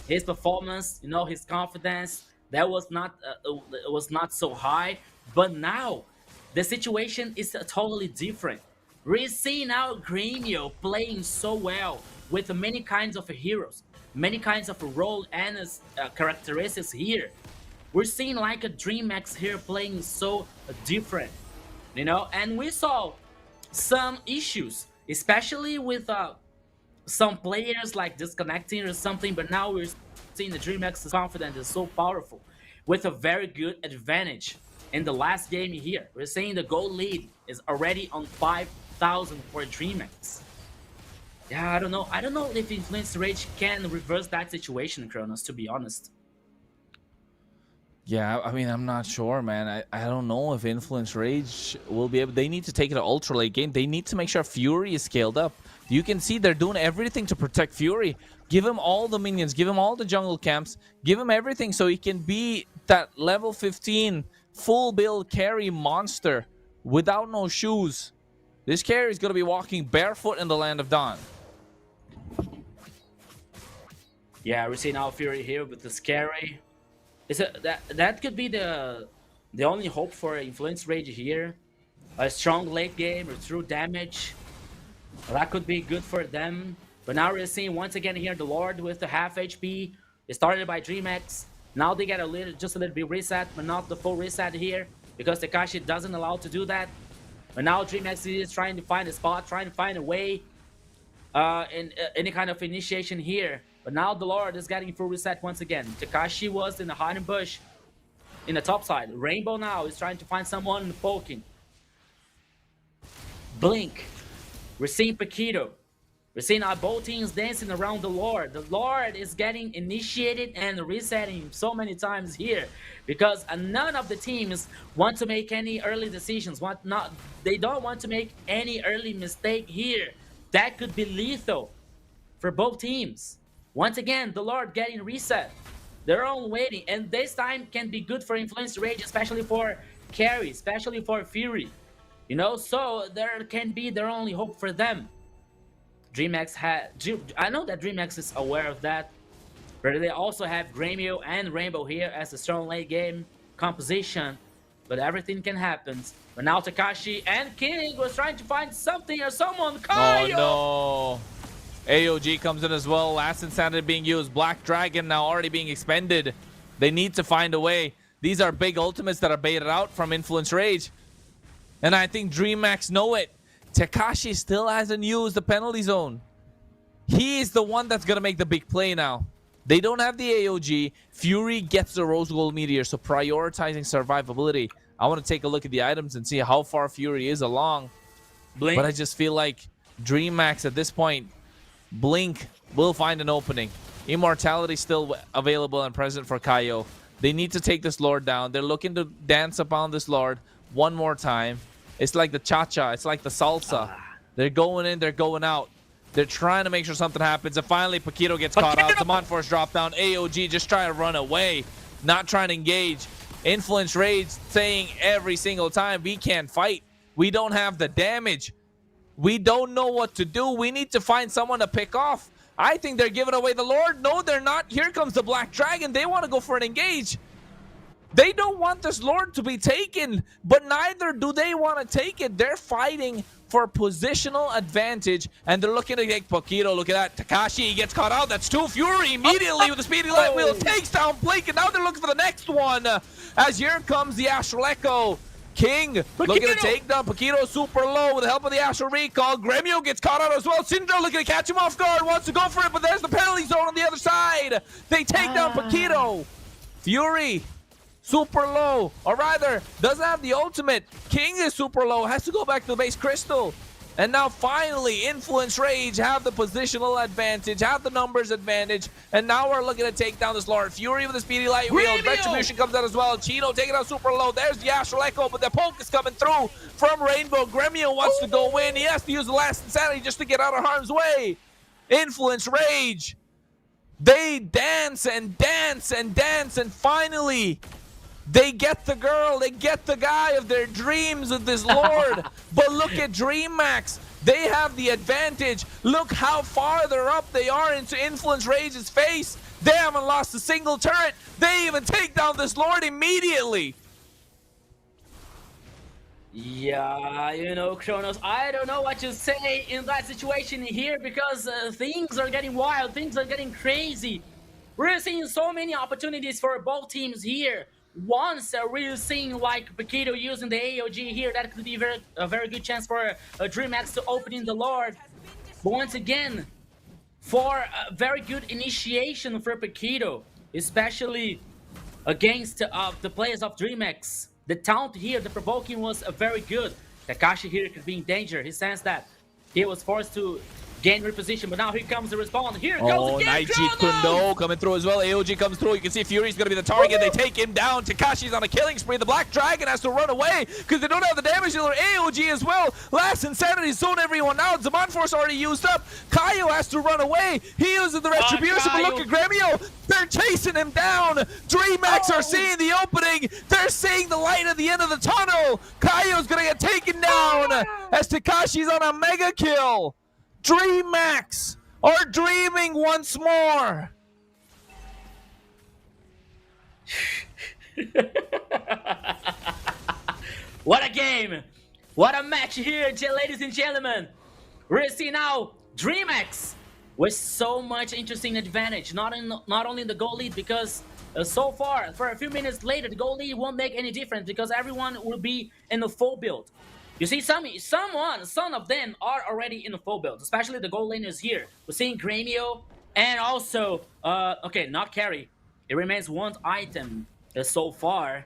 his performance, you know, his confidence that was not so high, but now the situation is totally different. We're seeing now Gremio playing so well with many kinds of heroes, many kinds of role and characteristics here. We're seeing like a DreamHack here playing so different, you know, and we saw some issues, especially with some players like disconnecting or something, but now we're seeing the DreamHack's confidence is so powerful with a very good advantage. In the last game here, we're seeing the goal lead is already on 5,000 for DreamHack. Yeah, I don't know if Influence Rage can reverse that situation, Kronos, to be honest. Yeah, I mean, I'm not sure, man. I don't know if Influence Rage will be able... They need to take it to ultra late game. They need to make sure Fury is scaled up. You can see they're doing everything to protect Fury. Give him all the minions. Give him all the jungle camps. Give him everything so he can be that level 15 full build carry monster without no shoes. This carry is going to be walking barefoot in the Land of Dawn. Yeah, we see now Fury here with the scary. That could be the only hope for Influence Rage here. A strong late game or true damage. That could be good for them. But now we're seeing once again here the Lord with the half HP. It started by DreamHack. Now they get just a little bit reset, but not the full reset here because Tekashi doesn't allow to do that. But now DreamHack is trying to find a spot, trying to find a way in any kind of initiation here. But now the Lord is getting full reset once again. Tekashi was in the hiding bush in the top side. Rainbow now is trying to find someone poking. Blink. We're seeing Paquito. We're seeing our both teams dancing around the Lord. The Lord is getting initiated and resetting so many times here because none of the teams want to make any early decisions. They don't want to make any early mistake here. That could be lethal for both teams. Once again, the Lord getting reset. They're all waiting, and this time can be good for Influence Rage, especially for carry, especially for Fury. You know, so there can be their only hope for them. I know that DreamHack is aware of that. But they also have Gremio and Rainbow here as a strong late game composition. But everything can happen. But now Takashi and King was trying to find something or someone. Kaio! Oh no. AOG comes in as well. Last Insanity being used. Black Dragon now already being expended. They need to find a way. These are big ultimates that are baited out from Influence Rage. And I think DreamHack know it. Takashi still hasn't used the penalty zone. He is the one that's going to make the big play now. They don't have the AOG. Fury gets the Rose Gold Meteor, so prioritizing survivability. I want to take a look at the items and see how far Fury is along. Blink. But I just feel like DreamHack at this point, Blink will find an opening. Immortality still available and present for Kaio. They need to take this Lord down. They're looking to dance upon this Lord one more time. It's like the cha-cha. It's like the salsa. They're going in. They're going out. They're trying to make sure something happens. And finally, Paquito gets caught out. Demon Force drop down. AOG just trying to run away. Not trying to engage. Influence Rage saying every single time, we can't fight. We don't have the damage. We don't know what to do. We need to find someone to pick off. I think they're giving away the Lord. No, they're not. Here comes the Black Dragon. They want to go for an engage. They don't want this Lord to be taken, but neither do they want to take it. They're fighting for positional advantage, and they're looking to take Paquito. Look at that. Takashi, he gets caught out. That's 2. Fury immediately with the speedy light wheel takes down Blink, and now they're looking for the next one. As here comes the Astral Echo. King looking to take down Paquito super low with the help of the Astral Recall. Gremio gets caught out as well. Syndra looking to catch him off guard, wants to go for it, but there's the penalty zone on the other side. They take down Paquito. Fury super low, or rather doesn't have the ultimate. King is super low, has to go back to the base crystal. And now finally Influence Rage have the positional advantage, have the numbers advantage, and now we're looking to take down this Lord. Fury with the speedy light wheel. Retribution comes out as well. Chino taking out super low. There's the Astral Echo, but the poke is coming through from Rainbow. Gremio wants to go in. He has to use the last Insanity just to get out of harm's way. Influence Rage, they dance and dance and dance, and finally they get the girl, they get the guy of their dreams of this Lord. But look at DreamHack. They have the advantage. Look how farther up they are into Influence Rage's face. They haven't lost a single turret. They even take down this Lord immediately. Yeah, you know, Kronos, I don't know what to say in that situation here, because things are getting wild, things are getting crazy. We're seeing so many opportunities for both teams here. Once we're seeing like Paquito using the AOG here, that could be a very good chance for DreamHack to open in the Lord. But once again, for a very good initiation for Paquito, especially against the players of DreamHack. The taunt here, the provoking was very good. Takashi here could be in danger. He sensed that. He was forced to gain reposition, but now here comes the respawn. Here goes again, Nightjeet Kundo coming through as well. AOG comes through. You can see Fury's going to be the target. They take him down. Takashi's on a killing spree. The Black Dragon has to run away because they don't have the damage dealer. AOG as well. Last Insanity zone everyone out. Zaman Force already used up. Kaio has to run away. He uses the Retribution, but look at Gremio. They're chasing him down. DreamHack are seeing the opening. They're seeing the light at the end of the tunnel. Kaio's going to get taken down as Takashi's on a mega kill. DreamHack are dreaming once more. What a game! What a match here, ladies and gentlemen! We're seeing now DreamHack with so much interesting advantage, not only in the goal lead, because so far, for a few minutes later, the goal lead won't make any difference because everyone will be in the full build. You see, some of them are already in the full build, especially the gold laners here. We're seeing Gremio and also, okay, not carry. It remains one item so far.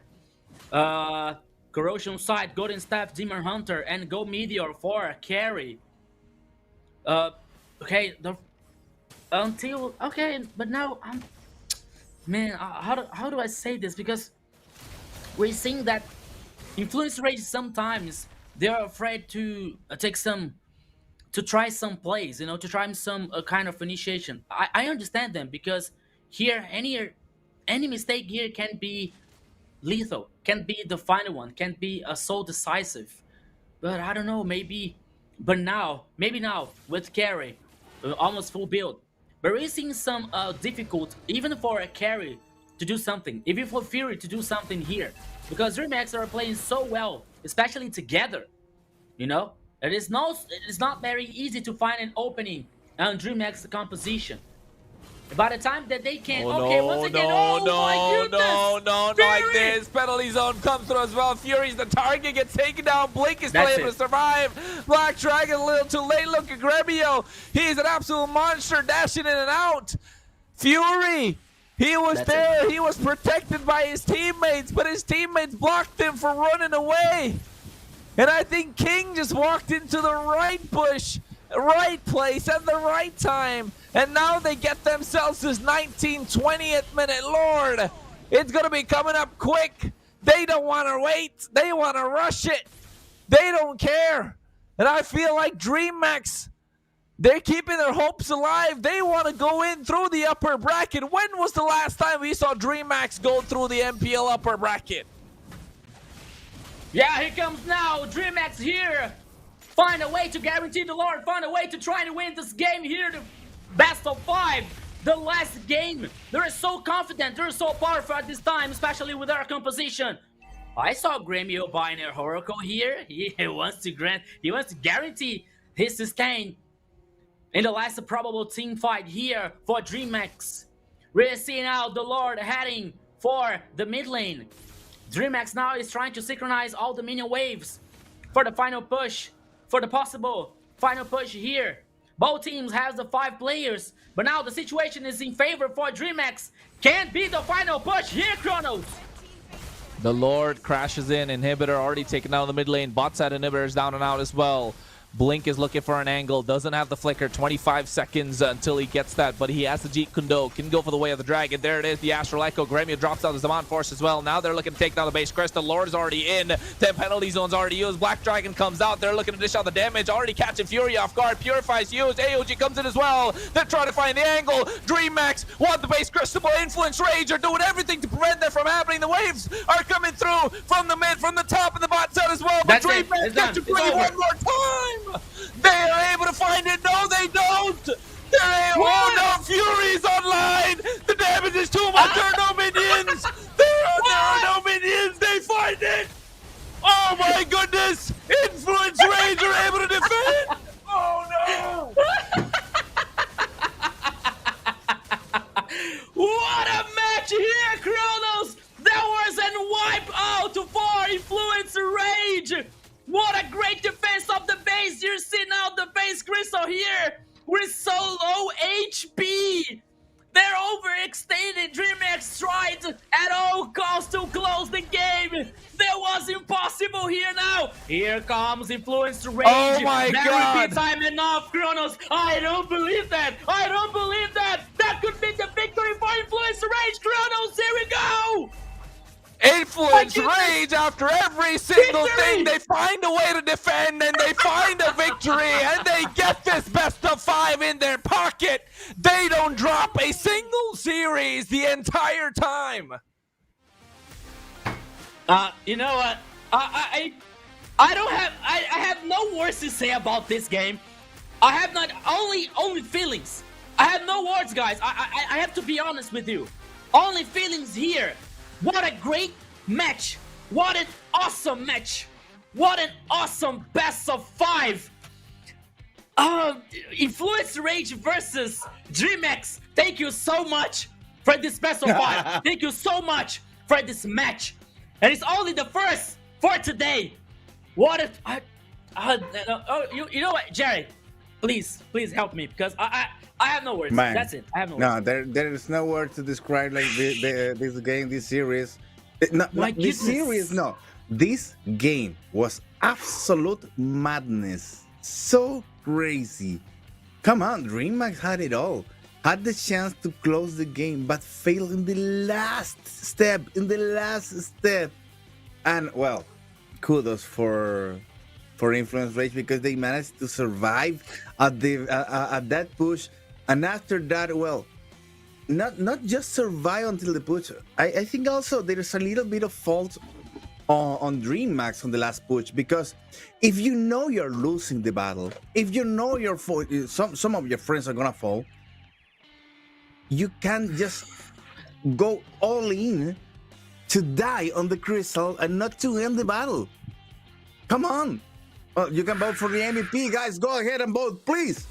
Corrosion Sight, Golden Staff, Demon Hunter, and Gold Meteor for carry. Okay, but now man, how do I say this? Because we're seeing that Influence Rage sometimes they are afraid to try some plays, you know, to try some kind of initiation. I understand them, because here any mistake here can be lethal, can be the final one, can be so decisive. But I don't know, maybe now with carry, almost full build, but we're seeing some difficult, even for a carry to do something, even for Fury to do something here, because DreamHack are playing so well, especially together. You know, it is not very easy to find an opening on DreamHack's composition. By the time that they can, once again, not like this. Penalty zone comes through as well. Fury's the target, gets taken down. Blink is still able to survive. Black Dragon a little too late. Look at Gremio. He's an absolute monster, dashing in and out. Fury, he was there. He was protected by his teammates, but his teammates blocked him from running away. And I think King just walked into the right bush, right place at the right time. And now they get themselves this 20th minute. Lord, it's going to be coming up quick. They don't want to wait. They want to rush it. They don't care. And I feel like DreamHack, they're keeping their hopes alive. They want to go in through the upper bracket. When was the last time we saw DreamHack go through the MPL upper bracket? Yeah, here comes now. DreamHack here. Find a way to guarantee the Lord. Find a way to try to win this game here. The best of 5. The last game. They're so confident. They're so powerful at this time, especially with our composition. I saw Gremio buying a Oracle here. He wants to guarantee his sustain in the last probable team fight here for DreamHack. We're seeing now the Lord heading for the mid lane. DreamHack now is trying to synchronize all the minion waves for the final push, for the possible final push here. Both teams have the 5 players, but now the situation is in favor for DreamHack. Can't be the final push here, Kronos. The Lord crashes in. Inhibitor already taken down the mid lane. Bot side Inhibitor is down and out as well. Blink is looking for an angle. Doesn't have the flicker. 25 seconds until he gets that, but he has the Jeet Kundo. Can go for the way of the dragon. There it is. The Astral Echo. Gremio drops out the Zaman Force as well. Now they're looking to take down the base crest. The Lord is already in. 10 penalty zones already used. Black Dragon comes out. They're looking to dish out the damage. Already catching Fury off guard. Purifies used. AOG comes in as well. They're trying to find the angle. DreamHack want the base crest. Influence Rage are doing everything to prevent that from happening. The waves are coming through from the mid, from the top, and the bot side as well. But DreamHack get to play one more time. They are able to find it. No, they don't. Oh no, Fury's online. The damage is too much. There are no minions. There are no minions. They find it. Oh my goodness. Influence Rage are able to defend. Oh no. What a match here, Kronos. That was a wipe out for Influence Rage. What a great defense of the base. You're seeing out the base crystal here. We're so low HP. They're overextended. DreamHack tried at all costs to close the game. That was impossible here now. Here comes Influence Rage. Oh my God. Time enough, Kronos. I don't believe that. I don't believe that. That could be the victory for Influence Rage. Kronos, here we go. Influence Rage after every single thing. They find a way to defend and they find a victory and they get this best of 5 in their pocket. They don't drop a single series the entire time. You know what? I have no words to say about this game. I have not only feelings. I have no words, guys. I have to be honest with you. Only feelings here. What a great match. What an awesome match. What an awesome best of 5. Influence Rage versus DreamHack. Thank you so much for this best of 5. Thank you so much for this match. And it's only the first for today. What a... you know what, Jerry? Please help me because I have no words. Man, that's it. I have no words. No, there is no word to describe like this game, this series. This series, no. This game was absolute madness. So crazy. Come on, DreamHack had it all. Had the chance to close the game, but failed in the last step. And well, kudos for Influence Rage because they managed to survive at that push, and after that, well, not just survive until the push. I think also there's a little bit of fault on DreamHack on the last push, because if you know you're losing the battle, if you know some of your friends are gonna fall, you can't just go all in to die on the crystal and not to end the battle. Come on. Well, you can vote for the MVP, guys. Go ahead and vote, please.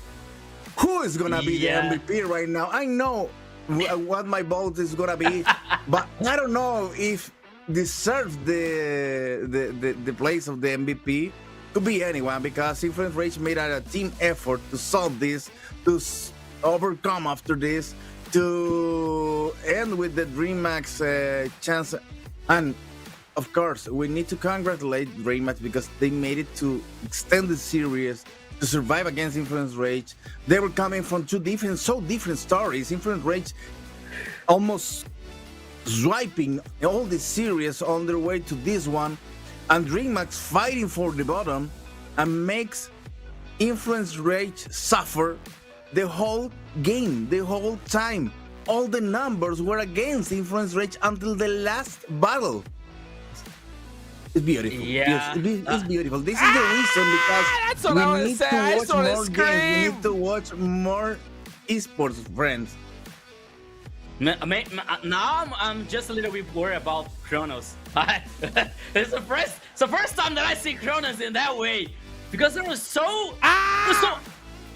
Who is gonna be the MVP right now? I know what my vote is gonna be, but I don't know if deserves the place of the MVP. Could be anyone, because Influence Rage made a team effort to solve this, to overcome after this, to end with the DreamHack's chance. And of course, we need to congratulate DreamHack because they made it to extend the series, to survive against Influence Rage. They were coming from two different stories. Influence Rage almost swiping all the series on their way to this one, and DreamHack fighting for the bottom, and makes Influence Rage suffer the whole game, the whole time. All the numbers were against Influence Rage until the last battle. It's beautiful. Yeah. Yes, it's beautiful. This is the reason, because that's what I we need was saying. to I watch just wanna more games. We need to watch more esports, friends. Now I'm just a little bit worried about Kronos. It's the first time that I see Kronos in that way, because they were so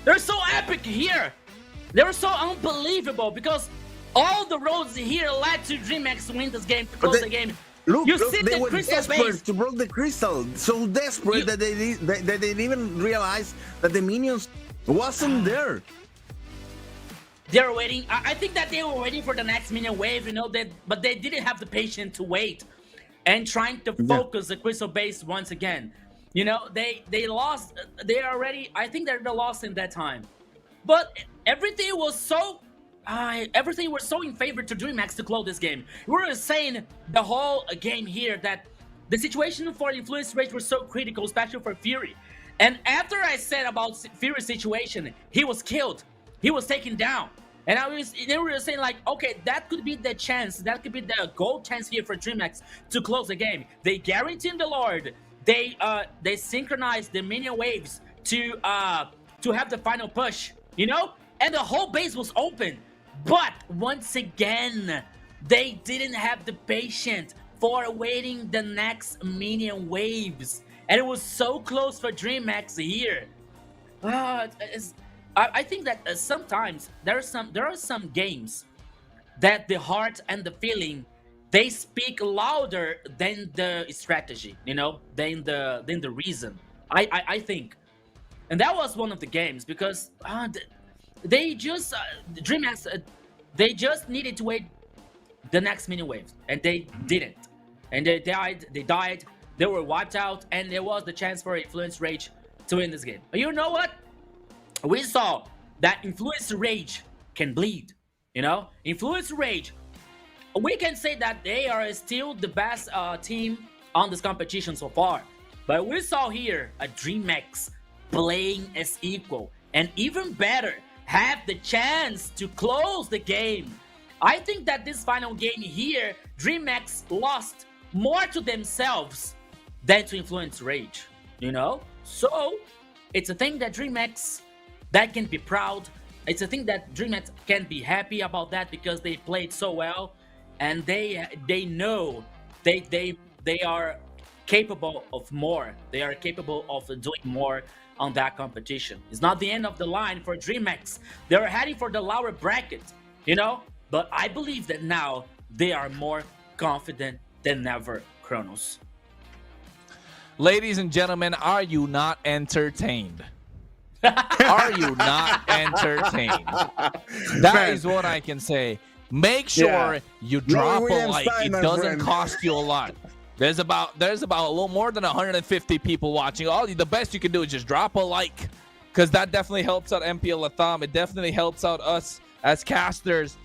they're so epic here. They were so unbelievable, because all the roads here led to DreamHack win this game, to close the game. Look, see they the were crystal desperate base. to break the crystal. So desperate that they didn't even realize that the minions wasn't there. They're waiting. I think that they were waiting for the next minion wave, you know, but they didn't have the patience to wait and trying to focus the crystal base once again. You know, they lost. They already. I think they're lost in that time. But everything was so in favor to DreamHack to close this game. We were saying the whole game here that the situation for Influence Rage was so critical, especially for Fury. And after I said about Fury's situation, he was killed. He was taken down. And they were saying like, okay, that could be the chance. That could be the gold chance here for DreamHack to close the game. They guaranteed the Lord. They synchronized the minion waves to have the final push, you know? And the whole base was open. But once again, they didn't have the patience for waiting the next minion waves. And it was so close for DreamHack here. I think that sometimes there are some games that the heart and the feeling, they speak louder than the strategy, you know, than the reason. I think, and that was one of the games, because they just DreamHack they just needed to wait the next mini waves, and they didn't, and they died. They were wiped out, and there was the chance for Influence Rage to win this game. But you know what? We saw that Influence Rage can bleed, you know? Influence Rage, we can say that they are still the best team on this competition so far. But we saw here a DreamHack playing as equal, and even better, have the chance to close the game. I think that this final game here, DreamHack lost more to themselves than to Influence Rage, you know? So, it's a thing that DreamHack that can be proud. It's a thing that DreamHack can be happy about that, because they played so well, and they know they are capable of more. They are capable of doing more on that competition. It's not the end of the line for DreamHack. They're heading for the lower bracket, you know? But I believe that now they are more confident than ever, Kronos. Ladies and gentlemen, are you not entertained? Are you not entertained? That is what I can say. Make sure you drop a like. It doesn't cost you a lot. There's about a little more than 150 people watching. The best you can do is just drop a like, because that definitely helps out MPL LATAM. It definitely helps out us as casters.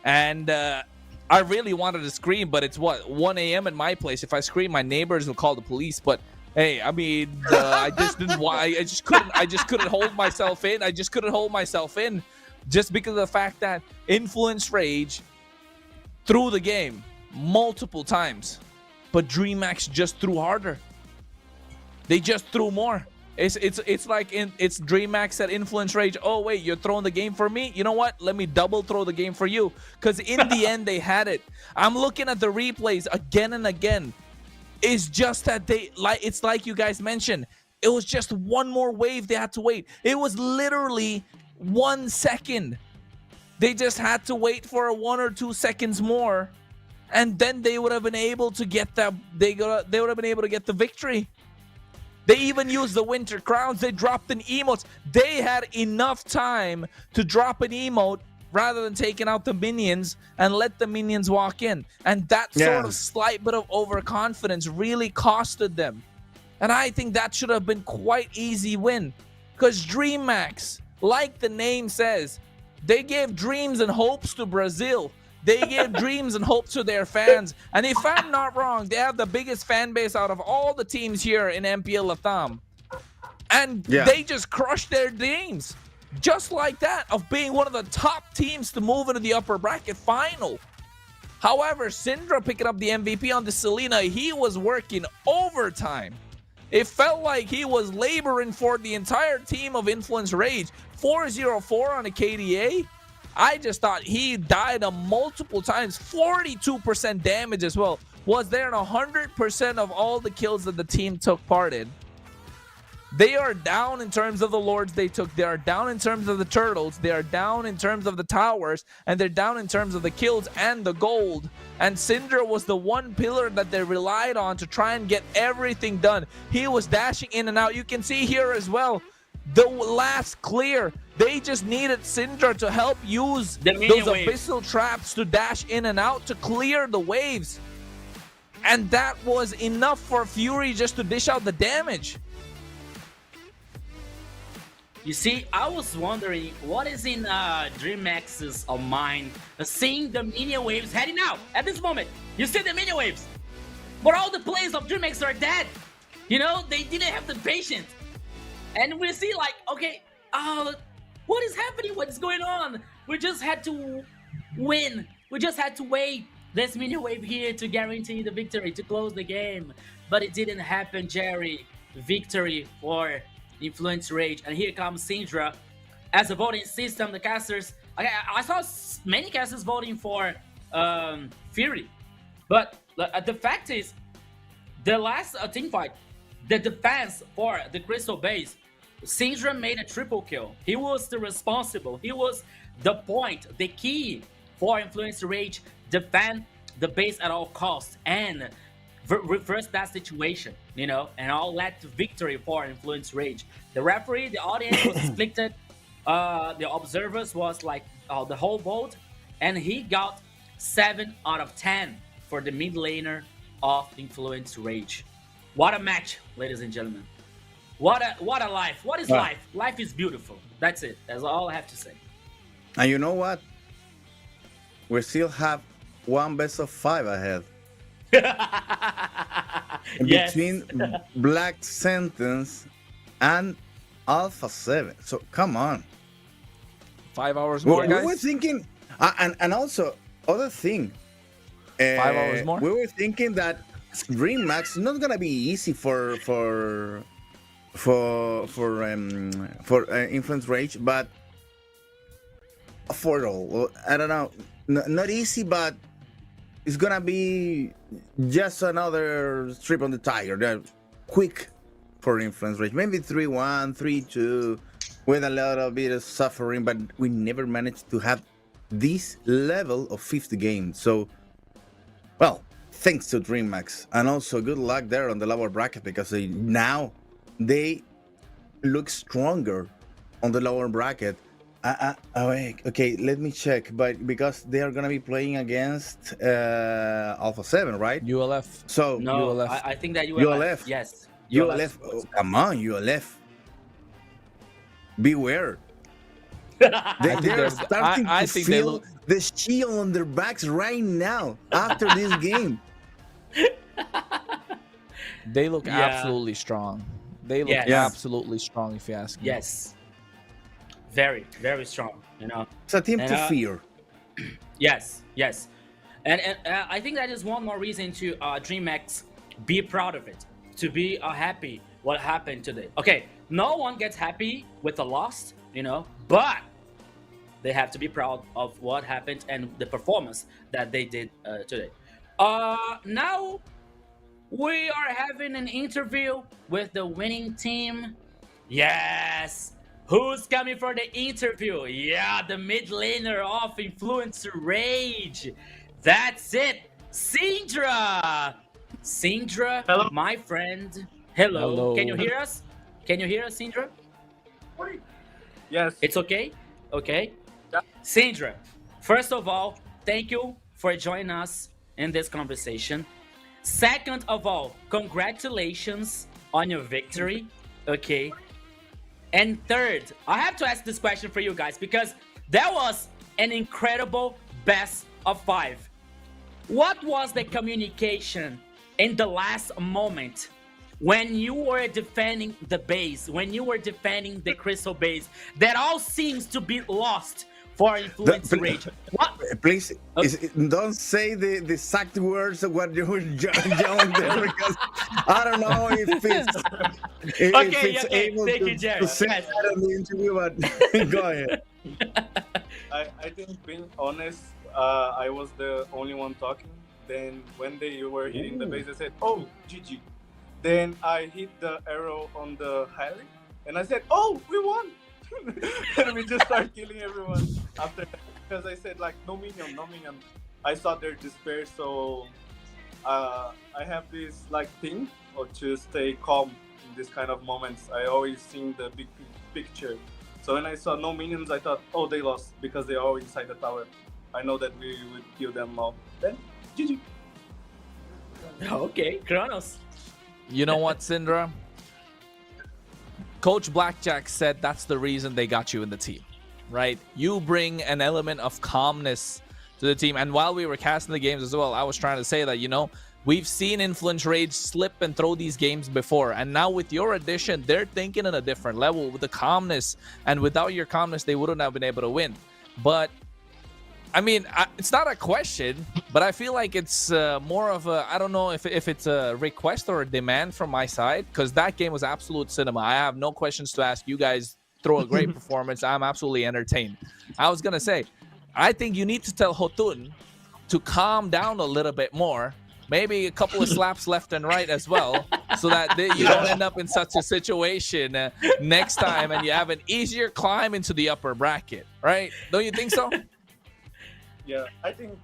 And I really wanted to scream, but it's 1 a.m. in my place. If I scream, my neighbors will call the police. But hey, I mean, I just didn't want. I just couldn't hold myself in. I just couldn't hold myself in, just because of the fact that Influence Rage threw the game multiple times, but DreamHack just threw harder. They just threw more. It's like it's DreamHack at Influence Rage. Oh wait, you're throwing the game for me? You know what? Let me double throw the game for you. Because in the end, they had it. I'm looking at the replays again and again. It's just that it's like you guys mentioned. It was just one more wave they had to wait. It was literally 1 second. They just had to wait for 1 or 2 seconds more, and then they would have been able to get that. They would have been able to get the victory. They even used the winter crowns. They dropped an emote. They had enough time to drop an emote rather than taking out the minions and let the minions walk in. And that sort of slight bit of overconfidence really costed them. And I think that should have been quite easy win. Because DreamHack, like the name says, they gave dreams and hopes to Brazil. They gave dreams and hopes to their fans. And if I'm not wrong, they have the biggest fan base out of all the teams here in MPL LATAM. And they just crushed their dreams. Just like that, of being one of the top teams to move into the upper bracket final. However, Syndra picking up the MVP on the Selena, he was working overtime. It felt like he was laboring for the entire team of Influence Rage. 404 on a KDA. I just thought he died multiple times. 42% damage as well. Was there in 100% of all the kills that the team took part in. They are down in terms of the lords they took. They are down in terms of the turtles. They are down in terms of the towers. And they're down in terms of the kills and the gold. And Syndra was the one pillar that they relied on to try and get everything done. He was dashing in and out. You can see here as well, the last clear. They just needed Syndra to help use those abyssal traps to dash in and out to clear the waves. And that was enough for Fury just to dish out the damage. You see, I was wondering what is in DreamHack's mind, seeing the minion waves heading out at this moment. You see the minion waves, but all the players of DreamHack are dead. You know, they didn't have the patience. And we see like, okay, what is happening? What's going on? We just had to win. We just had to wait. This minion wave here to guarantee the victory, to close the game. But it didn't happen, Jerry. Victory for Influence Rage. And here comes Syndra. As a voting system, the casters, I saw many casters voting for Fury. But the fact is, the last team fight, the defense for the Crystal base, Syndra made a triple kill. He was the responsible. He was the point, the key for Influence Rage. Defend the base at all costs and reverse that situation, you know, and all led to victory for Influence Rage. The referee, the audience was split. The observers was like the whole vote, and he got 7 out of 10 for the mid laner of Influence Rage. What a match, ladies and gentlemen. What a life. What is life? Life is beautiful. That's it. That's all I have to say. And you know what? We still have one best of 5 ahead. Between Black Sentence and Alpha 7. So come on. 5 hours more, guys. We were thinking, and also other thing. 5 hours more. We were thinking that DreamHack is not gonna be easy for Influence Rage, but affordable. I don't know, not easy, but it's gonna be just another strip on the tire. Quick for Influence Rage, maybe 3-1, 3-2, with a little bit of suffering, but we never managed to have this level of 50 games. So, well, thanks to DreamHack, and also good luck there on the lower bracket, because now they look stronger on the lower bracket. Okay, let me check, but because they are gonna be playing against Alpha 7, right? ULF. So no, ULF. I think that ULF. Yes. ULF. Oh, come on, ULF. Beware. They're starting to feel the shield on their backs right now after this game. They look absolutely strong. They look absolutely strong, if you ask me. Yes. Very, very strong, you know. It's a team to fear. Yes. And I think that is one more reason to DreamHack be proud of it, to be happy what happened today. Okay, No one gets happy with a loss, you know, but they have to be proud of what happened and the performance that they did today. Now we are having an interview with the winning team. Yes. Who's coming for the interview? Yeah, the mid laner of Influencer Rage. That's it. Sindra. Sindra, Hello. my friend. Hello. Hello. Can you hear us? Can you hear us, Sindra? Yes. It's okay? Okay. Yeah. Sindra, first of all, thank you for joining us in this conversation. Second of all, congratulations on your victory. Okay. And third, I have to ask this question for you guys because that was an incredible best of 5. What was the communication in the last moment when you were defending the base, when you were defending the crystal base, that all seems to be lost for Influence Rage? What? Please, don't say the exact words of what you're John there because I don't know if it's able Thank you, Jerry. to say Yes. that in the interview, but go ahead. I think being honest, I was the only one talking. Then when they were hitting the base, I said, "Oh, GG." Then I hit the arrow on the Harry, and I said, "Oh, we won!" And we just started killing everyone after that because I said like, "No minion, no minion." I saw their despair, so I have this like thing or to stay calm in this kind of moments. I always see the big picture. So when I saw no minions, I thought, oh, they lost because they are all inside the tower. I know that we would kill them all. Then, GG. Okay, Kronos. You know what, Syndra? Coach Blackjack said that's the reason they got you in the team, right? You bring an element of calmness to the team. And while we were casting the games as well, I was trying to say that, you know, we've seen Influence Rage slip and throw these games before. And now with your addition, they're thinking on a different level with the calmness. And without your calmness, they wouldn't have been able to win. But I mean, it's not a question, but I feel like it's more of a, I don't know if it's a request or a demand from my side, because that game was absolute cinema. I have no questions to ask. You guys throw a great performance. I'm absolutely entertained. I was going to say, I think you need to tell Hotun to calm down a little bit more. Maybe a couple of slaps left and right as well, so that you don't end up in such a situation next time and you have an easier climb into the upper bracket, right? Don't you think so? Yeah, I think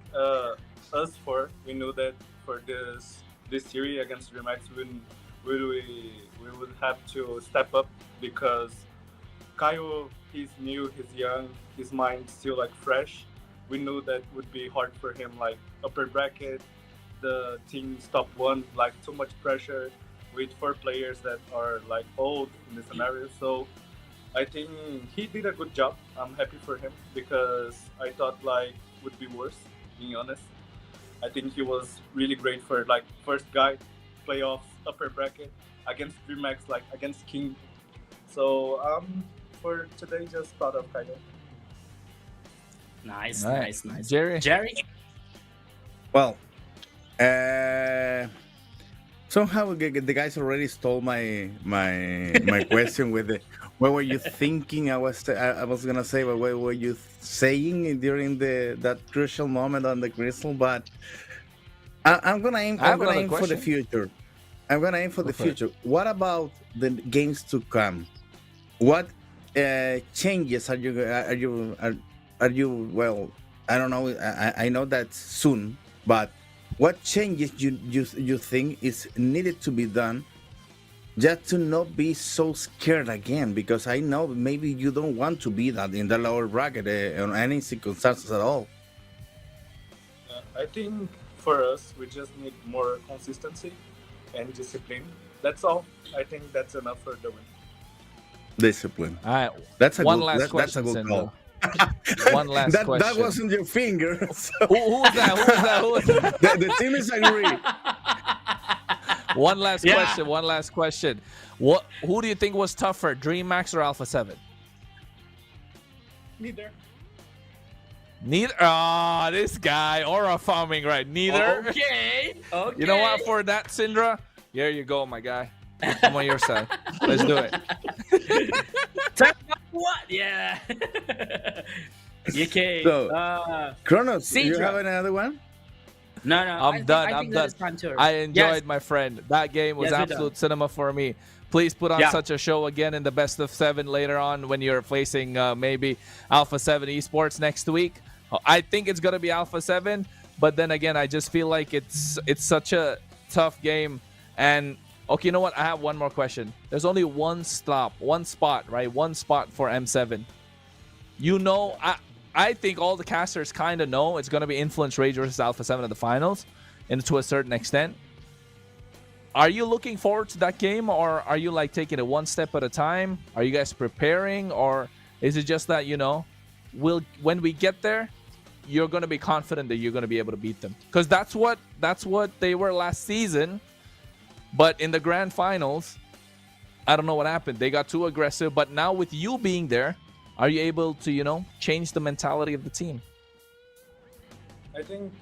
us four, we knew that for this series against Remax, we would have to step up because Kyle, he's new, he's young, his mind's still like fresh. We knew that would be hard for him, like upper bracket, the team's top 1, like too much pressure with 4 players that are like old in the scenario. So I think he did a good job. I'm happy for him because I thought like would be worse, being honest. I think he was really great for like first guy playoffs upper bracket against Remax, like against King. So for today, just proud of Kaido. Nice. Jerry? Well, somehow the guys already stole my question with the what were you thinking? I was gonna say, but what were you saying during that crucial moment on the crystal? But I'm gonna aim for the future. I'm gonna aim for the future. What about the games to come? What changes are you well? I don't know. I know that's soon, but what changes you think is needed to be done just to not be so scared again? Because I know maybe you don't want to be that in the lower bracket on any circumstances at all. I think for us, we just need more consistency and discipline. That's all. I think that's enough for the win. Discipline. All right. That's a One good, last question, that's a good call. One last question. That wasn't your finger. So. Who was that? The team is agree. One last question. Who do you think was tougher, DreamHack or Alpha 7? Neither. Ah, this guy. Aura farming, right? Neither. Okay. You know what? For that, Syndra, here you go, my guy. I'm on your side. Let's do it. What? Yeah. UK. So, Kronos, do you Syndra. have another one? No, I'm done. I'm done. I enjoyed my friend. That game was Yes, we're absolute cinema for me. Please put on Yeah. such a show again in the best of 7 later on when you're facing maybe Alpha 7 Esports next week. I think it's gonna be Alpha 7, but then again, I just feel like it's such a tough game. And okay, you know what? I have one more question. There's only one spot, right? One spot for M7. You know, I think all the casters kind of know it's going to be Influence Rage versus Alpha 7 at the finals, and to a certain extent. Are you looking forward to that game, or are you like taking it one step at a time? Are you guys preparing, or is it just that, you know, when we get there, you're going to be confident that you're going to be able to beat them? Because that's what they were last season. But in the grand finals, I don't know what happened. They got too aggressive. But now with you being there, are you able to, you know, change the mentality of the team? I think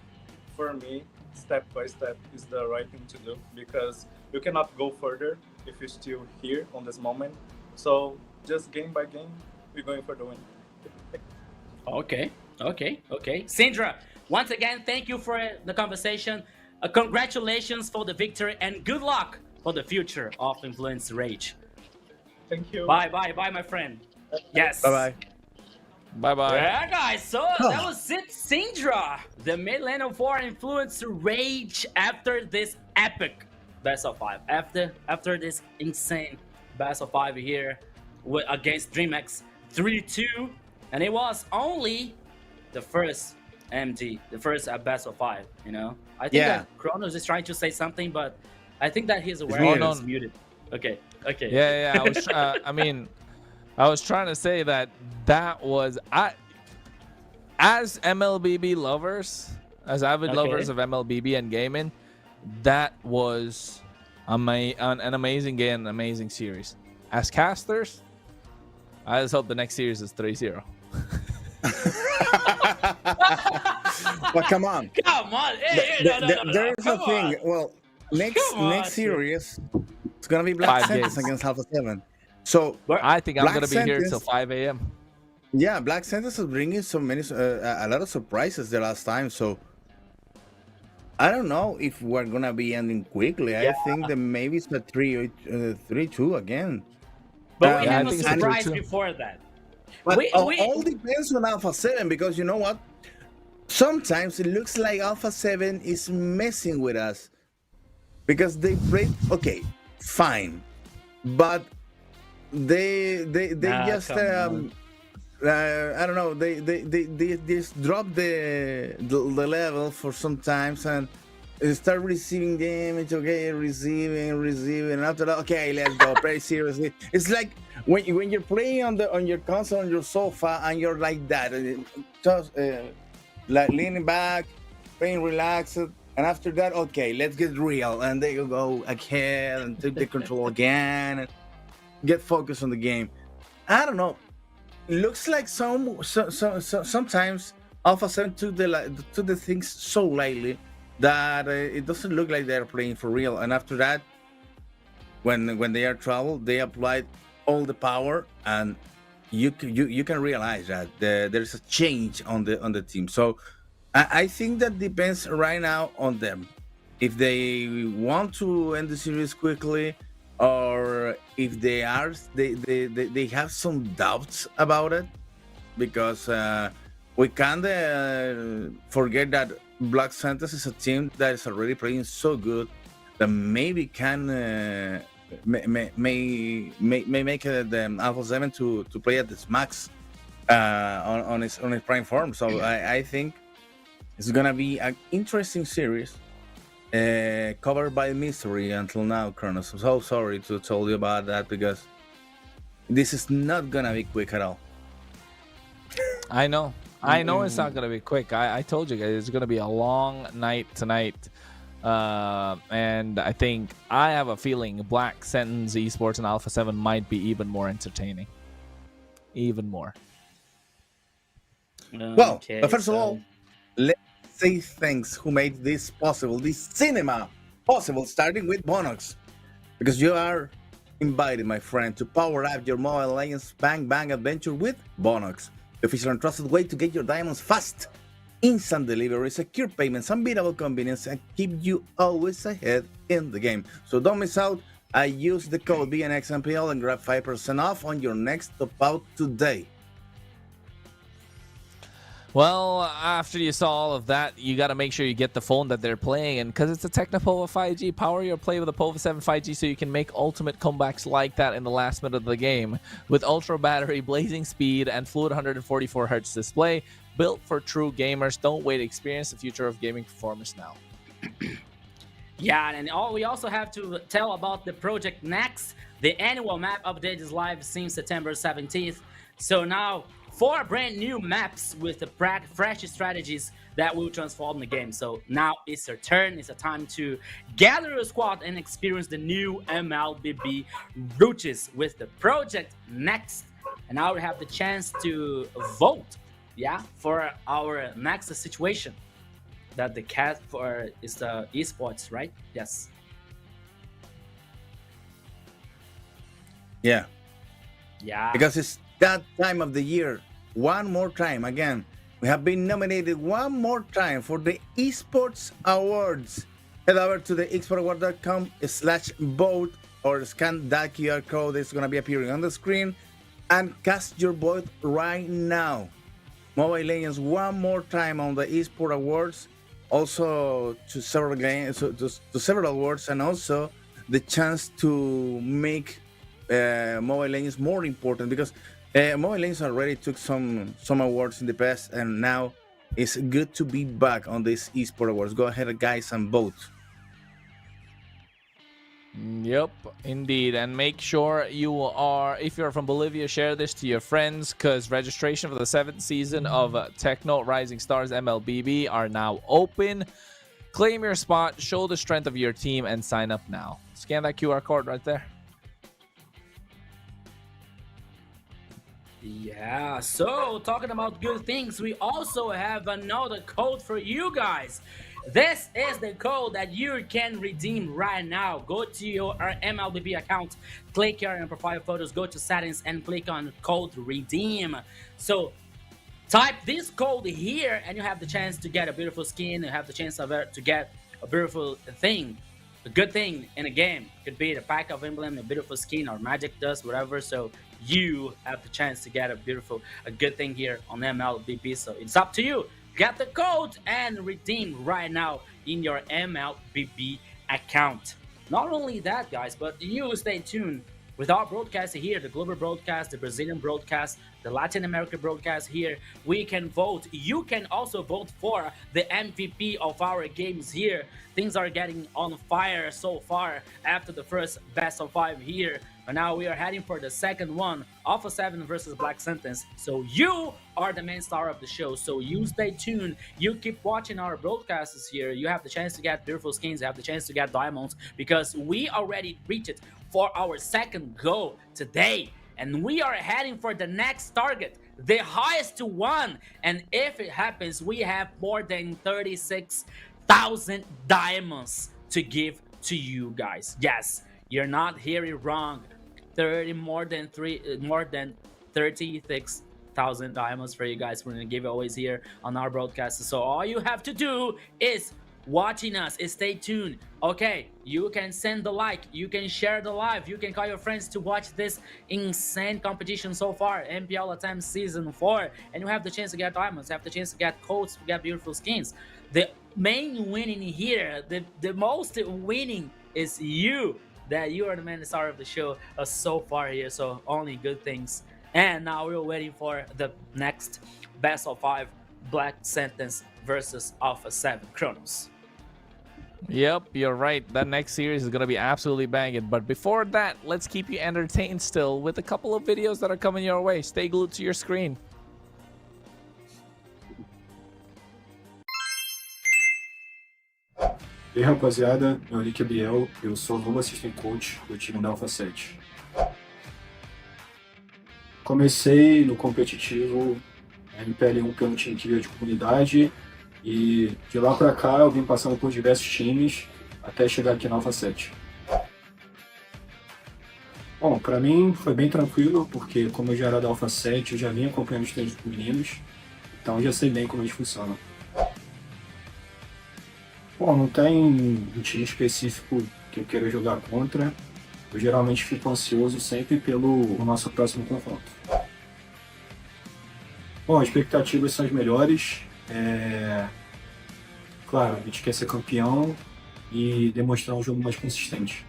for me, step by step is the right thing to do, because you cannot go further if you're still here on this moment. So just game by game, we're going for the win. Okay. Syndra, once again, thank you for the conversation. Congratulations for the victory and good luck for the future of Influence Rage. Thank you. Bye, my friend. Yes. Bye. Yeah, guys. So that was it, Syndra, the mid laner for Influence Rage after this epic best of 5. After this insane best of 5 here against DreamHack 3-2, and it was only the first MD, the first best of 5. You know, I think that Kronos is trying to say something, but I think that he's aware that it's muted. Okay. Yeah. I was. I was trying to say that was as MLBB lovers, as avid lovers of MLBB and gaming, that was an amazing game, an amazing series. As casters, I just hope the next series is 3-0. But come on. Hey, no, there is a thing. Well, next series, it's gonna be Black Sentence against Alpha 7. So I think I'm gonna be here till 5 a.m. Yeah, Black Sentence is bringing a lot of surprises the last time. So I don't know if we're gonna be ending quickly. I think that maybe it's a 3-2 again. But we have a surprise before that. But all depends on Alpha 7, because you know what? Sometimes it looks like Alpha 7 is messing with us because they play fine, but they just I don't know, they just drop the level for some times and start receiving damage. Receiving, and after that, okay, let's go very seriously. It's like when you're playing on your console on your sofa and you're like that, just like leaning back, playing relaxed, and after that, okay, let's get real, and they go ahead and take the control again and get focused on the game. I don't know. It looks like sometimes Alpha 7 took the things so lightly that it doesn't look like they're playing for real. And after that, when they are trouble, they applied all the power, and you can realize that there's a change on the team. So I think that depends right now on them, if they want to end the series quickly, or if they have some doubts about it, because we can't forget that Black Santos is a team that is already playing so good that maybe can may make the Alpha 7 to play at this max on his prime form. So I think it's gonna be an interesting series, covered by mystery until now, Kronos. I'm so sorry to tell you about that, because this is not gonna be quick at all. I know it's not gonna be quick. I told you guys it's gonna be a long night tonight, and I think I have a feeling Black Sentence Esports and Alpha 7 might be even more entertaining, even more. Well, but first of all, let's say thanks who made this possible, this cinema possible, starting with Bonox, because you are invited, my friend, to power up your Mobile Legends Bang Bang adventure with Bonox, the official and trusted way to get your diamonds fast, instant delivery, secure payments, unbeatable convenience, and keep you always ahead in the game. So don't miss out. I use the code BNXMPL and grab 5% off on your next top out today. Well, after you saw all of that, you got to make sure you get the phone that they're playing in, because it's a Technopova 5G. Power your play with a Pova 7 5G so you can make ultimate comebacks like that in the last minute of the game. With ultra battery, blazing speed, and fluid 144Hz display, built for true gamers. Don't wait, experience the future of gaming performance now. Yeah, and we also have to tell about the Project Next. The annual map update is live since September 17th. So now, 4 brand new maps with the fresh strategies that will transform the game. So now it's your turn. It's a time to gather your squad and experience the new MLBB routes with the Project Next. And now we have the chance to vote, yeah, for our next situation. That the cat for is the esports, right? Yes. Yeah. Yeah. Because it's that time of the year. One more time, again, we have been nominated one more time for the Esports Awards. Head over to the esportsaward.com/vote or scan that QR code that's going to be appearing on the screen and cast your vote right now. Mobile Legends one more time on the Esports Awards. Also to several games, to several awards, and also the chance to make Mobile Legends more important, because Mobile Legends already took some awards in the past, and now it's good to be back on these esports awards. Go ahead, guys, and vote. Yep, indeed. And make sure you are, if you're from Bolivia, share this to your friends, because registration for the 7th season of Techno Rising Stars MLBB are now open. Claim your spot, show the strength of your team, and sign up now. Scan that QR code right there. Yeah, so talking about good things, we also have another code for you guys. This is the code that you can redeem right now. Go to your MLBB account, click here on profile photos, go to settings and click on code redeem. So type this code here and you have the chance to get a beautiful skin. You have the chance to get a beautiful thing, a good thing in a game. It could be the pack of emblem, a beautiful skin, or magic dust, whatever. So you have the chance to get a good thing here on MLBB. So it's up to you. Get the code and redeem right now in your MLBB account. Not only that, guys, but you stay tuned with our broadcast here, the global broadcast, the Brazilian broadcast, the Latin American broadcast here. We can vote. You can also vote for the MVP of our games here. Things are getting on fire so far after the first best of 5 here. But now we are heading for the second one, Alpha 7 versus Black Sentence. So you are the main star of the show. So you stay tuned. You keep watching our broadcasts here. You have the chance to get beautiful skins. You have the chance to get diamonds, because we already reached it for our second goal today. And we are heading for the next target, the highest one. And if it happens, we have more than 36,000 diamonds to give to you guys. Yes, you're not hearing wrong. More than 36,000 diamonds for you guys. We're gonna give giveaways here on our broadcast. So all you have to do is watching us, is stay tuned. Okay, you can send the like, you can share the live, you can call your friends to watch this insane competition so far, MPL LATAM Season 4, and you have the chance to get diamonds, have the chance to get codes, to get beautiful skins. The main winning here, the most winning is you. That you are the main star of the show so far here, so only good things. And now we're waiting for the next best of 5, Black Sentence versus Alpha 7 Chronos. Yep, you're right. That next series is going to be absolutely banging. But before that, let's keep you entertained still with a couple of videos that are coming your way. Stay glued to your screen. E aí, rapaziada, meu nick é Biel, eu sou novo assistant coach do time da Alpha 7. Comecei no competitivo MPL 1 pelo time que veio de comunidade e de lá pra cá eu vim passando por diversos times até chegar aqui na Alpha 7. Bom, para mim foi bem tranquilo, porque como eu já era da Alpha 7, eu já vinha acompanhando os treinos dos meninos, então eu já sei bem como eles funcionam. Bom, não tem um time específico que eu queira jogar contra. Eu geralmente fico ansioso sempre pelo nosso próximo confronto. Bom, as expectativas são as melhores. Claro, a gente quer ser campeão e demonstrar um jogo mais consistente.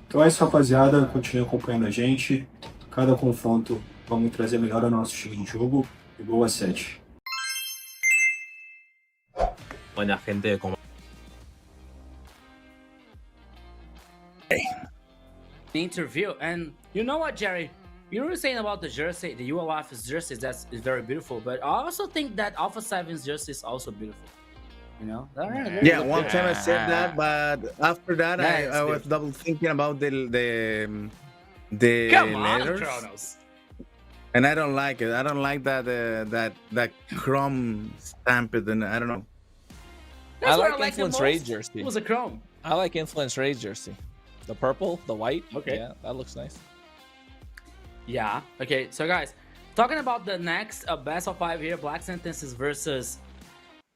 Então é isso, rapaziada. Continue acompanhando a gente. Cada confronto vamos trazer melhor ao nosso estilo de jogo e boa 7. Buena gente, como The interview, and you know what, Jerry? You were saying about the jersey, the ULF's jersey, is very beautiful, but I also think that Alpha 7's jersey is also beautiful. You know? Yeah, one time I said that, but after that I was double thinking about the Come on, letters, Kronos. and I don't like it. I don't like that chrome stamped, and I don't know. That's I what like the Influence most. Raid jersey. It was a chrome. I like Influence Raid jersey. The purple, the white. Okay. Yeah, that looks nice. Yeah. Okay. So guys, talking about the next best of 5 here, Black Sentences versus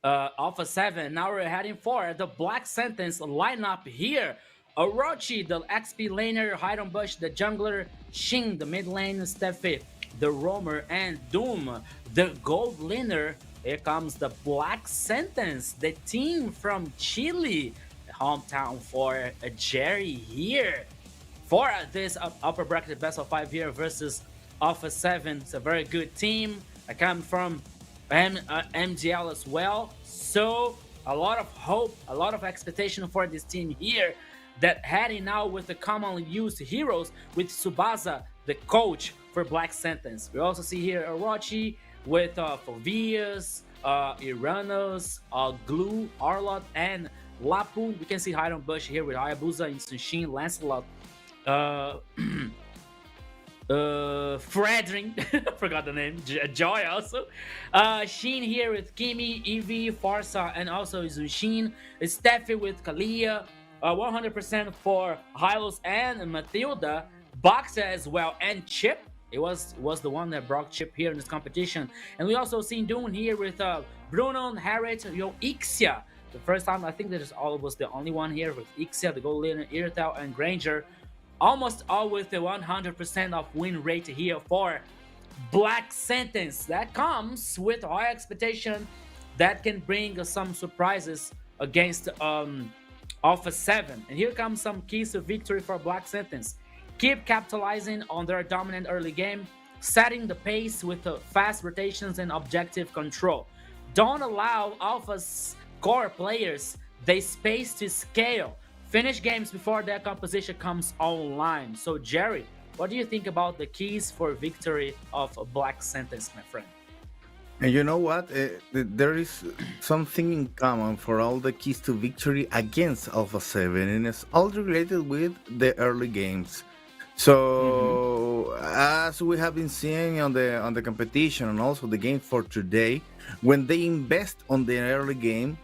Alpha 7. Now we're heading for the Black Sentence lineup here. Orochi, the XP laner, Hiram Bush, the jungler, Shin, the mid lane, Steffi, the roamer, and Doom, the gold laner. Here comes the Black Sentence, the team from Chile, hometown for Jerry here. For this upper bracket best of 5 here versus Alpha 7. It's a very good team. I come from MGL as well. So a lot of hope, a lot of expectation for this team here that heading now with the commonly used heroes with Tsubasa, the coach for Black Sentence. We also see here Orochi with Fovias, Iranos, Glue, Arlot, and Lapu. We can see Hiram Bush here with Hayabusa and Sushin, Lancelot, Fredrin, forgot the name, Joy also. Shin here with Kimi, Eevee, Farsa, and also Zushin. Steffi with Kalia. 100% for Hylos and Matilda. Boxa as well, and Chip. It was the one that brought Chip here in this competition. And we also seen Dune here with Bruno, Harriet, Ixia. The first time, I think that was the only one here with Ixia, the gold laner, Irithel, and Granger. Almost all with the 100% of win rate here for Black Sentence. That comes with high expectation that can bring some surprises against Alpha 7. And here comes some keys to victory for Black Sentence. Keep capitalizing on their dominant early game, setting the pace with fast rotations and objective control. Don't allow Alpha's core players the space to scale. Finish games before their composition comes online. So Jerry, what do you think about the keys for victory of Black Sentence, my friend? And you know what? There is something in common for all the keys to victory against Alpha 7, and it's all related with the early games. So as we have been seeing on the competition and also the game for today, when they invest on the early game,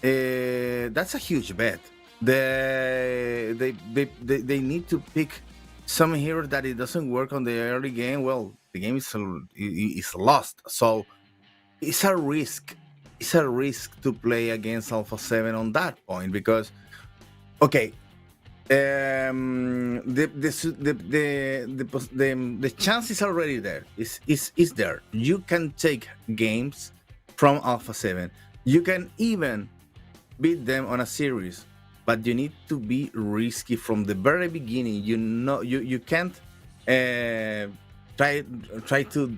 that's a huge bet. They need to pick some hero that it doesn't work on the early game. Well, the game is lost. So it's a risk. It's a risk to play against Alpha 7 on that point because, okay, the chance is already there. Is there. You can take games from Alpha 7. You can even beat them on a series, but you need to be risky from the very beginning. You know, you can't try to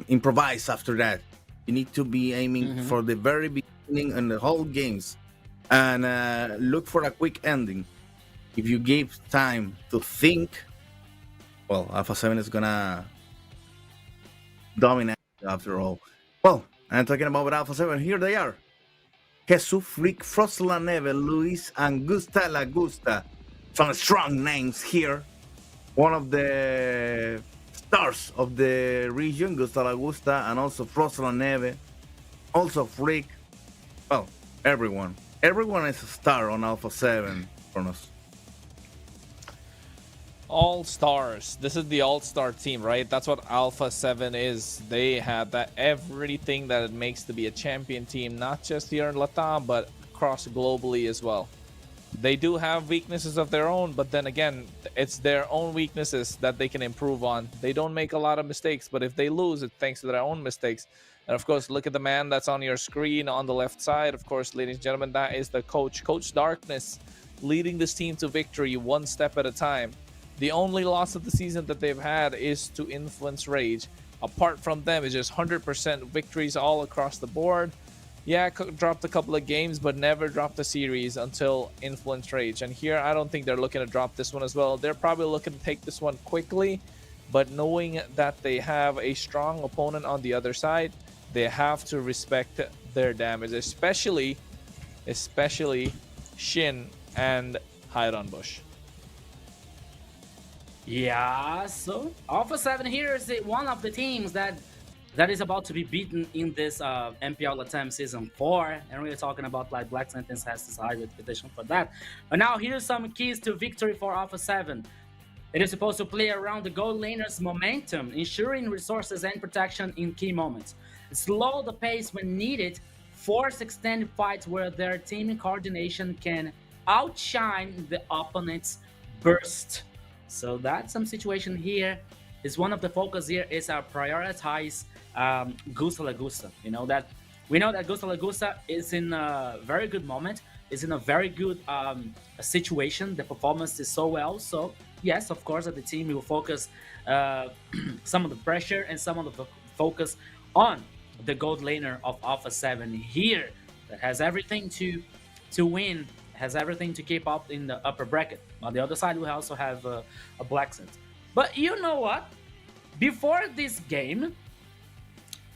improvise after that. You need to be aiming for the very beginning and the whole games, and look for a quick ending. If you give time to think, well, Alpha 7 is gonna dominate after all. Well, I'm talking about Alpha 7. Here they are. Jesus Freak, Frost La Neve, Luis, and Gusta La Gusta. Some strong names here. One of the stars of the region, Gusta La Gusta, and also Frost La Neve. Also Freak. Well, everyone. Everyone is a star on Alpha 7, Kronos. All-stars. This is the all-star team, right? That's what Alpha 7 is. They have that everything that it makes to be a champion team, not just here in LATAM, but across globally as well. They do have weaknesses of their own, but then again, it's their own weaknesses that they can improve on. They don't make a lot of mistakes, but if they lose, it's thanks to their own mistakes. And of course, look at the man that's on your screen on the left side. Of course, ladies and gentlemen, that is the coach, Coach Darkness, leading this team to victory one step at a time. The only loss of the season that they've had is to Influence Rage. Apart from them, it's just 100% victories all across the board. Yeah, dropped a couple of games, but never dropped a series until Influence Rage. And here, I don't think they're looking to drop this one as well. They're probably looking to take this one quickly, but knowing that they have a strong opponent on the other side, they have to respect their damage, especially Shin and Hiron Bush. Yeah, so Alpha 7 here is one of the teams that is about to be beaten in this MPL LATAM Season 4. And we're talking about like Black Sentence has this high reputation for that. But now here's some keys to victory for Alpha 7. It is supposed to play around the gold laner's momentum, ensuring resources and protection in key moments. Slow the pace when needed, force extended fights where their team coordination can outshine the opponent's burst. So that's some situation here. Is one of the focus here is prioritize Gusta Lagusta. We know that Gusta Lagusta is in a very good moment, is in a very good situation. The performance is so well. So yes, of course, the team will focus some of the pressure and some of the focus on the gold laner of Alpha 7 here that has everything to win, has everything to keep up in the upper bracket. On the other side, we also have a Black Sentence. But you know what? Before this game,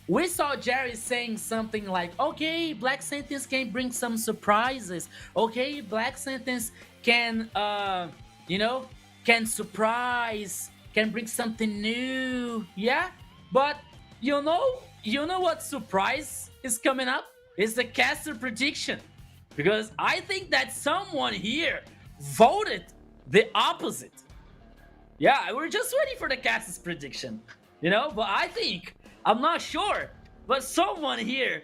we saw Jerry saying something like, okay, Black Sentence can bring some surprises. Okay, Black Sentence can, can surprise, can bring something new. Yeah, but you know what surprise is coming up? It's the caster prediction. Because I think that someone here voted the opposite. Yeah, we're just waiting for the caster's prediction. But I'm not sure, but someone here,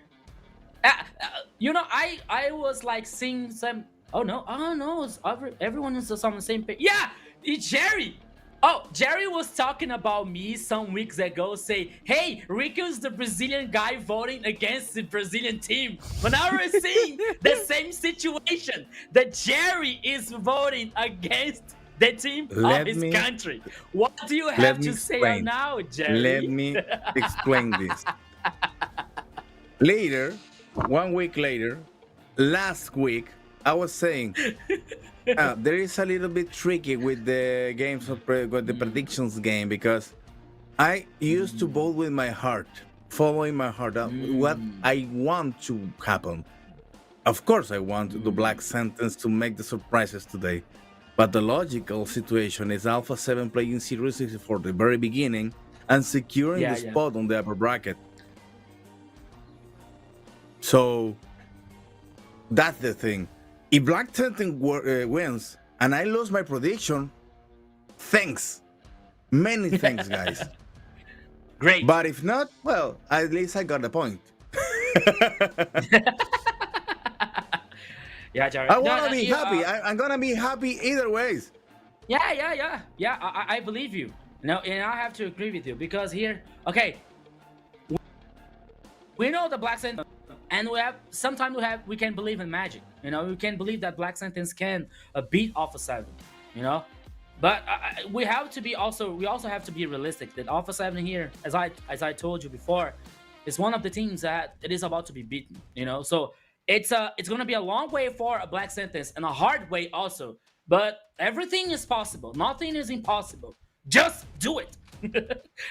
I was like seeing some, oh no, everyone is on the same page. Yeah, it's Jerry. Oh, Jerry was talking about me some weeks ago, say, hey, Rico's the Brazilian guy voting against the Brazilian team. But now we're seeing the same situation, that Jerry is voting against the team of his country. What do you have to say now, Jerry? Let me explain this. Later, 1 week later, last week, I was saying, there is a little bit tricky with the games of with the predictions game, because I used to vote with my heart, following my heart, what I want to happen. Of course, I want the Black Sentence to make the surprises today, but the logical situation is Alpha 7 playing seriously for the very beginning and securing the spot on the upper bracket. So that's the thing. If Black Sentence wins and I lose my prediction, thanks. Many thanks, guys. Great. But if not, well, at least I got the point. Yeah, Jared. I want to be happy. I'm going to be happy either ways. Yeah. I believe you. No, and I have to agree with you, because here, okay, we know the Black Sentence, and we can believe in magic. We can believe that Black Sentence can beat Alpha 7. But we also have to be realistic that Alpha 7 here, as I told you before, is one of the teams that it is about to be beaten. So it's going to be a long way for a Black Sentence and a hard way also. But everything is possible. Nothing is impossible. Just do it.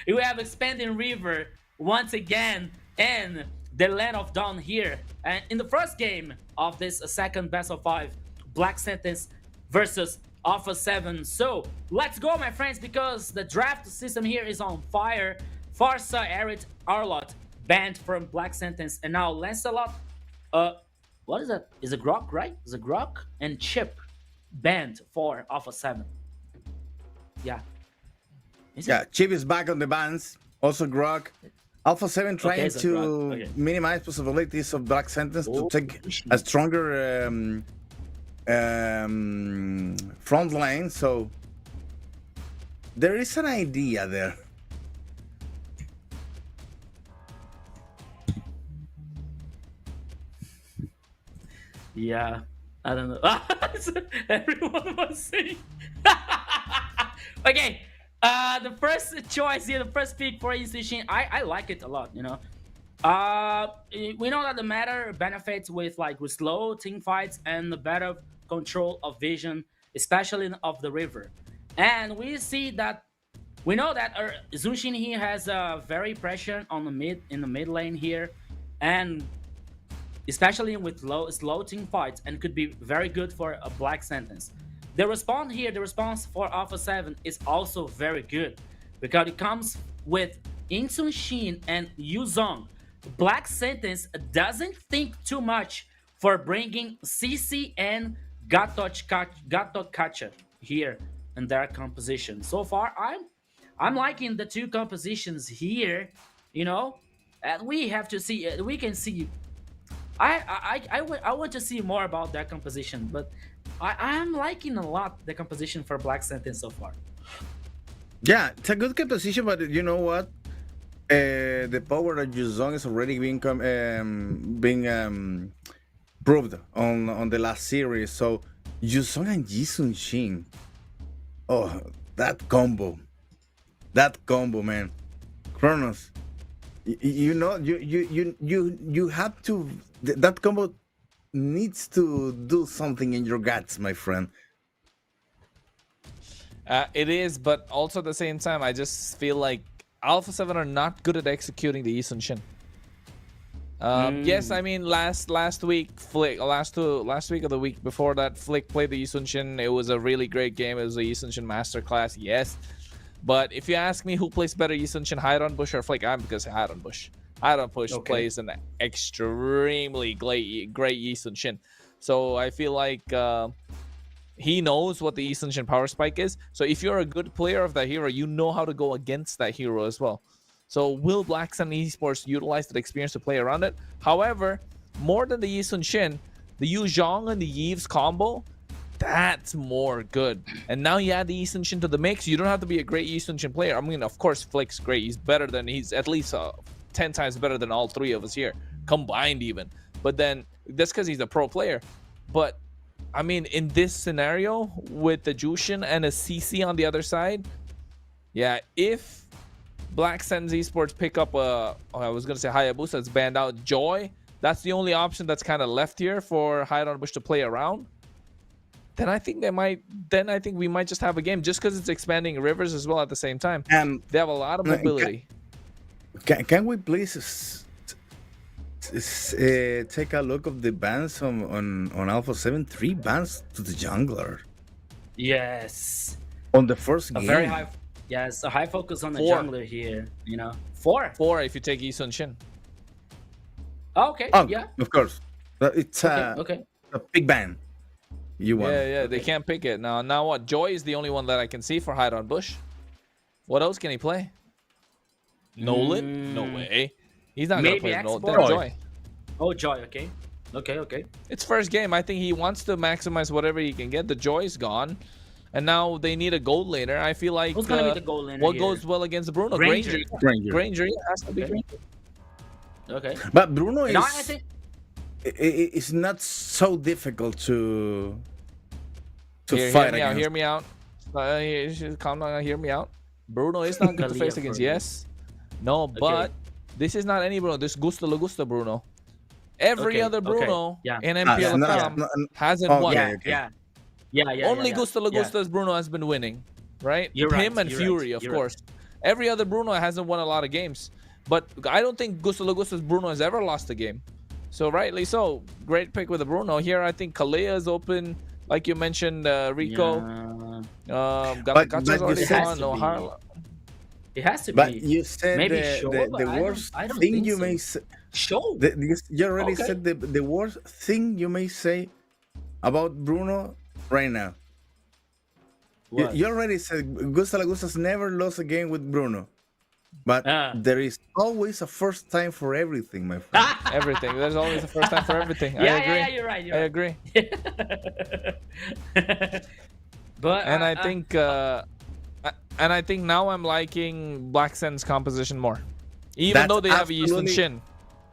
We have Expanding River once again and the Land of Dawn here. And in the first game of this second best of 5, Black Sentence versus Alpha 7. So let's go, my friends, because the draft system here is on fire. Farsa, Arid, Arlott banned from Black Sentence, and now Lancelot, what is that? Is it Grok, right? Is it Grok and Chip banned for Alpha 7. Yeah. Yeah, Chip is back on the bans. Also Grog. Alpha 7 trying so to Grog, okay. minimize possibilities of Black Sentence to Oh, take a stronger front lane. So there is an idea there. Yeah, I don't know. Everyone was saying. Okay, the first choice here, the first pick for Institution, I like it a lot. You know, we know that the meta benefits with slow team fights and the better control of vision, especially of the river. And we see that we know that Zunshin here has very pressure on the mid lane here, and especially with slow team fights, and could be very good for a Black Sentence. The response for Alpha 7 is also very good because it comes with Insun Shin and Yuzong. Black Sentence doesn't think too much for bringing CC and Gatot Kacha here in their composition. So far, I'm liking the two compositions here, you know, and we have to see. We can see. I want to see more about that composition, but I'm liking a lot the composition for Black Sentence so far. Yeah, it's a good composition, but you know what? The power of Yuzong is already being proved on the last series. So Yuzong and Jisun Shin. Oh, that combo, man. Kronos, you know, you have to. That combo needs to do something in your guts, my friend. It is, but also at the same time, I just feel like Alpha 7 are not good at executing the Isun Shin. Yes, I mean last week Flick, last week or the week before that, Flick played the Isun Shin. It was a really great game. It was a Isun Shin masterclass, yes. But if you ask me who plays better, Isun Shin, Hiron Bush or Flick, I'm because Hiron Bush. Hiron Bush plays an extremely great Isun Shin. So I feel like he knows what the Isun Shin power spike is. So if you're a good player of that hero, you know how to go against that hero as well. So will Black Sun Esports utilize that experience to play around it? However, more than the Isun Shin, the Yu Zhong and the Yves combo, that's more good. And now you add the Isun Shin to the mix. You don't have to be a great Isun Shin player. I mean, of course, Flick's great. He's at least 10 times better than all three of us here, combined even. But then that's because he's a pro player. But I mean, in this scenario with the Jushin and a CC on the other side, yeah, if Black Sentence Esports pick up I was gonna say Hayabusa, that's banned out, Joy, that's the only option that's kind of left here for Hiron Bush to play around. Then I think we might just have a game, just because it's expanding rivers as well at the same time. They have a lot of mobility. Can we please take a look of the bans on Alpha 7? 3 bans to the jungler. Yes. On the first game. Very high. Yes, a high focus on the jungler here. You know, 4 if you take Isun Shin. Okay. Oh, yeah. Of course. It's a big ban. You won. Yeah, they can't pick it. Now what? Joy is the only one that I can see for Hiron Bush. What else can he play? Nolan? No way. He's not going to play Nolan. Joy. Oh, Joy. Okay. It's first game. I think he wants to maximize whatever he can get. The Joy's gone. And now they need a gold laner. I feel like who's going to be the gold laner what here? Goes well against Bruno? Granger. Granger has to be Granger. Okay. But Bruno is... I think... It's not so difficult to fight against. Hear me out. Calm down. Hear me out. Bruno is not good to face against. Yes. No, but this is not any Bruno. This is Gusto Lagusta Bruno. Every other Bruno in MPL LATAM hasn't won. Yeah. Only Gusto Lagusta's Bruno has been winning, right? Him and Fury, of course. Every other Bruno hasn't won a lot of games. But I don't think Gusto Lagusta's Bruno has ever lost a game. So rightly so. Great pick with the Bruno. Here I think Kalea is open. Like you mentioned, Rico. Gacha's already gone. No Harla. It has to be. But you said maybe the worst thing you may say. Show. You already said the worst thing you may say about Bruno right now. You already said Gusta Lagustas never lost a game with Bruno. But there is always a first time for everything, my friend. Everything. There's always a first time for everything. I agree. Yeah, you're right. I agree. But and I think now I'm liking Black Sen's composition more, even though they have Easton Shin.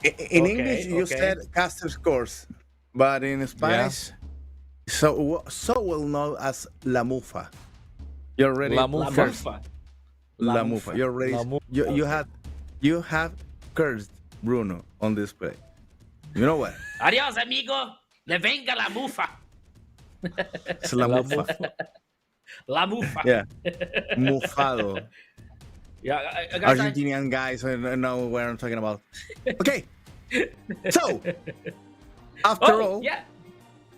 In English, you said caster's course, but in Spanish, so well known as La Mufa. You're ready. La Mufa. La Mufa. You're ready. You have cursed Bruno on this play. You know what? Adiós, amigo. Le venga la mufa. It's La Mufa. La mufa. Yeah. Mufado. Yeah, Argentinian guys know what I'm talking about. Okay. So, after all, yeah.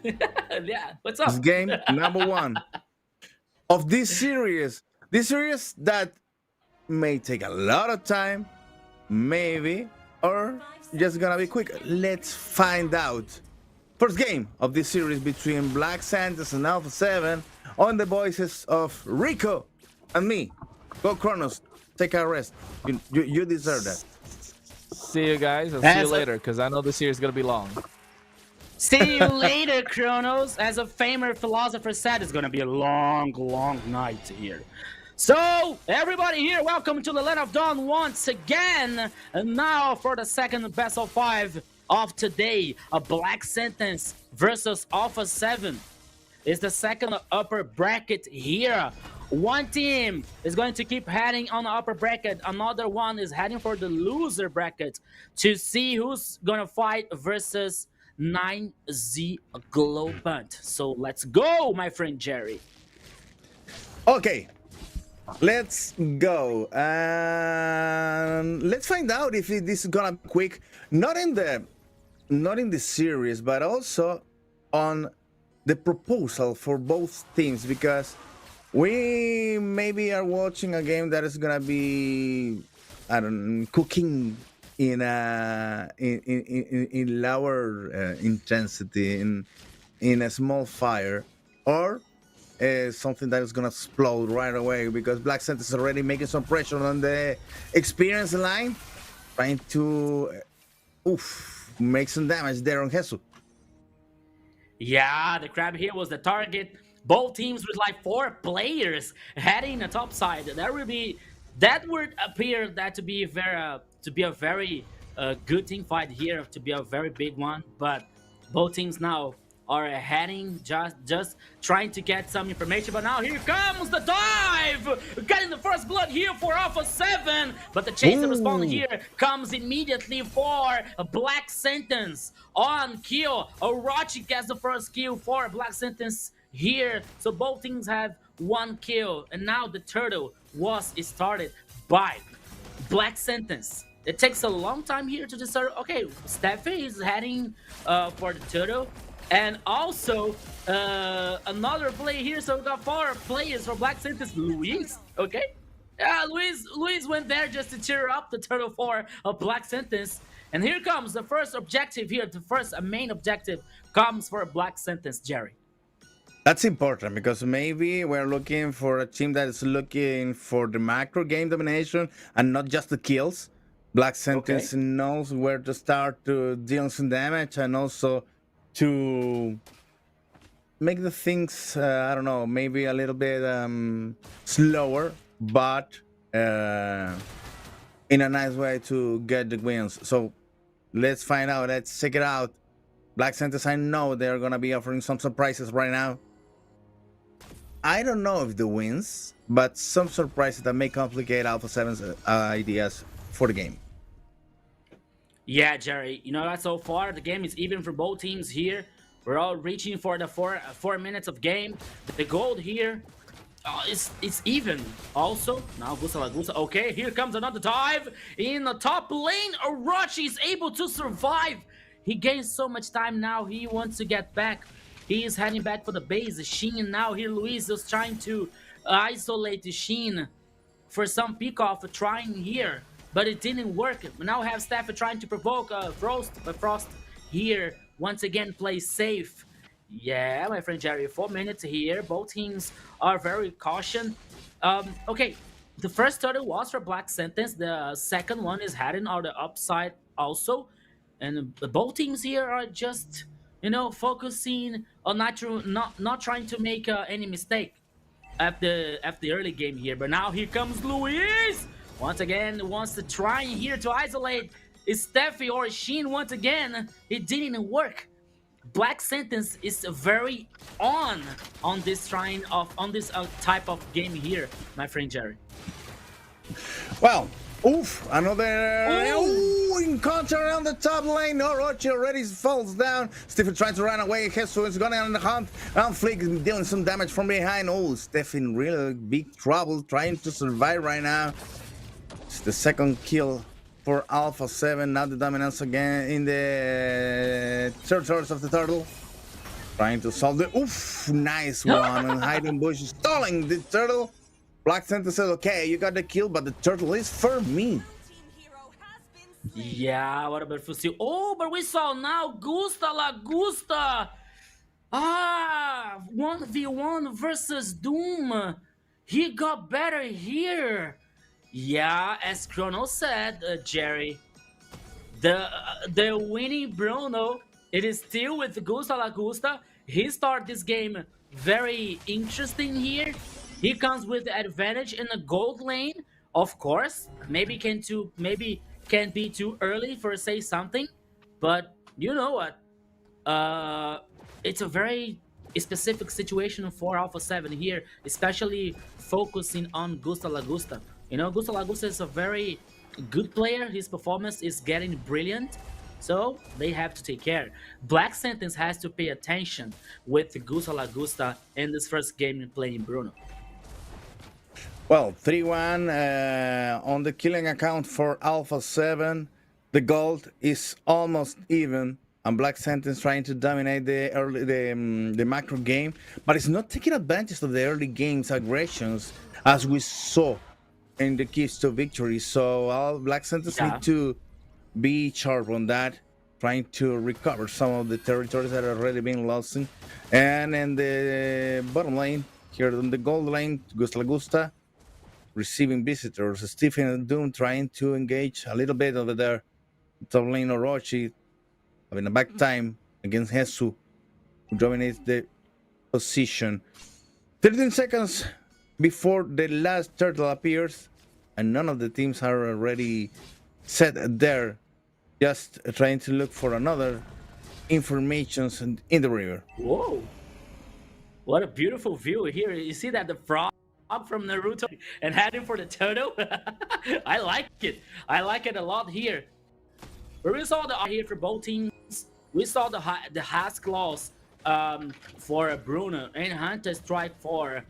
Yeah, what's up? This game number 1 of this series that may take a lot of time, maybe, or just gonna be quick. Let's find out. First game of this series between Black Santos and Alpha 7 on the voices of Rico and me. Go Kronos, take a rest. You deserve that. See you guys. I'll see you later, because I know this year is gonna be long. See you later, Kronos. As a famous philosopher said, it's gonna be a long, long night here. So, everybody here, welcome to the Land of Dawn once again. And now for the second best of 5 of today, a Black Sentence versus Alpha 7. It's the second upper bracket here. One team is going to keep heading on the upper bracket. Another one is heading for the loser bracket to see who's gonna fight versus 9Z Globant. So let's go, my friend Jerry. Okay. Let's go. Let's find out if this is gonna be quick. Not in the series, but also on the proposal for both teams, because we maybe are watching a game that is gonna be, I don't know, cooking in lower intensity, in a small fire, or something that is gonna explode right away, because Black Center is already making some pressure on the experience line, trying to make some damage there on Jesus. Yeah, the crab here was the target. Both teams with like 4 players heading the top side. That would appear that to be a very good team fight here, to be a very big one. But both teams now are heading, just trying to get some information. But now here comes the dive, getting the first blood here for Alpha 7. But the chase and respawn here comes immediately for a Black Sentence on kill. Orochi gets the first kill for Black Sentence here. So both teams have 1 kill, and now the turtle was started by Black Sentence. It takes a long time here to decide. Okay, Steffi is heading for the turtle. And also, another play here. So we got 4 players for Black Sentence. Luis, okay? Yeah, Luis went there just to cheer up the turtle for a Black Sentence. And here comes the first objective here. The first main objective comes for a Black Sentence, Jerry. That's important, because maybe we're looking for a team that is looking for the macro game domination and not just the kills. Black Sentence knows where to start to deal some damage, and also to make the things, I don't know, maybe a little bit slower, but in a nice way to get the wins. So let's find out. Let's check it out. Black Sentence, I know they're going to be offering some surprises right now. I don't know if the wins, but some surprises that may complicate Alpha 7's ideas for the game. Yeah, Jerry, you know that so far the game is even for both teams here. We're all reaching for the 4 minutes of game. The gold here, it's even. Also, now Gusta. Okay, here comes another dive in the top lane. Orochi is able to survive. He gains so much time now. He wants to get back. He is heading back for the base. Sheen now here. Luis is trying to isolate Sheen for some pick off, trying here. But it didn't work. We now have Staff trying to provoke Frost, but Frost here once again plays safe. Yeah, my friend Jerry, 4 minutes here. Both teams are very caution. Okay, the first turtle was for Black Sentence. The second one is heading on the upside also. And both teams here are just, focusing on not trying to make any mistake at the early game here. But now here comes Luis! Once again, wants to try here to isolate Steffi or Sheen once again. It didn't work. Black Sentence is very on this type of game here, my friend Jerry. Well, another encounter on the top lane. Orochi already falls down. Stephen trying to run away. Jesus is going on the hunt. And Flick is dealing some damage from behind. Stephen in really big trouble trying to survive right now. It's the second kill for Alpha 7. Now the dominance again in the territories of the turtle. Trying to solve the nice one. And hiding bush stalling the turtle. Black Santa says, okay, you got the kill, but the turtle is for me. Yeah, what about Fusil? Oh, but we saw now Gusta La Gusta. 1v1 versus Doom. He got better here. Yeah, as Chrono said, Jerry, the winning Bruno, it is still with Gusta La Gusta. He started this game very interesting here. He comes with the advantage in the gold lane, of course. Maybe can be too early for say something, but you know what? It's a very specific situation for Alpha 7 here, especially focusing on Gusta La Gusta. Gusta La Gusta is a very good player. His performance is getting brilliant, so they have to take care. Black Sentence has to pay attention with Gusta La Gusta in this first game playing Bruno. Well, 3-1 on the killing account for Alpha 7. The gold is almost even, and Black Sentence trying to dominate the macro game, but it's not taking advantage of the early game's aggressions as we saw in the keys to victory. So Black Sentence need to be sharp on that, trying to recover some of the territories that are already being lost. And in the bottom lane, here on the gold lane, Gusta La Gusta receiving visitors. Stephen and Doom trying to engage a little bit over there. Top lane Orochi having a back time against Jesus, who dominates the position. 13 seconds before the last turtle appears, and none of the teams are already set there, just trying to look for another informations in the river. Whoa, what a beautiful view here. You see that the frog from Naruto and heading for the turtle. I like it a lot here. But we saw the here for both teams. We saw the Husk loss for Bruno and Hunter strike for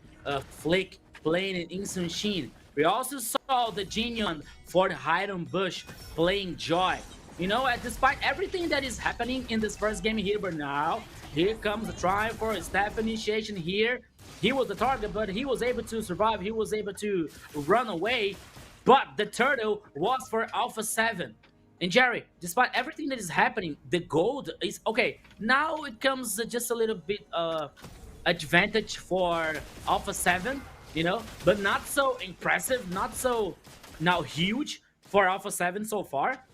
Flick playing in Instant Sheen. We also saw the Genion for the Hidden Bush playing Joy. Despite everything that is happening in this first game here, but now here comes the try for a step initiation here. He was the target, but he was able to survive. He was able to run away. But the turtle was for Alpha 7. And Jerry, despite everything that is happening, the gold is okay. Now it comes just a little bit advantage for Alpha 7, but not so impressive, not so now huge for Alpha 7 so far.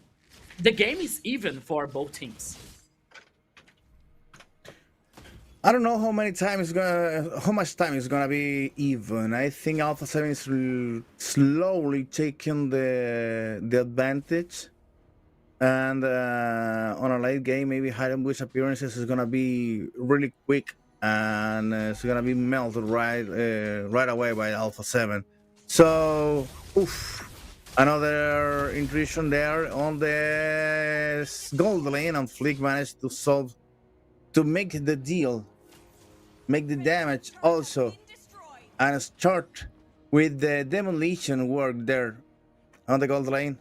The game is even for both teams. I don't know how much time is gonna be even. I think Alpha 7 is slowly taking the advantage, and on a late game, maybe Hidden Bush appearances is gonna be really quick, and it's gonna be melted right away by Alpha 7. So, another intrusion there on the gold lane, and Flick managed to make the deal. Make the damage also, and start with the demolition work there on the gold lane,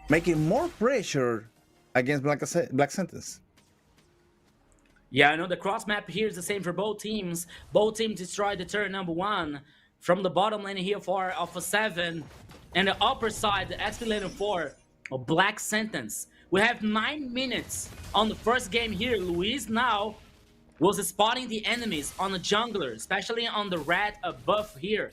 making more pressure against Black Sentence. Yeah, I know the cross map here is the same for both teams. Both teams destroyed the turret number 1 from the bottom lane here for Alpha 7, and the upper side, the XP lane for Black Sentence. We have 9 minutes on the first game here. Luis now was spotting the enemies on the jungler, especially on the red buff here.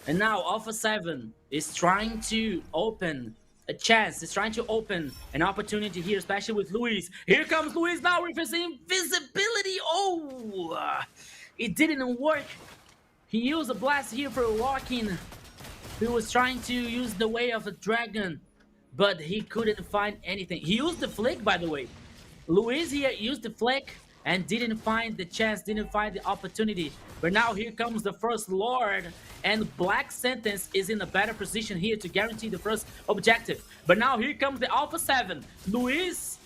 And now Alpha 7 is trying to open a chance. It's trying to open an opportunity here, especially with Luis. Here comes Luis now with his invisibility. Oh, it didn't work. He used a blast here for walking. He was trying to use the way of a dragon, but he couldn't find anything. He used the flick, by the way. Luis here used the flick and didn't find the chance, didn't find the opportunity. But now here comes the first Lord, and Black Sentence is in a better position here to guarantee the first objective. But now here comes the Alpha 7. Luis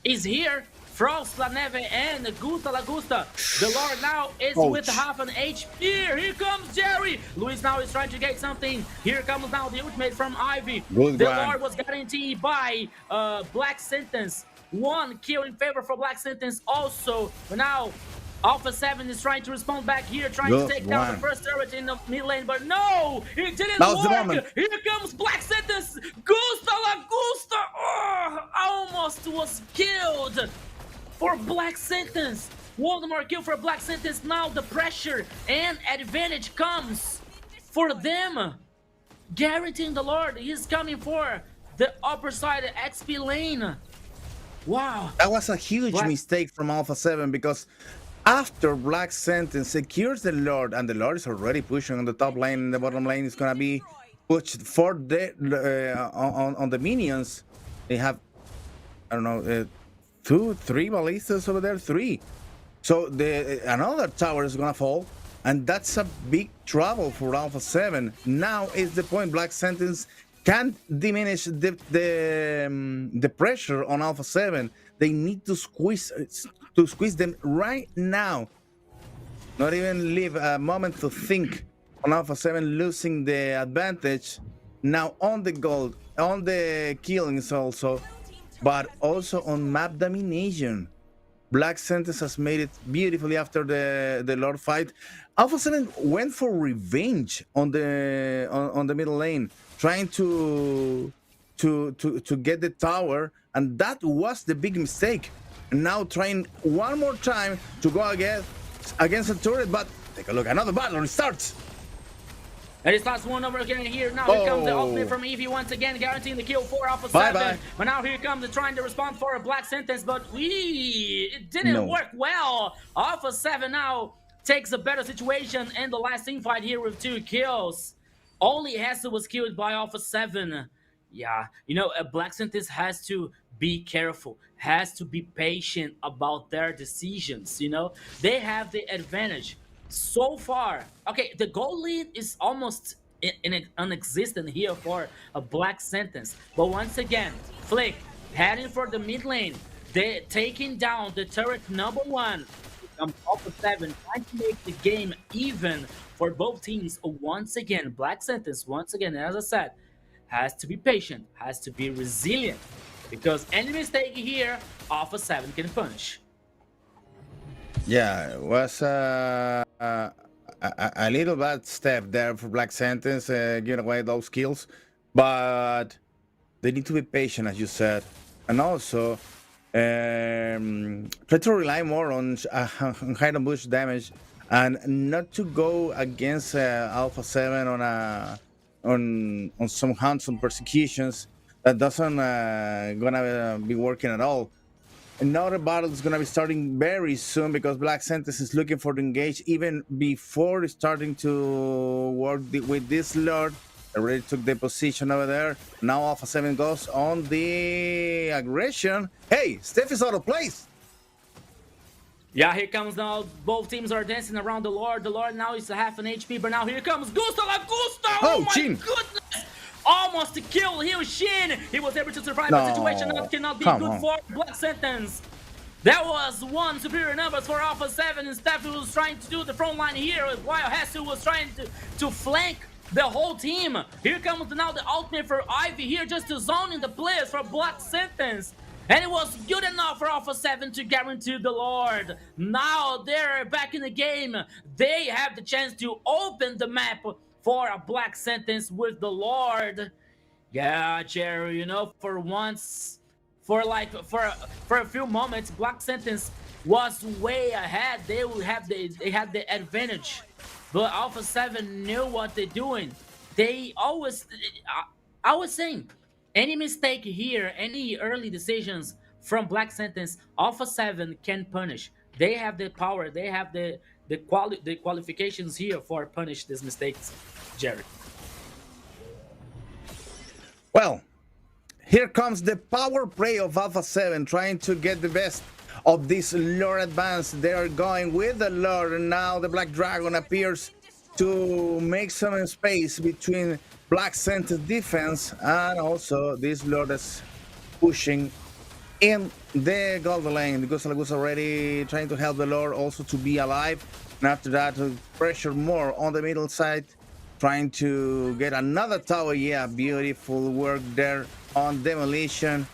is here. Frost, La Neve, and Gusta La Gusta. The Lord now is with half an HP. Here comes Jerry. Luis now is trying to get something. Here comes now the ultimate from Ivy. Good the one. Lord was guaranteed by Black Sentence. 1 kill in favor for Black Sentence also. But now Alpha 7 is trying to respond back here, trying to take down the first turret in the mid lane, but no, it didn't work. Here comes Black Sentence. Gusta La Gusta. Oh, almost was killed for Black Sentence. One more kill for Black Sentence. Now the pressure and advantage comes for them. Guaranteeing the Lord is coming for the upper side XP lane. Wow. That was a huge mistake from Alpha 7 because after Black Sentence secures the Lord, and the Lord is already pushing on the top lane, and the bottom lane is going to be pushed for the on the minions. They have, I don't know, 2, 3 ballistas over there, 3. So another tower is going to fall, and that's a big trouble for Alpha 7. Now is the point. Black Sentence can't diminish the pressure on Alpha 7. They need to squeeze them right now. Not even leave a moment to think on Alpha 7 losing the advantage. Now on the gold, on the killings also, but also on map domination. Black Sentence has made it beautifully after the Lord fight. Alpha 7 went for revenge on the middle lane, trying to get the tower, and that was the big mistake. Now trying one more time to go against the turret, but take a look, another battle restarts. And it starts one over again here. Now here comes the ultimate from Eevee once again, guaranteeing the kill for Alpha 7. But now here comes the trying to respond for a Black Sentence, but it didn't work well. Alpha 7 now takes a better situation in the last team fight here with 2 kills. Only Hesse was killed by Alpha 7. Yeah, you know, Black Sentence has to be careful, has to be patient about their decisions, you know? They have the advantage. So far, okay, the goal lead is almost non-existent here for a Black Sentence. But once again, Flick heading for the mid lane. They're taking down the turret number 1. Alpha 7 trying to make the game even for both teams. Once again, Black Sentence, once again, as I said, has to be patient, has to be resilient. Because any mistake here, Alpha 7 can punish. Yeah, it was a little bad step there for Black Sentence, giving away those kills. But they need to be patient, as you said. And also, try to rely more on hide and bush damage, and not to go against Alpha 7 on some hunts and persecutions. That doesn't gonna be working at all. Another battle is gonna be starting very soon because Black Sentence is looking for the engage even before starting to work with this Lord. Already took the position over there. Now Alpha 7 goes on the aggression. Hey, Steph is out of place. Yeah, here comes now. Both teams are dancing around the Lord. The Lord now is half an HP, but now here comes Gusta La Gusta. Oh my goodness! Almost to kill here, Shin. He was able to survive the situation. That cannot be good for Black Sentence. That was one superior numbers for Alpha 7, and Steph was trying to do the front line here, while Hesse was trying to flank the whole team. Here comes now the ultimate for Ivy here, just to zone in the players for Black Sentence. And it was good enough for Alpha 7 to guarantee the Lord. Now they're back in the game. They have the chance to open the map for a Black Sentence with the Lord. Yeah, Jerry, you know, for once, for a few moments, Black Sentence was way ahead. They had the advantage, but Alpha 7 knew what they're doing. They always, I was saying, any mistake here, any early decisions from Black Sentence, Alpha 7 can punish. They have the power. They have the qualifications here for punish these mistakes, Jerry. Well, here comes the power play of Alpha 7 trying to get the best of this Lord advance. They are going with the Lord, and now the Black Dragon appears to make some space between Black Sentence defense, and also this Lord is pushing in the golden lane. The Gusa already trying to help the Lord also to be alive, and after that pressure more on the middle side, trying to get another tower. Yeah, beautiful work there on demolition,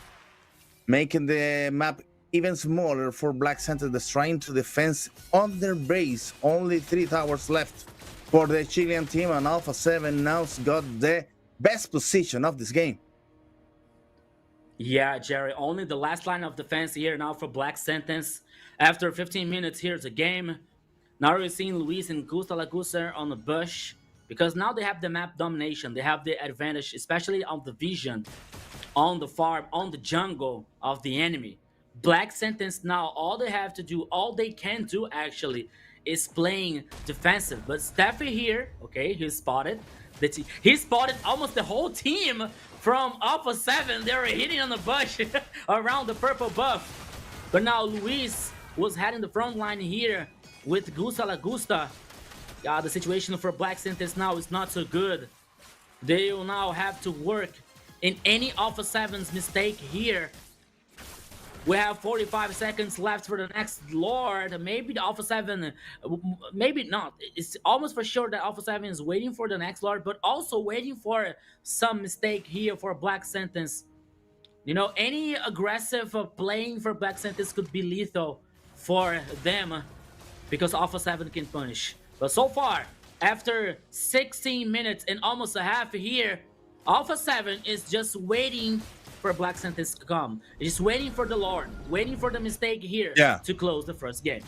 making the map even smaller for Black Sentence. That's trying to defend on their base. Only 3 towers left for the Chilean team, and Alpha 7 now's got the best position of this game. Yeah, Jerry, only the last line of defense here now for Black Sentence. After 15 minutes, here's the game. Now we're seeing Luis and Gusta Lagusa on the bush, because now they have the map domination. They have the advantage, especially on the vision, on the farm, on the jungle of the enemy. Black Sentence now, all they have to do, all they can do actually, is playing defensive. But Steffi here, okay, he spotted. He spotted almost the whole team from Alpha 7. They were hitting on the bush around the purple buff. But now Luis was heading the front line here with Gusta Lagusta. The situation for Black Sentence now is not so good. They will now have to work in any Alpha 7's mistake here. We have 45 seconds left for the next Lord. Maybe the Alpha 7, maybe not. It's almost for sure that Alpha 7 is waiting for the next Lord, but also waiting for some mistake here for Black Sentence. You know, any aggressive playing for Black Sentence could be lethal for them, because Alpha 7 can punish. But so far, after 16 minutes and almost a half here, Alpha 7 is just waiting for Black Sentence to come. Just waiting for the Lord, waiting for the mistake here to close the first game.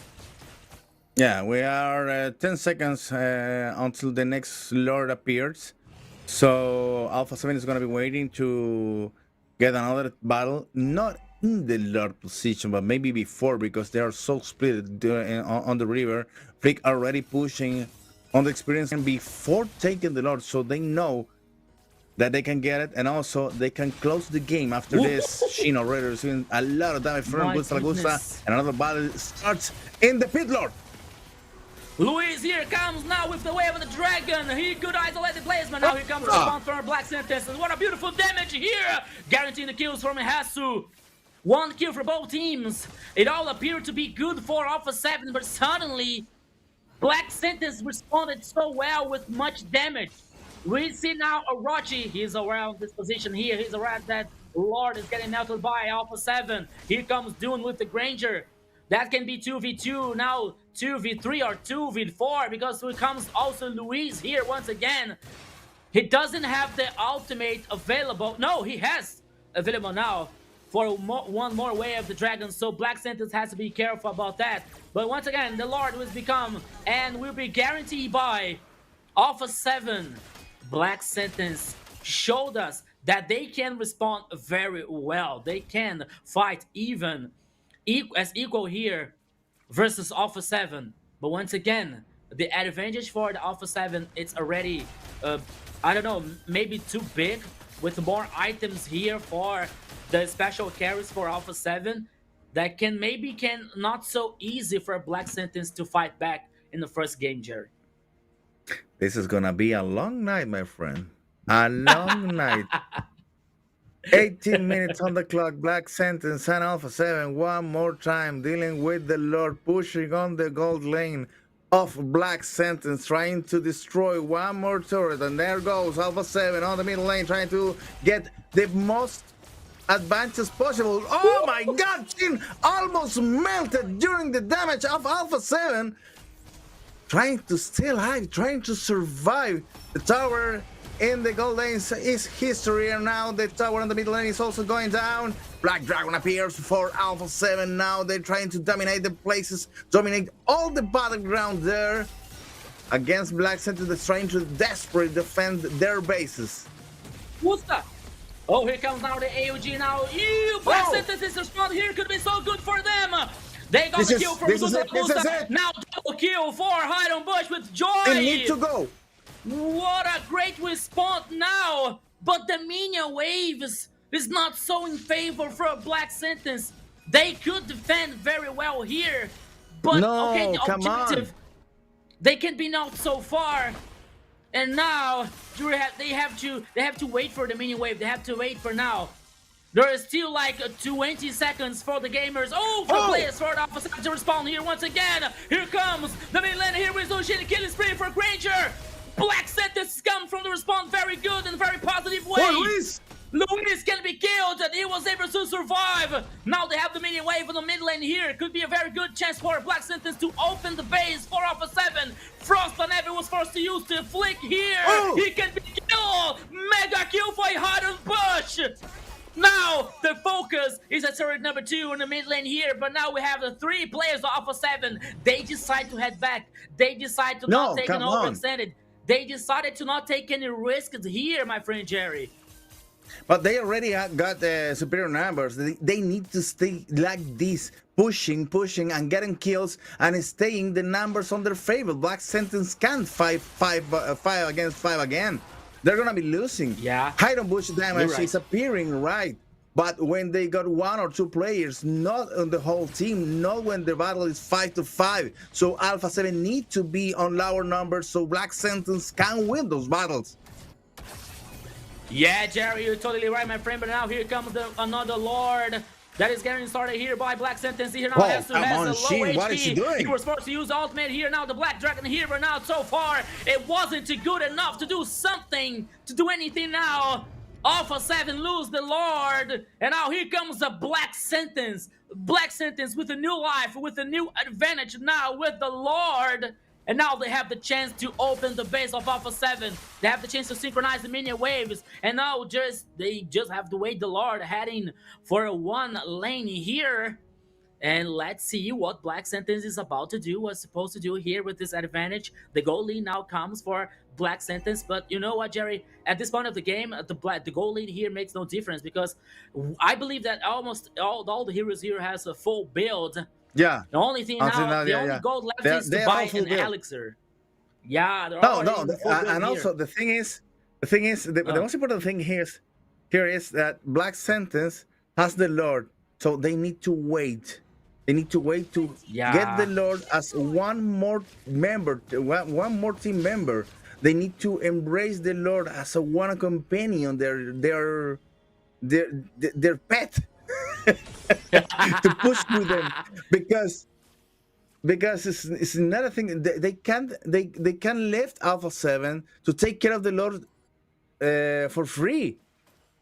Yeah, we are 10 seconds until the next Lord appears. So Alpha 7 is going to be waiting to get another battle, not in the Lord position, but maybe before, because they are so split on the river. Flick already pushing on the experience and before taking the Lord, so they know that they can get it, and also they can close the game after this. Shin already receiving a lot of damage from Gusta Lagusa, and another battle starts in the pit Lord. Luis here comes now with the wave of the dragon. He could isolate the placement. Now here comes the response from Black Sentence. And what a beautiful damage here, guaranteeing the kills from Hasu. 1 kill for both teams. It all appeared to be good for Alpha 7, but suddenly Black Sentence responded so well with much damage. We see now Orochi. He's around this position here. He's around that Lord is getting melted by Alpha 7. Here comes Dune with the Granger. That can be 2v2, now 2v3 or 2v4, because here comes also Luis here once again. He doesn't have the ultimate available. No, he has available now for one more wave of the dragon, so Black Sentence has to be careful about that. But once again, the Lord will become and will be guaranteed by Alpha 7. Black Sentence showed us that they can respond very well. They can fight even as equal here versus Alpha 7. But once again, the advantage for the Alpha 7, it's already, I don't know, maybe too big, with more items here for the special carries for Alpha 7 that can not so easy for Black Sentence to fight back in the first game, Jerry. This is gonna be a long night, my friend. A long night. 18 minutes on the clock. Black Sentence and Alpha 7 one more time dealing with the Lord, pushing on the gold lane of Black Sentence, trying to destroy one more turret. And there goes Alpha 7 on the middle lane, trying to get the most advantage possible. Oh my God! Shin almost melted during the damage of Alpha 7. Trying to stay alive, trying to survive the tower in the gold lane is history, and now the tower in the mid lane is also going down. Black Dragon appears for Alpha 7. Now they're trying to dominate the places, dominate all the battleground there against Black Sentinels. That's trying to desperately defend their bases. What's that? Oh, here comes now the AOG now. Black Sentinels respond here could be so good for them. They got the kill from Musta. Now double kill for Hide on Bush with Joy. They need to go. What a great response now. But the minion waves is not so in favor for a Black Sentence. They could defend very well here. But no, okay, the come objective, on. They can be knocked so far. And now they have to wait for the minion wave. They have to wait for now. There is still like 20 seconds for the gamers. Oh, for players for the Alpha 7 to respawn here once again. Here comes the mid lane here with Lucian killing spree for Granger. Black Sentence come from the respawn very good and very positive way. Luis can be killed and he was able to survive. Now they have the minion wave on the mid lane here. Could be a very good chance for Black Sentence to open the base for Alpha 7. Frost on Evan was forced to use the flick here. He can be killed. Mega kill for Hidden Bush. Now the focus is at turret number 2 in the mid lane here, but now we have the 3 players of Alpha 7. They decide to head back. They decide to not take an overextended. They decided to not take any risks here, my friend Jerry. But they already got superior numbers. They need to stay like this, pushing, and getting kills and staying the numbers on their favor. Black Sentence can't fight 5 against 5 again. They're gonna be losing. Yeah. Hide on Bush damage is appearing right. But when they got 1 or 2 players, not on the whole team, not when the battle is 5-5. So Alpha 7 need to be on lower numbers so Black Sentence can win those battles. Yeah, Jerry, you're totally right, my friend. But now here comes another Lord that is getting started here by Black Sentence. Here now has a low HP. What is he doing? He was forced to use ultimate here. Now the Black Dragon here, but now so far it wasn't good enough to do something, to do anything now. Alpha 7 lose the Lord, and now here comes the Black Sentence. Black Sentence with a new life, with a new advantage now with the Lord. And now they have the chance to open the base of Alpha 7. They have the chance to synchronize the minion waves. And now they just have to wait the Lord heading for a 1 lane here. And let's see what Black Sentence is about to do, was supposed to do here with this advantage. The goal lead now comes for Black Sentence. But you know what, Jerry? At this point of the game, the goal lead here makes no difference, because I believe that almost all the heroes here has a full build. Yeah. The only thing now, the only gold left is to buy an elixir. Yeah, they're and also the thing is, the most important thing here is that Black Sentence has the Lord, so they need to wait. They need to wait to get the Lord as one more member, one more team member. They need to embrace the Lord as a one companion, their pet. To push with them, because it's another thing. They can't left Alpha 7 to take care of the Lord for free.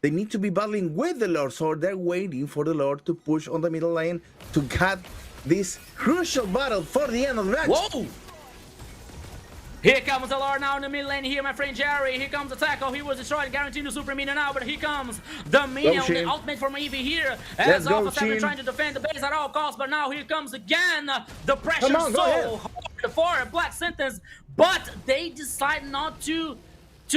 They need to be battling with the Lord, so they're waiting for the Lord to push on the middle lane to have this crucial battle for the end of the match. Whoa! Here comes the Lord now in the mid lane here, my friend Jerry. Here comes the tackle. He was destroyed, guaranteed the super minion now, but here comes the minion, the ultimate from Eevee here. As Alpha 7 trying to defend the base at all costs, but now here comes again the pressure so hard for Black Sentence, but they decide not to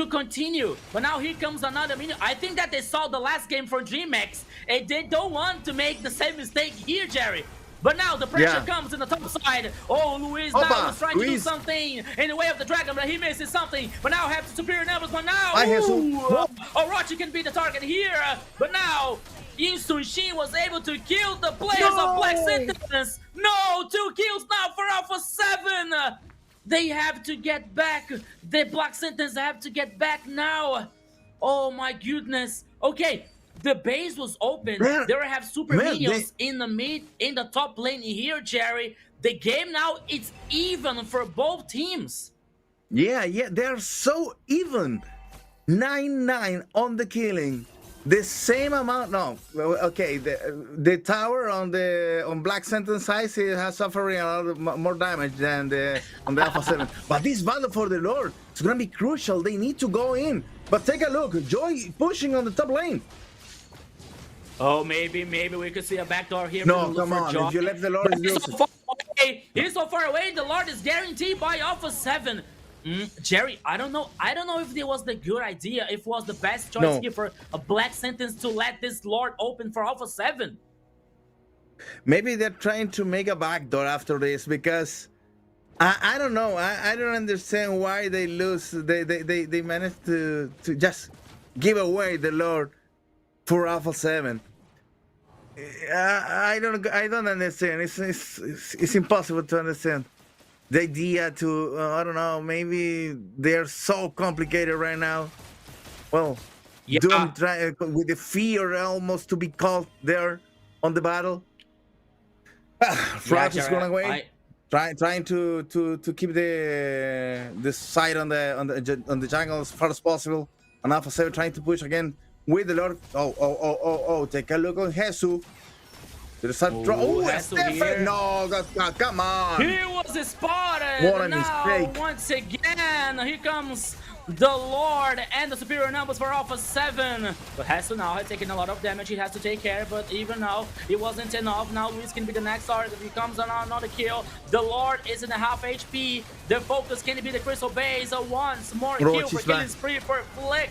continue. But now here comes another minion. I think that they saw the last game for DreamX, and they don't want to make the same mistake here, Jerry. But now the pressure comes in the top side. Oh, Luis now is trying to do something in the way of the dragon, but he misses something. But now have the superior numbers, but now Orochi can be the target here. But now Insui was able to kill the players of Black Sentence. No, 2 kills now for Alpha 7. They have to get back. The Black Sentence have to get back now. Oh my goodness. Okay. The base was open. They have super minions in the top lane here, Jerry. The game now, it's even for both teams. Yeah, they're so even. 9-9 on the killing. The same amount. No, okay. The tower on Black Sentence side has suffering a lot more damage than on the Alpha 7. But this battle for the Lord is gonna be crucial. They need to go in. But take a look, Joy pushing on the top lane. Oh, maybe we could see a backdoor here. No, for come on. Joy. If you left the Lord, But he's so far away. He's so far away. The Lord is guaranteed by Alpha 7. Jerry, I don't know if it was the good idea, if it was the best choice here for a Black Sentence to let this Lord open for Alpha 7. Maybe they're trying to make a backdoor after this because I don't know. I don't understand why they lose. They managed to just give away the Lord for Alpha 7. I don't understand. It's impossible to understand the idea to I don't know. Maybe they're so complicated right now. Well, doing with the fear almost to be called there on the battle. Frost is going away. Trying to keep the side on the jungle as far as possible. And Alpha 7 trying to push again with the Lord. Oh! Take a look on Jesus. There's a Stefan! No, God, come on! He was spotted. What a mistake! Once again, here comes the Lord and the superior numbers for Alpha 7. But Hesu now has taken a lot of damage. He has to take care, but even now, it wasn't enough. Now Luis can be the next target. If he comes on another kill, the Lord is in a half HP. The focus can be the Crystal Base. Once more kill for killing spree for Flick.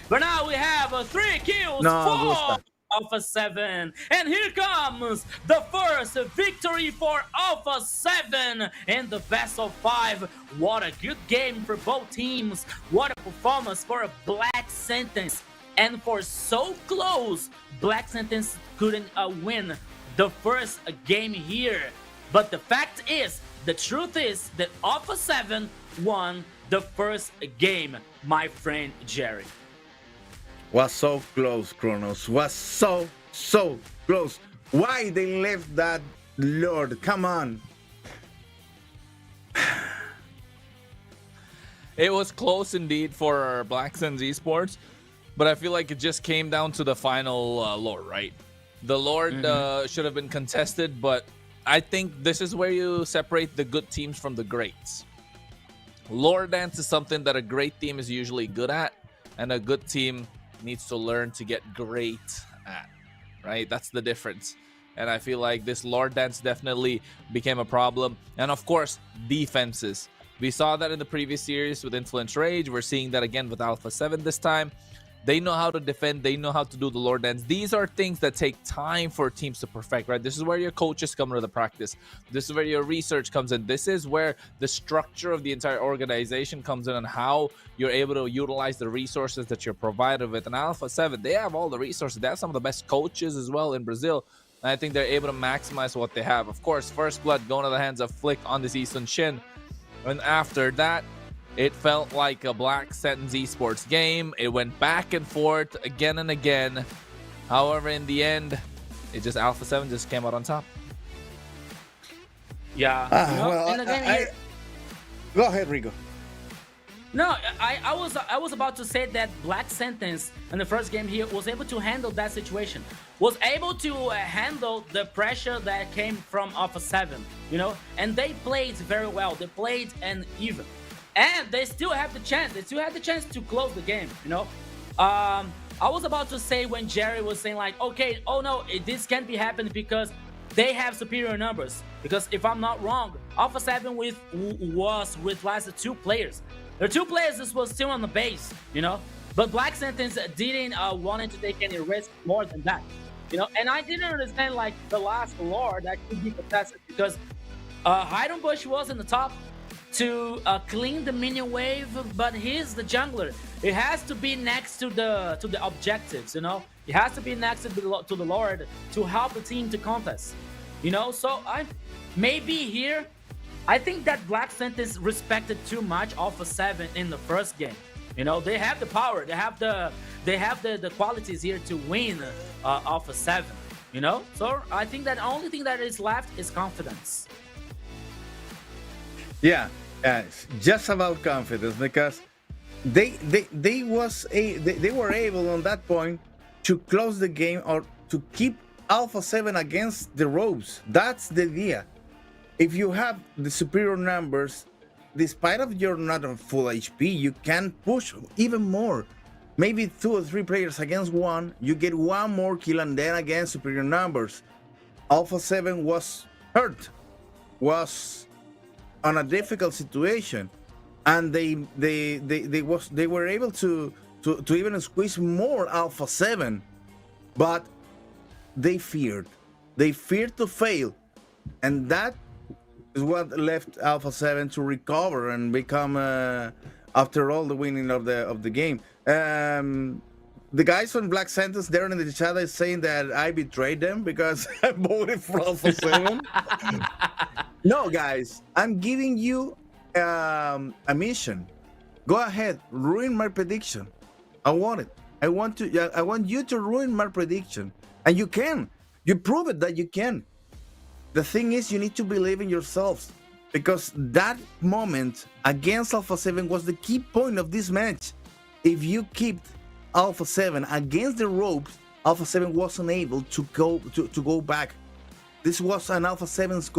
But now we have 3 kills for Alpha 7. And here comes the first victory for Alpha 7 in the best of 5. What a good game for both teams. What a performance for a Black Sentence. And for so close, Black Sentence couldn't win the first game here. But the fact is, the truth is that Alpha 7 won the first game, my friend Jerry. Was so close, Kronos. Was so close. Why they left that Lord? Come on. It was close indeed for Black Suns Esports, but I feel like it just came down to the final Lord, right? The Lord should have been contested, but I think this is where you separate the good teams from the greats. Lord dance is something that a great team is usually good at, and a good team needs to learn to get great at, right? That's the difference. And I feel like this Lord dance definitely became a problem. And of course, defenses. We saw that in the previous series with Influence Rage. We're seeing that again with Alpha 7 this time. They know how to defend. They know how to do the Lord dance. These are things that take time for teams to perfect, right? This is where your coaches come into the practice. This is where your research comes in. This is where the structure of the entire organization comes in and how you're able to utilize the resources that you're provided with. And Alpha 7, they have all the resources. They have some of the best coaches as well in Brazil. And I think they're able to maximize what they have. Of course, first blood going to the hands of Flick on this Eastern Shin. And after that, it felt like a Black Sentence Esports game. It went back and forth again and again. However, in the end, it just Alpha 7 just came out on top. Yeah. Go ahead, Rigo. No, I was about to say that Black Sentence in the first game here was able to handle that situation. Was able to handle the pressure that came from Alpha 7, you know? And they played very well. They played and even. And they still have the chance. They still have the chance to close the game, you know? I was about to say when Jerry was saying like, okay, oh no, this can't be happening because they have superior numbers. Because if I'm not wrong, Alpha 7 was with last 2 players. There are 2 players that was still on the base, you know? But Black Sentence didn't want to take any risk more than that, you know? And I didn't understand like the last Lord that could be contested because Hydron Bush was in the top to clean the minion wave, but he's the jungler. It has to be next to the objectives, you know. It has to be next to the Lord to help the team to contest, you know. So maybe here, I think that Black Sentence respected too much Alpha 7 in the first game. You know, they have the power, they have the qualities here to win Alpha 7. You know, so I think that the only thing that is left is confidence. Yeah, it's just about confidence because they were able on that point to close the game or to keep Alpha 7 against the ropes. That's the idea. If you have the superior numbers, despite of you're not on full HP, you can push even more. maybe 2 or 3 players against one, you get one more kill, and then again superior numbers. Alpha 7 was hurt, was on a difficult situation, and they were able to even squeeze more Alpha 7, but they feared to fail, and that is what left Alpha 7 to recover and become after all the winning of the game. The guys from Black Sentence there in the chat is saying that I betrayed them because I voted for Alpha 7. No, guys, I'm giving you a mission. Go ahead, ruin my prediction. I want it. I want you to ruin my prediction, and you can. You prove it that you can. The thing is, you need to believe in yourselves, because that moment against Alpha 7 was the key point of this match. If you kept Alpha 7 against the ropes, Alpha 7 wasn't able to go back. This was an Alpha 7's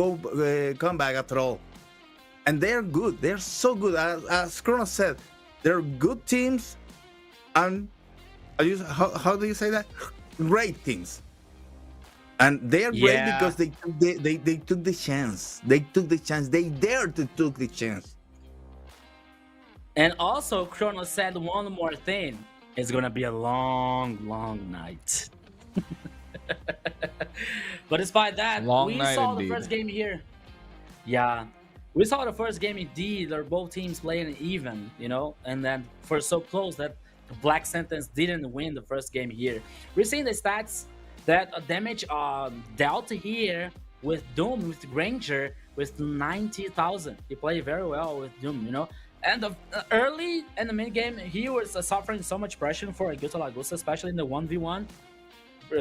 comeback after all. And they're good. They're so good. As Kronos said, they're good teams, and how do you say that? Great teams. And they are great because they took the chance. They took the chance. They dared to take the chance. And also, Kronos said one more thing. It's gonna be a long, long night. But despite that, we saw the first game here. Yeah, we saw the first game indeed. They're both teams playing even, you know, and then for so close that Black Sentence didn't win the first game here. We're seeing the stats that damage dealt here with Doom, with Granger, with 90,000. He played very well with Doom, you know. And early in the mid game, he was suffering so much pressure for Gusta Lagusta, especially in the 1v1.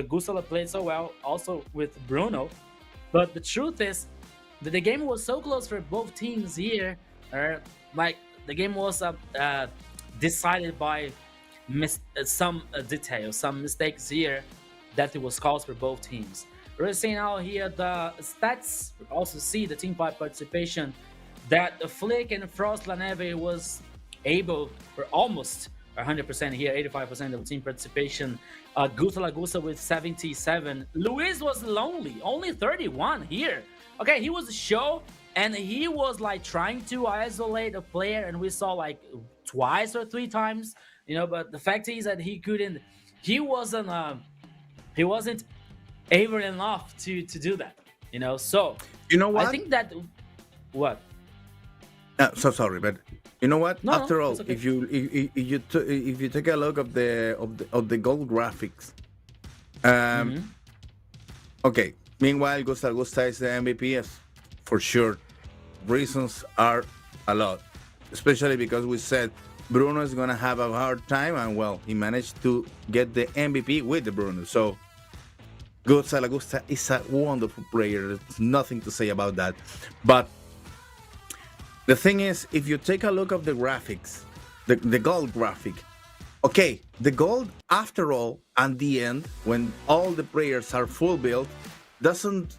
Gusta played so well also with Bruno. But the truth is that the game was so close for both teams here. Like, the game was decided by some details, some mistakes here that it was caused for both teams. We're seeing out here the stats. We also see the team fight participation that Flick and Frost Laneve was able, or almost 100% here, 85% of team participation. Gusta Lagusta with 77. Luis was lonely, only 31 here. Okay, he was a show, and he was like trying to isolate a player, and we saw like twice or 3 times, you know. But the fact is that he couldn't. He wasn't able enough to do that, you know. So you know what? I think that what. So sorry, but you know what? No, after all, okay. if you take a look of the gold graphics, okay. Meanwhile, Gusta is the MVP, yes, for sure. Reasons are a lot, especially because we said Bruno is gonna have a hard time, and well, he managed to get the MVP with the Bruno. So Gusta is a wonderful player. There's nothing to say about that, but. The thing is, if you take a look at the graphics, the gold graphic, okay, the gold, after all, at the end, when all the players are full build, doesn't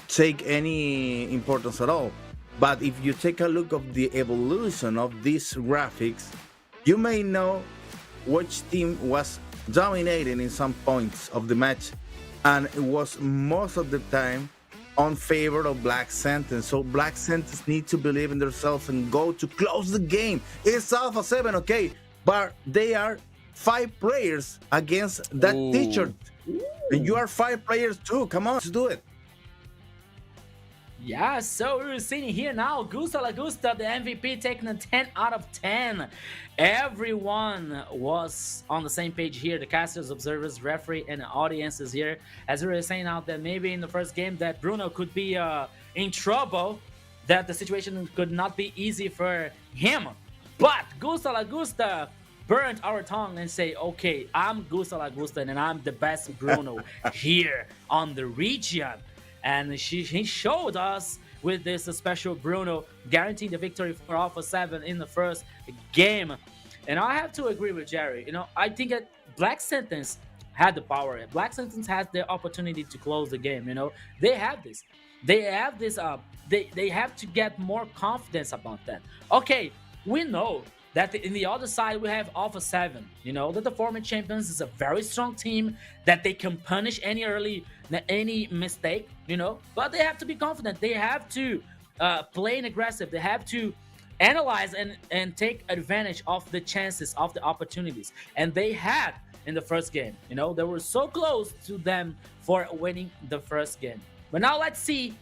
take any importance at all. But if you take a look of the evolution of these graphics, you may know which team was dominating in some points of the match, and it was most of the time on favor of Black Sentence. So Black Sentence need to believe in themselves and go to close the game. It's Alpha 7, okay, but they are 5 players against that teacher. And you are 5 players too. Come on, let's do it. Yeah, so we're seeing here now, Gusta Lagusta, the MVP, taking a 10 out of 10. Everyone was on the same page here, the casters, observers, referee, and audiences here. As we were saying out that maybe in the first game that Bruno could be in trouble, that the situation could not be easy for him. But Gusta Lagusta burnt our tongue and say, okay, I'm Gusta Lagusta and I'm the best Bruno here on the region. And he showed us with this special Bruno guaranteeing the victory for Alpha 7 in the first game. And I have to agree with Jerry. You know, I think that Black Sentence had the power. Black Sentence has the opportunity to close the game. You know, they have this. They have this. They have to get more confidence about that. Okay, we know that in the other side we have Alpha 7. You know that the former champions is a very strong team that they can punish any mistake, you know, but they have to be confident. They have to play aggressive. They have to analyze and take advantage of the chances, of the opportunities. And they had in the first game, you know, they were so close to them for winning the first game. But now let's see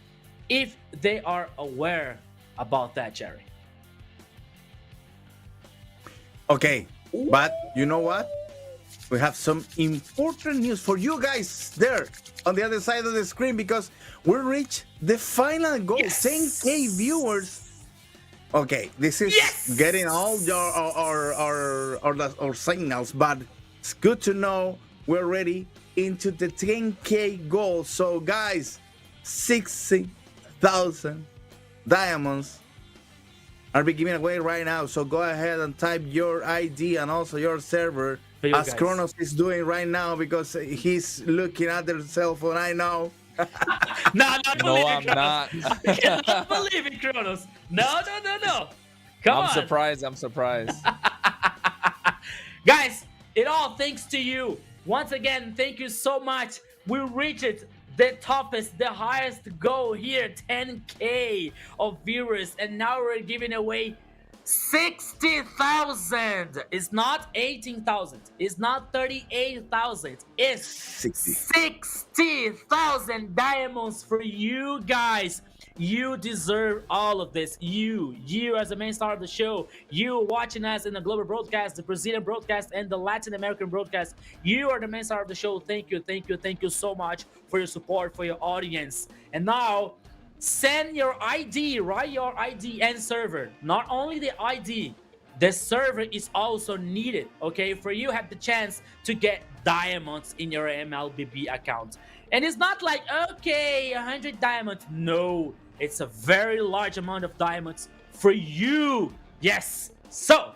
if they are aware about that, Jerry. Okay, but you know what? We have some important news for you guys there on the other side of the screen, because we reached the final goal, 10K viewers. Okay, this is getting all our signals, but it's good to know we're ready into the 10K goal. So guys, 60,000 diamonds are being given away right now. So go ahead and type your ID and also your server, as Kronos is doing right now, because he's looking at their cell phone. I know. No, I'm not. I cannot believe it, Kronos. No. Come on. I'm surprised. Guys, it all thanks to you. Once again, thank you so much. We reached the toppest, the highest goal here, 10K of viewers, and now we're giving away 60,000. It's not 18,000. It's not 38,000. It's 60,000 diamonds for you guys. You deserve all of this. You as the main star of the show, you watching us in the global broadcast, the Brazilian broadcast, and the Latin American broadcast. You are the main star of the show. Thank you so much for your support, for your audience. And now, send your ID, write your ID and server. Not only the ID, the server is also needed, okay? For you have the chance to get diamonds in your MLBB account. And it's not like, okay, 100 diamonds. No, it's a very large amount of diamonds for you. Yes. So,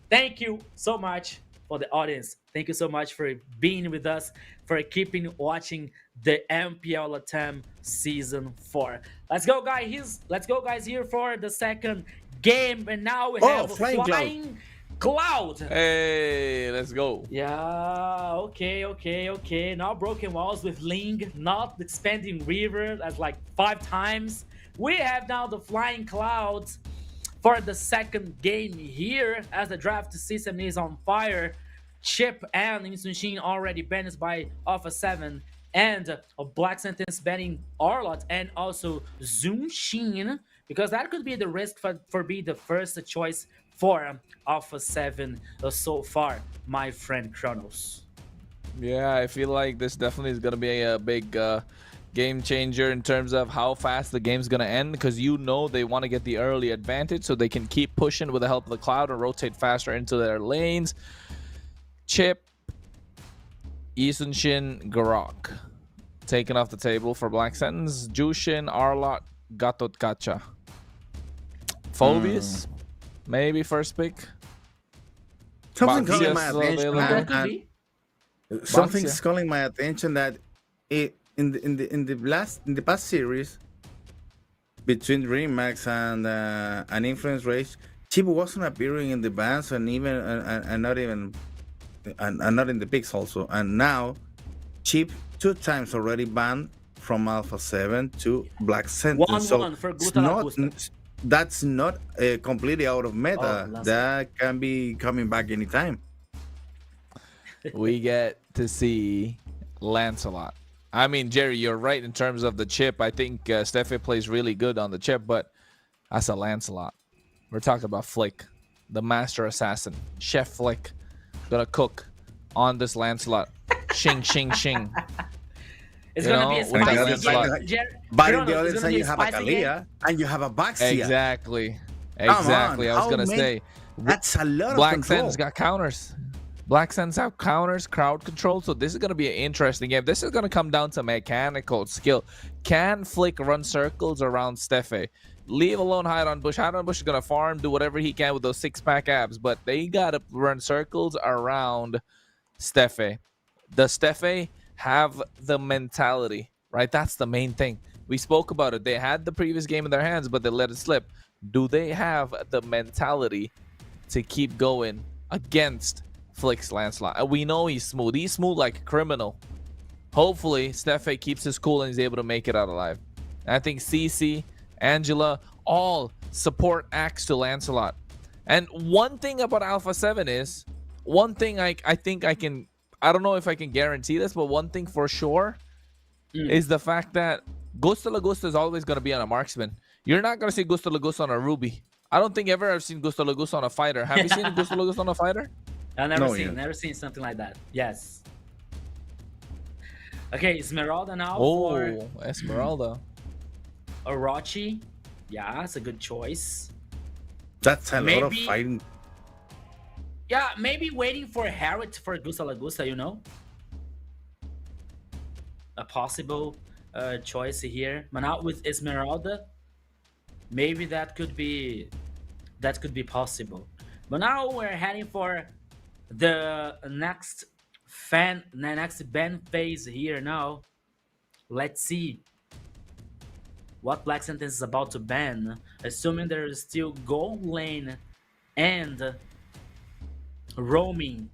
thank you so much for the audience. Thank you so much for being with us, for keeping watching the MPL LATAM Season 4. Let's go, guys. Let's go, guys, here for the second game. And now we have Flying Cloud. Hey, let's go. Yeah, okay. Now Broken Walls with Ling, not expanding River as like 5 times. We have now the Flying Clouds for the second game here, as the draft system is on fire. Chip and Insunshin already banned by Alpha 7, and Black Sentence banning Arlott and also Zunshin, because that could be the risk for being the first choice for Alpha 7 so far, my friend Kronos. Yeah, I feel like this definitely is going to be a big game changer in terms of how fast the game's going to end, because you know they want to get the early advantage so they can keep pushing with the help of the Cloud and rotate faster into their lanes. Chip, Isunshin, Garok taken off the table for Black Sentence. Jushin, Arlott, Gatot Kacha. Phobius, maybe first pick. Something calling my attention. Something's calling my attention that in the past series between Remax and Influence Rage, Chip wasn't appearing in the bans and even and not in the picks also. And now Chip 2 times already banned from Alpha 7 to Black Sentence. That's not completely out of meta. That can be coming back anytime. We get to see Lancelot. I mean, Jerry, you're right in terms of the chip. I think Steffi plays really good on the chip, but that's a Lancelot. We're talking about Flick, the master assassin. Chef Flick gonna cook on this Lancelot. Shing, shing, shing. It's going to be a spicy game. But on the other side, you have a Kalia and you have a Baxia. Exactly. I was going to say. That's a lot of Black control. Sentence got counters. Black Sentence have counters, crowd control. So this is going to be an interesting game. This is going to come down to mechanical skill. Can Flick run circles around Steffi? Leave alone Hide on Bush. Hide on Bush is going to farm, do whatever he can with those 6-pack abs. But they got to run circles around Steffi. Does Steffi have the mentality, right? That's the main thing. We spoke about it. They had the previous game in their hands, but they let it slip. Do they have the mentality to keep going against Flick's Lancelot. We know he's smooth. He's smooth like a criminal. Hopefully, Steffe keeps his cool and is able to make it out alive. I think Cece, Angela, all support acts to Lancelot. And one thing about Alpha 7 is, one thing I think I can, I don't know if I can guarantee this, but one thing for sure is the fact that Gusto Lagusta is always going to be on a marksman. You're not going to see Gusto Lagusta on a Ruby. I don't think ever I've seen Gusto Lagusta on a fighter. Have you seen Gusto Lagusta on a fighter? I've never seen something like that. Yes. Okay, Esmeralda now for Esmeralda. Orochi. Yeah, it's a good choice. That's a lot of fighting. Yeah, maybe waiting for Harriet for Gusta Lagusta, you know? A possible choice here. But not with Esmeralda. Maybe that could be possible. But now we're heading for the next ban phase here now. Let's see what Black Sentence is about to ban, assuming there is still gold lane and roaming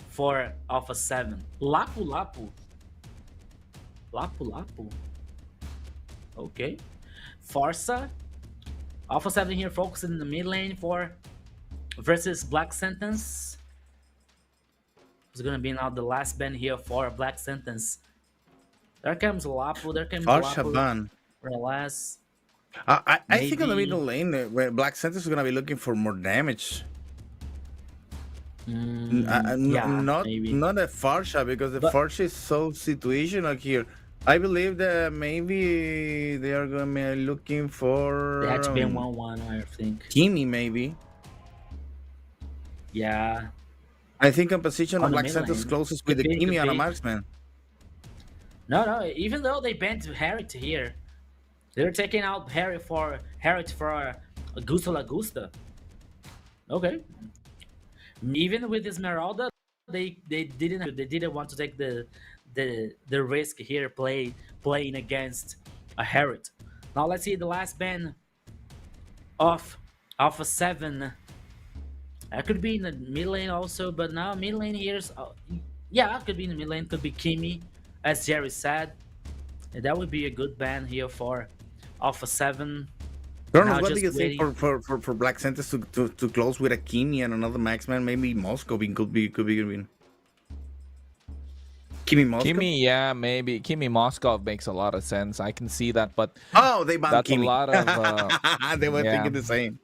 for Alpha 7. Lapu Lapu. Okay. Forza. Alpha 7 here focusing in the mid lane for versus Black Sentence. It's gonna be now the last ban here for Black Sentence. There comes Lapu. There comes Lapu. Relax. I think on the middle lane, where Black Sentence is gonna be looking for more damage. Not a Farsha, because the Farsha is so situational here. I believe that maybe they are gonna be looking for. They had to be 1-1, I think. Kimi, maybe. Yeah. I think composition of Black Sentence closest with the Kimi and a marksman. No. Even though they banned Harriet here, they're taking out Harriet for Gusto Lagusta. Okay. Even with Esmeralda, they didn't want to take the risk here playing against a Harriet. Now let's see the last ban of Alpha 7. That could be in the mid lane also, but now mid lane here is yeah, it could be in the mid lane, could be Kimi, as Jerry said. And that would be a good ban here for Alpha 7. What do you think for Black Sentence to close with a Kimi and another Maxman? Maybe Moscow could be good. Kimi Moscow? Kimi, yeah, maybe. Kimi Moscow makes a lot of sense. I can see that, but they banned Kimi. A lot of, they were thinking the same.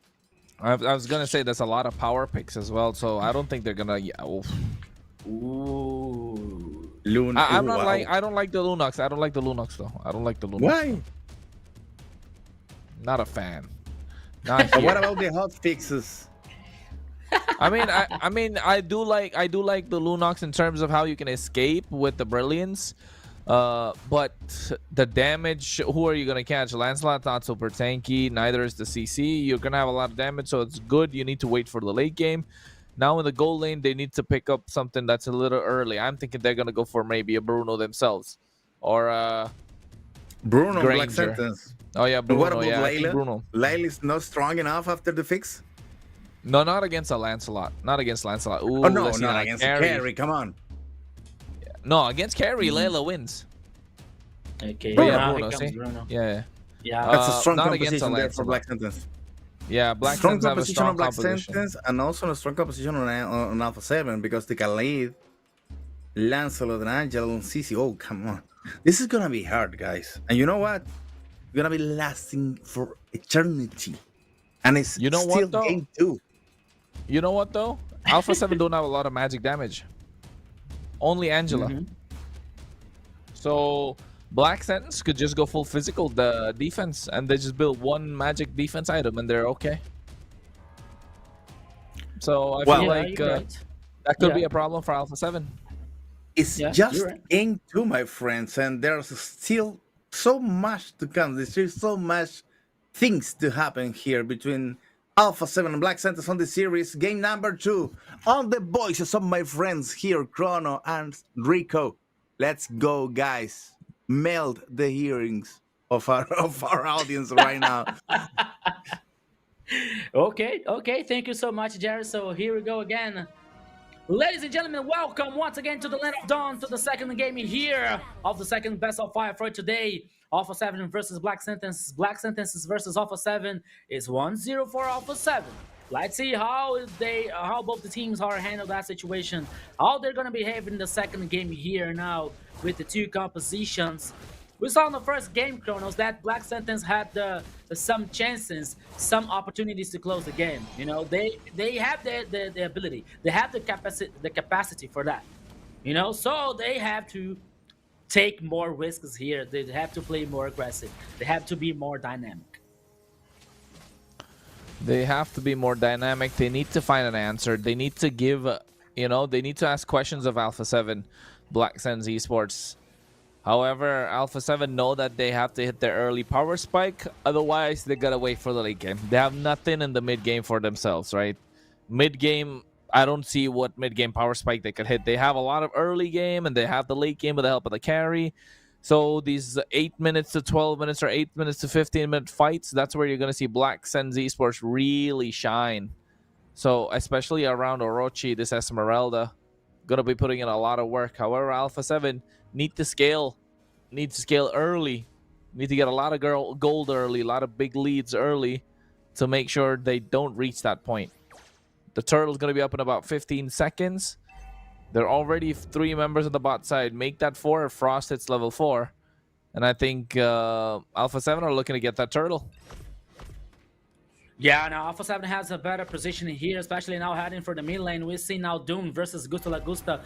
I was gonna say there's a lot of power picks as well, so I don't think they're gonna. Ooh. I don't like the Lunox. I don't like the Lunox though. I don't like the Lunox. Why? Not a fan. What about the hot fixes? I mean, I do like the Lunox in terms of how you can escape with the brilliance. But the damage, who are you gonna catch? Lancelot not super tanky, neither is the CC. You're gonna have a lot of damage, so it's good. You need to wait for the late game. Now in the gold lane, they need to pick up something that's a little early. I'm thinking they're gonna go for maybe a Bruno themselves, or Bruno Granger. Black Sentence. Oh yeah, Bruno. What about Layla? Bruno. Layla is not strong enough after the fix. No, not against a Lancelot. Not against Lancelot. Ooh, no, not against Carry. Come on. Yeah. No, against Carry, Layla wins. Okay. But yeah, Bruno, see? Bruno. Yeah. That's a strong not composition there for Black Sentence. Yeah, Black strong Sentence have a strong on Black composition. Sentence, and also a strong composition on Alpha 7, because the Khalid, Lancelot, and Angela, and Cici. Oh, come on. This is gonna be hard, guys. And you know what? It's gonna be lasting for eternity. And it's still game 2. You know what though? Alpha 7 don't have a lot of magic damage. Only Angela. So Black Sentence could just go full physical the defense, and they just build one magic defense item and they're okay. So I feel like that could be a problem for Alpha 7. It's just game 2, my friends, and there's still so much to come. There's still so much things to happen here between Alpha 7 and Black Sentence on the series. Game number 2 on the voices of my friends here, Chrono and Rico. Let's go, guys. Melt the hearings of our audience right now. Okay, thank you so much, Jerry. So here we go again. Ladies and gentlemen, welcome once again to the Land of Dawn, to the second game here of the second best of 5 for today. Alpha 7 versus Black Sentence. Black Sentences versus Alpha 7 is 1-0 for Alpha 7. Let's see how both the teams are handle that situation, how they're gonna behave in the second game here now with the two compositions. We saw in the first game, Kronos, that Black Sentence had some chances, some opportunities to close the game. You know, they have the ability, they have the capacity for that. You know, so they have to take more risks here. They have to play more aggressive. They have to be more dynamic. They have to be more dynamic. They need to find an answer. They need to give, they need to ask questions of Alpha 7, Black Sentence Esports. However, Alpha 7 know that they have to hit their early power spike. Otherwise, they gotta wait for the late game. They have nothing in the mid game for themselves, right? Mid game, I don't see what mid game power spike they could hit. They have a lot of early game and they have the late game with the help of the carry. So these 8 minutes to 12 minutes or 8 minutes to 15-minute fights, that's where you're gonna see Black Sentence Esports really shine. So especially around Orochi, this Esmeralda, gonna be putting in a lot of work. However, Alpha 7 need to scale early, need to get a lot of gold early, a lot of big leads early to make sure they don't reach that point. The turtle's going to be up in about 15 seconds. There are already 3 members on the bot side. Make that 4 if Frost hits level 4. And I think Alpha 7 are looking to get that turtle. Yeah, now Alpha 7 has a better position here, especially now heading for the mid lane. We see now Doom versus Gusta Lagusta.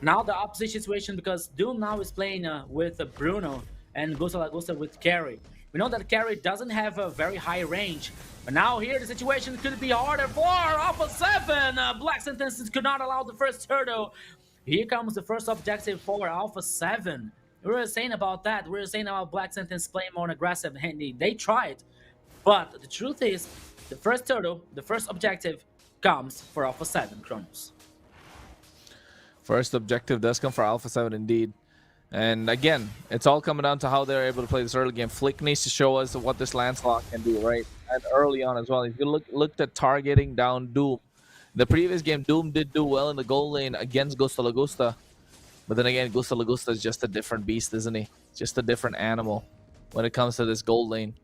Now the opposite situation, because Doom now is playing with Bruno and Gusta Lagusta with Carry. We know that Carry doesn't have a very high range, but now here the situation could be harder for Alpha 7. Black Sentences could not allow the first turtle. Here comes the first objective for Alpha 7. We were saying about that. We were saying about Black Sentence playing more aggressive. They tried, but the truth is, the first turtle, the first objective, comes for Alpha 7, Kronos. First objective does come for Alpha 7 indeed. And again, it's all coming down to how they're able to play this early game. Flick needs to show us what this Lancelot can do, right? And early on as well. If you look at targeting down Doom. The previous game, Doom did do well in the goal lane against Gusta Lagusta. But then again, Gusta Lagusta is just a different beast, isn't he? Just a different animal when it comes to this gold lane.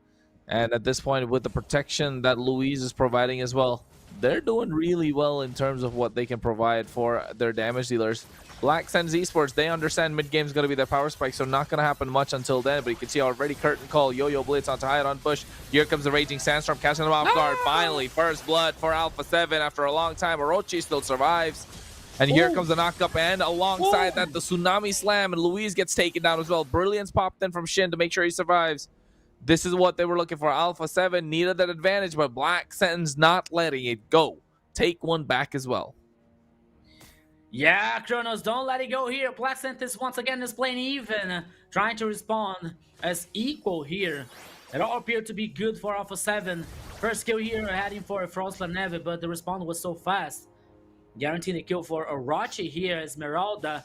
And at this point, with the protection that Louise is providing as well, they're doing really well in terms of what they can provide for their damage dealers. Black Sentence Esports, they understand mid-game is going to be their power spike, so not going to happen much until then. But you can see already Curtain Call, Yo-Yo Blitz onto Hide on Bush. Here comes the Raging Sandstorm, catching them off guard. Finally, first blood for Alpha 7 after a long time. Orochi still survives. And here comes the knock-up, and alongside that, the Tsunami Slam, and Louise gets taken down as well. Brilliance popped in from Shin to make sure he survives. This is what they were looking for. Alpha 7 needed that advantage, but Black Sentence not letting it go. Take one back as well. Yeah, Kronos, don't let it go here. Black Sentence once again is playing even, trying to respond as equal here. It all appeared to be good for Alpha 7. First kill here, heading for Frost Neve, but the respawn was so fast. Guaranteeing a kill for Orochi here, Esmeralda.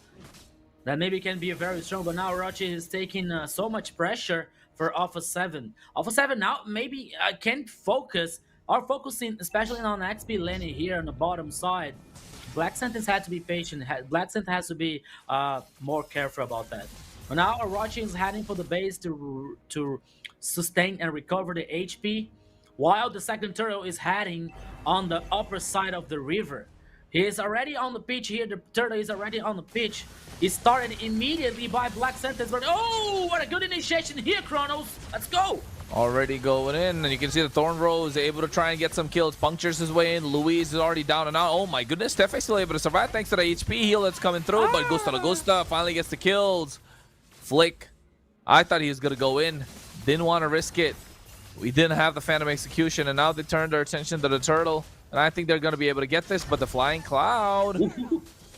That maybe can be very strong, but now Orochi is taking so much pressure for Alpha 7. Alpha 7 now maybe can focus, or focusing especially on XP lane here on the bottom side. Black Sentence had to be patient. Black Sentence has to be more careful about that. But now Orochi is heading for the base to sustain and recover the HP, while the second turtle is heading on the upper side of the river. He is already on the pitch here. The turtle is already on the pitch. He started immediately by Black Sentence. But oh, what a good initiation here, Kronos. Let's go. Already going in, and you can see the Thorn Rose able to try and get some kills. Punctures his way in. Louise is already down and out. Oh my goodness, Steffe still able to survive thanks to the HP heal that's coming through. But Gusta Lagusta finally gets the kills. Flick, I thought he was going to go in. Didn't want to risk it. We didn't have the Phantom Execution, and now they turned their attention to the turtle. And I think they're going to be able to get this, but the Flying Cloud.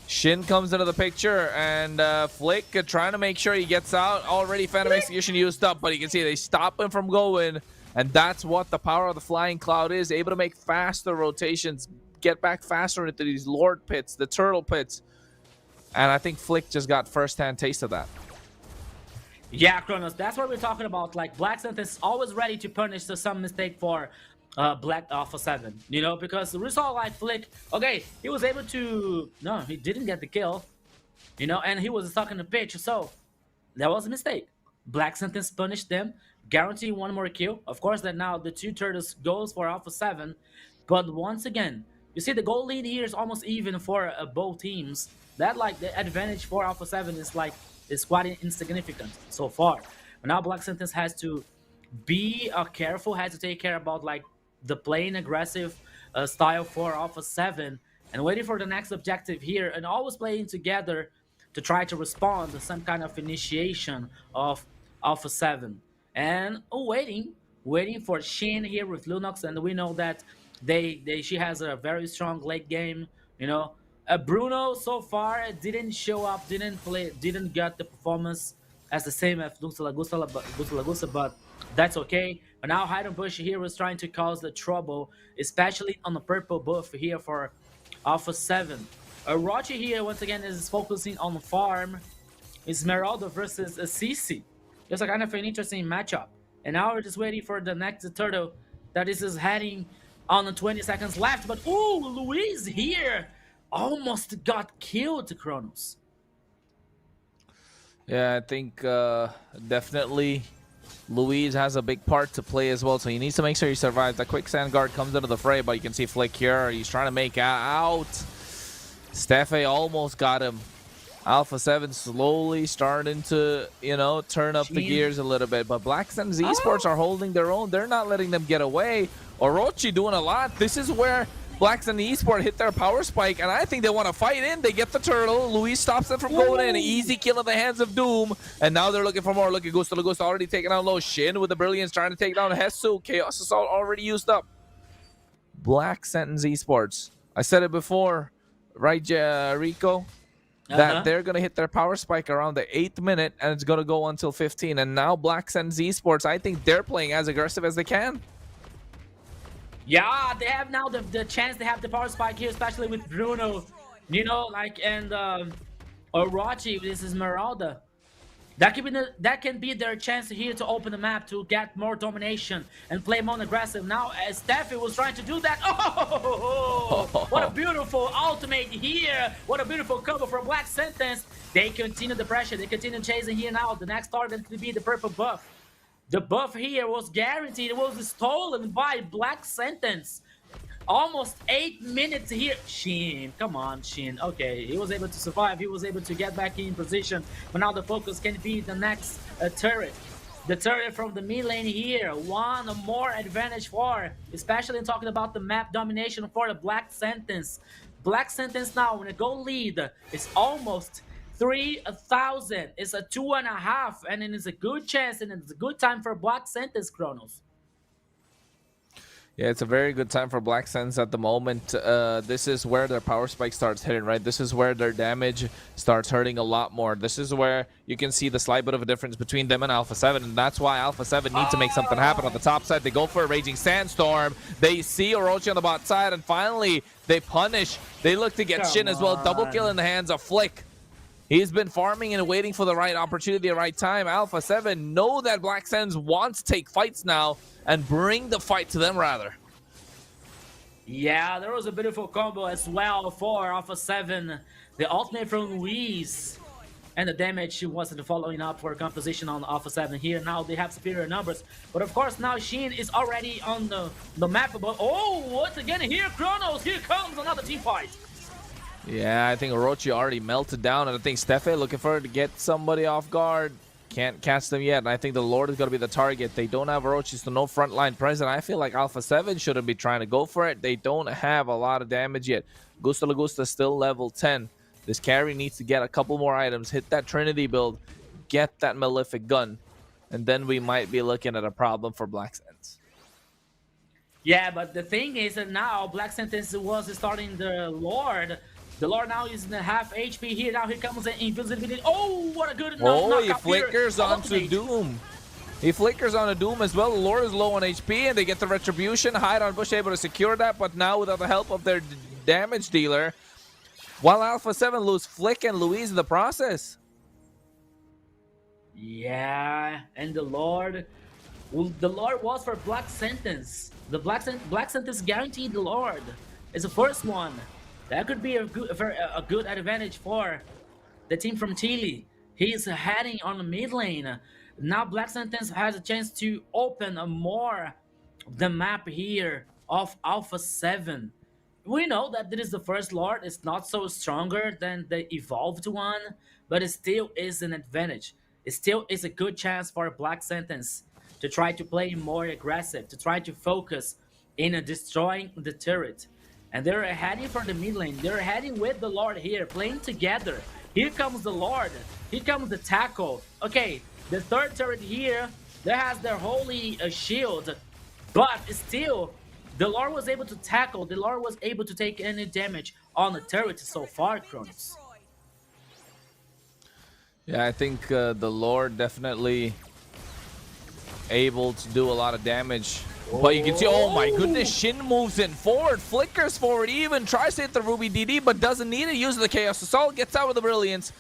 Shin comes into the picture, and Flick trying to make sure he gets out. Already Phantom Execution used up, but you can see they stop him from going. And that's what the power of the Flying Cloud is. Able to make faster rotations, get back faster into these Lord pits, the turtle pits. And I think Flick just got first-hand taste of that. Yeah, Kronos, that's what we're talking about. Like, Black Sentence is always ready to punish some mistake for Black Alpha 7, you know, because we saw like Flick, okay, he was able to, no, he didn't get the kill, you know, and he was stuck in the pitch, so that was a mistake. Black Sentence punished them, guarantee one more kill. Of course, that now the two turtles goes for Alpha 7, but once again, you see the goal lead here is almost even for both teams. That like the advantage for Alpha 7 is quite insignificant so far. But now Black Sentence has to be careful, has to take care about like the playing aggressive style for Alpha 7 and waiting for the next objective here and always playing together to try to respond to some kind of initiation of Alpha 7. And waiting for Shin here with Lunox, and we know that she has a very strong late game, you know. Bruno so far didn't show up, didn't get the performance as the same as Gusta, but that's okay. But now Bush here was trying to cause the trouble, especially on the purple buff here for Alpha 7. Rochi here once again is focusing on the farm. Esmeralda versus Assisi. It's a kind of an interesting matchup. And now we're just waiting for the next turtle that is heading on the 20 seconds left. But ooh, Luis here almost got killed, Kronos. Yeah, I think definitely Luis has a big part to play as well, so he needs to make sure he survives. The quicksand guard comes into the fray, but you can see Flick here. He's trying to make out. Steffe almost got him. Alpha 7 slowly starting to, you know, turn up the gears a little bit. But Black Suns Esports are holding their own. They're not letting them get away. Orochi doing a lot. This is where Black Sun Esports hit their power spike, and I think they want to fight in. They get the turtle. Luis stops them from going in. Easy kill in the hands of Doom. And now they're looking for more. Look at Gusta. Gusta already taking out low. Shin with the brilliance trying to take down Hesu. Chaos Assault already used up. Black Sentence Esports. I said it before, right, Rico? That they're going to hit their power spike around the 8th minute, and it's going to go until 15. And now Black Sentence Esports, I think they're playing as aggressive as they can. Yeah, they have now the chance to have the power spike here, especially with Bruno, you know, like, and Orochi, this is Esmeralda. That can be their chance here to open the map to get more domination and play more aggressive. Now, as Steffi was trying to do that, oh, what a beautiful ultimate here! What a beautiful combo from Black Sentence. They continue the pressure. They continue chasing here now. The next target could be the purple buff. The buff here was guaranteed. It was stolen by Black Sentence. Almost 8 minutes here. Shin, come on, Shin. Okay, he was able to survive. He was able to get back in position. But now the focus can be the next turret. The turret from the mid lane here. One more advantage for, especially talking about the map domination for the Black Sentence. Black Sentence now in a goal lead is almost 3,000. It's a 2.5, and it is a good chance, and it's a good time for Black Sentence, Kronos. Yeah, it's a very good time for Black Sentence at the moment. This is where their power spike starts hitting, right? This is where their damage starts hurting a lot more. This is where you can see the slight bit of a difference between them and Alpha 7, and that's why Alpha 7 needs to make something happen on the top side. They go for a Raging Sandstorm. They see Orochi on the bot side, and finally, they punish. They look to get Shin as well. Double kill in the hands of Flick. He's been farming and waiting for the right opportunity, the right time. Alpha 7 know that Black Sentence wants to take fights now and bring the fight to them, rather. Yeah, there was a beautiful combo as well for Alpha 7. The ultimate from Luis. And the damage wasn't following up for composition on Alpha 7 here. Now they have superior numbers. But of course, now Shin is already on the map. But oh, once again here, Kronos. Here comes another team fight. Yeah, I think Orochi already melted down, and I think Steffe looking for to get somebody off guard. Can't catch them yet, and I think the Lord is going to be the target. They don't have Orochi, so no frontline present. I feel like Alpha 7 shouldn't be trying to go for it. They don't have a lot of damage yet. Gusta Lagusta still level 10. This carry needs to get a couple more items, hit that Trinity build, get that Malefic gun, and then we might be looking at a problem for Black Sentence. Yeah, but the thing is that now Black Sentence was starting the Lord. The Lord now is in the half HP here. Now here comes the invisibility. Oh, what a good knockout he flickers onto Doom. He flickers on a Doom as well. The Lord is low on HP, and they get the Retribution. Hide on Bush able to secure that, but now without the help of their damage dealer, while Alpha 7 lose Flick and Luis in the process. Yeah, and the Lord Well, the Lord was for Black Sentence. The Black Sentence guaranteed the Lord. It's the first one. That could be a good advantage for the team from Chile. He's heading on the mid lane. Now Black Sentence has a chance to open a more the map here of Alpha 7. We know that this is the first Lord. It's not so stronger than the evolved one, but it still is an advantage. It still is a good chance for Black Sentence to try to play more aggressive, to try to focus in destroying the turret. And they're heading for the mid lane. They're heading with the Lord here, playing together. Here comes the Lord. Here comes the tackle. Okay, the third turret here, that has their holy shield. But still, the Lord was able to tackle. The Lord was able to take any damage on the turret so far, Kronos. Yeah, I think the Lord definitely able to do a lot of damage. But you can see, oh my goodness, Shin moves in forward, flickers forward, even tries to hit the Ruby DD, but doesn't need it. Uses the Chaos Assault, gets out with the Brilliance.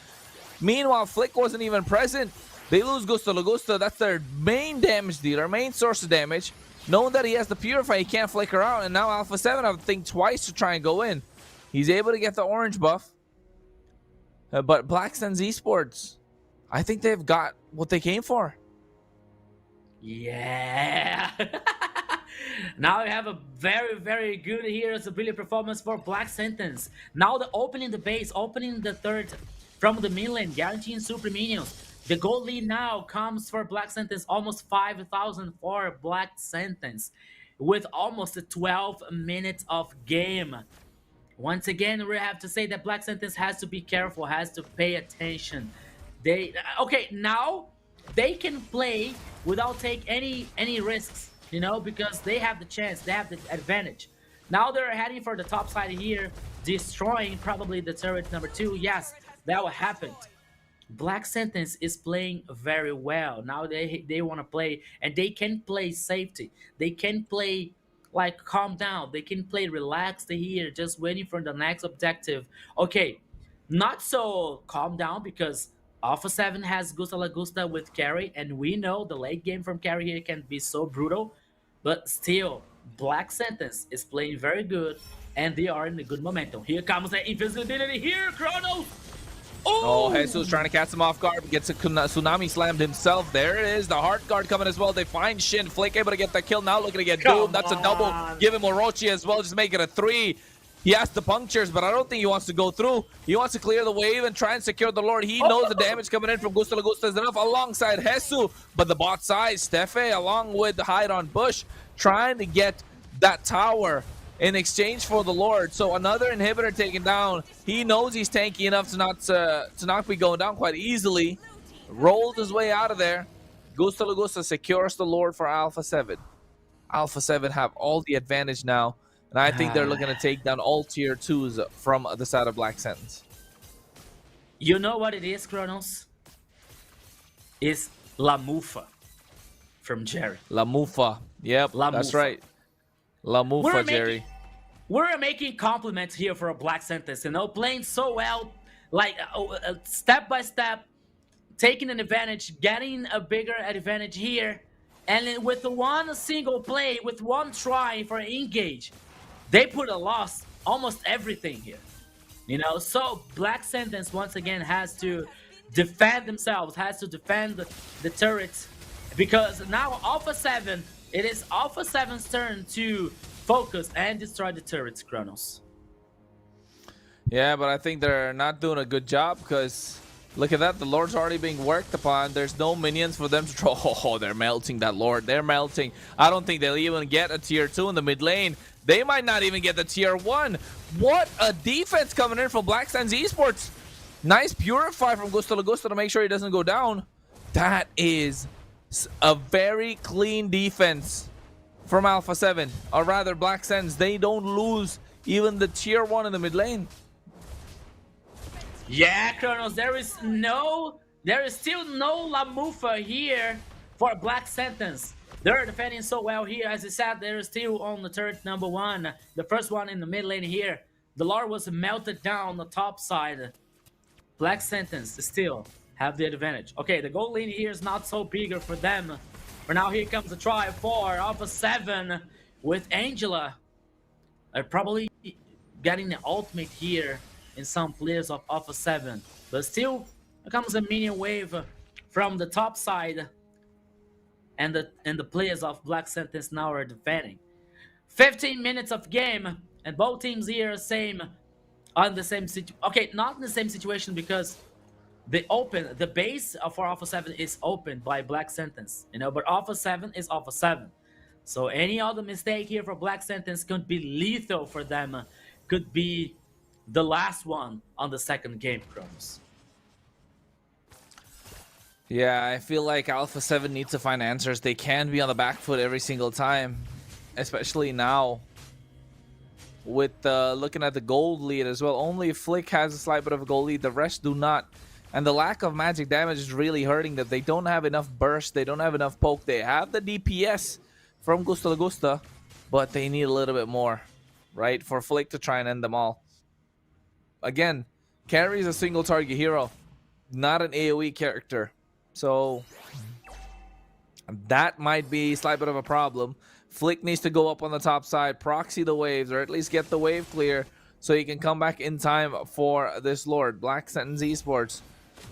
Meanwhile, Flick wasn't even present. They lose Gusto Lagusta. That's their main damage dealer, main source of damage. Knowing that he has the Purify, he can't flicker out, and now Alpha 7 have to think twice to try and go in. He's able to get the orange buff. But Black Suns Esports, I think they've got what they came for. Yeah. Now we have a very good hero's ability performance for Black Sentence. Now the opening the base, opening the third from the mid lane, guaranteeing super minions. The gold lead now comes for Black Sentence, almost 5,000 for Black Sentence, with almost 12 minutes of game. Once again, we have to say that Black Sentence has to be careful, has to pay attention. Okay, now they can play without take any risks, you know, because they have the chance, they have the advantage. Now they're heading for the top side here, destroying probably the turret number 2. Yes, that will happen. Black Sentence is playing very well. Now they want to play, and they can play safety. They can play like calm down. They can play relaxed here, just waiting for the next objective. Okay, not so calm down because Alpha 7 has Gusta Lagusta with carry, and we know the late game from carry here can be so brutal. But still, Black Sentence is playing very good, and they are in a good momentum. Here comes the invisibility here, Chronos! Oh, Jesus trying to catch him off guard, gets a Tsunami slammed himself. There it is, the Heart Guard coming as well. They find Shin, Flick able to get the kill, now looking to get doomed. That's a double. Give him Orochi as well, just make it a 3. He has the punctures, but I don't think he wants to go through. He wants to clear the wave and try and secure the Lord. He knows the damage coming in from Gusto Lagusta is enough alongside Hesu, but the bot side, Stefe, along with the hide on Bush, trying to get that tower in exchange for the Lord. So another inhibitor taken down. He knows he's tanky enough to not be going down quite easily. Rolled his way out of there. Gusto Lagusta secures the Lord for Alpha 7. Alpha 7 have all the advantage now. And I think they're looking to take down all tier 2s from the side of Black Sentence. You know what it is, Kronos? It's La Mufa from Jerry. La Mufa. Yep, that's right. La Mufa, Jerry. We're making compliments here for a Black Sentence, you know, playing so well, like step by step, taking an advantage, getting a bigger advantage here, and then with the one single play, with one try for engage, they put a loss almost everything here, you know. So Black Sentence once again has to defend themselves, has to defend the turrets, because now Alpha 7, it is Alpha 7's turn to focus and destroy the turrets, Kronos. Yeah, but I think they're not doing a good job because look at that. The Lord's already being worked upon. There's no minions for them to draw. Oh, they're melting that Lord. They're melting. I don't think they'll even get a tier 2 in the mid lane. They might not even get the tier 1. What a defense coming in from Black Suns Esports. Nice Purify from Gusto Lagusta to make sure he doesn't go down. That is a very clean defense from Alpha 7. Or rather, Black Suns. They don't lose even the tier 1 in the mid lane. Yeah, Kronos, there is still no La Mufa here for Black Sentence. They're defending so well here. As I said, they're still on the turret number 1. The first one in the mid lane here. The Lord was melted down on the top side. Black Sentence still have the advantage. Okay, the gold lane here is not so bigger for them. But now here comes the try for Alpha 7 with Angela. Probably getting the ultimate here in some players of Alpha 7. But still, here comes a minion wave from the top side. And the players of Black Sentence now are defending. 15 minutes of game, and both teams here are on the same situation. Okay, not in the same situation because the base for Alpha 7 is opened by Black Sentence, but Alpha 7 is Alpha 7. So any other mistake here for Black Sentence could be lethal for them, could be the last one on the second game, Kronos. Yeah, I feel like Alpha 7 needs to find answers. They can't be on the back foot every single time, especially now. With looking at the gold lead as well, only Flick has a slight bit of a gold lead, the rest do not. And the lack of magic damage is really hurting them. They don't have enough burst, they don't have enough poke. They have the DPS from Gusta Lagusta, but they need a little bit more, right, for Flick to try and end them all. Again, Carry is a single target hero, not an AoE character. So that might be a slight bit of a problem. Flick needs to go up on the top side, proxy the waves, or at least get the wave clear so he can come back in time for this Lord. Black Sentence Esports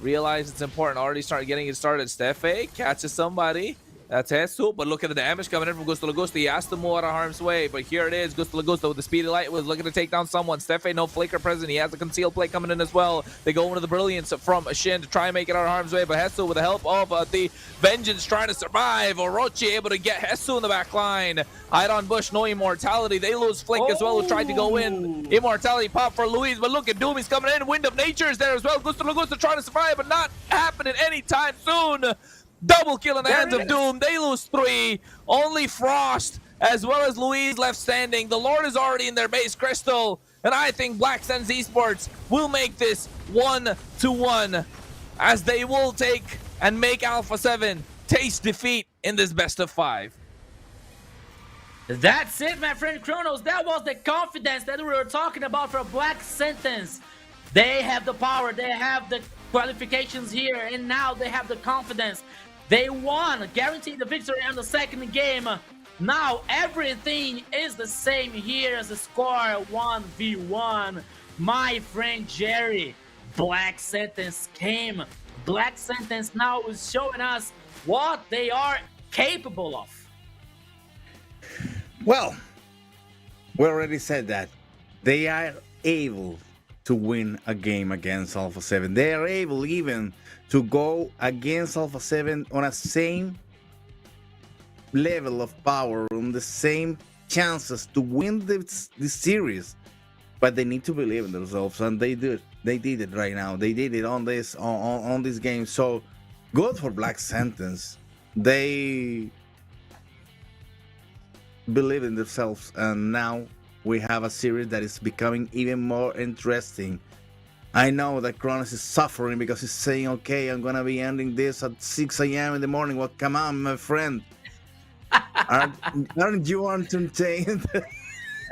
realize it's important. Already start getting it started. Stefe catches somebody. That's Jesus, but look at the damage coming in from Gusta Lagusta. He has to move out of harm's way, but here it is. Gusta Lagusta with the speedy light was looking to take down someone. Stefe, no flicker present. He has a concealed play coming in as well. They go into the brilliance from Shin to try and make it out of harm's way, but Hesu with the help of the Vengeance trying to survive. Orochi able to get Hesu in the back line. Hide on Bush, no immortality. They lose Flick as well, who tried to go in. Immortality pop for Luis, but look at Doom. He's coming in. Wind of Nature is there as well. Gusta Lagusta trying to survive, but not happening anytime soon. Double kill in the hands of Doom. They lose 3. Only Frost as well as Louise left standing. The Lord is already in their base, Crystal. And I think Black Sentence Esports will make this 1-1 as they will take and make Alpha 7 taste defeat in this best of 5. That's it, my friend Kronos. That was the confidence that we were talking about for Black Sentence. They have the power. They have the qualifications here. And now they have the confidence. They won, guaranteed the victory in the second game. Now everything is the same here as the score 1v1. My friend Jerry, Black Sentence came. Black Sentence now is showing us what they are capable of. Well, we already said that they are able to win a game against Alpha 7. They are able even to go against Alpha 7 on a same level of power, on the same chances to win this series. But they need to believe in themselves, and they did. They did it right now. They did it on this game. So good for Black Sentence. They believe in themselves, and now we have a series that is becoming even more interesting. I know that Kronos is suffering because he's saying, okay, I'm going to be ending this at 6 a.m. in the morning. Well, come on, my friend. Aren't you entertained?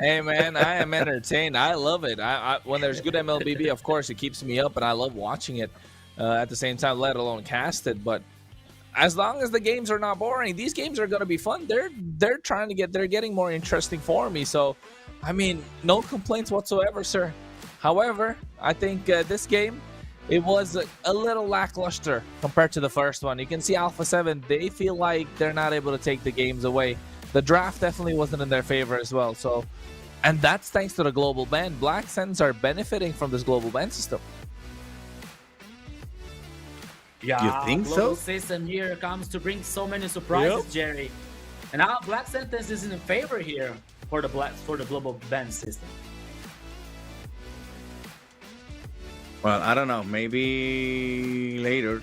Hey, man, I am entertained. I love it. When there's good MLBB, of course, it keeps me up, and I love watching it at the same time, let alone cast it. But as long as the games are not boring, these games are going to be fun. They're getting more interesting for me. So, I mean, no complaints whatsoever, sir. However, I think this game, it was a little lackluster compared to the first one. You can see Alpha 7, they feel like they're not able to take the games away. The draft definitely wasn't in their favor as well. So, and that's thanks to the global ban. Black Sentence are benefiting from this global ban system. Yeah, you think global so? System here comes to bring so many surprises, yep. Jerry. And now Black Sentence is in favor here for the global ban system. Well, I don't know. Maybe later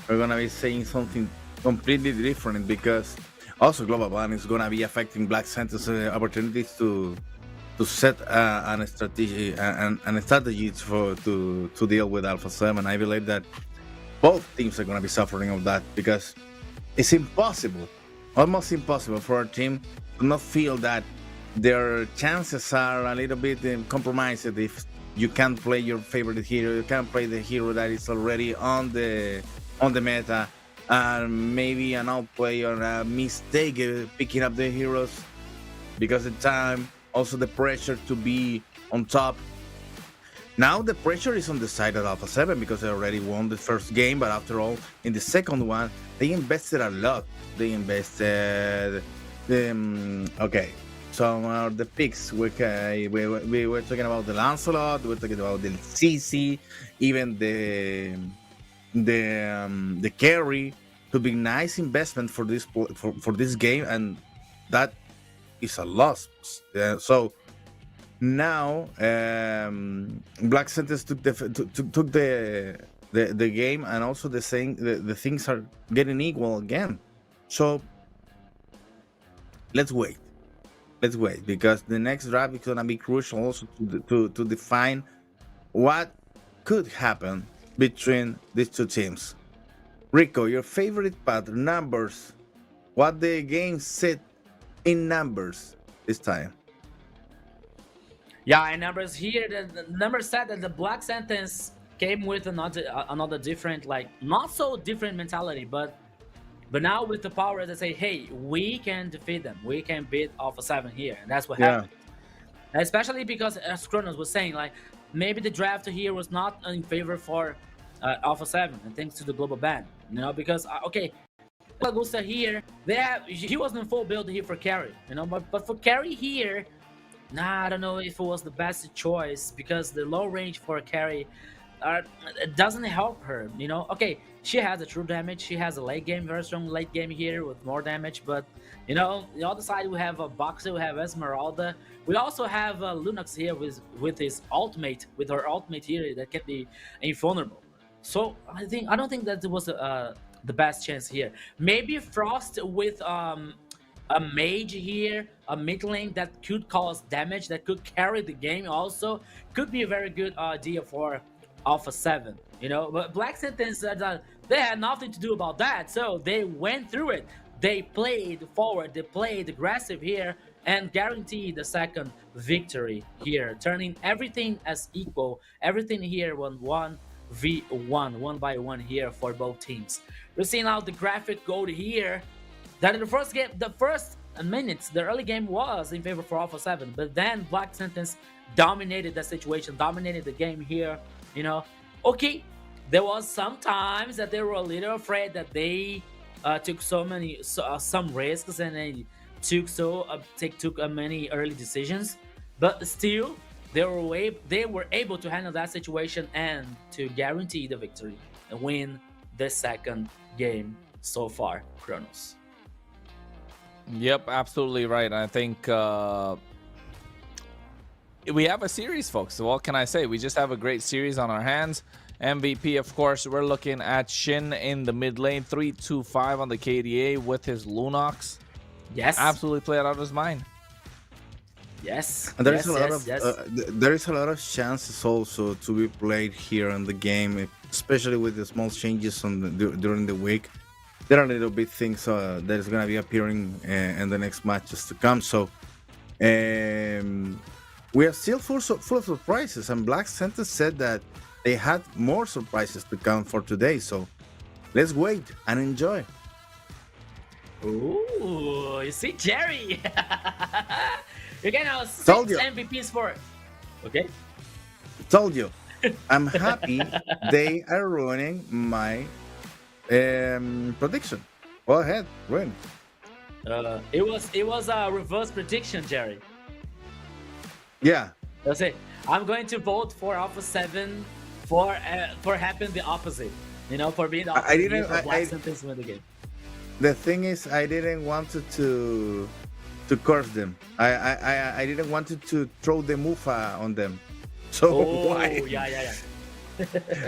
we're gonna be saying something completely different, because also global ban is gonna be affecting Black Sentence opportunities to set an strategy and strategies to deal with Alpha 7. I believe that both teams are gonna be suffering of that, because it's impossible, almost impossible for a team to not feel that their chances are a little bit compromised if you can't play your favorite hero. You can't play the hero that is already on the meta. and maybe an outplay or a mistake picking up the heroes because of time, also the pressure to be on top. Now the pressure is on the side of Alpha 7 because they already won the first game, but after all, in the second one, they invested a lot. They invested... okay, so the picks, we were talking about the Lancelot, we were talking about the CC, even the carry. Could be nice investment for this game, and that is a loss. So now Black Sentence took the game, and also the things are getting equal again. So let's wait because the next draft is gonna be crucial also to define what could happen between these two teams. Rico, your favorite part, numbers. What the game said in numbers this time? Yeah, in numbers here, the number said that the Black Sentence came with another different, like, not so different mentality, but now with the power that say, hey, we can defeat them, we can beat Alpha 7 here, and that's what happened. Especially because, as Kronos was saying, like, maybe the draft here was not in favor for Alpha 7, and thanks to the global ban, you know, because okay, Augusta here, he wasn't in full build here for carry, you know, but for carry here, I don't know if it was the best choice, because the low range for a carry it doesn't help her, you know. Okay, she has a true damage, she has a late game, very strong late game here with more damage, but you know, the other side we have a Boxer, we have Esmeralda, we also have Lunox here with his ultimate, with her ultimate here that can be invulnerable. So I don't think that it was the best chance here. Maybe Frost with a mage here, a mid lane that could cause damage, that could carry the game also, could be a very good idea for Alpha 7, you know. But Black Sentence, they had nothing to do about that, so they went through it. They played forward, they played aggressive here, and guaranteed the second victory here, turning everything as equal. Everything here 1v1, 1 by 1 here for both teams. We're seeing now the graphic gold here, that in the first game, the first minutes, the early game was in favor for Alpha 7, but then Black Sentence dominated the situation, dominated the game here, you know. Okay, there was some times that they were a little afraid that they took some risks, and they took many early decisions, but still they were able to handle that situation and to guarantee the victory and win the second game so far. Kronos. Yep, absolutely right. I think we have a series, folks. So what can I say? We just have a great series on our hands. MVP, of course, we're looking at Shin in the mid lane, 3-2-5 on the KDA with his Lunox. Yes, absolutely played out of his mind. Yes, and there is a lot of chances also to be played here in the game, especially with the small changes during the week. There are little bit things that is gonna be appearing in the next matches to come. So we are still full of surprises, and Black Sentence said that they had more surprises to come for today. So let's wait and enjoy. Ooh, you see, Jerry. You're getting our 6 MVPs for it. Okay. Told you. I'm happy they are ruining my prediction. Go ahead, win. It was a reverse prediction, Jerry. Yeah. That's it. I'm going to vote for Alpha 7 for happening the opposite. You know, for being the opposite. Black Sentence win the game. The thing is, I didn't want to curse them. I didn't want to throw the Mufa on them. So why? Yeah.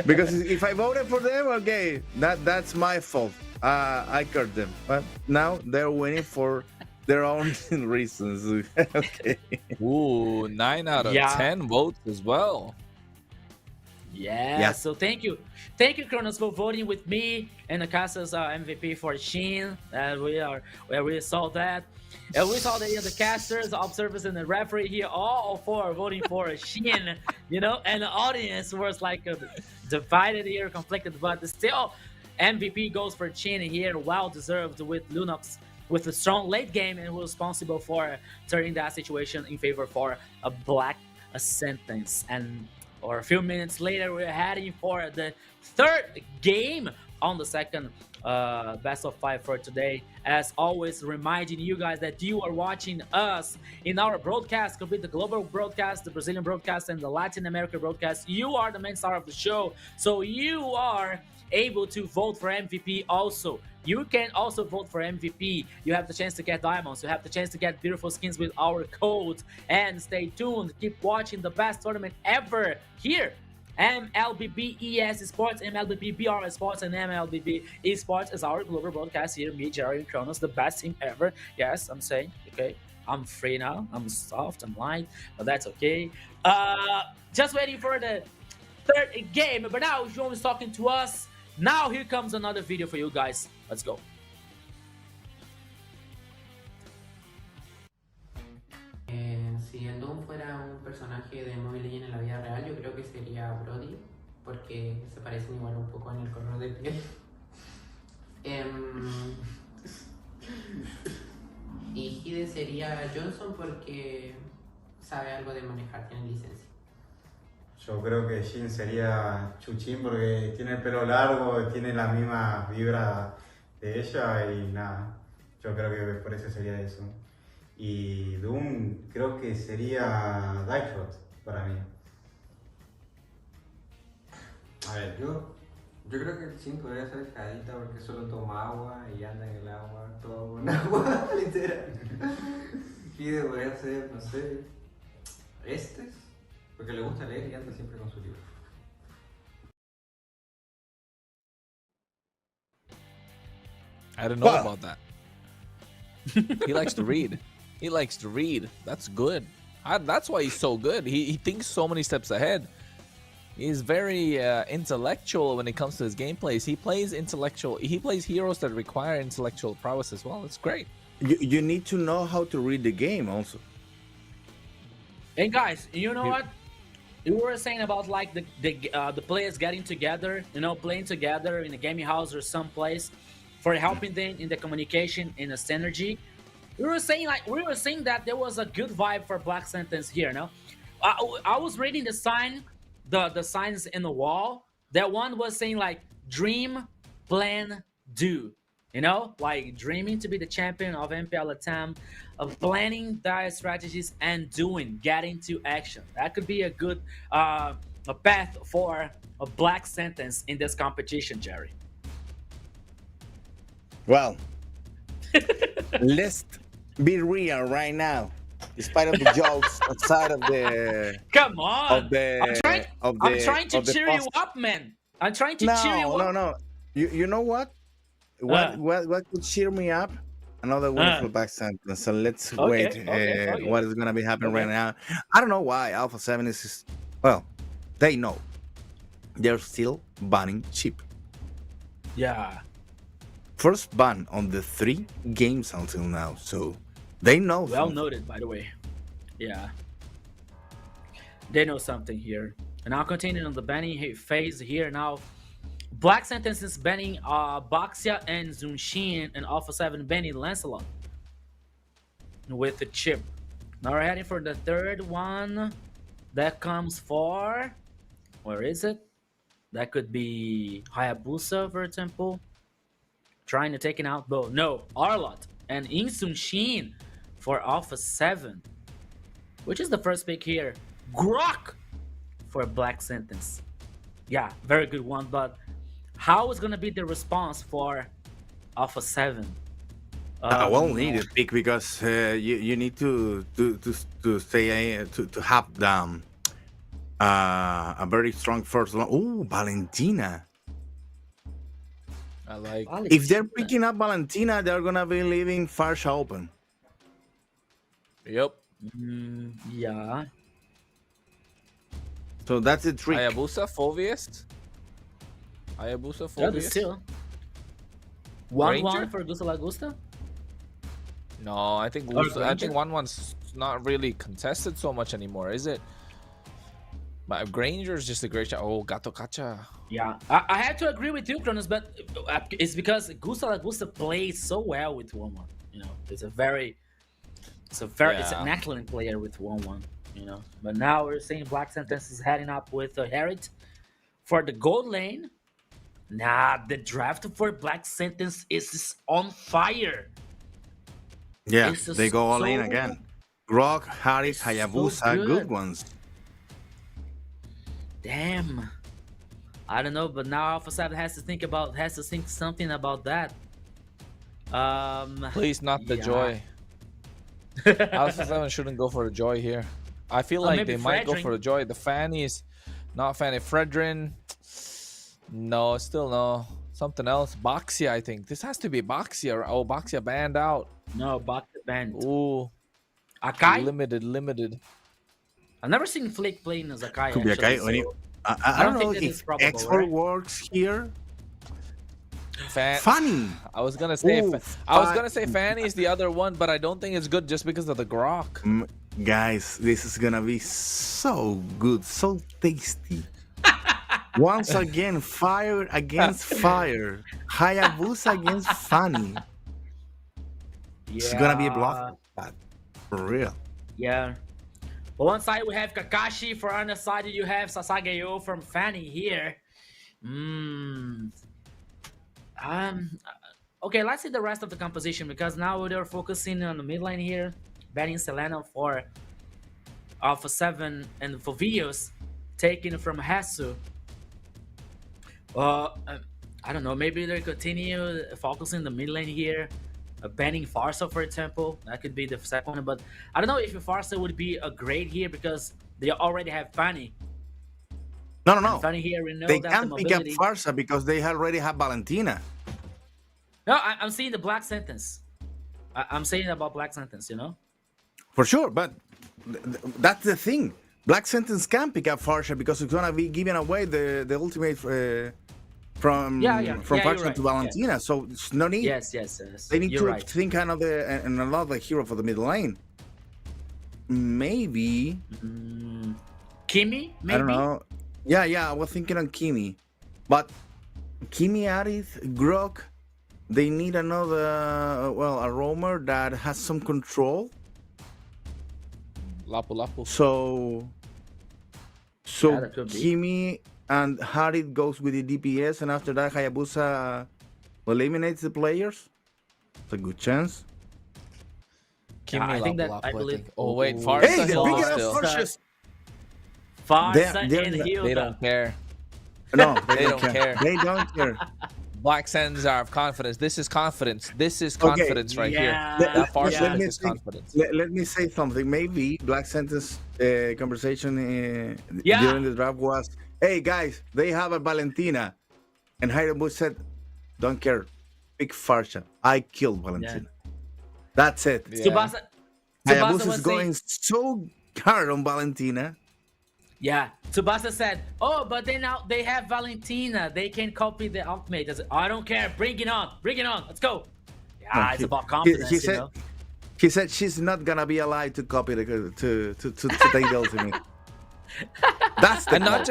Because if I voted for them, okay, that's my fault. I cursed them, but now they're winning for their own reasons. Okay. Ooh, 9 out of 10 votes as well. Yeah. So thank you, Kronos, for voting with me and Acasa's MVP for Shin. We saw that. And we saw the casters, the observers, and the referee here, all four voting for Shin, you know, and the audience was like divided here, conflicted, but still, MVP goes for Chin here, well deserved with Lunox with a strong late game and responsible for turning that situation in favor for a black sentence. And or a few minutes later, we're heading for the third game on the second best of 5 for today. As always, reminding you guys that you are watching us in our broadcast, could be the global broadcast, the Brazilian broadcast, and the Latin American broadcast. You are the main star of the show, so you are able to vote for MVP also. You can also vote for MVP. You have the chance to get diamonds. You have the chance to get beautiful skins with our code. And stay tuned. Keep watching the best tournament ever here. MLBB ES Esports, MLBB BR Sports, and MLBB Esports is our global broadcast here. Me, Jerry, and Kronos, the best team ever. Yes, I'm saying, okay. I'm free now. I'm soft, I'm light, but that's okay. Just waiting for the third game. But now João is talking to us. Now here comes another video for you guys. Let's go. Si el Doom fuera un personaje de Mobile Legends en la vida real, yo creo que sería Brody, porque se parecen igual un poco en el color de piel. Y Hide sería Johnson porque sabe algo de manejar, tiene licencia. Yo creo que Jin sería Chuchín porque tiene el pelo largo, tiene la misma vibra de ella y nada, yo creo que por eso sería eso. Y Doom creo que sería Diceshot para mí. A ver, yo creo que el 5 podría ser Jadita porque solo toma agua y anda en el agua, todo con agua, literal. Hide podría ser, no sé, porque le gusta leer y anda siempre con su libro. I don't know about that. He likes to read. He likes to read. That's good. That's why he's so good. He thinks so many steps ahead. He's very intellectual when it comes to his gameplays. He plays intellectual. He plays heroes that require intellectual prowess as well. It's great. You need to know how to read the game also. And guys, you know what? You were saying about like the players getting together, you know, playing together in a gaming house or someplace for helping them in the communication in the synergy. We were saying that there was a good vibe for Black Sentence here, no? I was reading the signs in the wall. That one was saying like dream, plan, do. You know, like dreaming to be the champion of MPL LATAM, of planning dire strategies and doing, getting to action. That could be a good a path for a Black Sentence in this competition, Jerry. Well, let's be real right now. Despite of the jokes outside of the come on, I'm trying to cheer you up, man. I'm trying to cheer you up. No. You know what? What could cheer me up? Another wonderful Black Sentence. So let's wait. What is gonna be happening right now? I don't know why Alpha 7 is. Well, they know they're still banning cheap. Yeah. First ban on the 3 games until now, so they know. Well noted, by the way. Yeah. They know something here. And now continuing on the banning phase here now. Black Sentence is banning Baxia and Zunshin, and Alpha 7 banning Lancelot with the chip. Now we're heading for the third one. That comes for, where is it? That could be Hayabusa, for example. Trying to take it out, but no, Arlot and Insunshin for Alpha 7. Which is the first pick here? Grok for Black Sentence. Yeah, very good one, but how is gonna be the response for Alpha 7? Well, need a pick because you need to stay to have them a very strong first line. Oh, Valentina. I like. If they're picking up Valentina, they're gonna be leaving Farsha open. Yep. Yeah. So that's the trick. Hayabusa, Foviest. Yeah, still. 1-1 for Gusta Lagusta? No, I think 1-1's not really contested so much anymore, is it? But Granger is just a great shot. Oh, Gato Cacha. Yeah, I have to agree with you, Kronos, but it's because Gusta plays so well with 1-1. You know, it's an excellent player with 1-1. You know, but now we're seeing Black Sentence is heading up with Harriet for the gold lane. Nah, the draft for Black Sentence is on fire. Yeah, they go all in again. Grok, Harris, Hayabusa, good ones. Damn. I don't know, but now Alpha 7 has to think something about that. Please, not the Joy. Alpha 7 shouldn't go for the Joy here. I feel like they might go for the Joy. The Fanny's not Fanny. Fredrin. No, still no. Something else. Boxia, I think. This has to be Boxia. Oh, Boxia banned out. No, Boxia banned. Ooh. Akai? Limited. I've never seen Flick playing as Akai. Could be Akai. So I don't know if Export right? works here. Fanny. I was gonna say Fanny is the other one, but I don't think it's good just because of the Grok. Guys, this is gonna be so good, so tasty. Once again, fire against fire. Hayabusa against Fanny. It's gonna be a block, for real. Yeah. On one side we have Kakashi, for on the side you have Sasageyo from Fanny here. Okay, let's see the rest of the composition, because now they're focusing on the mid lane here, banning Selena for Alpha 7 and for Vios, taken from Hasu. I don't know, maybe they continue focusing the mid lane here, banning Farsa, for example. That could be the second one, but I don't know if Farsa would be a great here because they already have Fanny. No. And Fanny here, we know they that can't the pick up mobility... Farsa because they already have Valentina. No, I'm seeing the Black Sentence. I'm saying about Black Sentence, you know? For sure, but that's the thing. Black Sentence can pick up Farsa because it's gonna be giving away the ultimate from Farsa right. to Valentina, yeah. so it's no need. Yes. They need to think another hero for the mid lane. Maybe Kimi? Maybe? I don't know. Yeah, I was thinking on Kimi, but Kimi, Arith, Grok, they need another a roamer that has some control. Lapu. So Kimi and Harit goes with the DPS, and after that Hayabusa eliminates the players. It's a good chance. Kimi, I think that I believe. Oh wait, Farsa. Hey, they're picking up Farsa. Farsa and Hilda. They don't care. No, they don't care. They don't care. Black Sands are of confidence. This is confidence. This is confidence right here. That Farsa is confidence. Let me say something. Maybe Black Sentence conversation during the draft was, hey guys, they have a Valentina. And Hayabusa said, don't care. Pick Farsa. I killed Valentina. Yeah. That's it. Yeah. Hayabusa is going so hard on Valentina. Yeah, Tsubasa said, oh, but they have Valentina. They can copy the ultimate. I don't care. Bring it on. Let's go. Yeah, it's about confidence, He said she's not going to be allowed to copy to take the ultimate. That's the not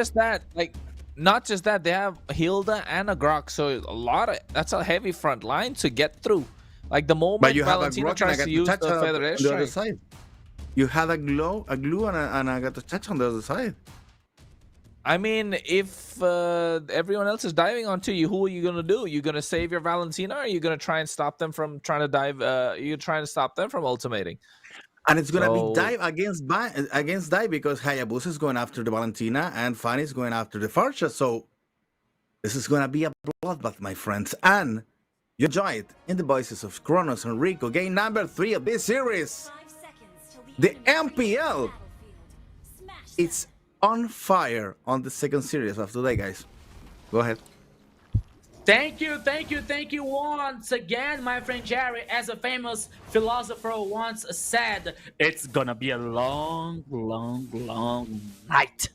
just that. They have Hilda and a Grok. So that's a heavy front line to get through. Like the moment Valentina tries to use the feather airstrike. You had a glue and a Gato Chacha on the other side. I mean, if everyone else is diving onto you, who are you gonna do? You gonna save your Valentina, or are you gonna try and stop them from trying to dive? You're trying to stop them from ultimating. And it's gonna be dive against dive because Hayabusa is going after the Valentina and Fanny is going after the Farsa. So this is gonna be a bloodbath, my friends. And you enjoy it in the voices of Kronos and Rico. Game number 3 of this series. The MPL, it's on fire on the second series of today, guys. Go ahead. Thank you once again, my friend Jerry. As a famous philosopher once said, it's gonna be a long night.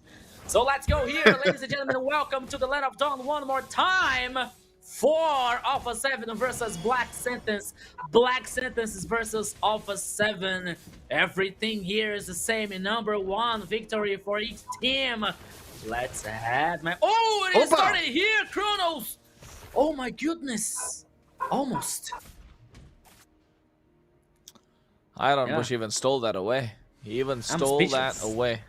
So let's go here, ladies and gentlemen. Welcome to the Land of Dawn one more time for Alpha 7 versus Black Sentence. Black Sentence versus Alpha 7. Everything here is the same. In number 1 victory for each team. Let's head, man. Oh, it started here, Kronos. Oh my goodness. Almost. Iron Bush even stole that away. He even stole that away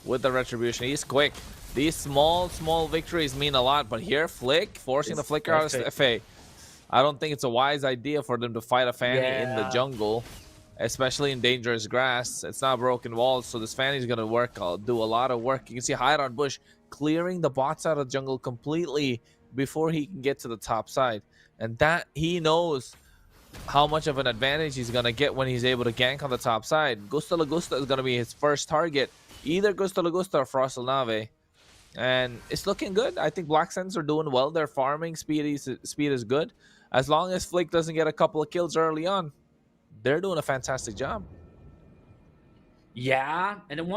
with the retribution. He's quick. These small victories mean a lot, but here, Flick forcing the flicker out of FA. I don't think it's a wise idea for them to fight a Fanny in the jungle, especially in dangerous grass. It's not broken walls, so this Fanny's gonna do a lot of work. You can see Iron Bush clearing the bots out of the jungle completely before he can get to the top side, and that he knows how much of an advantage he's gonna get when he's able to gank on the top side. Gusta Lagusta is gonna be his first target, either Gusta Lagusta or Frostal Nave. And it's looking good. I think Black Sentence are doing well. Their farming speed is good. As long as Flick doesn't get a couple of kills early on, they're doing a fantastic job. Yeah, and then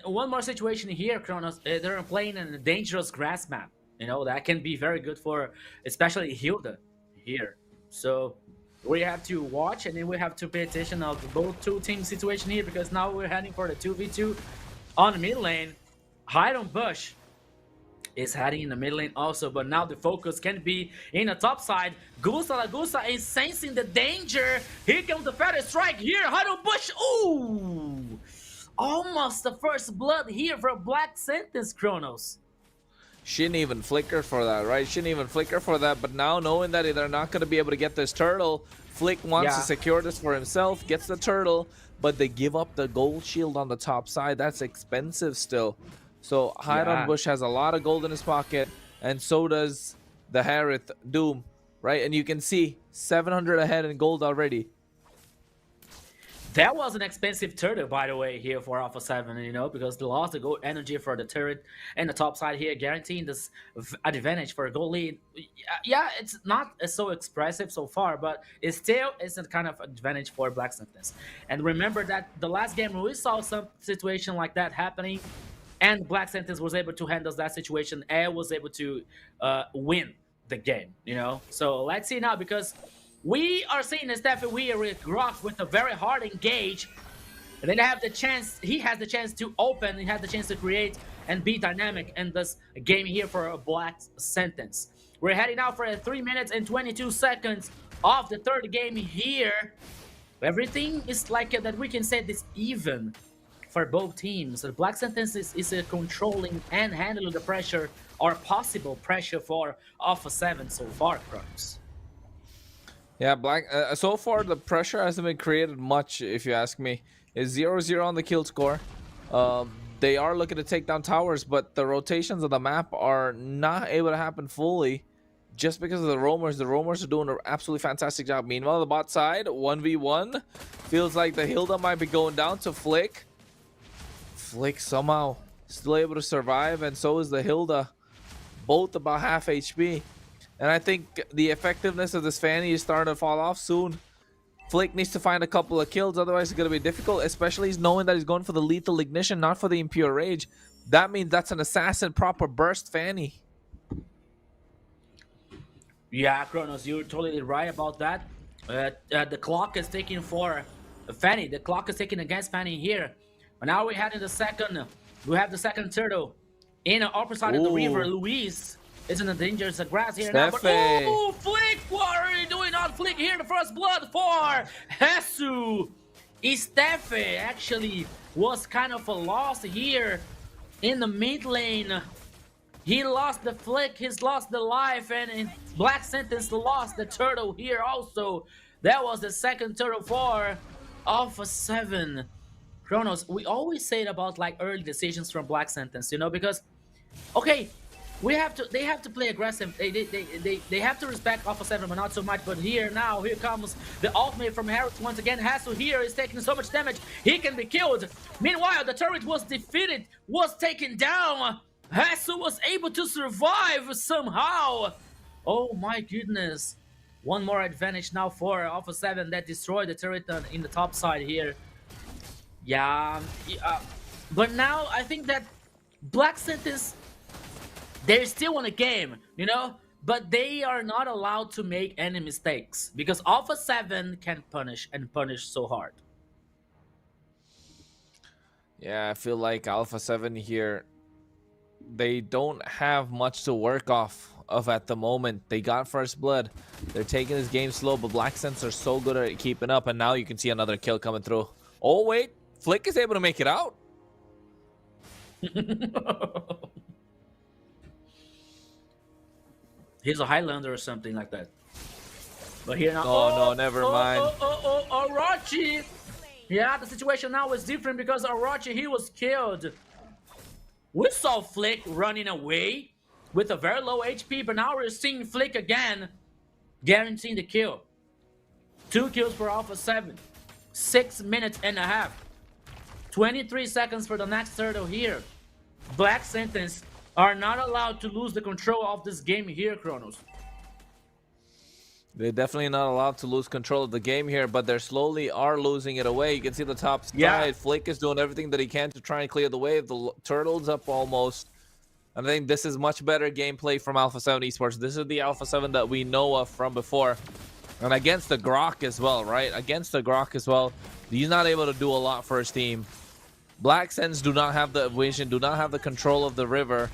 one more situation here, Kronos. They're playing in a dangerous grass map. You know, that can be very good for especially Hilda here. So we have to watch, and then we have to pay attention of both two team situation here, because now we're heading for the 2v2 on the mid lane. Iron Bush is heading in the mid lane also, but now the focus can be in the top side. Gusta Lagusta is sensing the danger. Here comes the Feather Strike here. Iron Bush, ooh! Almost the first blood here for Black Sentence, Kronos. Shouldn't even flicker for that, right? Shouldn't even flicker for that, but now knowing that they're not going to be able to get this turtle, Flick wants to secure this for himself, gets the turtle, but they give up the gold shield on the top side. That's expensive still. So Iron Bush has a lot of gold in his pocket, and so does the Harith Doom, right? And you can see 700 ahead in gold already. That was an expensive turtle, by the way, here for Alpha 7, you know, because they lost the gold energy for the turret and the top side here, guaranteeing this advantage for a gold lead. Yeah, it's not so expressive so far, but it still is a kind of advantage for Black Sentence. And remember that the last game we saw some situation like that happening, and Black Sentence was able to handle that situation and was able to win the game, you know? So let's see now, because we are seeing Stefan Weir with Groff with a very hard engage. And then he has the chance to open, he has the chance to create and be dynamic in this game here for a Black Sentence. We're heading out for 3 minutes and 22 seconds of the third game here. Everything is like that we can say this even for both teams. The Black Sentence is controlling and handling the pressure or possible pressure for Alpha 7 so far, Kronos. Yeah, so far the pressure hasn't been created much, if you ask me. It's 0-0 on the kill score. They are looking to take down towers, but the rotations of the map are not able to happen fully just because of the roamers. The roamers are doing an absolutely fantastic job. Meanwhile, the bot side, 1v1. Feels like the Hilda might be going down to Flick. Flick somehow still able to survive, and so is the Hilda. Both about half HP. And I think the effectiveness of this Fanny is starting to fall off soon. Flick needs to find a couple of kills, otherwise it's going to be difficult, especially he's knowing that he's going for the lethal ignition, not for the impure rage. That means that's an assassin proper burst Fanny. Yeah, Kronos, you're totally right about that. The clock is taking for Fanny. The clock is taking against Fanny here. But now we have the second turtle in the upper side of the river. Luis is in the dangerous grass here now. But Flick, what are you doing on Flick here? The first blood for Hesu. Steffe actually was kind of a loss here in the mid lane. He lost the Flick, he's lost the life, and Black Sentence lost the turtle here also. That was the second turtle for Alpha 7. Kronos, we always say it about like early decisions from Black Sentence, you know, because okay, they have to play aggressive. They have to respect Alpha 7, but not so much. But here comes the ultimate from Harris once again. Hassel here is taking so much damage, he can be killed. Meanwhile, the turret was defeated, was taken down. Hassel was able to survive somehow. Oh my goodness. One more advantage now for Alpha 7 that destroyed the turret in the top side here. Yeah, but now I think that Black Sentence, they're still in the game, you know? but they are not allowed to make any mistakes because Alpha 7 can punish and punish so hard. Yeah, I feel like Alpha 7 here, they don't have much to work off of at the moment. They got first blood. They're taking this game slow, but Black Sense are so good at keeping up, and now you can see another kill coming through. Oh, wait. Flick is able to make it out. He's a Highlander or something like that. But here now. Oh, no, never mind. Orochi! Yeah, the situation now is different because Orochi, he was killed. We saw Flick running away with a very low HP, but now we're seeing Flick again, guaranteeing the kill. 2 kills for Alpha 7. 6 minutes and a half. 23 seconds for the next turtle here. Black Sentence are not allowed to lose the control of this game here, Kronos. They're definitely not allowed to lose control of the game here, but they're slowly are losing it away. You can see the top side. Yeah. Flick is doing everything that he can to try and clear the way. The turtle's up almost. I think this is much better gameplay from Alpha 7 Esports. This is the Alpha 7 that we know of from before. And against the Grok as well, right? Against the Grok as well. He's not able to do a lot for his team. Black Sens do not have the vision, do not have the control of the river.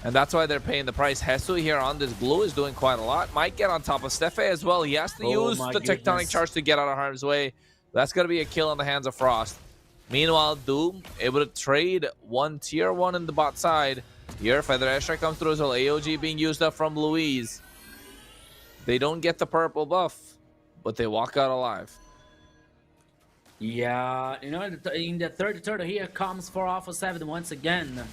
And that's why they're paying the price. Hesu here on this blue is doing quite a lot. Might get on top of Stefe as well. He has to use the tectonic charge to get out of harm's way. That's going to be a kill in the hands of Frost. Meanwhile, Doom able to trade one tier 1 in the bot side. Here, Feather Airstrike comes through as well. AOG being used up from Louise. They don't get the purple buff, but they walk out alive. Yeah, you know, in the third turtle here comes for Alpha 7 once again.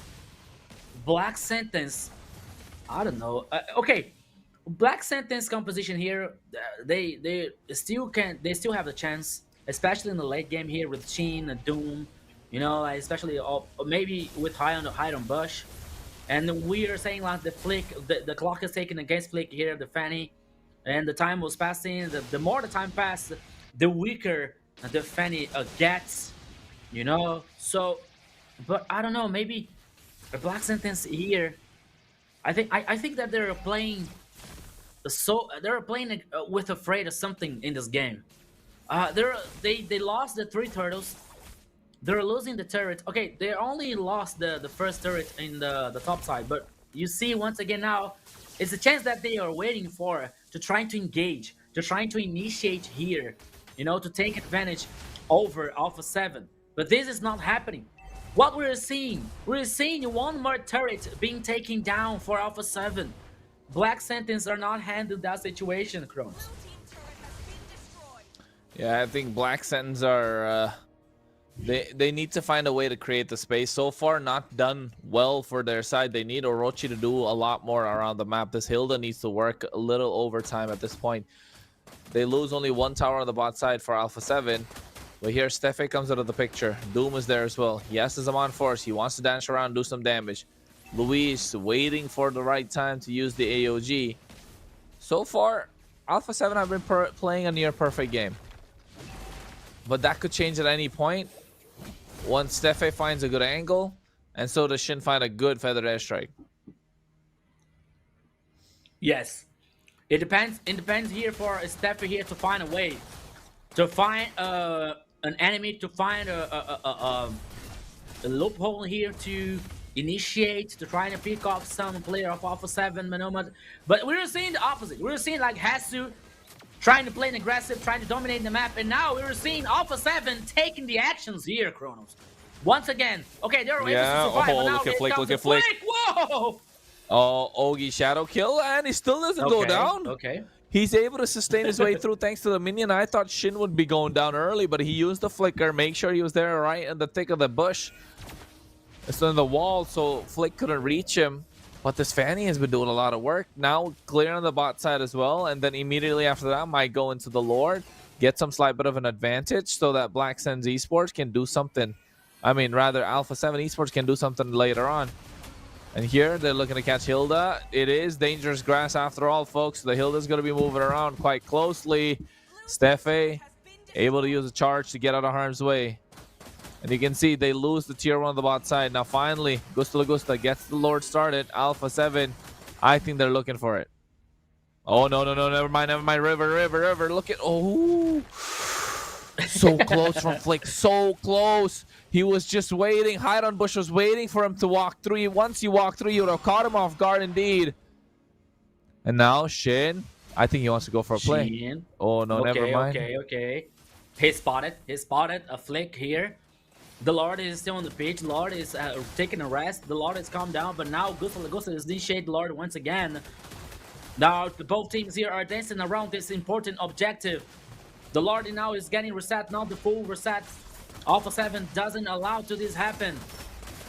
Black Sentence, I don't know. Okay, Black Sentence composition here, they still have the chance, especially in the late game here with Sheen and Doom, you know, especially maybe with high on Bush. And we are saying like the Flick, the clock is taken against Flick here, the Fanny, and the time was passing. The more the time passed, the weaker the Fanny gets, you know. So, but I don't know, maybe a Black Sentence here. I think that they're playing with afraid of something in this game. They lost the 3 turtles. They're losing the turret. Okay, they only lost the first turret in the top side, but you see once again now, it's a chance that they are waiting for to try to engage, to try to initiate here, you know, to take advantage over Alpha 7. But this is not happening. What we're seeing one more turret being taken down for Alpha 7. Black Sentence are not handling that situation, Kronos. Yeah, I think Black Sentence are... They need to find a way to create the space. So far, not done well for their side. They need Orochi to do a lot more around the map. This Hilda needs to work a little overtime at this point. They lose only 1 tower on the bot side for Alpha 7. But here, Stefe comes out of the picture. Doom is there as well. Yes, is on force. He wants to dance around, do some damage. Luis waiting for the right time to use the AOG. So far, Alpha 7 have been playing a near perfect game. But that could change at any point. Once Stefe finds a good angle, and so does Shin find a good Feather Airstrike. Yes. It depends here for Stefe here to find a way. To find an enemy, to find a loophole here to initiate, to try to pick off some player of Alpha 7, Manoma. But we're seeing the opposite. We're seeing like Hesu trying to play an aggressive, trying to dominate the map, and now we're seeing Alpha 7 taking the actions here, Kronos. Once again, okay, they're able to survive, but now look at Flick, look at Flick. Whoa! Oh, Ogi shadow kill, and he still doesn't go down. Okay. He's able to sustain his way through thanks to the minion. I thought Shin would be going down early, but he used the flicker, make sure he was there right in the thick of the bush. It's on the wall, so Flick couldn't reach him. But this Fanny has been doing a lot of work. Now clear on the bot side as well. And then immediately after that, might go into the Lord. Get some slight bit of an advantage so that Black Sens Esports can do something. I mean, rather, Alpha 7 Esports can do something later on. And here, they're looking to catch Hilda. It is dangerous grass after all, folks. The Hilda's going to be moving around quite closely. Stefe able to use a charge to get out of harm's way. And you can see they lose the tier 1 on the bot side. Now finally, Gusta Lagusta gets the Lord started. Alpha 7, I think they're looking for it. Oh, no, never mind. River. Look at, oh. So close from Flick, so close. He was just waiting. Hide on Bush was waiting for him to walk through. Once you walk through, you would have caught him off guard indeed. And now Shin, I think he wants to go for a play. Shin. Oh no, never mind. Okay. He spotted a Flick here. The Lord is still on the pitch. Lord is taking a rest. The Lord is calmed down, but now Gusta is initiate the Lord once again. Now both teams here are dancing around this important objective. The Lord now is getting reset, not the full reset. Alpha 7 doesn't allow to this happen.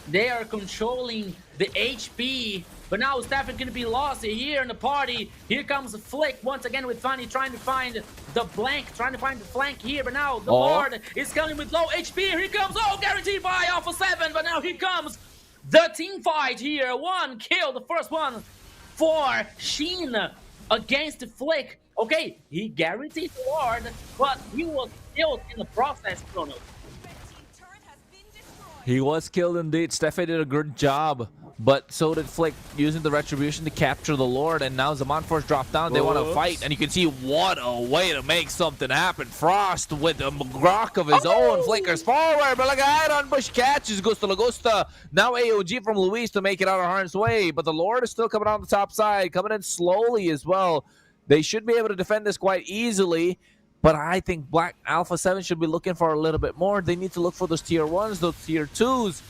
They are controlling the HP, but now Stefan gonna be lost here in the party. Here comes Flick once again with Fanny trying to find the blank, trying to find the flank here, but now the Lord is coming with low HP. Here he comes, guaranteed by Alpha 7, but now here comes the team fight here. One kill, the first one for Sheen against Flick. Okay, he guaranteed the Lord, but he was killed in the process, Chronos. He was killed indeed. Steffe did a good job, but so did Flick, using the retribution to capture the Lord, and now Zaman Force dropped down. They want to fight, and you can see what a way to make something happen. Frost with a Grok of his own flickers forward, but look at on Bush catches Gusta Lagusta. Now AOG from Luis to make it out of harm's way, but the Lord is still coming on the top side, coming in slowly as well. They should be able to defend this quite easily, but I think Black Alpha 7 should be looking for a little bit more. They need to look for those tier 1s, those tier 2s.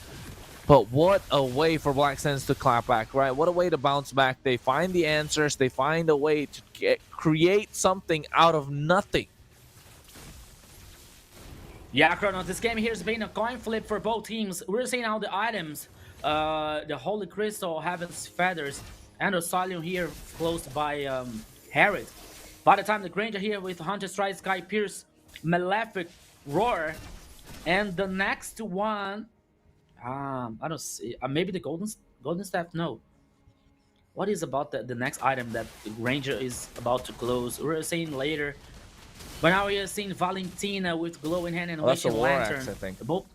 But what a way for Black Sense to clap back, right? What a way to bounce back. They find the answers. They find a way to create something out of nothing. Yeah, Chronos, this game here has been a coin flip for both teams. We're seeing how the items, the Holy Crystal, Heaven's Feathers, and Osalium here close by Herod. By the time the Granger here with Hunter Strike, Sky Pierce, Malefic Roar, and the next one, I don't see, maybe the Golden Staff, no. What is about the next item that the Granger is about to close? We're seeing later. But now we are seeing Valentina with Glowing Hand and Wishing Lantern. Axe, I think. Both.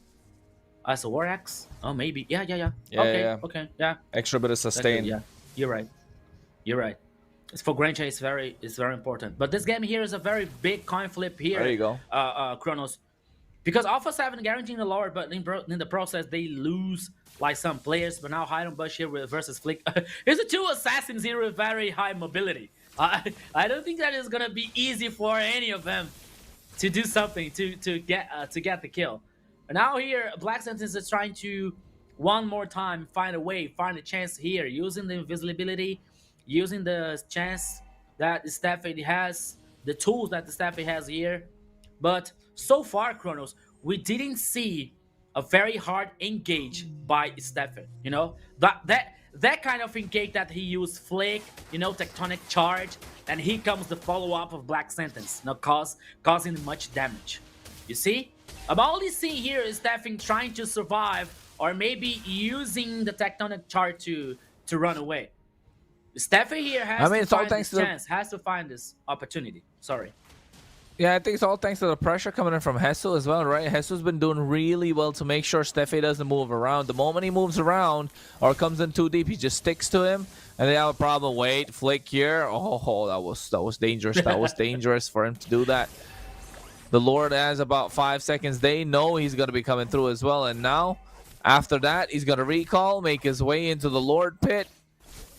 As a War Axe? Oh, maybe. Yeah. Okay. Extra bit of sustain. Yeah, you're right. It's for Granger, it's very important. But this game here is a very big coin flip here. There you go. Chronos. Because Alpha 7 guaranteeing the Lord, but in the process they lose like some players. But now Hydon Bush here versus Flick. Here's the two assassins here with very high mobility. I don't think that is gonna be easy for any of them to do something to get the kill. And now here Black Sentence is trying to one more time find a way, find a chance here, using the invisibility, using the chance that the Steffi has, the tools that the Steffi has here. But so far, Chronos, we didn't see a very hard engage by Stefan. You know, that kind of engage that he used Flick, you know, Tectonic Charge, and here comes the follow-up of Black Sentence, you know, causing much damage. You see? I'm only seeing here is Stefan trying to survive, or maybe using the Tectonic Charge to run away. Stefan here has to find this chance, has to find this opportunity. Sorry. Yeah, I think it's all thanks to the pressure coming in from Hesu as well, right? Hesu's been doing really well to make sure Steffi doesn't move around. The moment he moves around or comes in too deep, he just sticks to him, and they have a problem. Wait, Flick here. Oh, that was dangerous. That was dangerous for him to do that. The Lord has about 5 seconds. They know he's going to be coming through as well, and now, after that, he's going to recall, make his way into the Lord pit,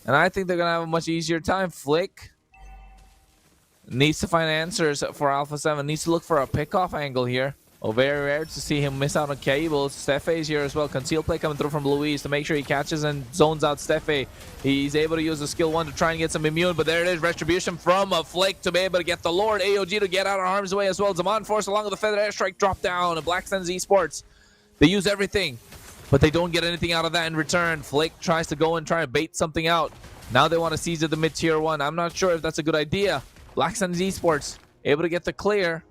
and I think they're going to have a much easier time. Flick needs to find answers for Alpha 7. Needs to look for a pickoff angle here. Oh, very rare to see him miss out on cables. Steffe here as well. Conceal play coming through from Luis to make sure he catches and zones out Steffe. He's able to use the skill 1 to try and get some immune, but there it is. Retribution from a Flick to be able to get the Lord. AOG to get out of harm's way as well. Zaman Force along with the Feather Airstrike drop down. And Black Suns Esports, they use everything, but they don't get anything out of that in return. Flick tries to go and try and bait something out. Now they want to seize at the mid-tier 1. I'm not sure if that's a good idea. Black Suns Esports able to get the clear,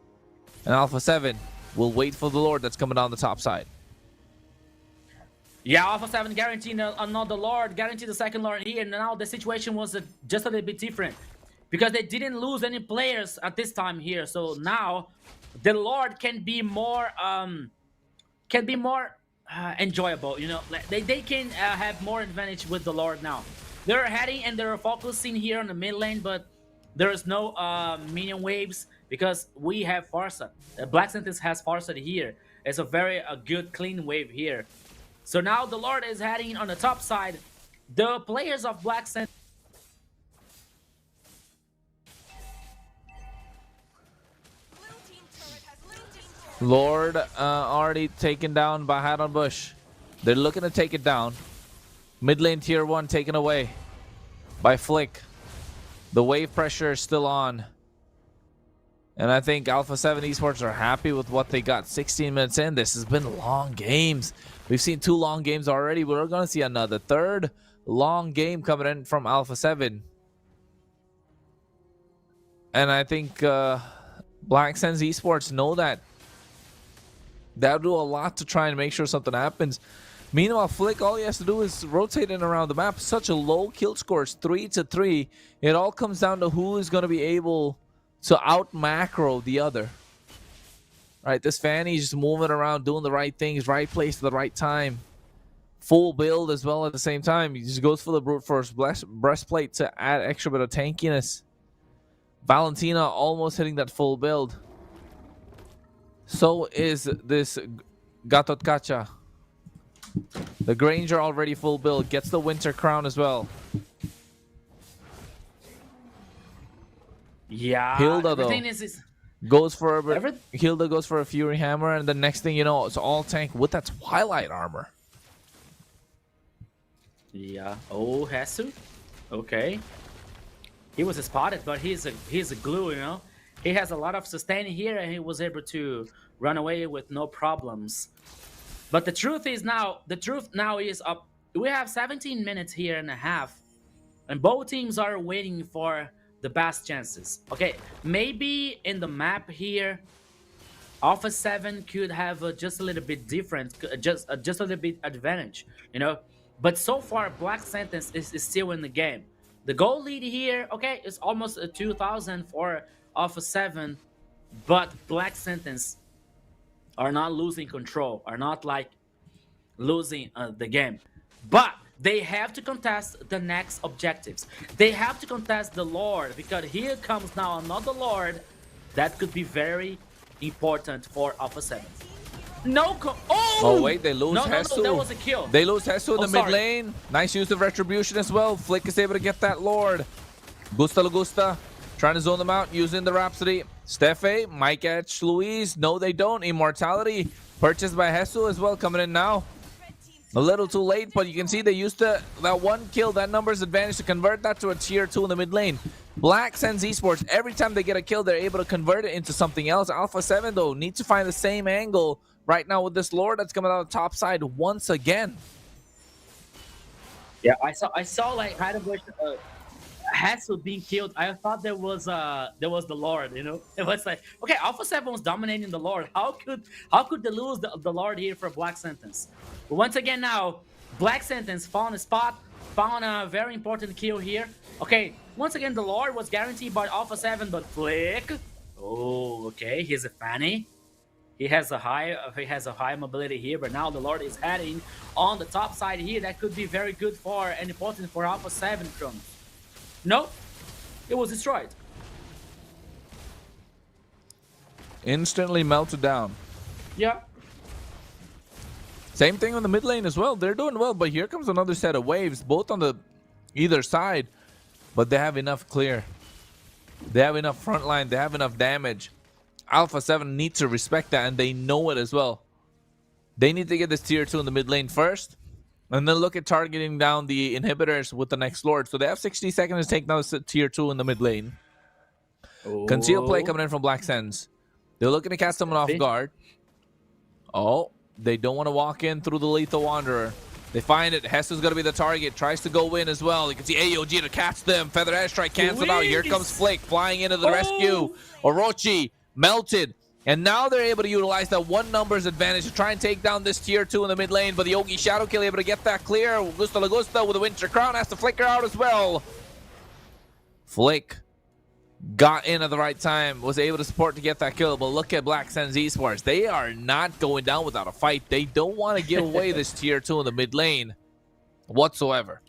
and Alpha 7 will wait for the Lord that's coming down the top side. Yeah, Alpha 7 guaranteed another Lord, guaranteed the second Lord here. Now the situation was just a little bit different because they didn't lose any players at this time here. So now the Lord can be more enjoyable. You know, they can have more advantage with the Lord now. They're heading and they're focusing here on the mid lane, but There is no minion waves because we have Farsa. Black Sentence has Farsa here. It's a very good clean wave here. So now the Lord is heading on the top side. The players of Black Sentence. Lord already taken down by Hat on Bush. They're looking to take it down. Mid lane tier 1 taken away by Flick. The wave pressure is still on. And I think Alpha 7 Esports are happy with what they got. 16 minutes in. This has been long games. We've seen 2 long games already. We're going to see another third long game coming in from Alpha 7. And I think Black Sands Esports know that. They'll do a lot to try and make sure something happens. Meanwhile, Flick, all he has to do is rotate in around the map. Such a low kill score, 3-3. It all comes down to who is going to be able to out macro the other. Right, this Fanny is just moving around, doing the right things, right place at the right time. Full build as well at the same time. He just goes for the brute force breastplate to add extra bit of tankiness. Valentina almost hitting that full build. So is this Gatotkacha. The Granger already full build. Gets the Winter Crown as well. Yeah. Hilda though goes for a Hilda goes for a Fury Hammer, and the next thing you know, it's all tank with that Twilight armor. Yeah. Oh, Hesu. Okay. He was spotted, but he's a glue, you know. He has a lot of sustain here, and he was able to run away with no problems. But the truth now is up. We have 17 minutes here and a half, and both teams are waiting for the best chances. Okay, maybe in the map here, Alpha 7 could have just a little bit different, just a little bit advantage, you know. But so far, Black Sentence is still in the game. The goal lead here, okay, is almost 2,000 for Alpha 7, but Black Sentence are not losing control, are not like losing the game. But they have to contest the next objectives. They have to contest the Lord, because here comes now another Lord that could be very important for Alpha 7. Oh wait, they lose Hesu. No, that was a kill. They lose Hesu in the mid lane. Nice use of retribution as well. Flick is able to get that Lord. Gusta Lagusta trying to zone them out using the Rhapsody. Steffe might catch Louise. No, they don't. Immortality purchased by Hesu as well, coming in now. A little too late, but you can see they used that one kill, that numbers advantage, to convert that to a tier 2 in the mid lane. Black Sands Esports, every time they get a kill, they're able to convert it into something else. Alpha 7, though, need to find the same angle right now with this Lord that's coming out of the top side once again. Yeah, I saw like Heidelberg Hassel being killed. I thought there was the Lord, you know. It was like, okay, Alpha 7 was dominating the Lord. How could they lose the Lord here for Black Sentence? But once again now, Black Sentence found a spot, found a very important kill here. Okay, once again the Lord was guaranteed by Alpha 7, but Flick. Oh, okay, he's a Fanny. He has a high mobility here, but now the Lord is heading on the top side here. That could be very good for and important for Alpha 7 from. No, it was destroyed. Instantly melted down. Yeah. Same thing on the mid lane as well. They're doing well, but here comes another set of waves, both on the either side. But they have enough clear. They have enough front line. They have enough damage. Alpha 7 needs to respect that, and they know it as well. They need to get this tier 2 in the mid lane first, and then look at targeting down the inhibitors with the next Lord. So they have 60 seconds to take down tier 2 in the mid lane. Oh. Conceal play coming in from Black Sands. They're looking to catch someone off guard. Oh, they don't want to walk in through the Lethal Wanderer. They find it. Hesu's going to be the target. Tries to go in as well. You can see AOG to catch them. Feather Edge Strike canceled out. Here comes Flick flying into the rescue. Orochi melted. And now they're able to utilize that one numbers advantage to try and take down this tier 2 in the mid lane. But the Yogi Shadow Kill able to get that clear. Gusta Lagusta with a Winter Crown has to flicker out as well. Flick got in at the right time, was able to support to get that kill. But look at Black Sands Esports. They are not going down without a fight. They don't want to give away this tier 2 in the mid lane whatsoever.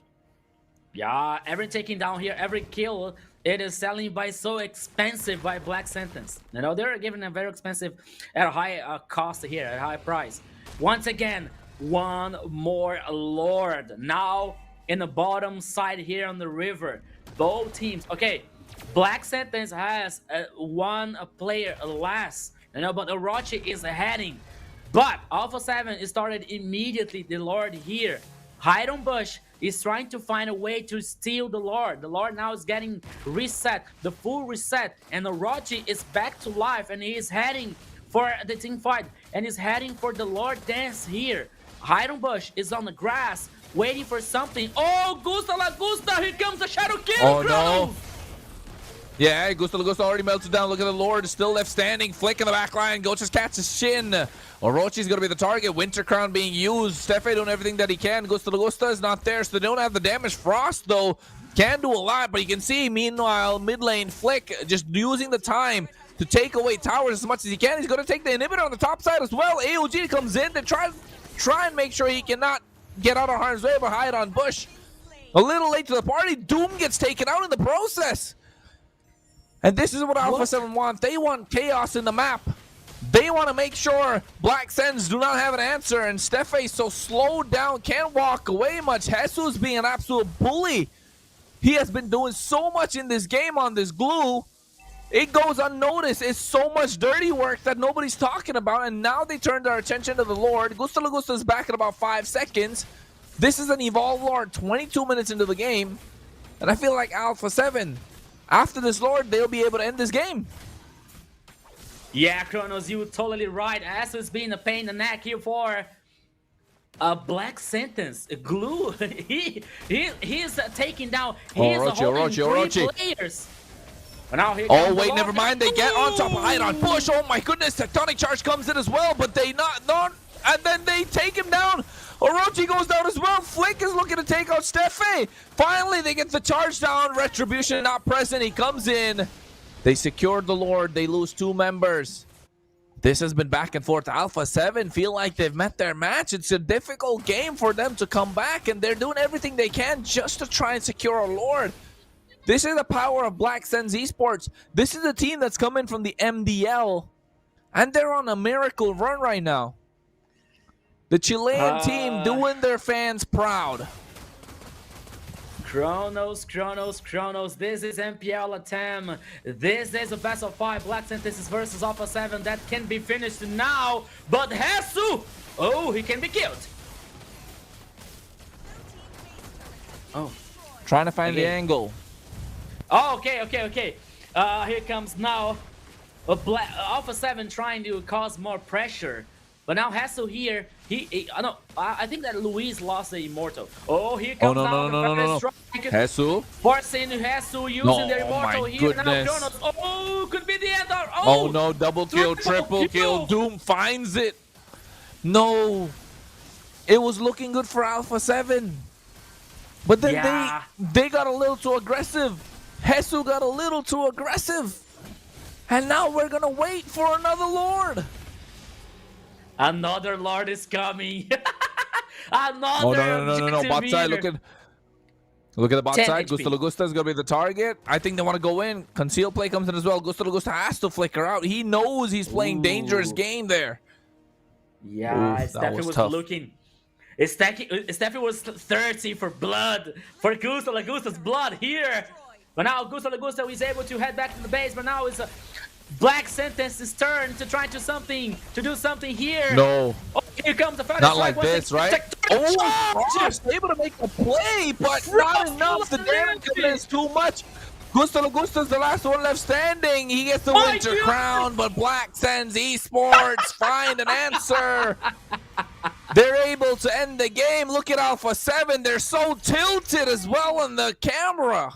Yeah, every taking down here, every kill It is selling by so expensive by Black Sentence. You know, they're giving a very expensive at a high cost here, at a high price. Once again, one more Lord. Now in the bottom side here on the river. Both teams. Okay, Black Sentence has one player less. You know, but Orochi is heading. But Alpha 7 started immediately the Lord here. Hide on Bush is trying to find a way to steal the Lord. The Lord now is getting reset, the full reset, and Orochi is back to life, and he is heading for the team fight, and is heading for the Lord dance here. Hide on Bush is on the grass, waiting for something. Oh, Gusta La Gusta, here comes the Shadow King! Oh no! Yeah, Gusta La Gusta already melted down. Look at the Lord, still left standing. Flick in the back line. Go just catch his shin. Orochi's going to be the target. Winter Crown being used. Steffe doing everything that he can. Gusta La Gusta is not there, so they don't have the damage. Frost, though, can do a lot, but you can see, meanwhile, mid lane Flick just using the time to take away towers as much as he can. He's going to take the inhibitor on the top side as well. AOG comes in to try and make sure he cannot get out of harm's way, but hide on Bush. A little late to the party. Doom gets taken out in the process. And this is what Alpha 7 want. They want chaos in the map. They want to make sure Black Sens do not have an answer. And Steffe so slowed down, can't walk away much. Jesus being an absolute bully. He has been doing so much in this game on this glue. It goes unnoticed. It's so much dirty work that nobody's talking about. And now they turn their attention to the Lord. Gusta La Gusta is back in about 5 seconds. This is an Evolve Lord 22 minutes into the game. And I feel like Alpha 7... after this Lord, they'll be able to end this game. Yeah, Kronos, you're totally right. Asu is being a pain in the neck here for a Black Sentence. Glue. He's taking down. He's holding three players. But now here oh wait, never mind. They get on top of Hide on Bush. Oh my goodness, Tectonic Charge comes in as well, but they not, and then they take him down. Orochi goes down as well. Flick is looking to take out Steffe. Finally, they get the charge down. Retribution not present. He comes in. They secured the Lord. They lose 2 members. This has been back and forth. Alpha 7 feel like they've met their match. It's a difficult game for them to come back, and they're doing everything they can just to try and secure a Lord. This is the power of Black Sens Esports. This is a team that's coming from the MDL, and they're on a miracle run right now. The Chilean team doing their fans proud. Kronos. This is MPL LATAM. This is a best of 5 Black Sentences versus Alpha 7 that can be finished now. But Jesus! Oh, he can be killed. Oh. Trying to find the angle. Oh, okay. Here comes now Alpha 7 trying to cause more pressure. But now Hassel here, I think that Luis lost the Immortal. Oh, here comes no. Hassel? Forcing Hassel using their Immortal here. Goodness. Now Kronos. Oh, could be the end. Oh no, double kill, triple kill. Doom finds it. No. It was looking good for Alpha 7. But then they got a little too aggressive. Hassel got a little too aggressive. And now we're going to wait for another Lord. Another Lord is coming. No. Bot side, look at the bot side. Gusta La Gusta is going to be the target. I think they want to go in. Conceal play comes in as well. Gusta La Gusta has to flicker out. He knows he's playing dangerous game there. Yeah, Steffi was looking. Steffi was thirsty for blood. For Gusta La Gusta's blood here. But now Gusta La Gusta is able to head back to the base. But now it's Black Sentence's turn to try to do something here. No. Oh, here comes the not like this, right? Oh, just able to make a play, but not enough. The damage is too much. Gusta La Gusta's the last one left standing. He gets the Winter Crown, but Black Sens Esports find an answer. They're able to end the game. Look at Alpha 7. They're so tilted as well on the camera.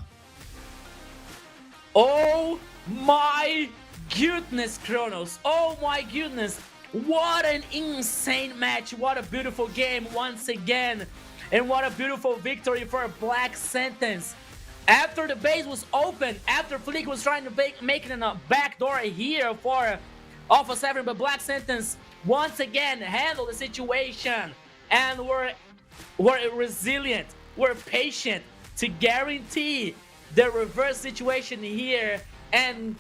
Oh my goodness, Kronos. Oh my goodness. What an insane match. What a beautiful game once again. And what a beautiful victory for a Black Sentence. After the base was open, after Flick was trying to make it a backdoor here for Alpha 7, but Black Sentence once again handled the situation. And we're resilient, we're patient to guarantee the reverse situation here and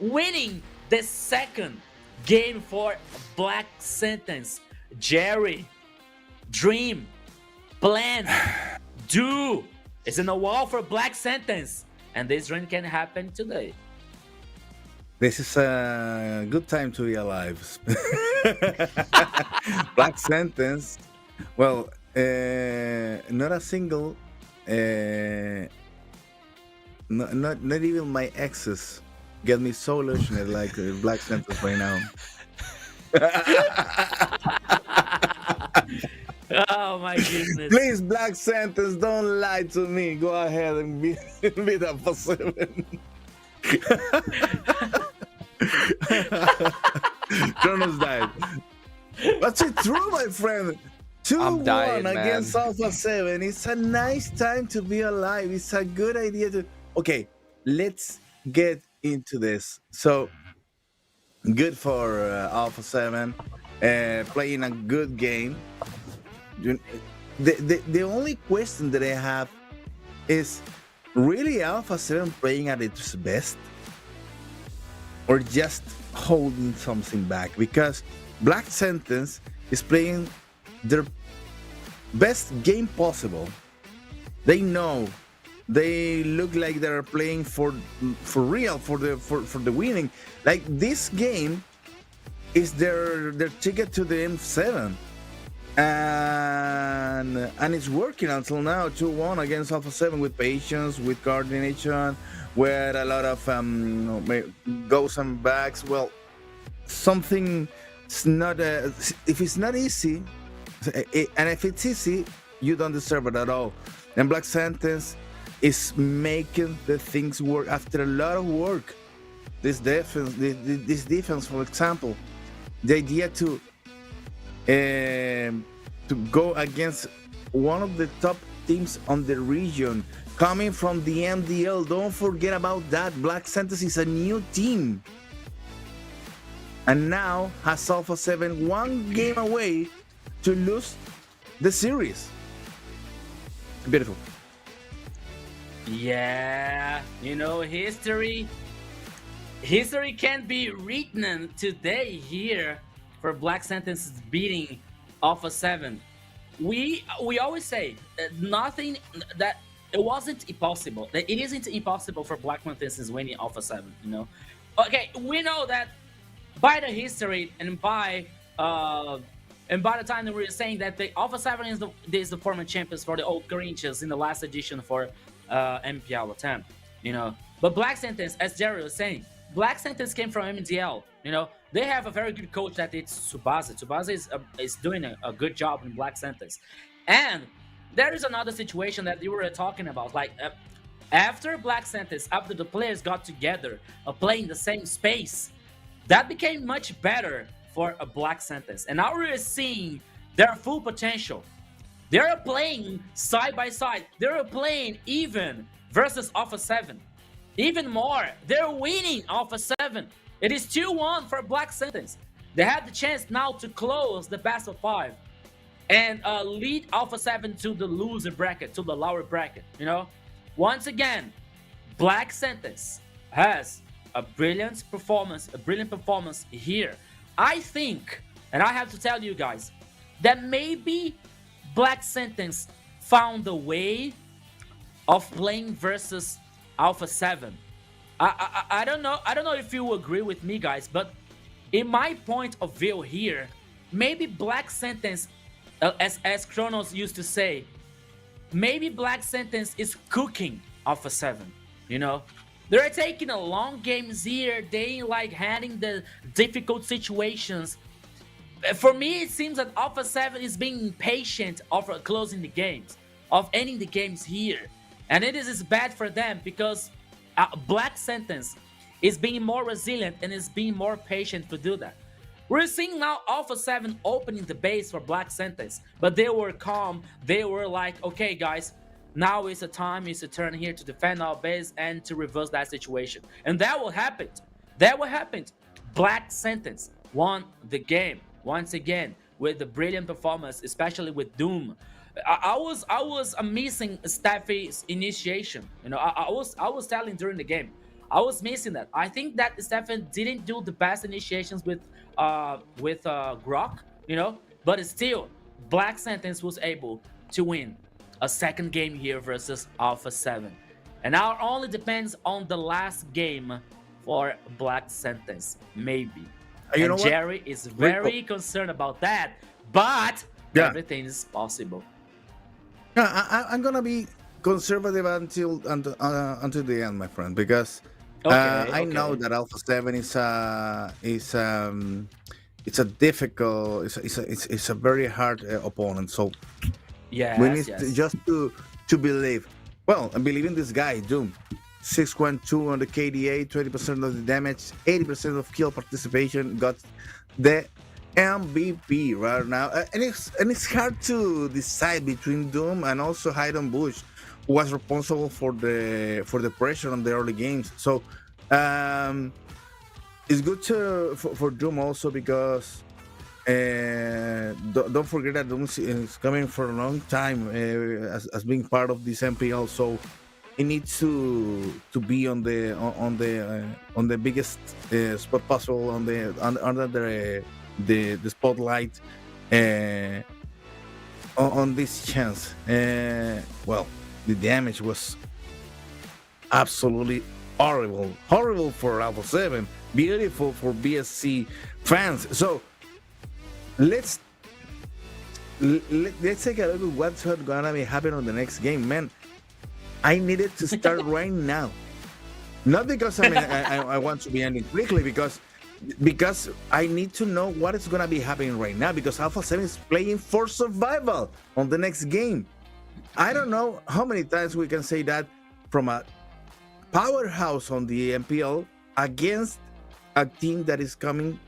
winning the second game for Black Sentence. Jerry, dream, plan, do is in the wall for Black Sentence, and this dream can happen today. This is a good time to be alive. Black Sentence. Well, not a single, not even my exes get me so illusioned like Black Sentence right now. Oh my goodness. Please, Black Sentence, don't lie to me. Go ahead and beat Alpha 7. Kronos died. But it's true, my friend. 2-1 against Alpha 7. It's a nice time to be alive. It's a good idea to... Okay, let's get into this. So, good for Alpha 7. Playing a good game. The only question that I have is, really Alpha 7 playing at its best? Or just holding something back? Because Black Sentence is playing their best game possible. They know, they look like they're playing for real, for the winning. Like, this game is their ticket to the M7, and it's working until now. 2-1 against Alpha 7 with patience, with coordination, with a lot of goes and backs. Well, something is not if it's not easy, and if it's easy, you don't deserve it at all. And Black Sentence is making the things work after a lot of work. This defense, for example, the idea to go against one of the top teams on the region, coming from the MDL. Don't forget about that. Black Sentence is a new team, and now has Alpha 7 one game away to lose the series. Beautiful. Yeah, you know, history can be written today here for Black Sentence beating Alpha 7. We always say nothing, that it wasn't impossible. That it isn't impossible for Black Sentence winning Alpha 7. You know, okay, we know that by the history and by the time that we were saying that the Alpha 7 is the former champions for the old Corinthians in the last edition for MPL LATAM, you know. But Black Sentence, as Jerry was saying, Black Sentence came from MDL. You know, they have a very good coach that it's Tsubasa. Tsubasa is doing a good job in Black Sentence. And there is another situation that you were talking about, like after Black Sentence, after the players got together, playing the same space, that became much better for a Black Sentence. And now we're seeing their full potential. They're playing side by side. They're playing even versus Alpha 7. Even more, they're winning Alpha 7. It is 2-1 for Black Sentence. They have the chance now to close the best of 5 and lead Alpha 7 to the loser bracket, to the lower bracket, you know? Once again, Black Sentence has a brilliant performance here. I think, and I have to tell you guys, that maybe Black Sentence found a way of playing versus Alpha 7. I don't know if you agree with me, guys, but in my point of view here, maybe Black Sentence, as Kronos used to say, maybe Black Sentence is cooking Alpha 7, you know? They're taking a long games here, they like handling the difficult situations. For me, it seems that Alpha 7 is being impatient of closing the games, of ending the games here. And it is bad for them because Black Sentence is being more resilient and is being more patient to do that. We're seeing now Alpha 7 opening the base for Black Sentence, but they were calm. They were like, okay, guys, now is the time, it's the turn here to defend our base and to reverse that situation. And that will happen. That will happen. Black Sentence won the game once again with the brilliant performance, especially with Doom. I was missing Steffi's initiation. I was telling during the game, I was missing that. I think that Stefan didn't do the best initiations with Grok, but still, Black Sentence was able to win a second game here versus Alpha 7. And now it only depends on the last game for Black Sentence, maybe. You know And what? Jerry is very concerned about that, but Yeah. everything is possible. Yeah, I'm gonna be conservative until the end, my friend, because I know that Alpha 7 it's a difficult, it's a very hard opponent. So we need just to believe. Well, I believe in this guy, Doom. 612 on the KDA, 20% of the damage, 80% of kill participation, got the MVP right now. And it's hard to decide between Doom and also Haydon Bush, who was responsible for the pressure on the early games. So it's good for Doom also because don't forget that Doom is coming for a long time as being part of this MPL. So he needs to be on the biggest spot possible under the spotlight on this chance. Well, the damage was absolutely horrible for Alpha 7, beautiful for BSC fans. So let's take a look at what's gonna be happening on the next game, man. I needed to start right now, not because I want to be ending quickly, because I need to know what is gonna be happening right now, because Alpha 7 is playing for survival on the next game. I don't know how many times we can say that from a powerhouse on the MPL against a team that is coming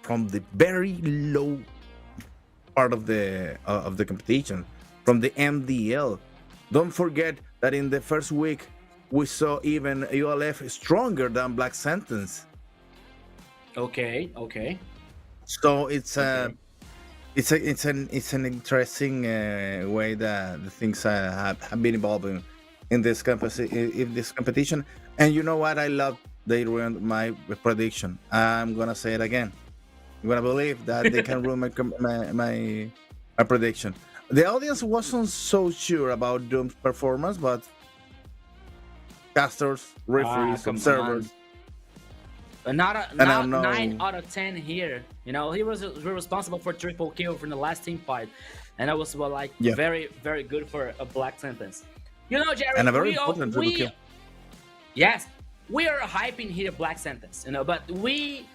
from the very low part of the competition, from the MDL. Don't forget that in the first week we saw even ULF stronger than Black Sentence. Okay. So it's an interesting way that the things have been evolving in this competition. And you know what? I love they ruined my prediction. I'm gonna say it again. I'm gonna believe that they can ruin my prediction. The audience wasn't so sure about Doom's performance, but casters, referees, observers. Not 9 out of 10 here. He was responsible for triple kill from the last team fight, and that was very, very good for a Black Sentence. Jerry, and a very important triple kill. Yes, we are hyping here Black Sentence, but we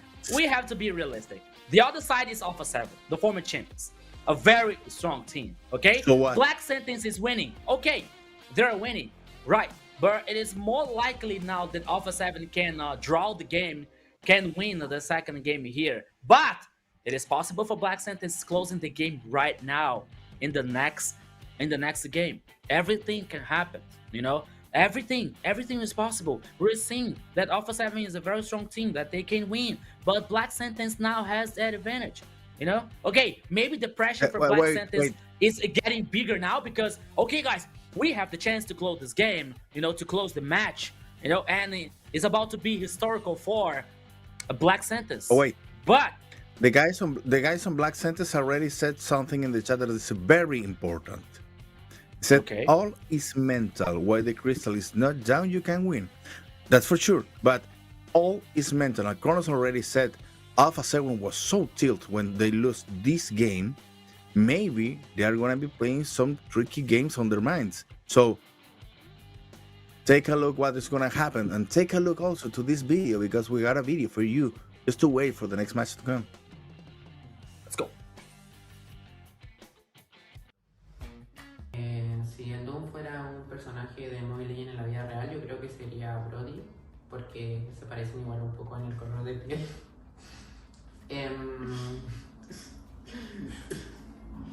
have to be realistic. The other side is Alpha 7, the former champions. A very strong team, okay? So what? Black Sentence is winning. Okay, they're winning, right? But it is more likely now that Alpha 7 can draw the game, can win the second game here. But it is possible for Black Sentence closing the game right now in the next game. Everything can happen, Everything is possible. We're seeing that Alpha 7 is a very strong team that they can win, but Black Sentence now has that advantage. Okay, maybe the pressure for Black Sentence is getting bigger now because, okay, guys, we have the chance to close this game, to close the match, and it's about to be historical for a Black Sentence. Oh wait, but the guys on Black Sentence already said something in the chat that is very important. He said, all is mental. While the crystal is not down, you can win. That's for sure. But all is mental. And Kronos already said Alpha 7 was so tilted when they lost this game. Maybe they are going to be playing some tricky games on their minds. So take a look what is going to happen. And take a look also to this video, because we got a video for you just to wait for the next match to come. Let's go. Si el Doom fuera un personaje de Mobile Legends en la vida real, yo creo que sería Brody, porque se parecen igual un poco en el color de piel.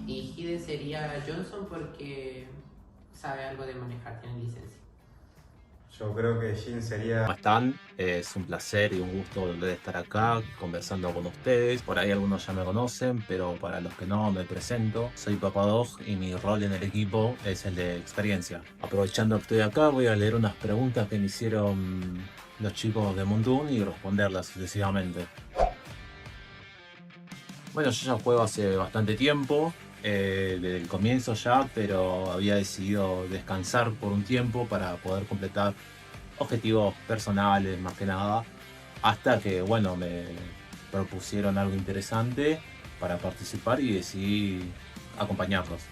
Y Hide sería Johnson porque sabe algo de manejar, tiene licencia. Yo creo que Jin sería... ¿Cómo están? Es un placer y un gusto volver a estar acá conversando con ustedes. Por ahí algunos ya me conocen, pero para los que no, me presento. Soy Papadog y mi rol en el equipo es el de experiencia. Aprovechando que estoy acá, voy a leer unas preguntas que me hicieron los chicos de Mundun y responderlas sucesivamente. Bueno, yo ya juego hace bastante tiempo. Desde el comienzo ya, pero había decidido descansar por un tiempo para poder completar objetivos personales más que nada, hasta que bueno, me propusieron algo interesante para participar y decidí acompañarlos.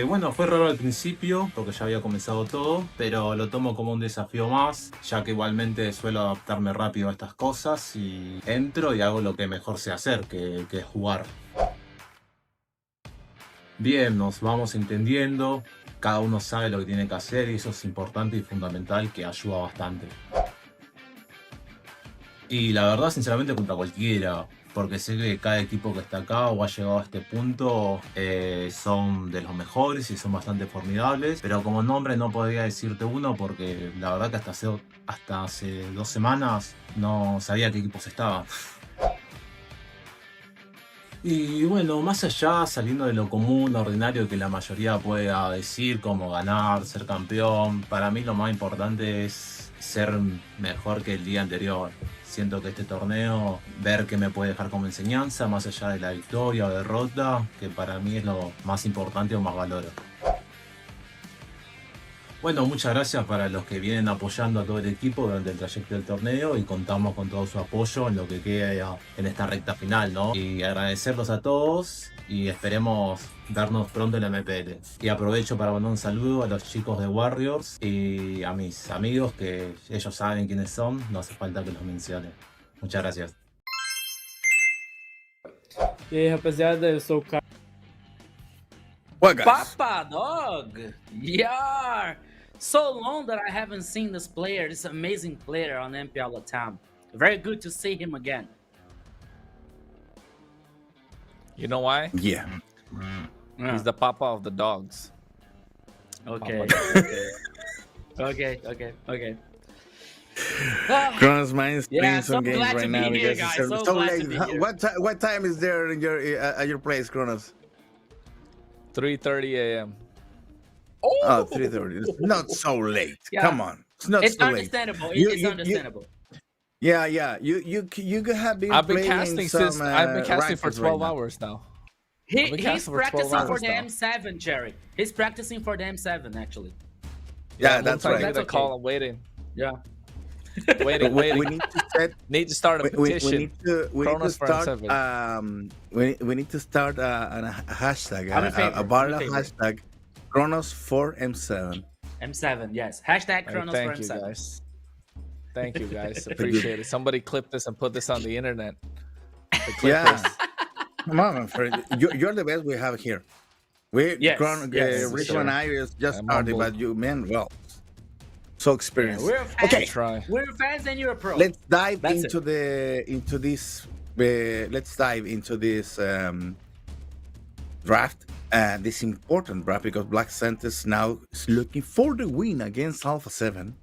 Bueno, fue raro al principio porque ya había comenzado todo, pero lo tomo como un desafío más, ya que igualmente suelo adaptarme rápido a estas cosas y entro y hago lo que mejor sé hacer, que es jugar. Bien, nos vamos entendiendo, cada uno sabe lo que tiene que hacer y eso es importante y fundamental, que ayuda bastante. Y la verdad, sinceramente, contra cualquiera, porque sé que cada equipo que está acá o ha llegado a este punto son de los mejores y son bastante formidables, pero como nombre no podría decirte uno porque la verdad que hasta hace 2 semanas no sabía qué equipos estaban. Y bueno, más allá, saliendo de lo común, lo ordinario que la mayoría pueda decir, como ganar, ser campeón, para mí lo más importante es ser mejor que el día anterior. Siento que este torneo, ver qué me puede dejar como enseñanza, más allá de la victoria o derrota, que para mí es lo más importante o más valoro. Bueno, muchas gracias para los que vienen apoyando a todo el equipo durante el trayecto del torneo y contamos con todo su apoyo en lo que queda en esta recta final, ¿no? Y agradecerlos a todos y esperemos vernos pronto en la MPL. Y aprovecho para mandar un saludo a los chicos de Warriors y a mis amigos que ellos saben quiénes son, no hace falta que los mencione. Muchas gracias. E aí, rapaziada, eu sou o Carlos. Papadog! Yar! So long that I haven't seen this player, this amazing player on MPL LATAM. Very good to see him again. You know why? Yeah. He's the papa of the dogs. Okay. Okay. Kronos Mind's playing so some games glad to right be now here, because guys. it's So so glad to late. be here. What time is there in at your place, Kronos? 3:30 a.m. Oh, 3:30. It's not so late. Yeah. Come on. It's not It's so late. understandable. You- It's you- understandable. Yeah. You have been I've been playing casting some, since I've been casting for rankeds right 12 now. hours now. He's casting for 12 practicing for hours the now. M7, Jerry. He's practicing for the M7, actually. Yeah, I'm that's trying to right. get a That's call. okay. I'm waiting. Yeah. Waiting. We need to set. Need to start a petition. We need to Kronos for start. M7. We need to start a hashtag, I'm in favor, a I'm barra in favor. hashtag, Kronos for M7. M7, yes. Hashtag Hey, Kronos for thank you M7. guys. Thank you guys. Appreciate it. Somebody clip this and put this on the internet. The Yeah. clippers. Come on, my friend. You're the best we have here. Yes, yes, Rico sure. and I just I'm started, humbled. but you, man, well, so experienced. We're fans. Okay, Try. We're fans and you're a pro. let's dive That's into this. Let's dive into this draft. This important draft because Black Santos now is looking for the win against Alpha 7.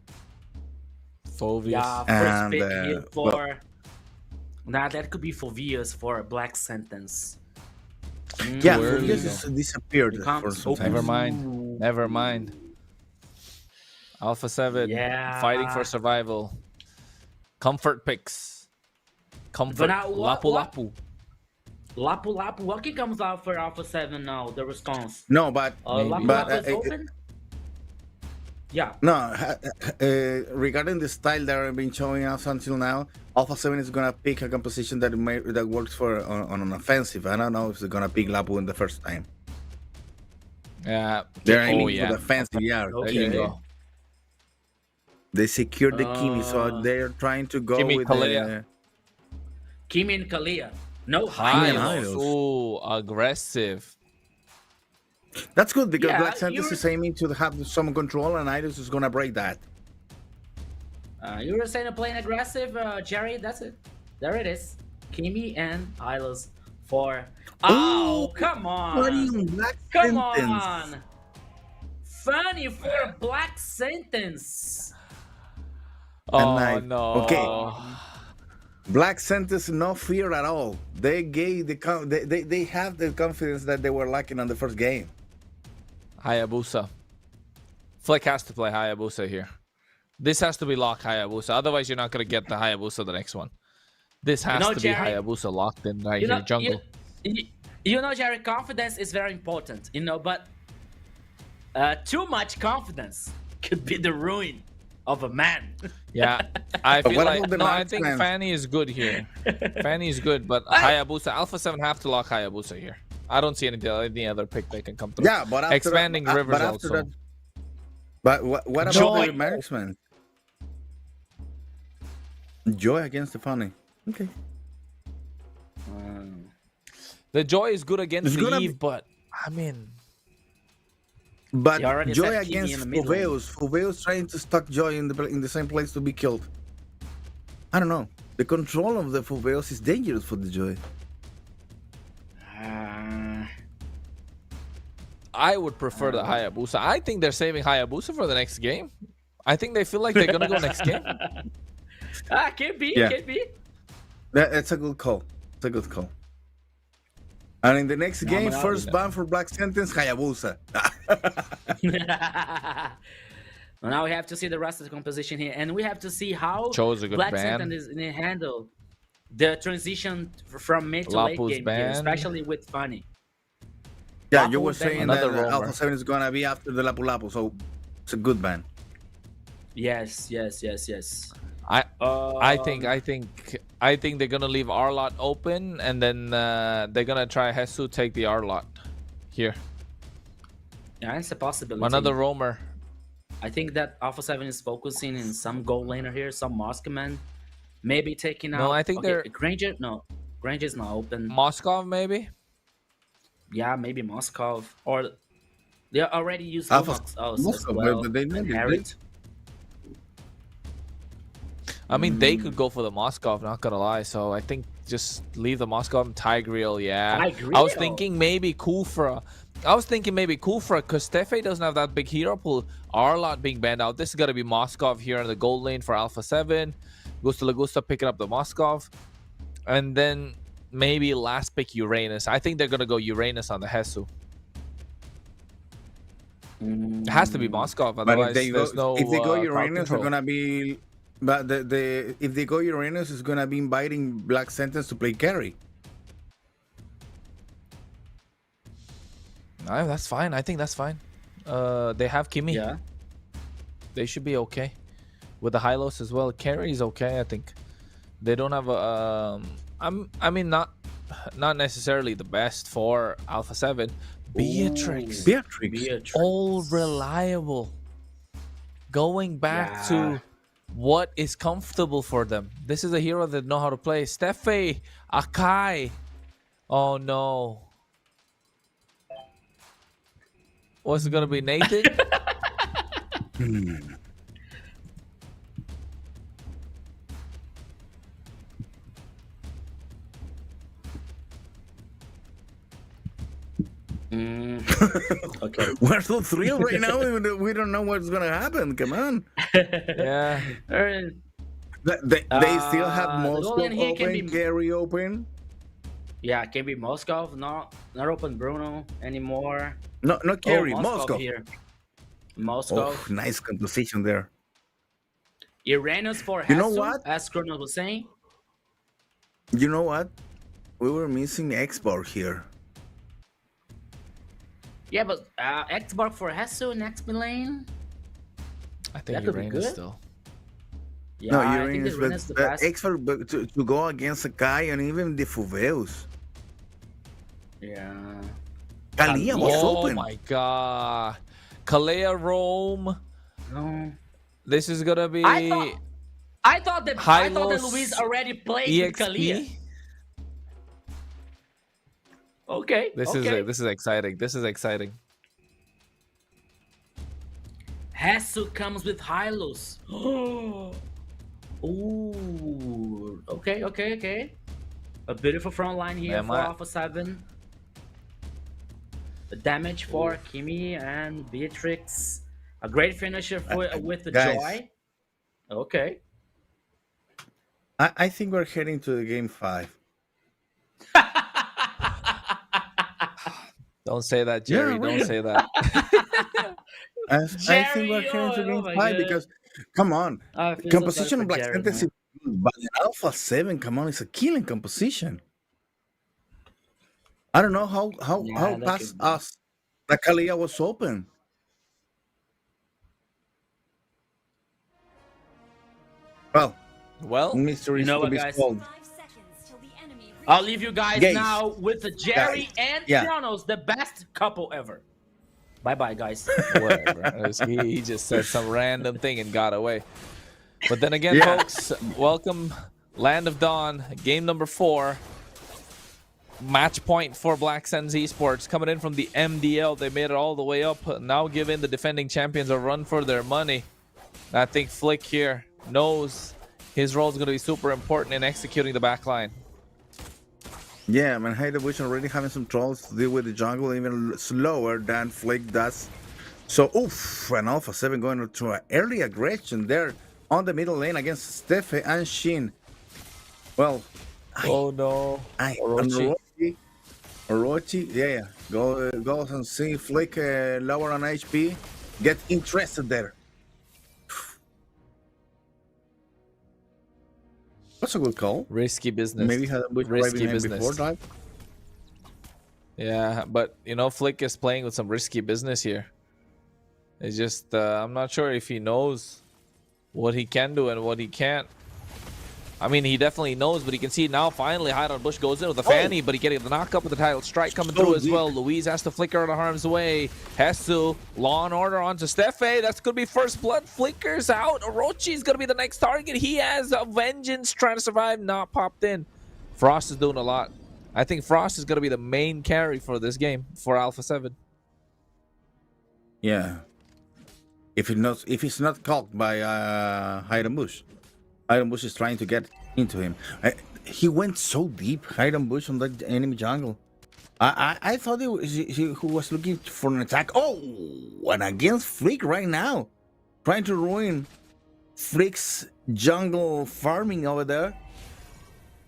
Phobius. Yeah, first And, pick here for... well- Nah, that could be Phobius for Black Sentence. Yeah, Too early, Phobius has disappeared You can't for some open- time. Never mind. Never mind. Alpha 7. Yeah. Fighting for survival. Comfort picks. Comfort. But now, Lapu what- Lapu. Lapu Lapu, what comes out for Alpha 7 now? The response. No, but Lapu But, Lapu is open? Yeah. no. Regarding the style that have been showing us until now, Alpha 7 is gonna pick a composition that works for on an offensive. I don't know if they're gonna pick Lapu in the first time. Yeah. They're Oh, aiming yeah. for the offensive. Yeah, There you go. They secured the Kimi, so they're trying to go Kimi with Kalea. Kimi and Kalia. No High. Hylos. Ooh, aggressive. That's good because Yeah, Black Santos you're- is aiming to have some control, and Iris is gonna break that. You were saying playing aggressive, Jerry. That's it. There it is. Kimi and Hylos for... Oh, come on. Black Come Sentence. on. Funny for Black Sentence. Oh no. Okay. Black Sentence, no fear at all. They gave they have the confidence that they were lacking on the first game. Hayabusa. Flick has to play Hayabusa here. This has to be lock Hayabusa. Otherwise, you're not going to get the Hayabusa the next one. This has to Jerry, be Hayabusa locked in right here, jungle. You know, Jerry, confidence is very important, but too much confidence could be the ruin of a man. Yeah, I feel like I think Fanny is good here. Fanny is good, but Hayabusa, Alpha 7 have to lock Hayabusa here. I don't see any other pick they can come through. Yeah, but after expanding rivers also. But what about the marksman? Joy against the Fanny. Okay. The Joy is good against the Eve, but I mean. But Joy against Fuveus. Fuveus trying to stuck Joy in the same place to be killed. I don't know. The control of the Fuveus is dangerous for the Joy. I would prefer the Hayabusa. I think they're saving Hayabusa for the next game. I think they feel like they're gonna go next game. Can be, can be. That's a good call. It's a good call. And in the next game, first ban for Black Sentence, Hayabusa. Well, now we have to see the rest of the composition here, and we have to see how Black Sentence is going to handle the transition from mid to late game here, especially with Fanny. Yeah, you were saying that Alpha 7 is going to be after the Lapu Lapu, so it's a good ban. Yes. I think they're gonna leave R lot open, and then they're gonna try Hesu take the R lot here. Yeah, it's a possibility. Another roamer. I think that Alpha 7 is focusing in some gold laner here, some Moskman, maybe taking out. No, I think they're Granger. No, Granger's not open. Moskov maybe. Yeah, maybe Moskov, or they already used Alpha. They inherit. I mean, they could go for the Moskov, not gonna lie. So I think just leave the Moskov and Tigreal, yeah. I was thinking maybe Kufra. Because Tefe doesn't have that big hero pool. Arlot being banned out. This is gonna be Moskov here in the gold lane for Alpha 7. Gusta Lagusta picking up the Moskov. And then maybe last pick Uranus. I think they're gonna go Uranus on the Hesu. It has to be Moskov, otherwise there's no if they go Uranus, they're gonna be... But if they go Uranus, it's gonna be inviting Black Sentence to play carry. No, that's fine. I think that's fine. They have Kimi. Yeah. They should be okay. With the Hylos as well. Carry is okay, I think. They don't have a I mean not necessarily the best for Alpha 7. Beatrix. All reliable. Going back to what is comfortable for them. This is a hero that know how to play. Steffe, Akai. Oh no. What's it gonna be, Nathan? Okay. We're so thrilled right now. We don't know what's gonna happen. Come on. Yeah. They still have Moscow open, Gary open. Yeah, can be Moskov, not open Bruno anymore. No, not Gary, Moscow. Here. Moscow. Oh, nice composition there. Uranus for Hesu, you know what? as Kronos was saying. You know what? We were missing Xborg here. Yeah, but Xborg for Hesu and X lane. I think Uranus still. Yeah, no, Uranus, but Xborg to go against Akai and even the Fuveus. Yeah. Kalia was open. Oh my god. Kalea Rome. No. This is gonna be. I thought that Luis already played with Kalia. Okay. This is exciting. This is exciting. Hesu comes with Hylos. Ooh. Okay. A beautiful front line here for Alpha 7. damage for Kimi and Beatrix. A great finisher with the Guys. Joy. Okay. I think we're heading to the game 5. Don't say that, Jerry. Don't say that. I think we're heading to game 5 because, come on, composition of Black Sentence, but in Alpha 7, come on, it's a killing composition. I don't know how past us the Kalia was open. Well, mystery you know what, to be guys? solved. I'll leave you guys Guys. now with the Jerry and Yeah. Kronos, the best couple ever. Bye-bye, guys. Whatever. He just said some random thing and got away. But then again, Yeah. folks, welcome Land of Dawn, game number 4. Match point for Black Sens Esports coming in from the MDL. They made it all the way up. Now giving the defending champions a run for their money. And I think Flick here knows his role is going to be super important in executing the backline. Yeah, man, Bush already having some troubles to deal with the jungle even slower than Flick does. So, oof, and Alpha 7 going to an early aggression there on the middle lane against Steffe and Shin. Well, oh no. Orochi, yeah. Goes and see Flick lower on HP. Get interested there. That's a good call. Risky business. Maybe had a risky business. Before that. Yeah, but you know, Flick is playing with some risky business here. It's just I'm not sure if he knows what he can do and what he can't. I mean, he definitely knows, but he can see now. Finally, Hide on Bush goes in with the Fanny, but he getting the knock up with the title strike coming through as well. Louise has to flicker out of harm's way. Has to Law and Order onto Steffe. That's going to be first blood. Flickers out. Orochi's going to be the next target. He has a Vengeance trying to survive, not popped in. Frost is doing a lot. I think Frost is going to be the main carry for this game for Alpha 7. Yeah. If it's not caught by Hide Bush. Iron Bush is trying to get into him. He went so deep, Iron Bush, on that enemy jungle. I thought he was looking for an attack. Oh, and against Freak right now. Trying to ruin Freak's jungle farming over there.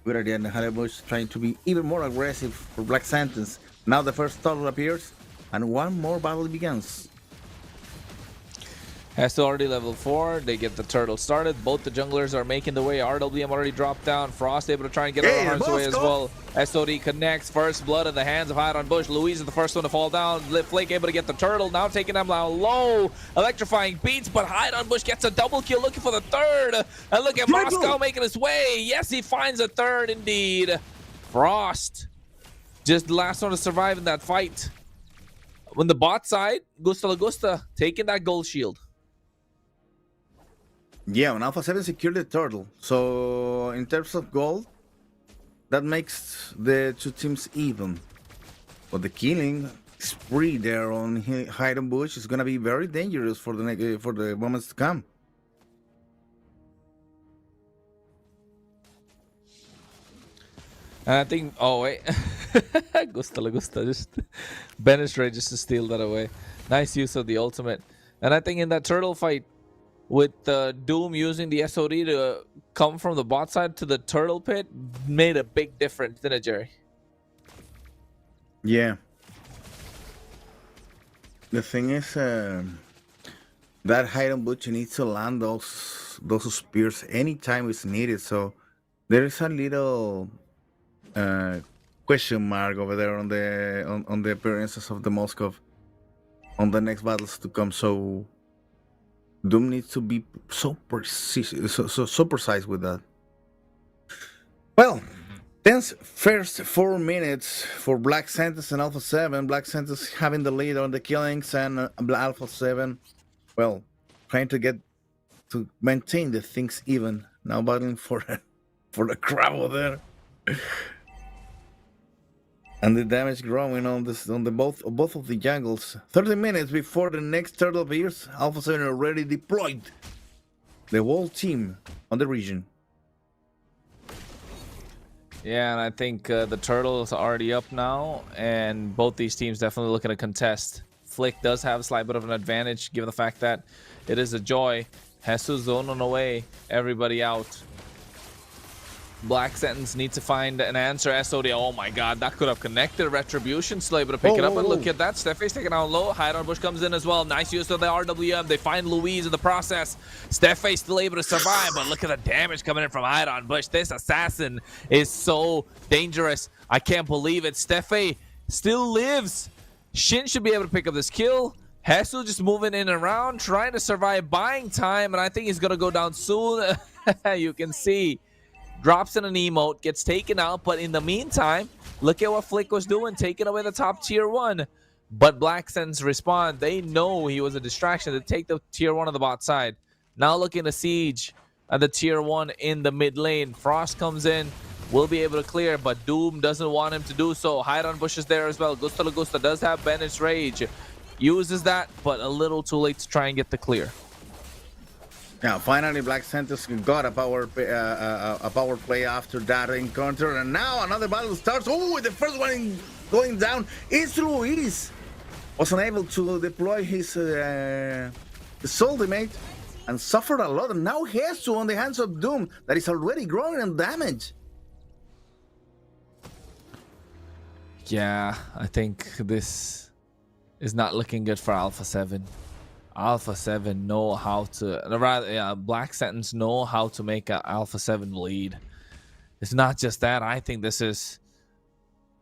Good idea, and Iron Bush trying to be even more aggressive for Black Sentence. Now the first turtle appears, and one more battle begins. Has to already level 4. They get the turtle started. Both the junglers are making the way. RWM already dropped down. Frost able to try and get out of harm's way as well. SOD connects. First blood in the hands of Hide on Bush. Louise is the first one to fall down. Flake able to get the turtle. Now taking them down low. Electrifying beats, but Hide on Bush gets a double kill looking for the third. And look at Moscow making his way. Yes, he finds a third indeed. Frost. Just the last one to survive in that fight. On the bot side, Gusta Lagusta taking that gold shield. Yeah, when Alpha 7 secured the turtle. So, in terms of gold, that makes the two teams even. But the killing spree there on Hide and Bush is going to be very dangerous for the moments to come. And I think, oh wait, Gusta Lagusta, just Benestray just to steal that away. Nice use of the ultimate. And I think in that turtle fight, with Doom using the SOD to come from the bot side to the turtle pit, made a big difference, didn't it, Jerry? Yeah. The thing is, that Hide and Bush needs to land those spears anytime it's needed. So there is a little question mark over there on the appearances of the Moskov on the next battles to come. So Doom needs to be so precise with that. Well, tense first 4 minutes for Black Sentence and Alpha 7. Black Sentence having the lead on the killings, and Alpha 7, well, trying to maintain the things even. Now battling for the crowd there. And the damage growing on both of the jungles. 30 minutes before the next turtle appears, Alpha 7 already deployed the whole team on the region. Yeah, and I think the turtle is already up now, and both these teams definitely looking to contest. Flick does have a slight bit of an advantage, given the fact that it is a Joy. Jesus zoning away, everybody out. Black Sentence need to find an answer. SOD, oh my god, that could have connected. Retribution still able to pick it up, and look at that. Steffi's taking out low. Hide on Bush comes in as well. Nice use of the RWM. They find Louise in the process. Steffi still able to survive, but look at the damage coming in from Hide on Bush. This assassin is so dangerous. I can't believe it. Steffi still lives. Shin should be able to pick up this kill. Hesu just moving in and around, trying to survive, buying time, and I think he's gonna go down soon. You can see. Drops in an emote, gets taken out, but in the meantime, look at what Flick was doing, taking away the top tier 1. But Black Sentence respond. They know he was a distraction to take the tier 1 on the bot side. Now looking to siege at the tier 1 in the mid lane. Frost comes in, will be able to clear, but Doom doesn't want him to do so. Hide on Bush is there as well. Gusta Lagusta does have Bennett's Rage. Uses that, but a little too late to try and get the clear. Now, finally, Black Sentence got a power play after that encounter, and now another battle starts. Oh, the first one going down is Luis. Was unable to deploy his ultimate and suffered a lot. And now he has to on the hands of Doom that is already growing in damage. Yeah, I think this is not looking good for Alpha 7. Alpha 7 know how to, rather, Black Sentence know how to make an Alpha 7 lead. It's not just that. I think this is,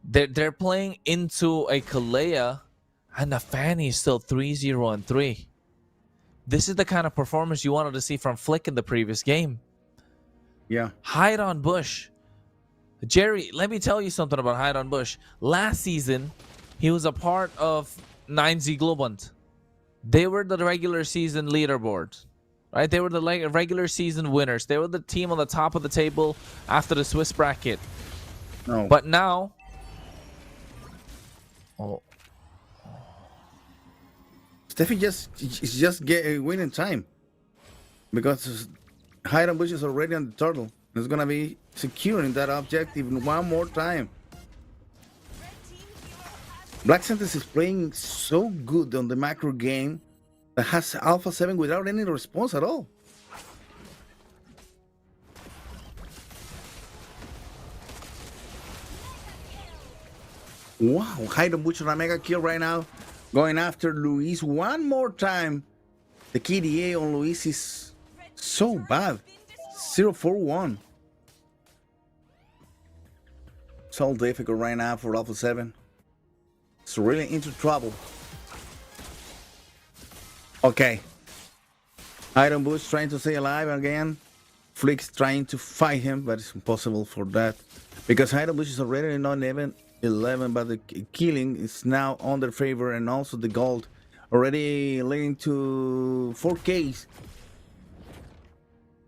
they're playing into a Kalea, and the Fanny is still 3-0-3. This is the kind of performance you wanted to see from Flick in the previous game. Yeah. Hide on Bush. Jerry, let me tell you something about Hide on Bush. Last season, he was a part of 9Z Globant. They were the regular season leaderboard, right? They were the regular season winners. They were the team on the top of the table after the Swiss bracket. No. But now, Steffi is just winning time because Hide on Bush is already on the turtle. It's gonna be securing that objective one more time. Black Sentence is playing so good on the macro game that has Alpha 7 without any response at all. Wow, Hide on Bush on a mega kill right now. Going after Luis one more time. The KDA on Luis is so bad. 0-4-1. It's all difficult right now for Alpha 7. It's really into trouble. Okay. Iron Bush trying to stay alive again. Flick's trying to fight him, but it's impossible for that. Because Iron Bush is already not even 11, but the killing is now on their favor, and also the gold already leading to 4Ks.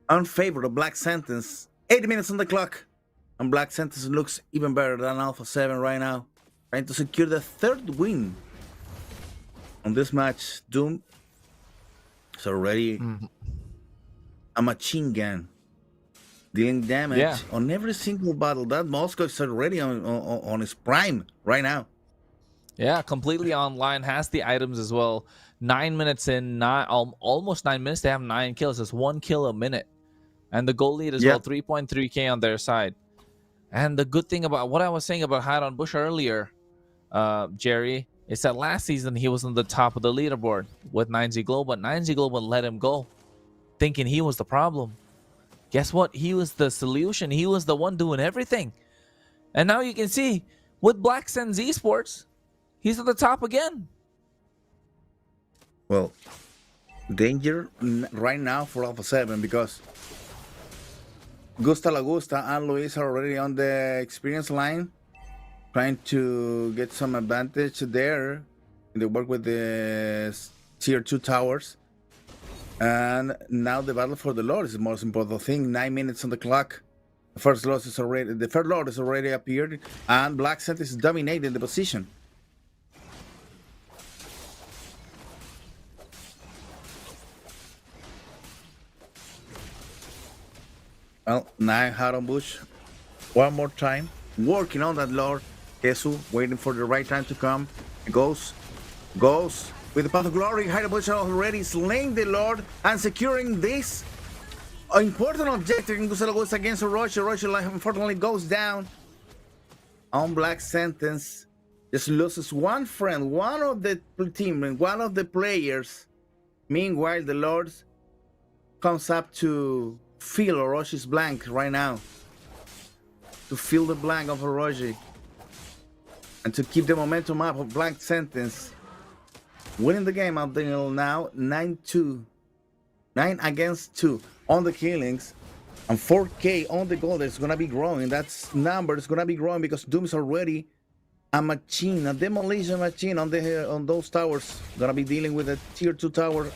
Unfavored of Black Sentence. 80 minutes on the clock. And Black Sentence looks even better than Alpha 7 right now. Trying to secure the third win on this match. Doom is already a machine gun, dealing damage on every single battle. That Moscow is already on his prime right now. Yeah, completely online, has the items as well. 9 minutes in, almost 9 minutes, they have 9 kills. It's 1 kill a minute. And the goal lead as well, 3.3k on their side. And the good thing about what I was saying about Hide on Bush earlier, Jerry, is that last season he was on the top of the leaderboard with 9Z Global. 9Z Global let him go, thinking he was the problem. Guess what? He was the solution. He was the one doing everything. And now you can see, with Black Sens Esports, he's at the top again. Well, danger right now for Alpha 7 because Gusta Lagusta and Luis are already on the experience line, trying to get some advantage there. They work with the tier 2 towers. And now the battle for the Lord is the most important thing. 9 minutes on the clock. The first Lord is already appeared, and Black Sentence is dominating the position. Well, now Hard on Bush One more time. Working on that Lord. Jesus waiting for the right time to come. Goes with the path of glory. High position already slaying the Lord and securing this important objective in Gustavo against Orochi. Orochi unfortunately goes down on Black Sentence. Just loses one friend, one of the team, and one of the players. Meanwhile, the Lord comes up to fill Orochi's blank right now. To fill the blank of Orochi. And to keep the momentum up of Black Sentence. Winning the game up until now, 9-2. 9 against 2 on the killings. And 4K on the gold. It's going to be growing. That number is going to be growing because Doom is already a machine, a demolition machine on those towers. Going to be dealing with a tier 2 tower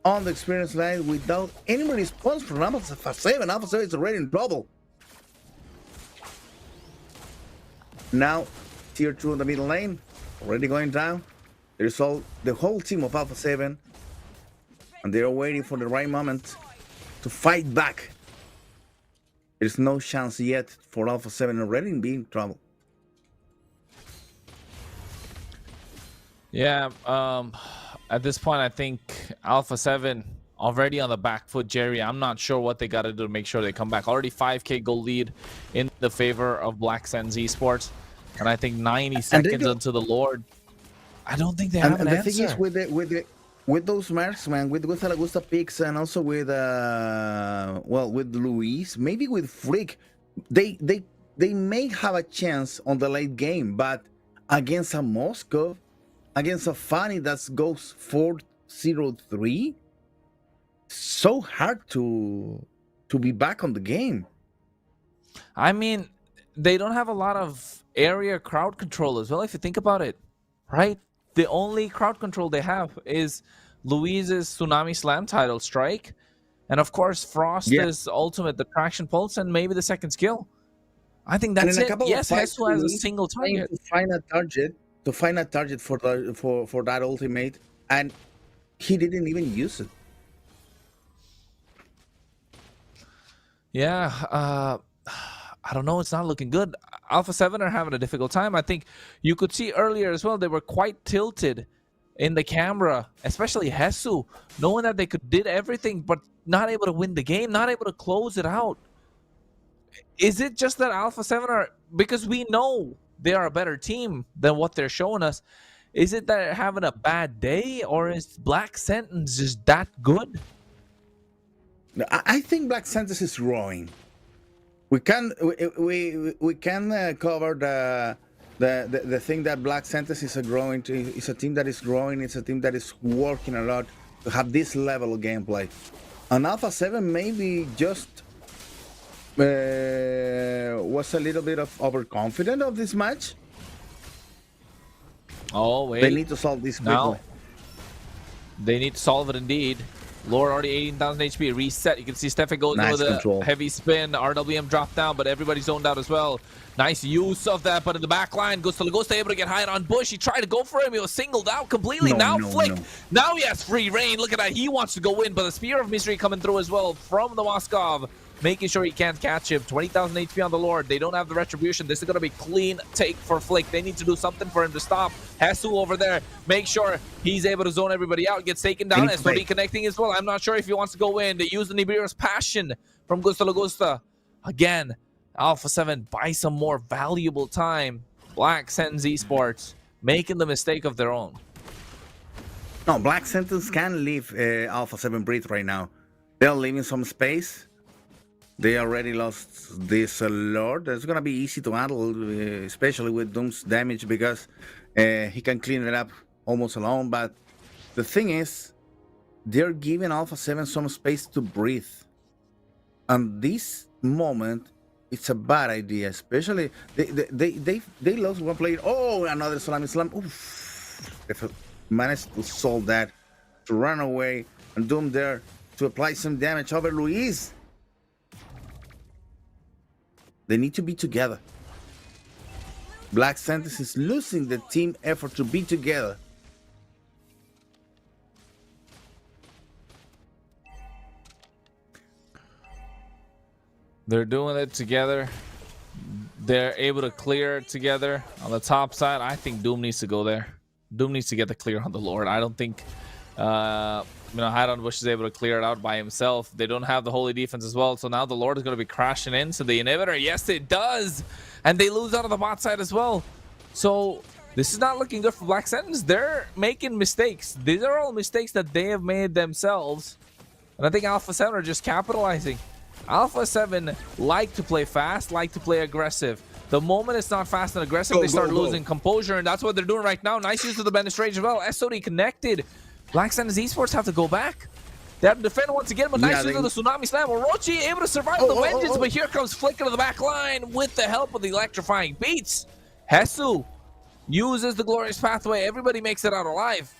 on the experience line without any response from Alpha 7. Alpha 7 is already in trouble. Now, tier 2 in the middle lane, already going down. There's the whole team of Alpha 7, and they're waiting for the right moment to fight back. There's no chance yet for Alpha 7 already in being trouble. Yeah, at this point, I think Alpha 7 already on the back foot, Jerry. I'm not sure what they got to do to make sure they come back. Already 5K goal lead in the favor of Black Sands Esports. And I think 90 seconds unto the Lord. I don't think they have an answer. The thing is with those marksmen, with Augusta picks, and also with with Luis, maybe with Freak, they may have a chance on the late game, but against a Moscow, against a Fanny that goes 4-0-3, so hard to be back on the game. I mean, they don't have a lot of area crowd control as well, if you think about it, right? The only crowd control they have is Luis's Tsunami Slam title strike, and of course Frost's ultimate, the traction pulse, and maybe the second skill. I think that's it. Yes, Hesu has a single target. To find a target for that ultimate, and he didn't even use it. Yeah, I don't know. It's not looking good. Alpha 7 are having a difficult time. I think you could see earlier as well, they were quite tilted in the camera, especially Hesu, knowing that they did everything, but not able to win the game, not able to close it out. Is it just that Alpha 7 are, because we know they are a better team than what they're showing us, is it that they're having a bad day, or is Black Sentence just that good? I think Black Sentence is growing. We can cover the thing that Black Sentence is a team that is growing. It's a team that is working a lot to have this level of gameplay. And Alpha 7 maybe just was a little bit of overconfident of this match. Oh wait, they need to solve this quickly. Now, they need to solve it indeed. Lord already 18,000 HP, reset. You can see Stefan goes with a heavy spin. RWM dropped down, but everybody's zoned out as well. Nice use of that, but in the back line, Gusto able to get high on Bush. He tried to go for him. He was singled out completely. Flick. Now he has free reign. Look at that. He wants to go in, but the Spear of Misery coming through as well from the Moskov, making sure he can't catch him. 20,000 HP on the Lord. They don't have the retribution. This is going to be clean take for Flick. They need to do something for him to stop. Hesu over there. Make sure he's able to zone everybody out. Gets taken down. SOD connecting as well. I'm not sure if he wants to go in. They use the Nibiru's Passion from Gusto Lagusta. Again, Alpha 7 buy some more valuable time. Black Sentence Esports making the mistake of their own. No, Black Sentence can leave Alpha 7 breathe right now. They're leaving some space. They already lost this Lord. It's going to be easy to handle, especially with Doom's damage, because he can clean it up almost alone. But the thing is, they're giving Alpha 7 some space to breathe. And this moment, it's a bad idea, especially they lost one player. Oh, another Salami Slam. Oof. They managed to solve that, to run away, and Doom there to apply some damage over Luis. They need to be together. Black Sentence is losing the team effort to be together. They're doing it together. they're able to clear together on the top side. I think Doom needs to go there. Doom needs to get the clear on the Lord. I don't think Highland Bush is able to clear it out by himself. They don't have the holy defense as well, so now the Lord is going to be crashing into the inhibitor. Yes, it does, and they lose out of the bot side as well. So this is not looking good for Black Sentence. They're making mistakes. These are all mistakes that they have made themselves, and I think Alpha 7 are just capitalizing. Alpha 7 like to play fast, like to play aggressive. The moment it's not fast and aggressive, they start losing composure, and that's what they're doing right now. Nice use of the bend range as well. SOD connected. Black Sentence Esports have to go back. They have to defend once again, but nice use of the Tsunami Slam. Orochi able to survive the vengeance, but here comes Flick into the back line with the help of the electrifying beats. Hesu uses the glorious pathway. Everybody makes it out alive.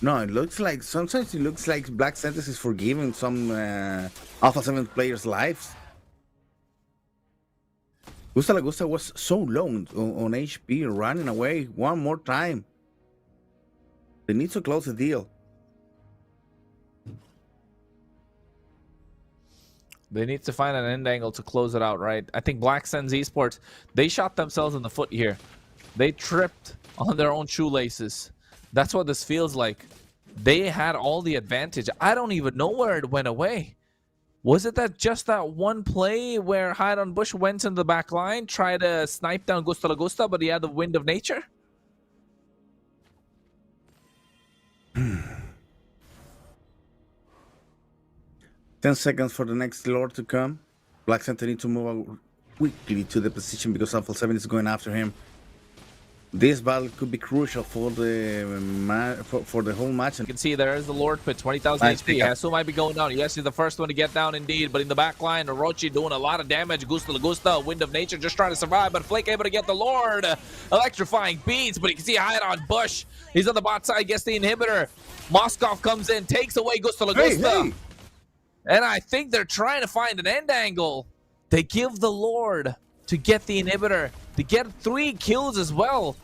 No, it looks like sometimes it looks like Black Sentence is forgiving some Alpha 7 players' lives. Gusta Lagusta was so low on HP, running away one more time. They need to close the deal. They need to find an end angle to close it out, right? I think Black Sentence Esports, they shot themselves in the foot here. They tripped on their own shoelaces. That's what this feels like. They had all the advantage. I don't even know where it went away. Was it that just that one play where Hide on Bush went in the back line, tried to snipe down Gusta Lagusta, but he had the wind of nature? 10 seconds for the next Lord to come. Black Sentence need to move out quickly to the position because Alpha 7 is going after him. This battle could be crucial for the whole match. You can see there is the Lord Pit, 20,000 HP. Hesu might be going down. Yes, he's the first one to get down indeed, but in the back line, Orochi doing a lot of damage. Gusta Lagusta, Wind of Nature, just trying to survive, but Flake able to get the Lord. Electrifying beats, but you can see Hide on Bush. He's on the bot side, gets the inhibitor. Moskov comes in, takes away Gusta Lagusta. And I think they're trying to find an end angle. They give the Lord to get the inhibitor, to get 3 kills as well.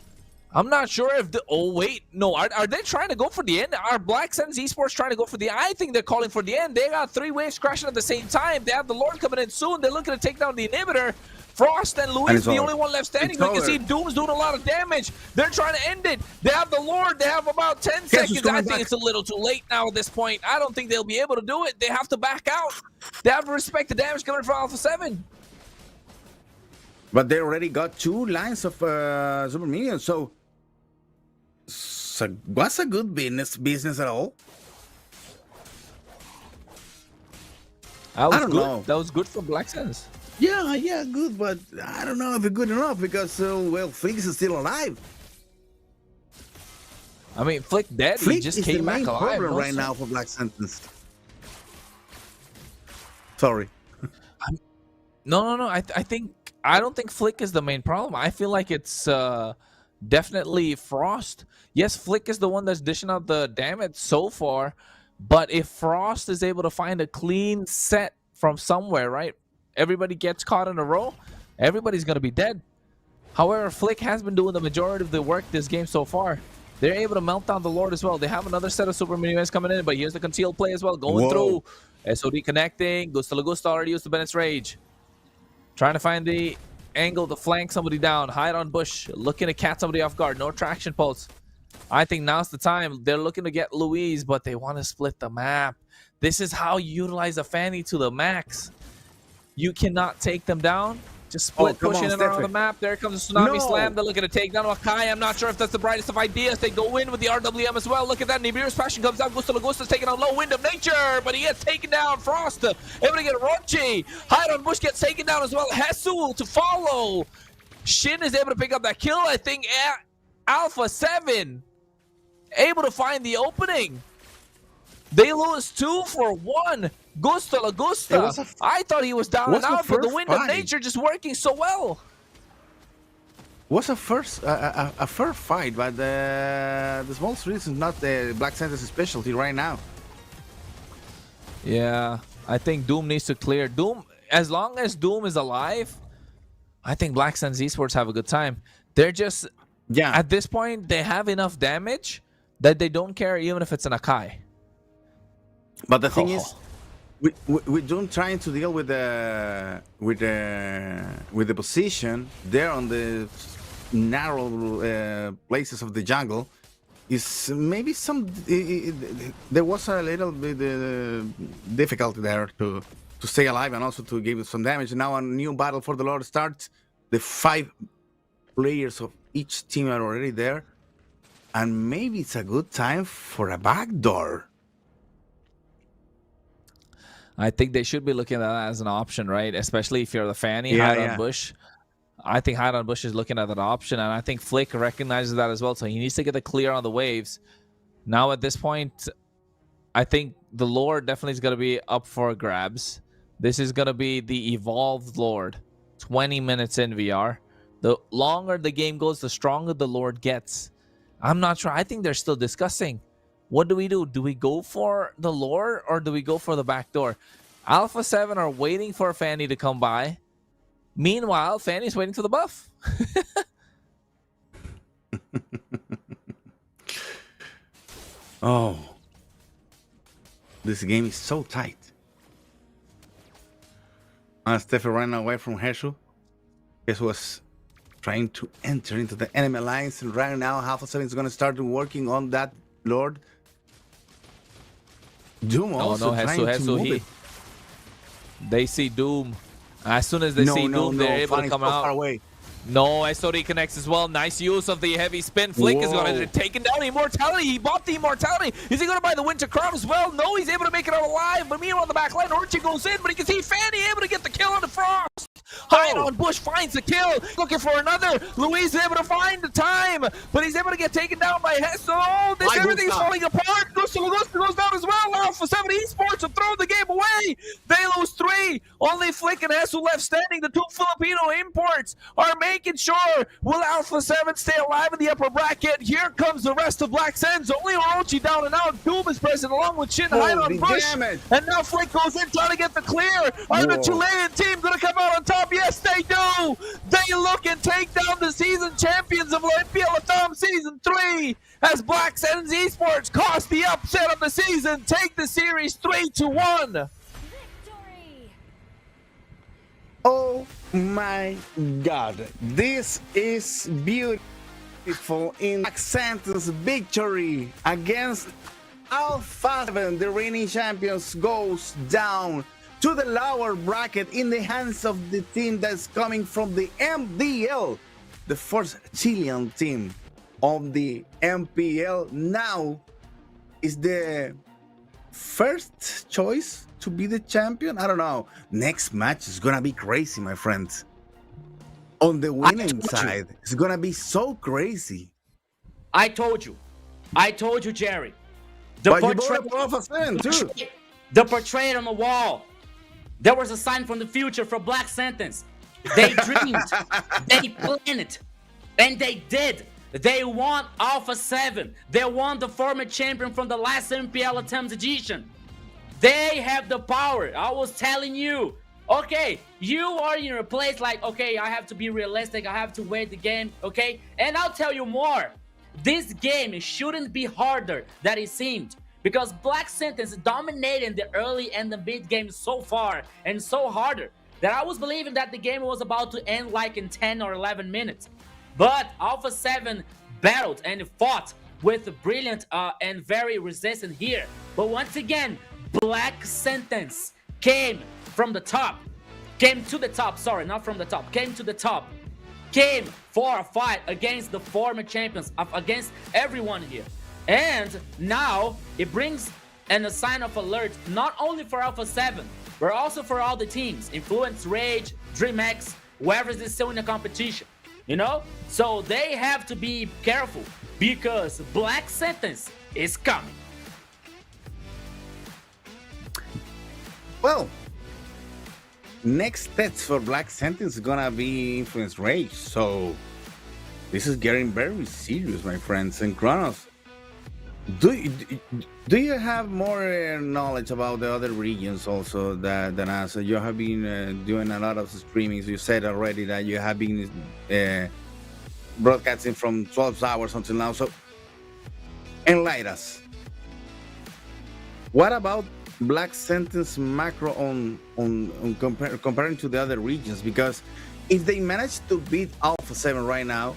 I'm not sure if the... Oh, wait. No, are they trying to go for the end? Are Black Sentence Esports trying to go for the... I think they're calling for the end. They got 3 waves crashing at the same time. They have the Lord coming in soon. They're looking to take down the inhibitor. Frost and Luis, the only one left standing. We can see Doom's doing a lot of damage. They're trying to end it. They have the Lord. They have about 10 seconds. I think it's a little too late now at this point. I don't think they'll be able to do it. They have to back out. They have to respect the damage coming from Alpha 7. But they already got 2 lines of super minions, so what's a good business at all? I don't know. That was good for Black Sentence. Yeah, good, but I don't know if it's good enough because, well, Flick is still alive. I mean, Flick dead. He just came back alive. Problem right now for Black Sentence. Sorry. No. I don't think Flick is the main problem. I feel like it's definitely Frost. Yes, Flick is the one that's dishing out the damage so far, but if Frost is able to find a clean set from somewhere, right? Everybody gets caught in a row, everybody's going to be dead. However, Flick has been doing the majority of the work this game so far. They're able to melt down the Lord as well. They have another set of super minions coming in, but here's the concealed play as well. Going through. SOD connecting. Gusta Lagusta already used the Bennett's Rage. Trying to find the angle to flank somebody down. Hide on Bush. Looking to catch somebody off guard. No traction pulse. I think now's the time. They're looking to get Louise, but they want to split the map. This is how you utilize a Fanny to the max. You cannot take them down. Just split pushing it around the map. There comes a Tsunami Slam. They're looking to take down Akai. I'm not sure if that's the brightest of ideas. They go in with the RWM as well. Look at that. Nibiru's Passion comes out. Gusta Lagusta's taking on low Wind of Nature, but he gets taken down. Frost able to get Orochi. Hide on Bush gets taken down as well. Hesu to follow. Shin is able to pick up that kill. I think Alpha 7 able to find the opening. They lose 2 for 1. Gusta Lagusta. I thought he was down and out, but the Wind of Nature just working so well. Was a fair fight, but the small streets is not the Black Sentence's specialty right now. Yeah, I think Doom needs to clear. Doom, as long as Doom is alive, I think Black Sentence Esports have a good time. They're just, at this point, they have enough damage that they don't care even if it's an Akai. But the thing is, we don't trying to deal with the position there on the narrow places of the jungle. Is maybe there was a little bit difficulty there to stay alive and also to give some damage. Now a new battle for the Lord starts. The 5 players of each team are already there, and maybe it's a good time for a backdoor. I think they should be looking at that as an option, right? Especially if you're the Fanny, Yeah, hide yeah. on Bush. I think hide on Bush is looking at that option, and I think Flick recognizes that as well. So he needs to get the clear on the waves. Now at this point, I think the Lord definitely is going to be up for grabs. This is going to be the evolved Lord. 20 minutes in VR. The longer the game goes, the stronger the Lord gets. I'm not sure. I think they're still discussing. What do we do? Do we go for the Lord or do we go for the back door? Alpha 7 are waiting for Fanny to come by. Meanwhile, Fanny's waiting for the buff. Oh. This game is so tight. Steffi ran away from Herschel. Guess was trying to enter into the enemy alliance, and right now Alpha 7 is going to start working on that Lord. Doom also trying to move it. They see Doom. As soon as they see Doom, they're able to come so out. Far away. No, SOD connects as well. Nice use of the heavy spin. Flick is going to take down the Immortality. He bought the Immortality. Is he going to buy the Winter Crown as well? No, he's able to make it out alive. But meanwhile, on the back line, Orchie goes in, but he can see Fanny able to get the kill on the Frost. Hide on Bush finds the kill. Looking for another. Luis is able to find the time, but he's able to get taken down by Hessel. Oh, everything's falling apart. Gusto goes down as well. Alpha 7 Esports have thrown the game away. They lose 3. Only Flick and Hessel left standing. The 2 Filipino imports are making sure. Will Alpha 7 stay alive in the upper bracket? Here comes the rest of Black Sands. Only Orochi down and out. Doom is present along with Shin Hide on Bush. And now Flick goes in trying to get the clear. Are the Chilean team going to come out on top? Yes, they do. They look and take down the season champions of MPL LATAM Season 3 as Black Sands Esports cost the upset of the season. Take the series 3-1. Oh my God, this is beautiful in Black Sands' victory against Alpha 7. The reigning champions goes down to the lower bracket in the hands of the team that's coming from the MDL, the first Chilean team of the MPL. Now is the first choice to be the champion. I don't know. Next match is gonna be crazy, my friends. On the winning side, it's gonna be so crazy. I told you, Jerry. But you voted for Alpha 7 too. The portrait on the wall. There was a sign from the future for Black Sentence. They dreamed, they planned it, and they did. They won Alpha 7. They won the former champion from the last MPL LATAM edition. They have the power. I was telling you. Okay, you are in a place like, okay, I have to be realistic. I have to wait the game, okay? And I'll tell you more. This game shouldn't be harder than it seemed. Because Black Sentence dominated the early and the mid game so far and so harder that I was believing that the game was about to end like in 10 or 11 minutes. But Alpha 7 battled and fought with brilliant and very resistant here. But once again, Black Sentence came from the top. Came to the top, sorry, not from the top. Came to the top. Came for a fight against the former champions, against everyone here. And now it brings a sign of alert not only for Alpha 7, but also for all the teams. Influence, Rage, DreamX, whoever is still in the competition. You know? So they have to be careful because Black Sentence is coming. Well, next steps for Black Sentence is gonna be Influence Rage. So this is getting very serious, my friends. And Kronos, do you have more knowledge about the other regions also than us? You have been doing a lot of streamings. You said already that you have been broadcasting from 12 hours until now. So enlighten us. What about Black Sentence macro on comparing to the other regions, because if they manage to beat Alpha 7 right now,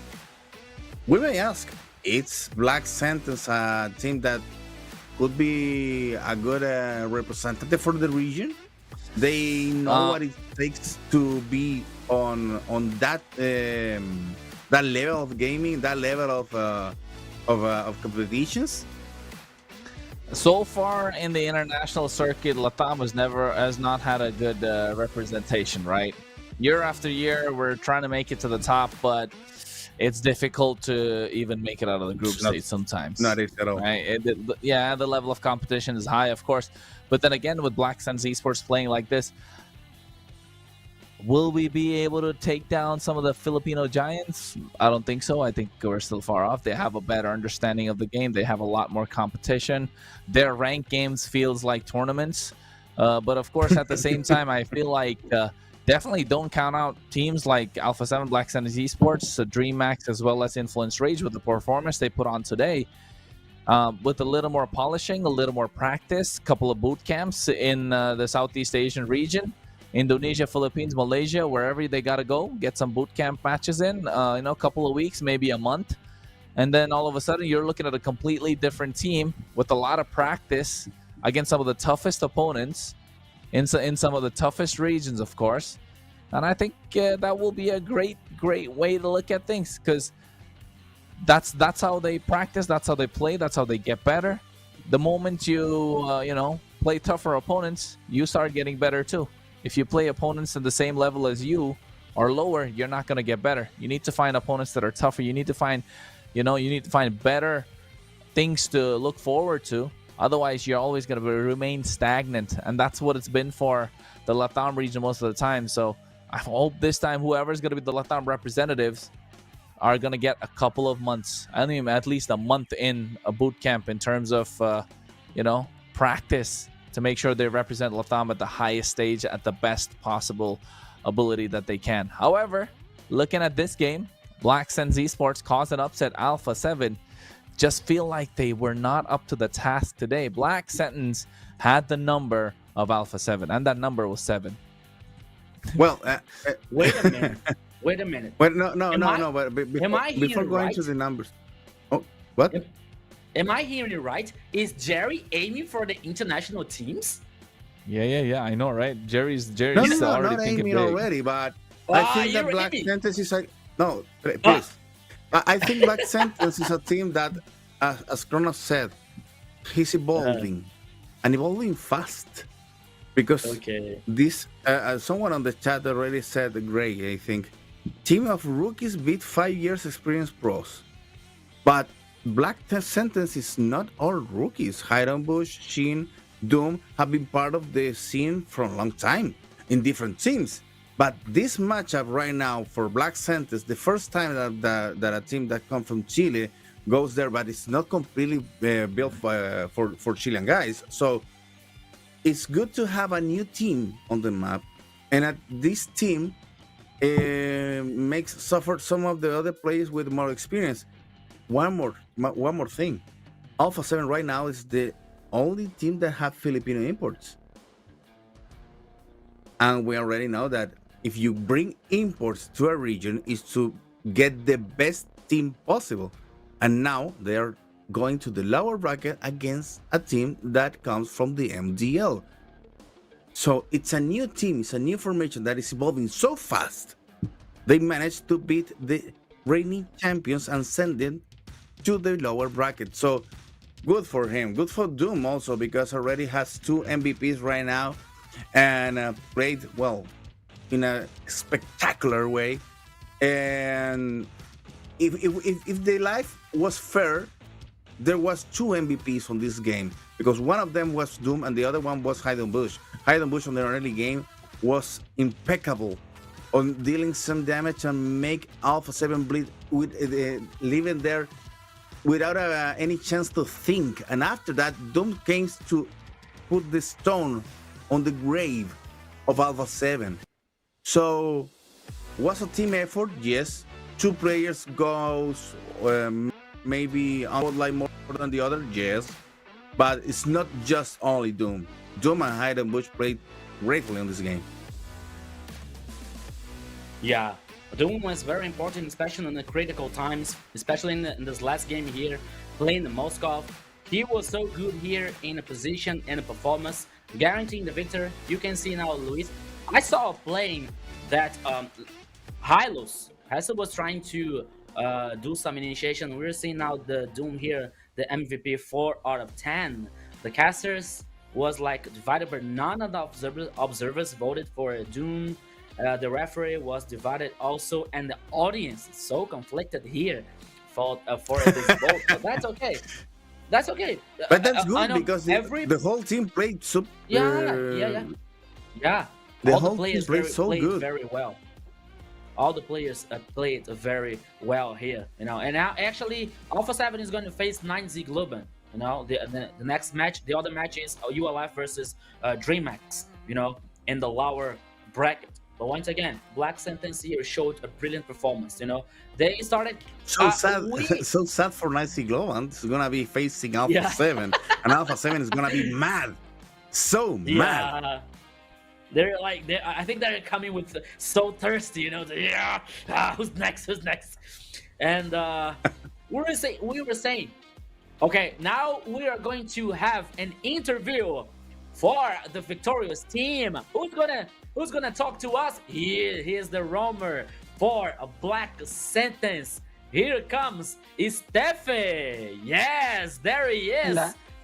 we may ask, it's Black Sentence a team that could be a good representative for the region? They know what it takes to be on that that level of gaming, that level of competitions. So far in the international circuit, LATAM has not had a good representation, right? Year after year, we're trying to make it to the top, but it's difficult to even make it out of the group stage sometimes. Not easy at all. Right? The level of competition is high, of course. But then again, with Black Suns Esports playing like this, will we be able to take down some of the Filipino giants? I don't think so. I think we're still far off. They have a better understanding of the game. They have a lot more competition. Their ranked games feels like tournaments. But of course, at the same time, I feel like definitely don't count out teams like Alpha 7, Black Suns Esports, DreamMax, as well as Influence Rage with the performance they put on today. With a little more polishing, a little more practice, couple of boot camps in the Southeast Asian region, Indonesia, Philippines, Malaysia, wherever they got to go, get some boot camp matches in, a couple of weeks, maybe a month. And then all of a sudden, you're looking at a completely different team with a lot of practice against some of the toughest opponents in some of the toughest regions, of course. And I think that will be a great way to look at things, because that's how they practice, that's how they play, that's how they get better. The moment you play tougher opponents, you start getting better too. If you play opponents at the same level as you or lower, you're not going to get better. You need to find opponents that are tougher. You need to find better things to look forward to. Otherwise, you're always going to remain stagnant, and that's what it's been for the LATAM region most of the time. So I hope this time whoever's going to be the LATAM representatives are going to get a couple of months, I mean at least a month in a boot camp in terms of practice to make sure they represent LATAM at the highest stage at the best possible ability that they can. However, looking at this game, Black Suns Esports caused an upset. Alpha 7 just feel like they were not up to the task today. Black Sentence had the number of Alpha 7, and that number was 7. Well, wait a minute. Wait a minute. But no. But before going right? to the numbers, what? Am I hearing it right? Is Jerry aiming for the international teams? Yeah. I know, right? Jerry's No, already not thinking aiming big. already, but I think that Black Sentence is like please. I think Black Sentence is a team that, as Kronos said, he's evolving and evolving fast. Because this, someone on the chat already said, Gray, I think, team of rookies beat 5 years experienced pros. But Black Sentence is not all rookies. Bush, Shin, Doom have been part of the scene for a long time in different teams. But this matchup right now for Black Sentence, the first time that a team that comes from Chile goes there, but it's not completely built for Chilean guys. So it's good to have a new team on the map, and this team makes suffer some of the other players with more experience. One more thing, Alpha 7 right now is the only team that have Filipino imports, and we already know that if you bring imports to a region, is to get the best team possible, and now they are going to the lower bracket against a team that comes from the MDL. So it's a new team, it's a new formation that is evolving so fast. They managed to beat the reigning champions and send them to the lower bracket. So good for him. Good for Doom also, because already has 2 MVPs right now and played well in a spectacular way. And if the life was fair, there was 2 MVPs on this game, because one of them was Doom and the other one was Bush. Bush on the early game was impeccable on dealing some damage and make Alpha 7 bleed with living there without any chance to think. And after that, Doom came to put the stone on the grave of Alpha 7. So was a team effort, yes. 2 players goes maybe like more than the other, yes. but it's not just only Doom. Doom and Hayden Bush played greatly in this game. Yeah, Doom was very important, especially in the critical times, especially in this last game here, playing the Moscow. He was so good here in a position and a performance, guaranteeing the victory. You can see now, Luis. I saw playing that Hylos was trying to do some initiation. We're seeing now the Doom here, the MVP 4 out of 10. The casters was like divided, but none of the observers voted for Doom. The referee was divided also, and the audience is so conflicted here for this vote. But that's okay. That's okay. But that's good because the whole team played super. Yeah. The All whole the players team played so played good. very well. All the players played very well here, And now actually, Alpha 7 is going to face 9Z Globen. The next match, the other match is ULF versus DreamHack. In the lower bracket. But once again, Black Sentence here showed a brilliant performance. They started so sad. So sad for 9Z Globen. It's gonna be facing Alpha 7, and Alpha 7 is gonna be mad. So mad. They're like, I think they're coming with so thirsty, who's next? And we were saying, okay, now we are going to have an interview for the victorious team. Who's gonna talk to us? Here's the roamer for a Black Sentence. Here comes Steffe. Yes, there he is,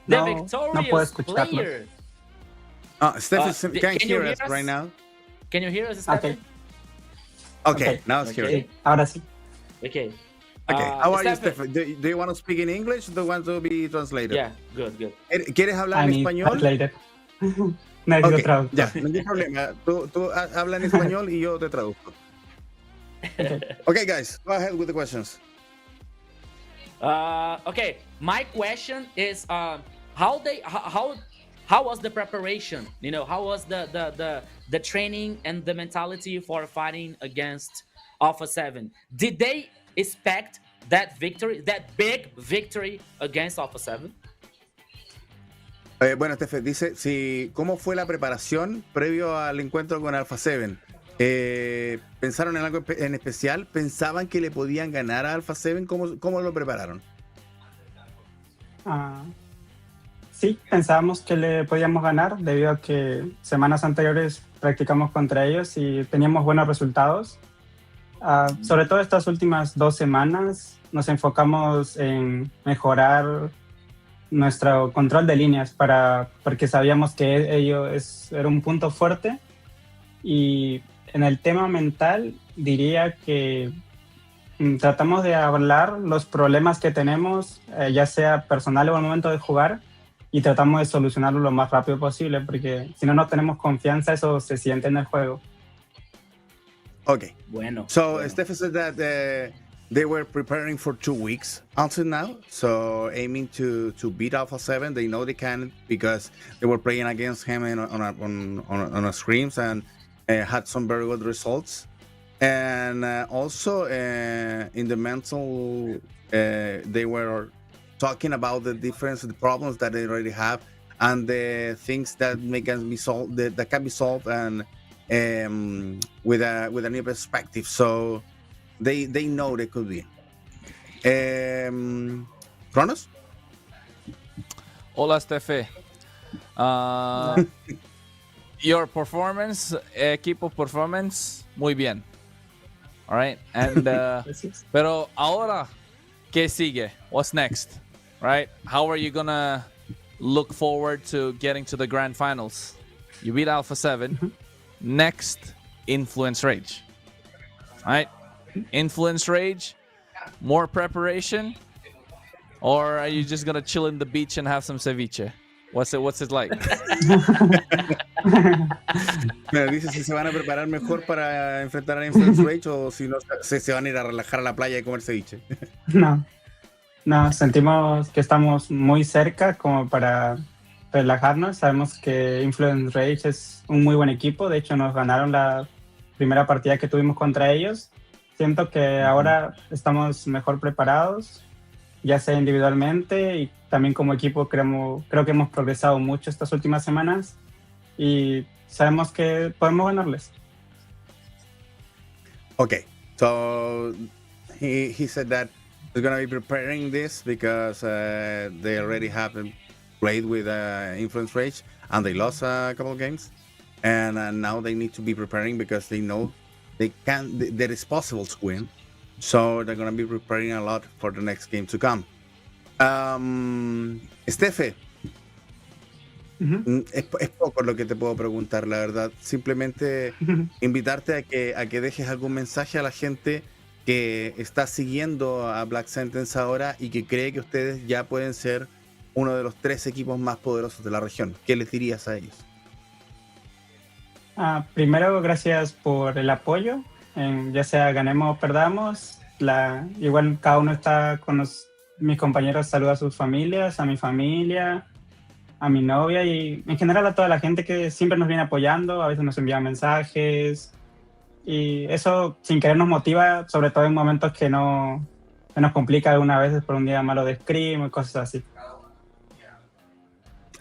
the victorious player. Steffe can't hear us right now. Can you hear us, Steffe? Okay, now it's here. Ahora sí. Okay. How are you, Steffe? Do you want to speak in English or do you want to be translated? Yeah, good. ¿Quieres hablar en español? Okay, ya, no hay problema. Tú habla en español y yo te traduzco. Okay, guys, go ahead with the questions. Okay, my question is, how was the preparation? How was the training and the mentality for fighting against Alpha 7? Did they expect that victory, that big victory against Alpha 7? Bueno, Steffe dice, ¿cómo fue la preparación previo al encuentro con Alpha 7? ¿Pensaron en algo en especial? ¿Pensaban que le podían ganar a Alpha 7? ¿Cómo lo prepararon? Sí, pensábamos que le podíamos ganar debido a que semanas anteriores practicamos contra ellos y teníamos buenos resultados. Sobre todo estas últimas 2 semanas nos enfocamos en mejorar nuestro control de líneas porque sabíamos que era un punto fuerte. Y en el tema mental diría que tratamos de hablar los problemas que tenemos, ya sea personal o al momento de jugar, y tratamos de solucionarlo lo más rápido posible, porque si no tenemos confianza, eso se siente en el juego. Okay. Bueno. So Steffe said that they were preparing for 2 weeks until now, so aiming to beat Alpha 7. They know they can because they were playing against him on a scrims and had some very good results. And also in the mental, they were talking about the problems that they already have and the things that can be solved, that can be solved, and with a new perspective. So they know they could be. Kronos? Hola, Steffe. Your performance, equipo performance, muy bien. All right. And pero ahora, ¿qué sigue? What's next? Right? How are you gonna look forward to getting to the grand finals? You beat Alpha 7. Next, Influence Rage. All right? Influence Rage, more preparation, or are you just gonna chill in the beach and have some ceviche? What's it like? Dice si se van a preparar mejor para enfrentar a Influence Rage o si no se van a ir a relajar a la playa y comer ceviche. No, sentimos que estamos muy cerca como para relajarnos. Sabemos que Influence Rage es un muy buen equipo. De hecho, nos ganaron la primera partida que tuvimos contra ellos. Siento que ahora estamos mejor preparados ya sea individualmente y también como equipo. Creo que hemos progresado mucho estas últimas semanas y sabemos que podemos ganarles. Okay, so he said that he's gonna be preparing this because they already have played with Influence Rage and they lost a couple of games, and now they need to be preparing because they know that it's possible to win. So they're gonna be preparing a lot for the next game to come. Estefe, es poco lo que te puedo preguntar, la verdad. Simplemente invitarte a que dejes algún mensaje a la gente que está siguiendo a Black Sentence ahora y que cree que ustedes ya pueden ser uno de los 3 equipos más poderosos de la región. ¿Qué les dirías a ellos? Primero, gracias por el apoyo, ya sea ganemos o perdamos. Igual cada uno está con mis compañeros, saluda a sus familias, a mi familia, a mi novia y en general a toda la gente que siempre nos viene apoyando. A veces nos envía mensajes y eso sin querer nos motiva, sobre todo en momentos que nos complica algunas veces por un día malo de scrim y cosas así.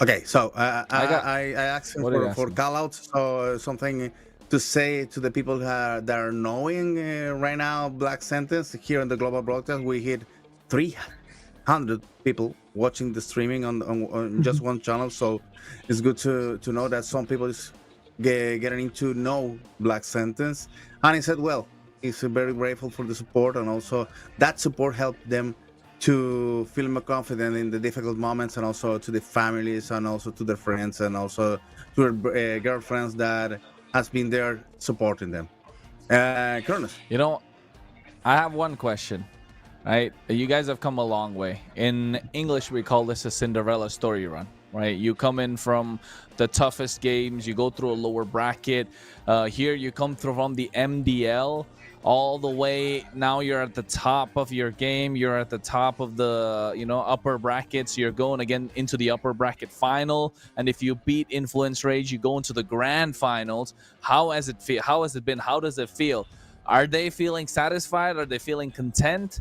Okay, so I asked him for call-outs, so something to say to the people that are knowing right now Black Sentence. Here in the global broadcast, we hit 300 people watching the streaming on just one channel, so it's good to know that some people is getting to know Black Sentence. And he said, well, he's very grateful for the support, and also that support helped them to feel more confident in the difficult moments, and also to the families, and also to their friends, and also to their girlfriends that has been there supporting them. Kronos. You know, I have one question, right? You guys have come a long way. In English, we call this a Cinderella story run, right? You come in from the toughest games, you go through a lower bracket. Here you come through from the MDL all the way. Now you're at the top of your game. You're at the top of the, upper brackets. You're going again into the upper bracket final. And if you beat Influence Rage, you go into the grand finals. How has it feel? How has it been? How does it feel? Are they feeling satisfied? Are they feeling content?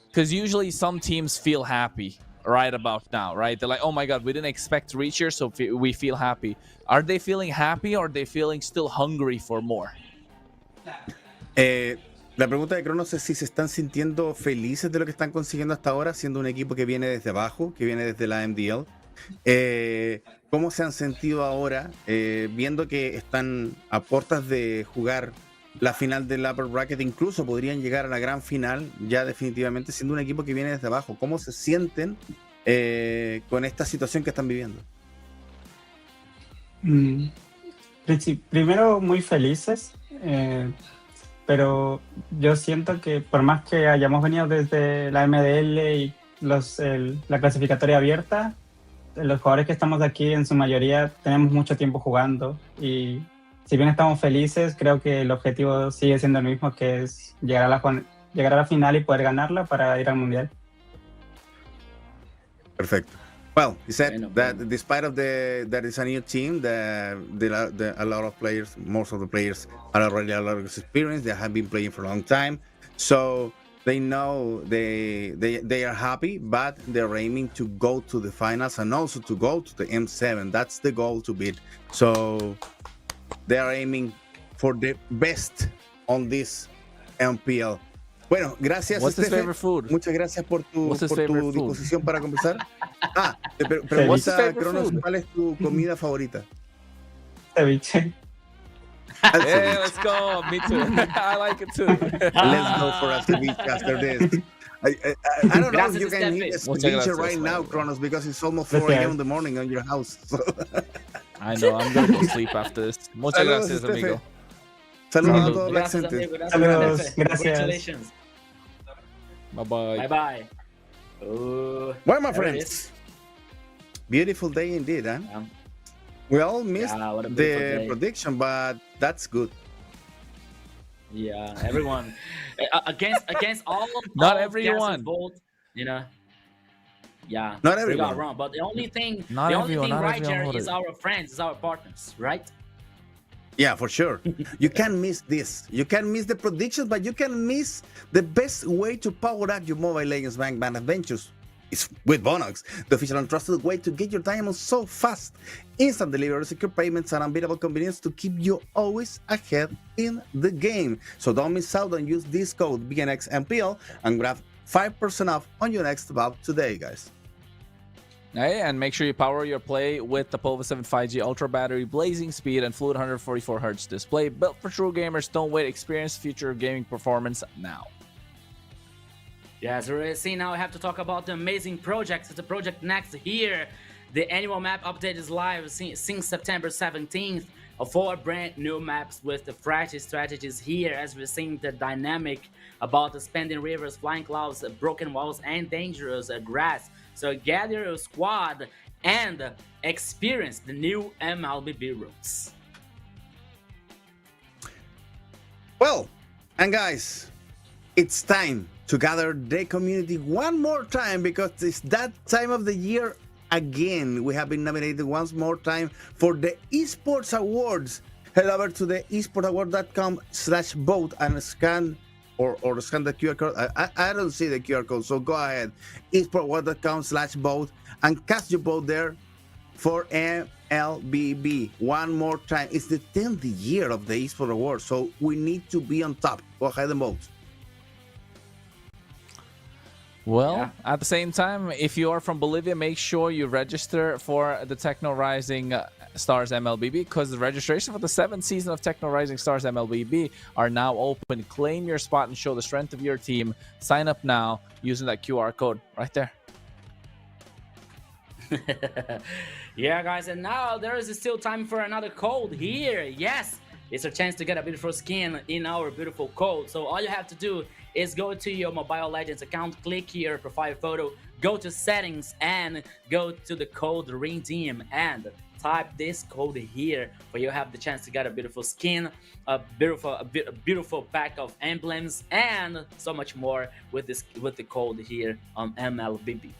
Because usually some teams feel happy right about now, right? They're like, oh my God, we didn't expect to reach here, so we feel happy. Are they feeling happy, or are they feeling still hungry for more? La pregunta de Cronos es si se están sintiendo felices de lo que están consiguiendo hasta ahora, siendo un equipo que viene desde abajo, que viene desde la MDL. ¿Cómo se han sentido ahora, viendo que están a puertas de jugar la final del upper bracket? Incluso podrían llegar a la gran final, ya definitivamente, siendo un equipo que viene desde abajo. ¿Cómo se sienten con esta situación que están viviendo? Primero, muy felices. Pero yo siento que por más que hayamos venido desde la MDL y la clasificatoria abierta, los jugadores que estamos aquí en su mayoría tenemos mucho tiempo jugando, y si bien estamos felices, creo que el objetivo sigue siendo el mismo, que es llegar a la final y poder ganarla para ir al mundial. Perfecto. Well, he said that despite of that it's a new team, a lot of players, most of the players are already a lot of experience. They have been playing for a long time, so they know they are happy, but they're aiming to go to the finals and also to go to the M7. That's the goal to beat. So they are aiming for the best on this MPL. Bueno, gracias, Estefe. Muchas gracias por tu disposición para conversar. Te pregunta, Cronos, ¿cuál es tu comida favorita? Ceviche. Hey, let's go. Me too. I like it too. Let's go for a ceviche after this. I don't know if you can eat a ceviche right now, Cronos, because it's almost 4 a.m. in the morning on your house. So. I know, I'm going to go sleep after this. Muchas gracias, amigo. Saludos a todos, Black Sentence. Saludos, gracias. Bye-bye. Bye-bye. Well, my friends, beautiful day indeed, huh? Yeah. We all missed the the prediction, but that's good. Yeah, everyone against all. Not all everyone. Vote, Yeah, not everyone. We got wrong, but the only thing right, Jerry, is our friends, is our partners, right? Yeah, for sure. You can miss this. You can miss the predictions, but you can miss the best way to power up your Mobile Legends Bang Bang adventures. is with Bonox, the official and trusted way to get your diamonds so fast. Instant delivery, secure payments, and unbeatable convenience to keep you always ahead in the game. So don't miss out and use this code BNXMPL and grab 5% off on your next buy today, guys. Hey, and make sure you power your play with the POVA 7 5G Ultra Battery, blazing speed, and fluid 144Hz display. Built for true gamers. Don't wait. Experience future gaming performance now. Yes, we're seeing now. I have to talk about the amazing projects. The project next here. The annual map update is live since September 17th. 4 brand new maps with the fresh strategies here, as we're seeing the dynamic about the spending rivers, flying clouds, broken walls, and dangerous grass. So gather your squad and experience the new MLBB rooms. Well, and guys, it's time to gather the community one more time because it's that time of the year again. We have been nominated once more time for the Esports Awards. Head over to the esportsaward.com/vote and scan or scan the QR code. I don't see the QR code, so go ahead. esportsaward.com/vote and cast your vote there for MLBB. One more time. It's the 10th year of the Esports Awards, so we need to be on top. Go ahead and vote. Well, at the same time, if you are from Bolivia, make sure you register for the Techno Rising Stars MLBB because the registration for the 7th season of Techno Rising Stars MLBB are now open. Claim your spot and show the strength of your team. Sign up now using that QR code right there. Yeah, guys, and now there is still time for another code here. Yes, it's a chance to get a beautiful skin in our beautiful code. So all you have to do is go to your Mobile Legends account, click your profile photo, go to settings, and go to the code redeem and type this code here, where you have the chance to get a beautiful skin, a beautiful pack of emblems, and so much more with the code here on MLBB.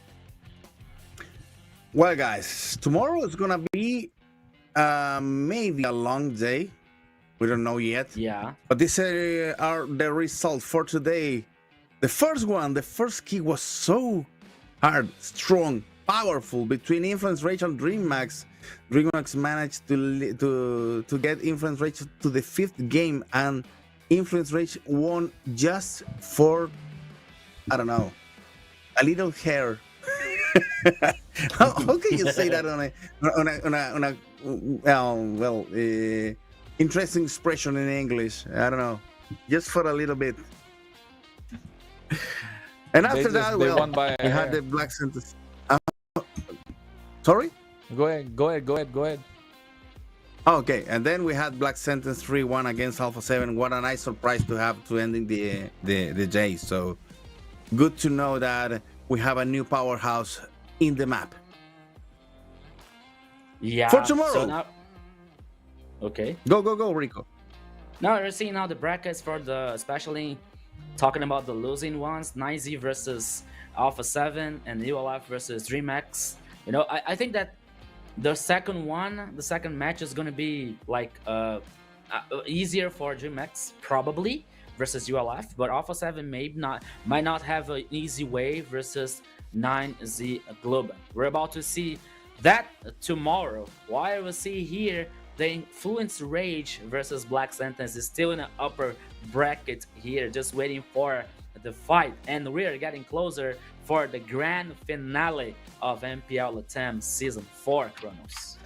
Well, guys, tomorrow is gonna be maybe a long day. We don't know yet. Yeah. But these are the results for today. The first key was so hard, strong, powerful between Influence Rage and DreamMax. DreamMax managed to get Influence Rage to the 5th game, and Influence Rage won just for, I don't know, a little hair. how can you say that on a interesting expression in English? I don't know, just for a little bit. And after that, we had the Black Sentence. Sorry? Go ahead. Okay, and then we had Black Sentence 3-1 against Alpha 7. What a nice surprise to have to ending the day. So good to know that we have a new powerhouse in the map. Yeah. For tomorrow. So now, okay. Go, Rico. Now we're seeing now the brackets for the, especially talking about the losing ones, 9Z versus Alpha 7 and ULF versus DreamX. You know, I think that the second match is gonna be like easier for DreamX probably versus ULF, but Alpha 7 might not have an easy way versus 9Z Global. We're about to see that tomorrow. While we see here the Influence Rage versus Black Sentence is still in the upper bracket here, just waiting for the fight, and we are getting closer for the grand finale of MPL LATAM Season 4, Kronos.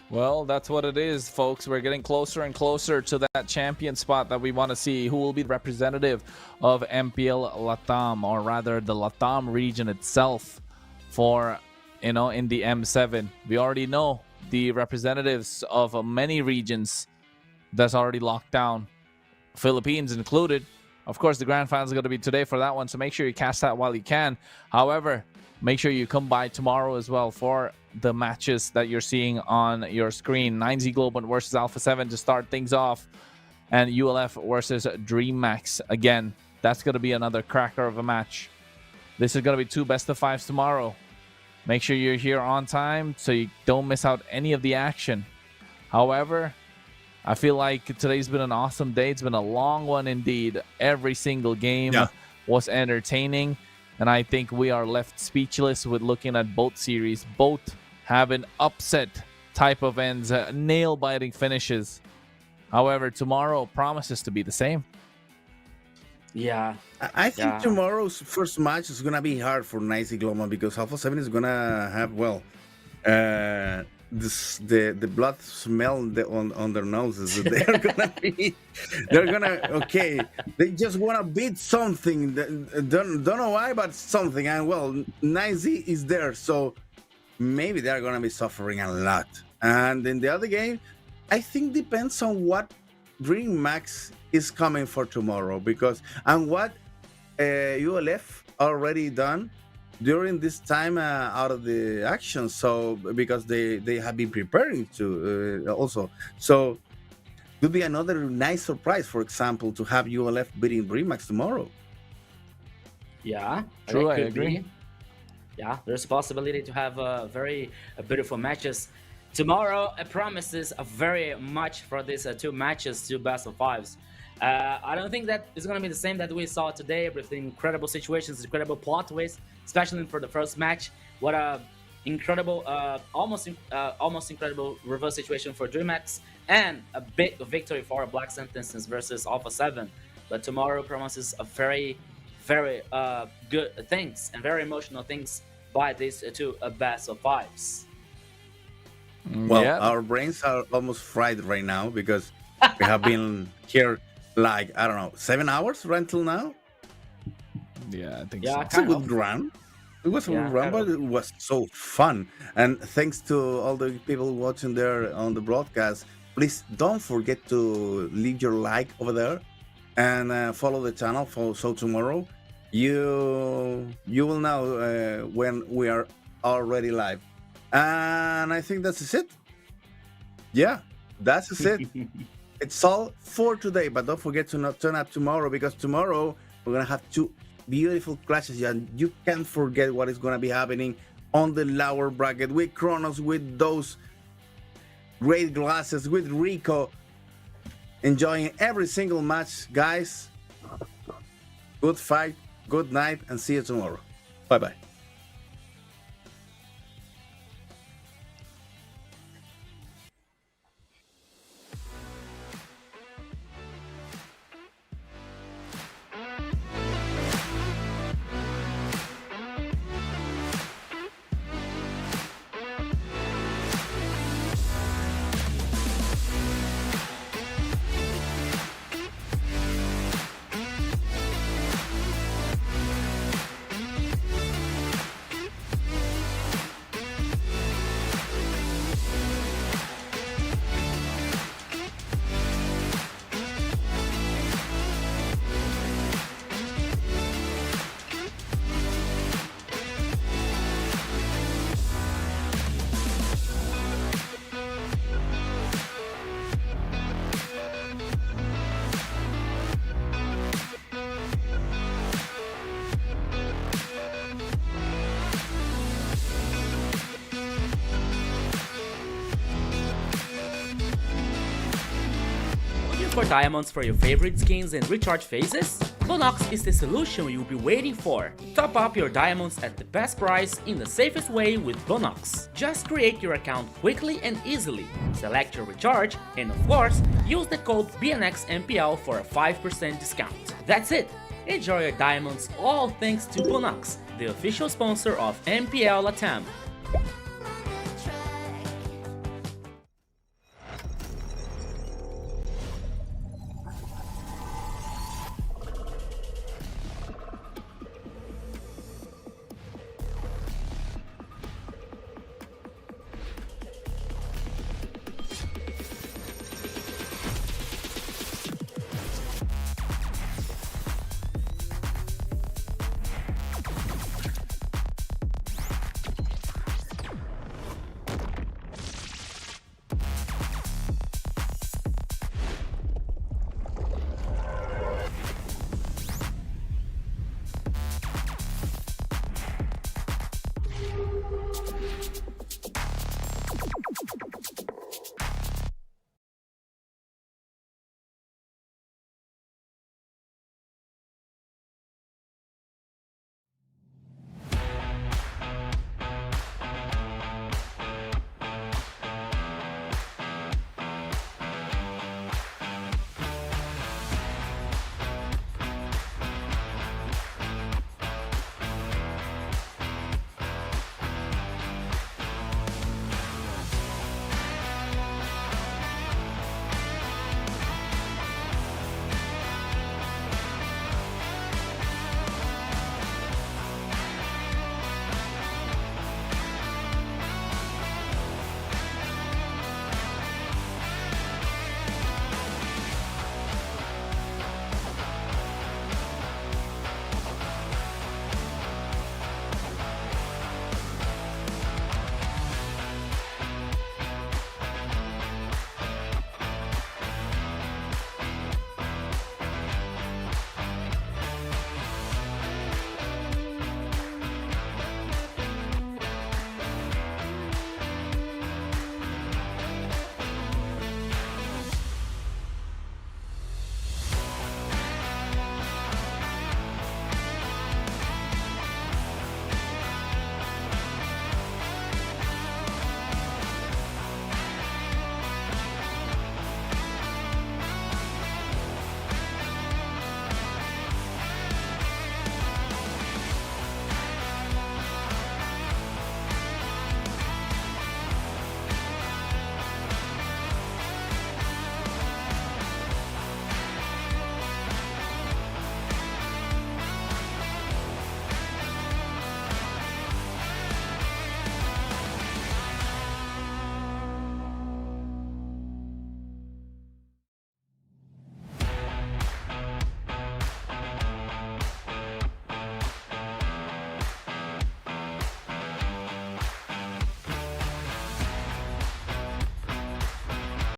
Well, that's what it is, folks. We're getting closer and closer to that champion spot that we want to see. Who will be the representative of MPL LATAM, or rather the LATAM region itself for, in the M7. We already know the representatives of many regions that's already locked down, Philippines included. Of course, the grand final is going to be today for that one, so make sure you cast that while you can. However, make sure you come by tomorrow as well for the matches that you're seeing on your screen. 9Z Global versus Alpha 7 to start things off, and ULF versus DreamMax. Again, that's going to be another cracker of a match. This is going to be 2 best-of-5s tomorrow. Make sure you're here on time so you don't miss out any of the action. However, I feel like today's been an awesome day. It's been a long one indeed. Every single game was entertaining. And I think we are left speechless with looking at both series. Both have an upset type of ends, nail-biting finishes. However, tomorrow promises to be the same. Yeah. I think tomorrow's first match is gonna be hard for Nice Gloma because Alpha 7 is gonna have the blood smell on their noses. They're gonna they just wanna beat something. Don't know why, but something. And Nice is there, so maybe they're gonna be suffering a lot. And in the other game, I think depends on what DreamHack is coming for tomorrow and what ULF already done during this time out of the action. So because they have been preparing to also, so would be another nice surprise. For example, to have ULF beating DreamHack tomorrow. Yeah, true. I agree. Be. Yeah, there's a possibility to have very beautiful matches tomorrow. It promises very much for these two matches, two best of fives. I don't think that it's going to be the same that we saw today with incredible situations, incredible plot twists, especially for the first match. What a incredible, almost incredible reverse situation for DreamHack, and a big victory for Black Sentences versus Alpha 7. But tomorrow promises a very good things and very emotional things by these two best of fives. Our brains are almost fried right now because we have been here like, I don't know, 7 hours right until now. Yeah, I think so. It's a good run. It was a good run, but it was so fun. And thanks to all the people watching there on the broadcast, please don't forget to leave your like over there and follow the channel so tomorrow you will know when we are already live. And I think that's it. Yeah, that's it. It's all for today, but don't forget to not turn up tomorrow, because tomorrow we're gonna have two beautiful clashes, and you can't forget what is gonna be happening on the lower bracket with Kronos, with those great glasses, with Rico, enjoying every single match. Guys, good fight, good night, and see you tomorrow. Bye bye. For diamonds for your favorite skins and recharge phases? Bonox is the solution you'll be waiting for. Top up your diamonds at the best price in the safest way with Bonox. Just create your account quickly and easily, select your recharge, and of course, use the code BNXMPL for a 5% discount. That's it! Enjoy your diamonds all thanks to Bonox, the official sponsor of MPL LATAM.